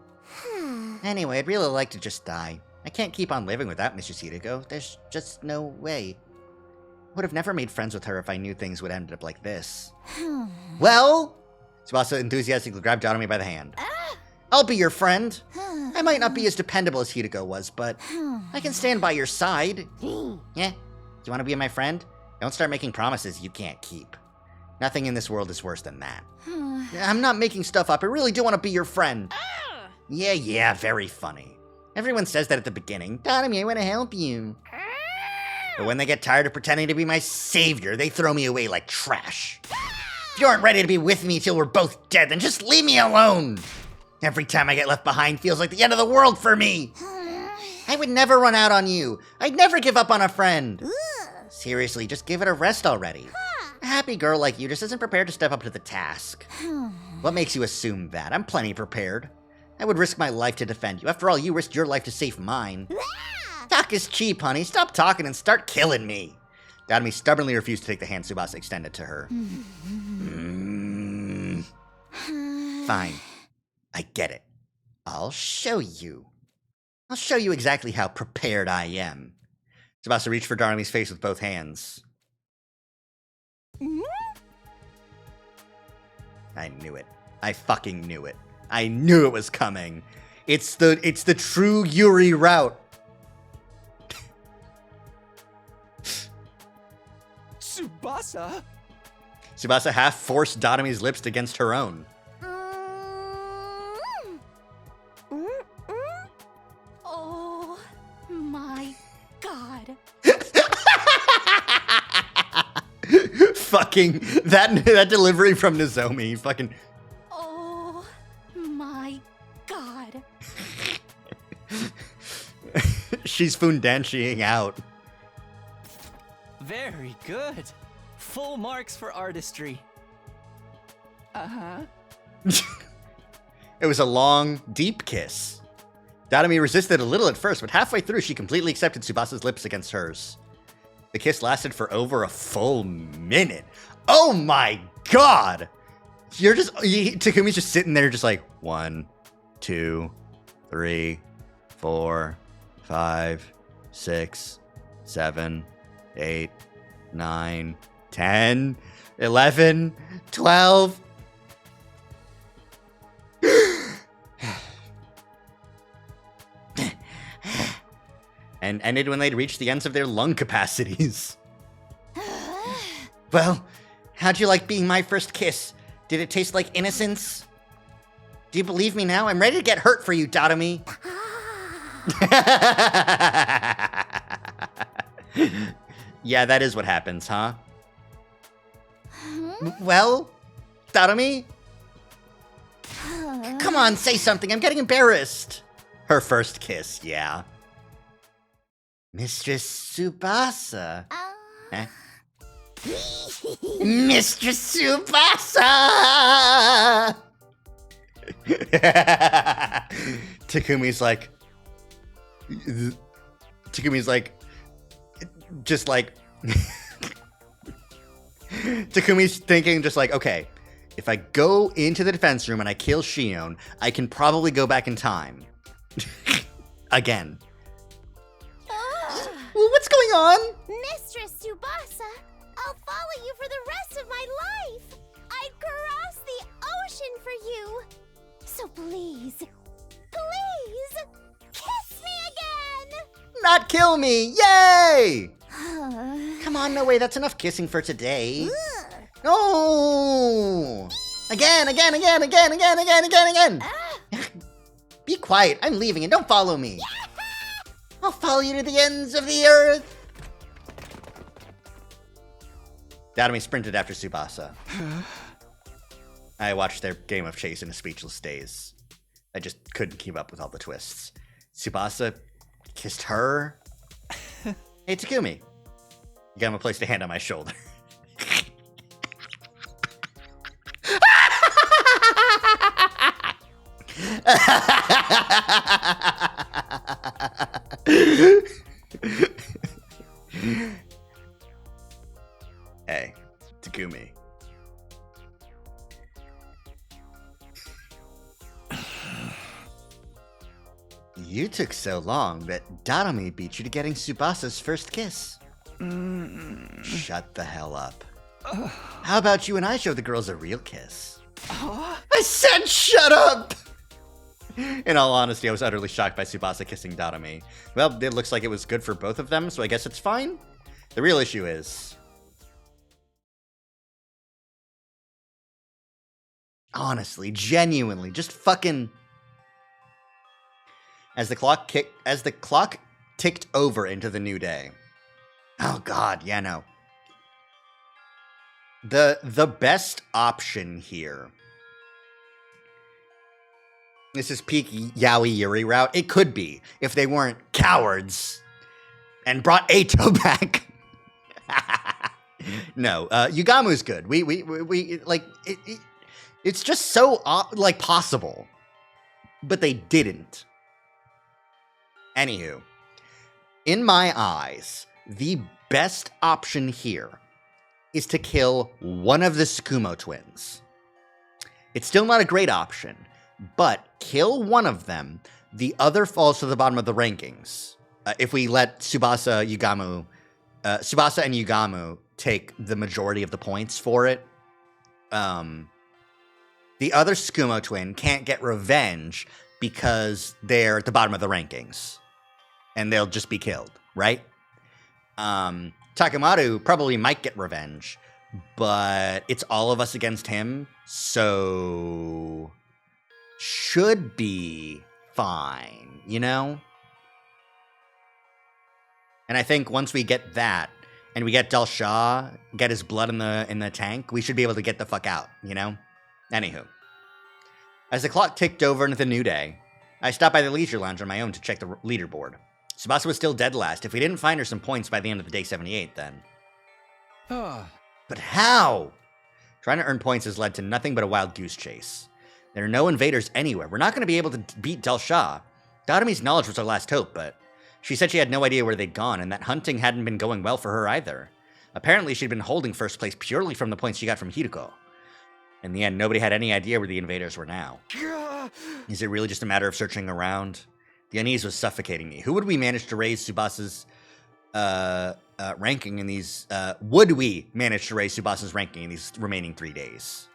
Anyway, I'd really like to just die. I can't keep on living without Mistress Hideko. There's just no way. I would have never made friends with her if I knew things would end up like this. Well, Tsubasa enthusiastically grabbed Dotomi by the hand. I'll be your friend. I might not be as dependable as Hideko was, but I can stand by your side. Yeah? Do you want to be my friend? Don't start making promises you can't keep. Nothing in this world is worse than that. I'm not making stuff up. I really do want to be your friend. Yeah, very funny. Everyone says that at the beginning. Dotomi, I want to help you. But when they get tired of pretending to be my savior, they throw me away like trash. If you aren't ready to be with me till we're both dead, then just leave me alone. Every time I get left behind feels like the end of the world for me. I would never run out on you. I'd never give up on a friend. Seriously, just give it a rest already. A happy girl like you just isn't prepared to step up to the task. What makes you assume that? I'm plenty prepared. I would risk my life to defend you. After all, you risked your life to save mine. Talk is cheap, honey. Stop talking and start killing me. Dotomi stubbornly refused to take the hand Tsubasa extended to her. Fine. I get it. I'll show you. I'll show you exactly how prepared I am. Tsubasa reached for Dotomi's face with both hands. I knew it. I fucking knew it. I knew it was coming. It's the true Yuri route. Tsubasa? Tsubasa half forced Dotomi's lips against her own. Oh my god. Fucking that delivery from Nozomi. Fucking. Oh my god. She's fundanshiing out. Very good. Full marks for artistry. Uh-huh. It was a long, deep kiss. Dotomi resisted a little at first, but halfway through, she completely accepted Tsubasa's lips against hers. The kiss lasted for over a full minute. Oh my god! Takumi's just sitting there just like, 1, 2, 3, 4, 5, 6, 7, 8, 9, 10, 11, 12. And ended when they'd reached the ends of their lung capacities. Well, how'd you like being my first kiss? Did it taste like innocence? Do you believe me now? I'm ready to get hurt for you, Dotomi. Yeah, that is what happens, huh? Well, Dotomi? Come on, say something. I'm getting embarrassed. Her first kiss, yeah. Mistress Tsubasa. Eh? Mistress Tsubasa! Takumi's like, just like, Takumi's thinking just like, okay, if I go into the defense room and I kill Shion, I can probably go back in time. Again. What's going on? Mistress Tsubasa, I'll follow you for the rest of my life. I'd cross the ocean for you. So please, kiss me again. Not kill me! Yay! Come on, no way, that's enough kissing for today. No! Again! Be quiet, I'm leaving and don't follow me. I'll follow you to the ends of the earth. Dotomi sprinted after Tsubasa. I watched their game of chase in a speechless daze. I just couldn't keep up with all the twists. Tsubasa kissed her. Hey, Takumi. You got him placed a hand on my shoulder. Hey, Takumi. You took so long that Darami beat you to getting Tsubasa's first kiss. Shut the hell up. How about you and I show the girls a real kiss? I said shut up! In all honesty, I was utterly shocked by Tsubasa kissing Darami. Well, it looks like it was good for both of them, so I guess it's fine. The real issue is... honestly, genuinely, just fucking... As the clock ticked over into the new day. Oh god, yeah, no. The best option here. This is peak Yaoi Yuri route. It could be if they weren't cowards and brought Eito back. No, Yugamu's good. We like it's just so like possible, but they didn't. Anywho, in my eyes, the best option here is to kill one of the Tsukumo twins. It's still not a great option, but kill one of them. The other falls to the bottom of the rankings. If we let Tsubasa and Yugamu take the majority of the points for it, the other Tsukumo twin can't get revenge because they're at the bottom of the rankings. And they'll just be killed, right? Takemaru probably might get revenge, but it's all of us against him, so should be fine, you know? And I think once we get that, and we get Del Shah, get his blood in the tank, we should be able to get the fuck out, you know? Anywho. As the clock ticked over into the new day, I stopped by the leisure lounge on my own to check the leaderboard. Tsubasa was still dead last. If we didn't find her some points by the end of the day 78, then... But how? Trying to earn points has led to nothing but a wild goose chase. There are no invaders anywhere. We're not going to be able to beat Del Shah. Darami's knowledge was our last hope, but she said she had no idea where they'd gone, and that hunting hadn't been going well for her either. Apparently, she'd been holding first place purely from the points she got from Hiruko. In the end, nobody had any idea where the invaders were now. Is it really just a matter of searching around? The unease was suffocating me. Who would we manage to raise Tsubasa's ranking in these... would we manage to raise Tsubasa's ranking in these remaining 3 days?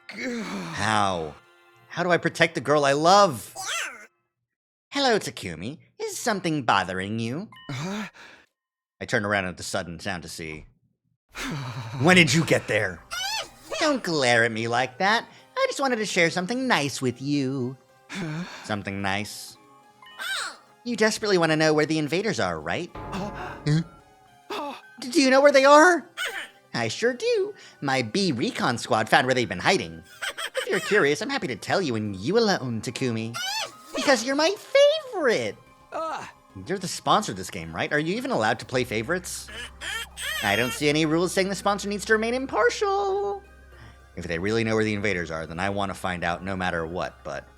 How? How do I protect the girl I love? Hello, Takumi. Is something bothering you? I turned around at the sudden sound to see. When did you get there? Don't glare at me like that. I just wanted to share something nice with you. Something nice? You desperately want to know where the invaders are, right? Do you know where they are? I sure do. My B recon squad found where they've been hiding. If you're curious, I'm happy to tell you, and you alone, Takumi. Because you're my favorite. You're the sponsor of this game, right? Are you even allowed to play favorites? I don't see any rules saying the sponsor needs to remain impartial. If they really know where the invaders are, then I want to find out no matter what, but...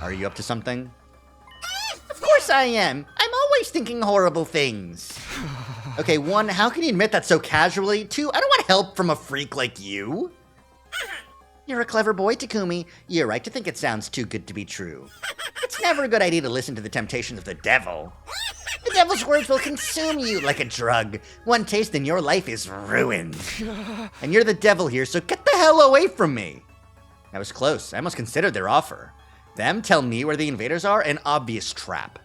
Are you up to something? Of course I am. I'm always thinking horrible things. Okay, 1, how can you admit that so casually? 2, I don't want help from a freak like you. You're a clever boy, Takumi. You're right to think it sounds too good to be true. It's never a good idea to listen to the temptations of the devil. The devil's words will consume you like a drug. One taste and your life is ruined. And you're the devil here, so get the hell away from me. I was close. I almost considered their offer. Them tell me where the invaders are? An obvious trap.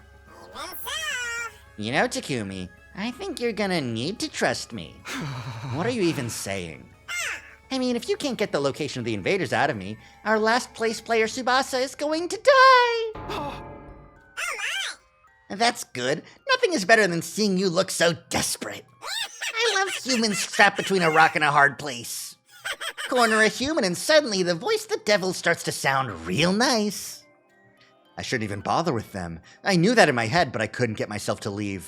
You know, Takumi, I think you're gonna need to trust me. What are you even saying? I mean, if you can't get the location of the invaders out of me, our last place player Tsubasa is going to die! That's good. Nothing is better than seeing you look so desperate. I love humans trapped between a rock and a hard place. Corner a human and suddenly the voice of the devil starts to sound real nice. I shouldn't even bother with them. I knew that in my head, but I couldn't get myself to leave.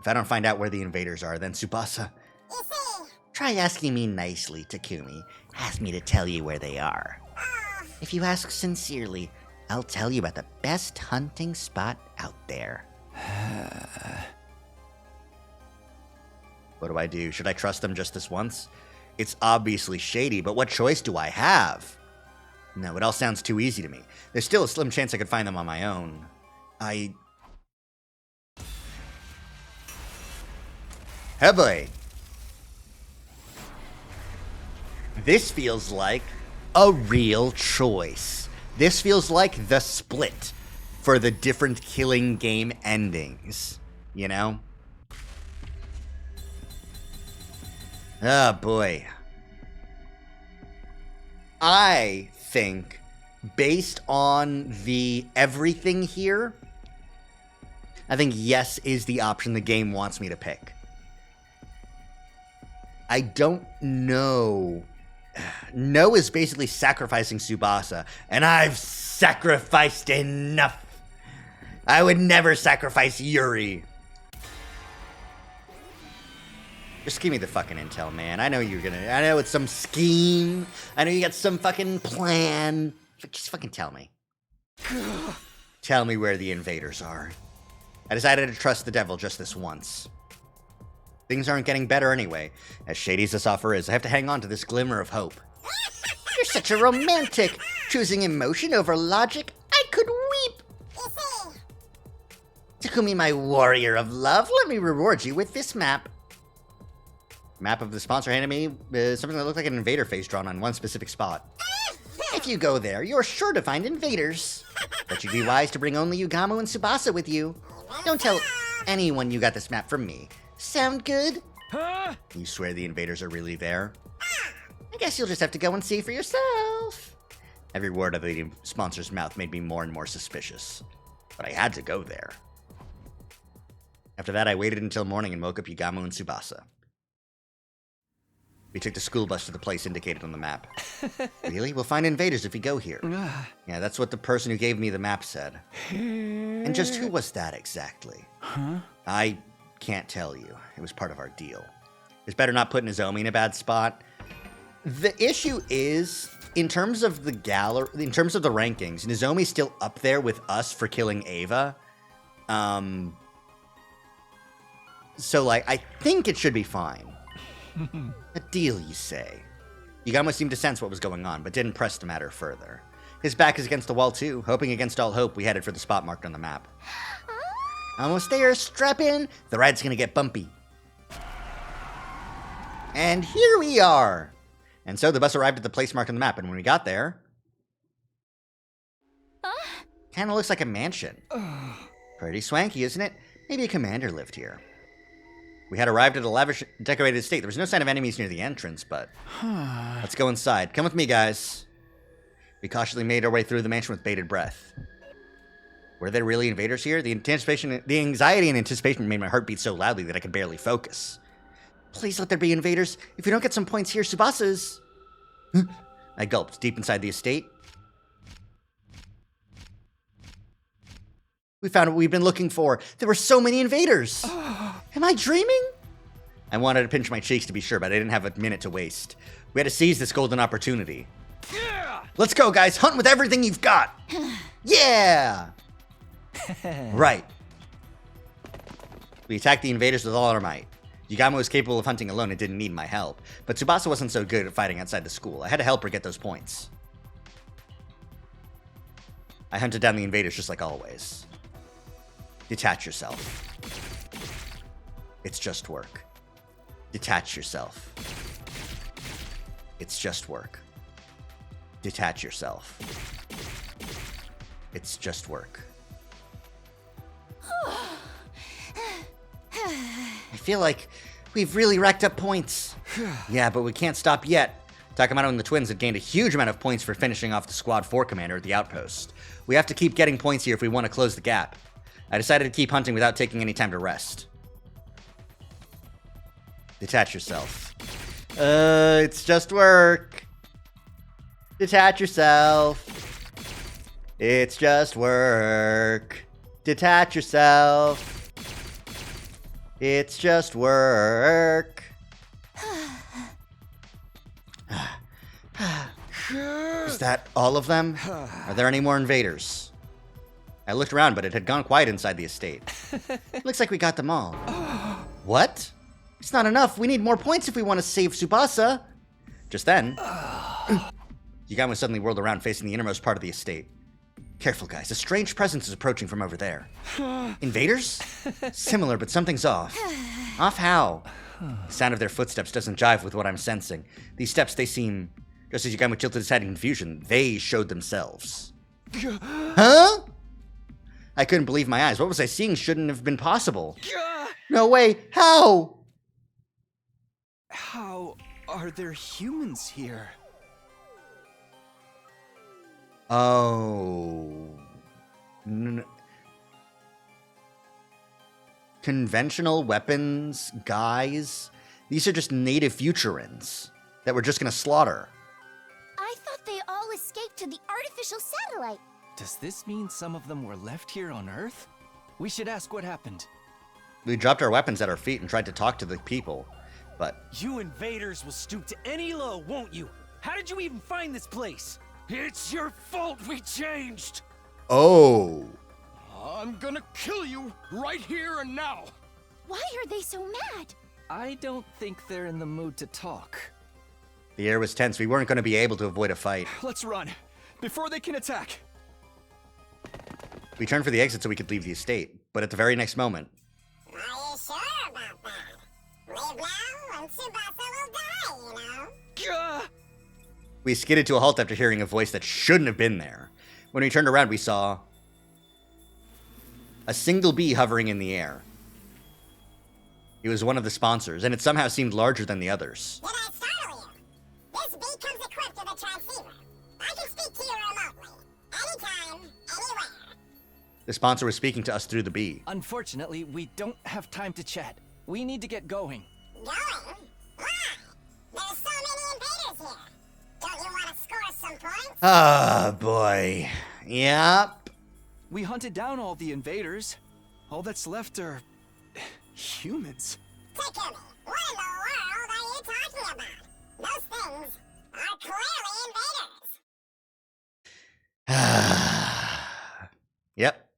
If I don't find out where the invaders are, then Tsubasa... Try asking me nicely, Takumi. Ask me to tell you where they are. If you ask sincerely, I'll tell you about the best hunting spot out there. What do I do? Should I trust them just this once? It's obviously shady, but what choice do I have? No, it all sounds too easy to me. There's still a slim chance I could find them on my own. Oh boy. This feels like a real choice. This feels like the split for the different killing game endings, you know? Oh boy. I think, based on the everything here, I think yes is the option the game wants me to pick. I don't know. No is basically sacrificing Tsubasa, and I've sacrificed enough. I would never sacrifice Yuri. Just give me the fucking intel, man. I know you're gonna... I know it's some scheme. I know you got some fucking plan. Just fucking tell me. Tell me where the invaders are. I decided to trust the devil just this once. Things aren't getting better anyway. As shady as this offer is, I have to hang on to this glimmer of hope. You're such a romantic. Choosing emotion over logic, I could weep. Takumi, my warrior of love, let me reward you with this map. Map of the sponsor handed me something that looked like an invader face drawn on one specific spot. If you go there, you're sure to find invaders. But you'd be wise to bring only Yugamo and Tsubasa with you. Don't tell anyone you got this map from me. Sound good? Huh? You swear the invaders are really there? I guess you'll just have to go and see for yourself. Every word of the sponsor's mouth made me more and more suspicious. But I had to go there. After that, I waited until morning and woke up Yugamo and Tsubasa. We took the school bus to the place indicated on the map. Really? We'll find invaders if we go here. Yeah, that's what the person who gave me the map said. And just who was that exactly? Huh? I can't tell you. It was part of our deal. It's better not put Nozomi in a bad spot. The issue is, in terms of the in terms of the rankings, Nozomi's still up there with us for killing Ava. So, like, I think it should be fine. A deal, you say? Yugamo seemed to sense what was going on, but didn't press the matter further. His back is against the wall, too. Hoping against all hope, we headed for the spot marked on the map. Almost there, strap in. The ride's gonna get bumpy. And here we are. And so the bus arrived at the place marked on the map, and when we got there... Kinda looks like a mansion. Pretty swanky, isn't it? Maybe a commander lived here. We had arrived at a lavish, decorated estate. There was no sign of enemies near the entrance, but... Let's go inside. Come with me, guys. We cautiously made our way through the mansion with bated breath. Were there really invaders here? The anxiety and anticipation made my heart beat so loudly that I could barely focus. Please let there be invaders. If we don't get some points here, Tsubasa's... I gulped, deep inside the estate. We found what we've been looking for. There were so many invaders. Am I dreaming? I wanted to pinch my cheeks to be sure, but I didn't have a minute to waste. We had to seize this golden opportunity. Yeah! Let's go, guys. Hunt with everything you've got. Yeah! Right. We attacked the invaders with all our might. Yugamo was capable of hunting alone and didn't need my help, but Tsubasa wasn't so good at fighting outside the school. I had to help her get those points. I hunted down the invaders just like always. Detach yourself. It's just work. Detach yourself. It's just work. Detach yourself. It's just work. I feel like we've really racked up points. Yeah, but we can't stop yet. Takamoto and the twins had gained a huge amount of points for finishing off the Squad 4 commander at the outpost. We have to keep getting points here if we want to close the gap. I decided to keep hunting without taking any time to rest. Detach yourself. It's just work. Detach yourself. It's just work. Detach yourself. It's just work. Is that all of them? Are there any more invaders? I looked around, but it had gone quiet inside the estate. Looks like we got them all. What? It's not enough. We need more points if we want to save Tsubasa. Just then, Yugamo suddenly whirled around, facing the innermost part of the estate. Careful, guys. A strange presence is approaching from over there. Invaders? Similar, but something's off. Off how? The sound of their footsteps doesn't jive with what I'm sensing. These steps, they seem, just as Yukaimu tilted his head in confusion, they showed themselves. Huh? I couldn't believe my eyes. What was I seeing shouldn't have been possible. No way. How? How are there humans here? Oh. Conventional weapons, guys. These are just native Futurans that we're just gonna slaughter. I thought they all escaped to the artificial satellite. Does this mean some of them were left here on Earth? We should ask what happened. We dropped our weapons at our feet and tried to talk to the people, but... You invaders will stoop to any low, won't you? How did you even find this place? It's your fault we changed! Oh. I'm gonna kill you right here and now. Why are they so mad? I don't think they're in the mood to talk. The air was tense. We weren't going to be able to avoid a fight. Let's run, before they can attack. We turned for the exit so we could leave the estate, but at the very next moment... Are you sure about that? Leave now and Tsubasa will die, you know? We skidded to a halt after hearing a voice that shouldn't have been there. When we turned around, we saw... a single bee hovering in the air. It was one of the sponsors, and it somehow seemed larger than the others. Did I startle you? This bee comes equipped with a transceiver. I can speak to you remotely. Anytime, anywhere. The sponsor was speaking to us through the bee. Unfortunately, we don't have time to chat. We need to get going. Going? Why? There's so many invaders here. Don't you want to score some points? Ah, boy. Yep. We hunted down all the invaders. All that's left are... humans. Takumi, what in the world are you talking about? Those things are clearly invaders. Yep.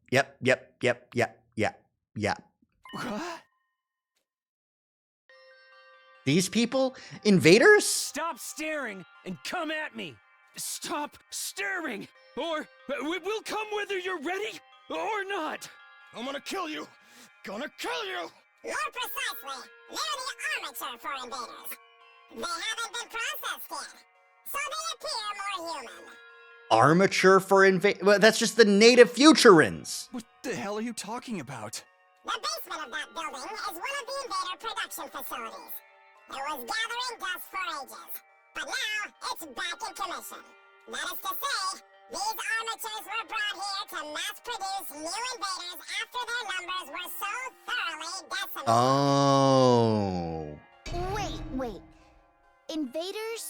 These people? Invaders? Stop staring and come at me! Stop staring! Or we'll come whether you're ready or not! I'm gonna kill you! Gonna kill you! More precisely, they're the armature for invaders. They haven't been processed yet, so they appear more human. Armature for Well, that's just the native Futurans. What the hell are you talking about? The basement of that building is one of the invader production facilities. It was gathering dust for ages, but now it's back in commission. That is to say, these armatures were brought here to mass-produce new invaders after their numbers were so thoroughly decimated. Oh. Wait. Invaders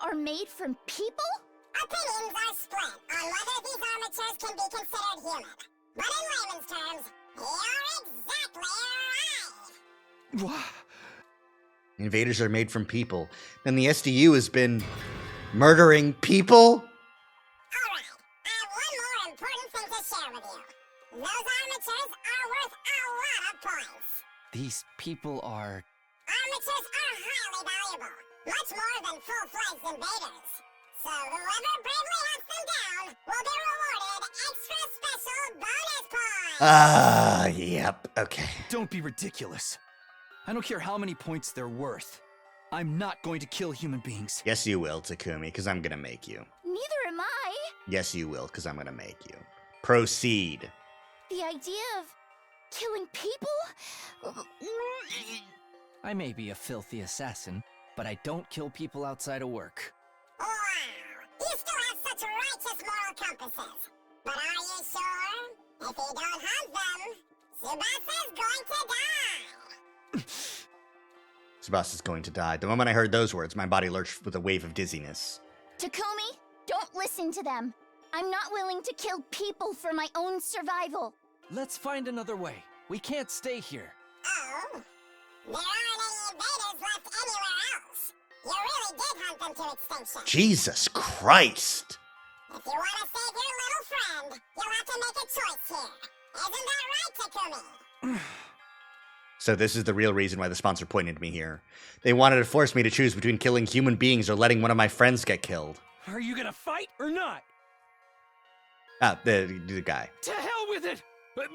are made from people? Opinions are split on whether these armatures can be considered human. But in layman's terms, you're exactly right. What? Invaders are made from people. Then the SDU has been murdering people? Alright, I have one more important thing to share with you. Those armatures are worth a lot of points. These people are... Armatures are highly valuable, much more than full-fledged invaders. So whoever bravely hunts them down will be rewarded extra special bonus points! Yep, okay. Don't be ridiculous. I don't care how many points they're worth. I'm not going to kill human beings. Yes, you will, Takumi, because I'm gonna make you. Neither am I. Yes, you will, because I'm gonna make you. Proceed. The idea of killing people? I may be a filthy assassin, but I don't kill people outside of work. Wow, you still have such righteous moral compasses. But are you sure? If you don't hunt them, Tsubasa's going to die. Tsubasa's going to die. The moment I heard those words, my body lurched with a wave of dizziness. Takumi, don't listen to them. I'm not willing to kill people for my own survival. Let's find another way. We can't stay here. Oh? There aren't any invaders left anywhere else. You really did hunt them to extinction. Jesus Christ! If you want to save your little friend, you'll have to make a choice here. Isn't that right, Takumi? So this is the real reason why the sponsor pointed me here. They wanted to force me to choose between killing human beings or letting one of my friends get killed. Are you gonna fight or not? The guy. To hell with it!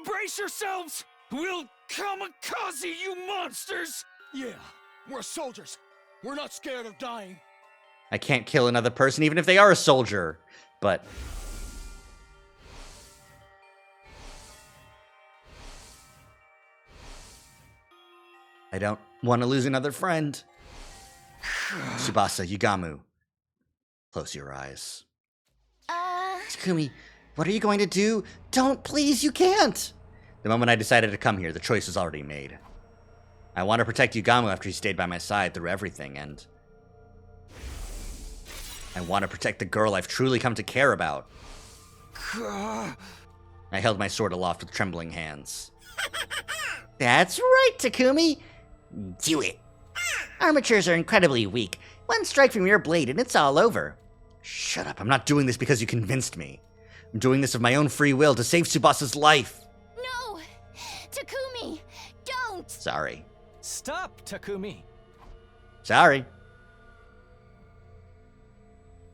Brace yourselves! We'll kamikaze you monsters! Yeah, We're soldiers. We're not scared of dying. I can't kill another person even if they are a soldier. But... I don't want to lose another friend. Tsubasa, Yugamu. Close your eyes. Takumi, what are you going to do? Don't, please, you can't. The moment I decided to come here, the choice was already made. I want to protect Yugamu after he stayed by my side through everything, and... I want to protect the girl I've truly come to care about. I held my sword aloft with trembling hands. That's right, Takumi. Do it. Armatures are incredibly weak. One strike from your blade and it's all over. Shut up, I'm not doing this because you convinced me. I'm doing this of my own free will to save Tsubasa's life. No! Takumi, don't! Sorry. Stop, Takumi. Sorry.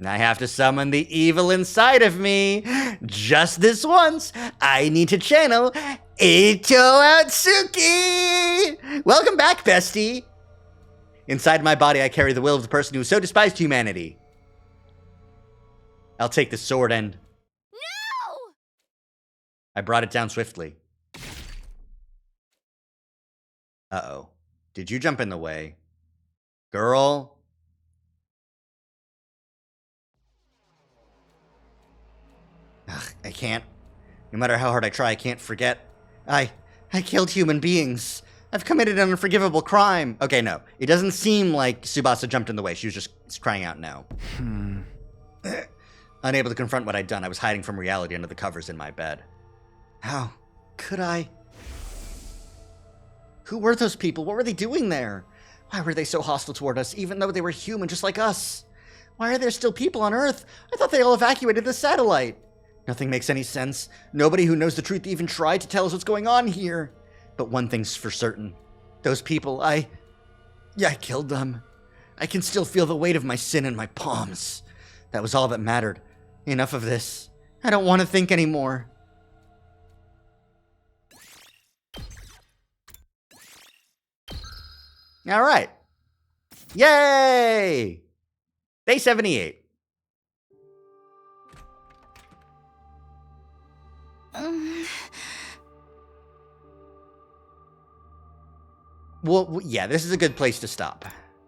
I have to summon the evil inside of me. Just this once, I need to channel Eito Atsuki! Welcome back, bestie! Inside my body, I carry the will of the person who so despised humanity. I'll take the sword and... No! I brought it down swiftly. Uh-oh. Did you jump in the way? Girl? Ugh, I can't. No matter how hard I try, I can't forget. I killed human beings. I've committed an unforgivable crime. Okay, no. It doesn't seem like Tsubasa jumped in the way. She was just crying out no. Unable to confront what I'd done, I was hiding from reality under the covers in my bed. How could I? Who were those people? What were they doing there? Why were they so hostile toward us, even though they were human just like us? Why are there still people on Earth? I thought they all evacuated the satellite. Nothing makes any sense. Nobody who knows the truth even tried to tell us what's going on here. But one thing's for certain. Those people, I killed them. I can still feel the weight of my sin in my palms. That was all that mattered. Enough of this. I don't want to think anymore. All right. Yay! Day 78. Well, yeah, this is a good place to stop.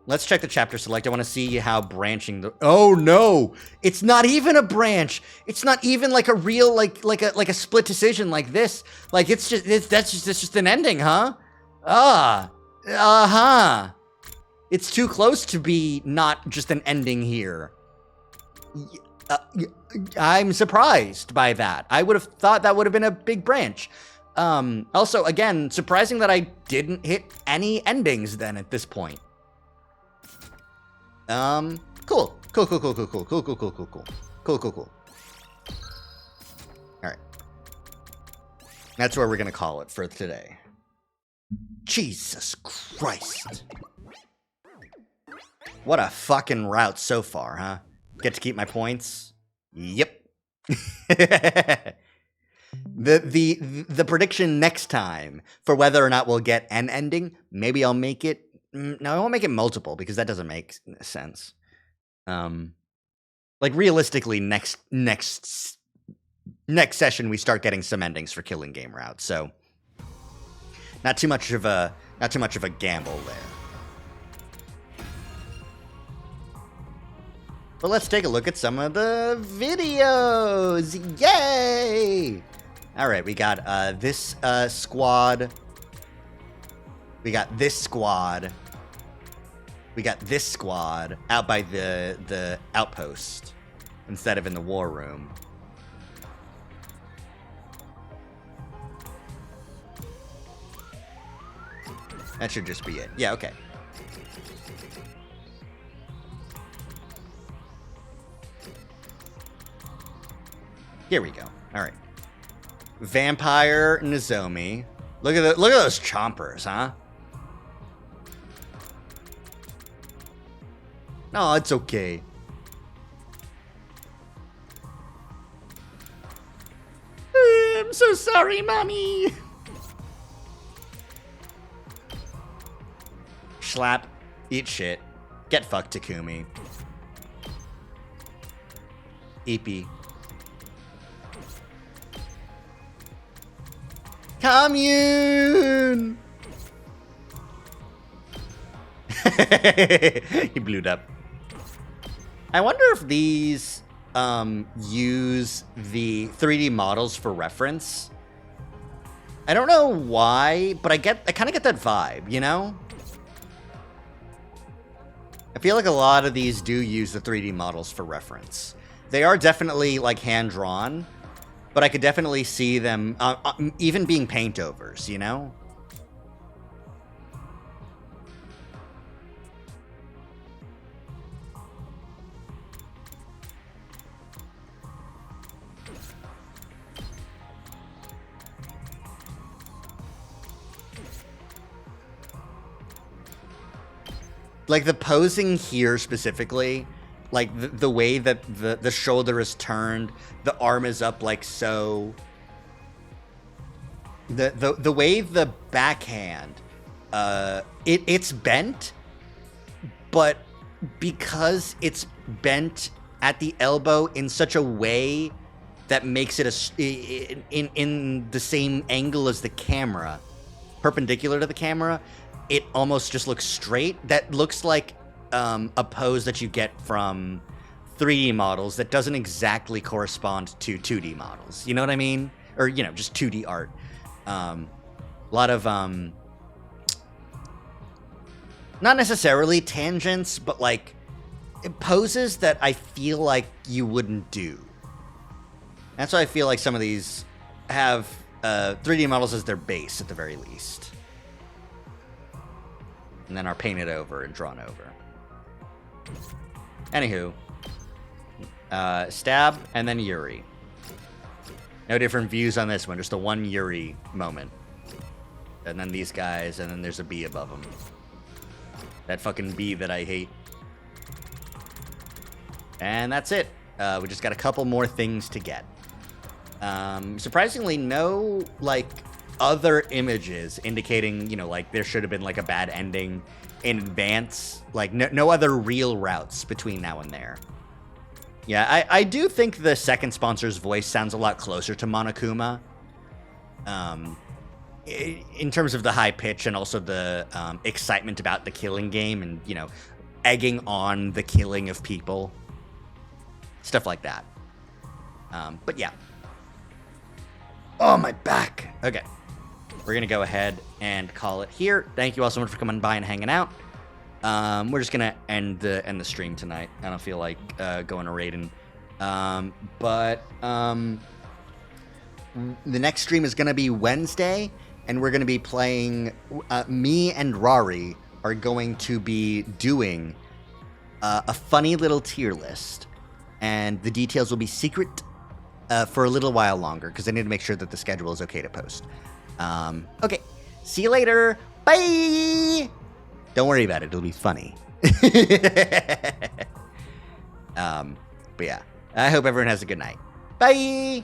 Let's check the chapter select. I want to see how branching the... Oh, no! It's not even a branch! It's not even like a real, like a split decision like this. Like, it's just an ending, huh? Uh-huh. It's too close to be not just an ending here. I'm surprised by that. I would have thought that would have been a big branch. Also, again, surprising that I didn't hit any endings then at this point. Cool. Cool. Alright. That's where we're gonna call it for today. Jesus Christ. What a fucking route so far, huh? Get to keep my points? Yep. The prediction next time for whether or not we'll get an ending, maybe I'll make it... No, I won't make it multiple because that doesn't make sense. Like realistically, next session we start getting some endings for killing game routes. So not too much of a gamble there. But let's take a look at some of the videos. Yay! All right, we got this squad. We got this squad. We got this squad out by the outpost instead of in the war room. That should just be it. Yeah, okay. Here we go. All right. Vampire Nozomi. Look at those chompers, huh? No, it's okay. I'm so sorry, Mommy. Schlap. Eat shit. Get fucked, Takumi. Eepy. Commune! He blew it up. I wonder if these use the 3D models for reference. I don't know why, but I kind of get that vibe, you know? I feel like a lot of these do use the 3D models for reference. They are definitely like hand-drawn, but I could definitely see them even being paint-overs, you know? Like, the posing here specifically, like, the way that the shoulder is turned, the arm is up like so. The way the backhand, it's bent, but because it's bent at the elbow in such a way that makes it in the same angle as the camera, perpendicular to the camera, it almost just looks straight. That looks like a pose that you get from 3D models that doesn't exactly correspond to 2D models. You know what I mean? Or, you know, just 2D art. A lot of, not necessarily tangents, but like poses that I feel like you wouldn't do. That's why I feel like some of these have 3D models as their base at the very least. And then are painted over and drawn over. Anywho. Stab, and then Yuri. No different views on this one, just the one Yuri moment. And then these guys, and then there's a bee above them. That fucking bee that I hate. And that's it. We just got a couple more things to get. Surprisingly, no, like, other images indicating, you know, like, there should have been, like, a bad ending in advance. Like, no other real routes between now and there. Yeah, I do think the second sponsor's voice sounds a lot closer to Monokuma. In terms of the high pitch and also the excitement about the killing game and, you know, egging on the killing of people. Stuff like that. But yeah. Oh, my back. Okay. We're going to go ahead and call it here. Thank you all so much for coming by and hanging out. We're just going to end the stream tonight. I don't feel like going to Raiden. But the next stream is going to be Wednesday, and we're going to be playing... me and Rari are going to be doing a funny little tier list. And the details will be secret for a little while longer, because I need to make sure that the schedule is okay to post. Okay. See you later. Bye! Don't worry about it. It'll be funny. But yeah. I hope everyone has a good night. Bye!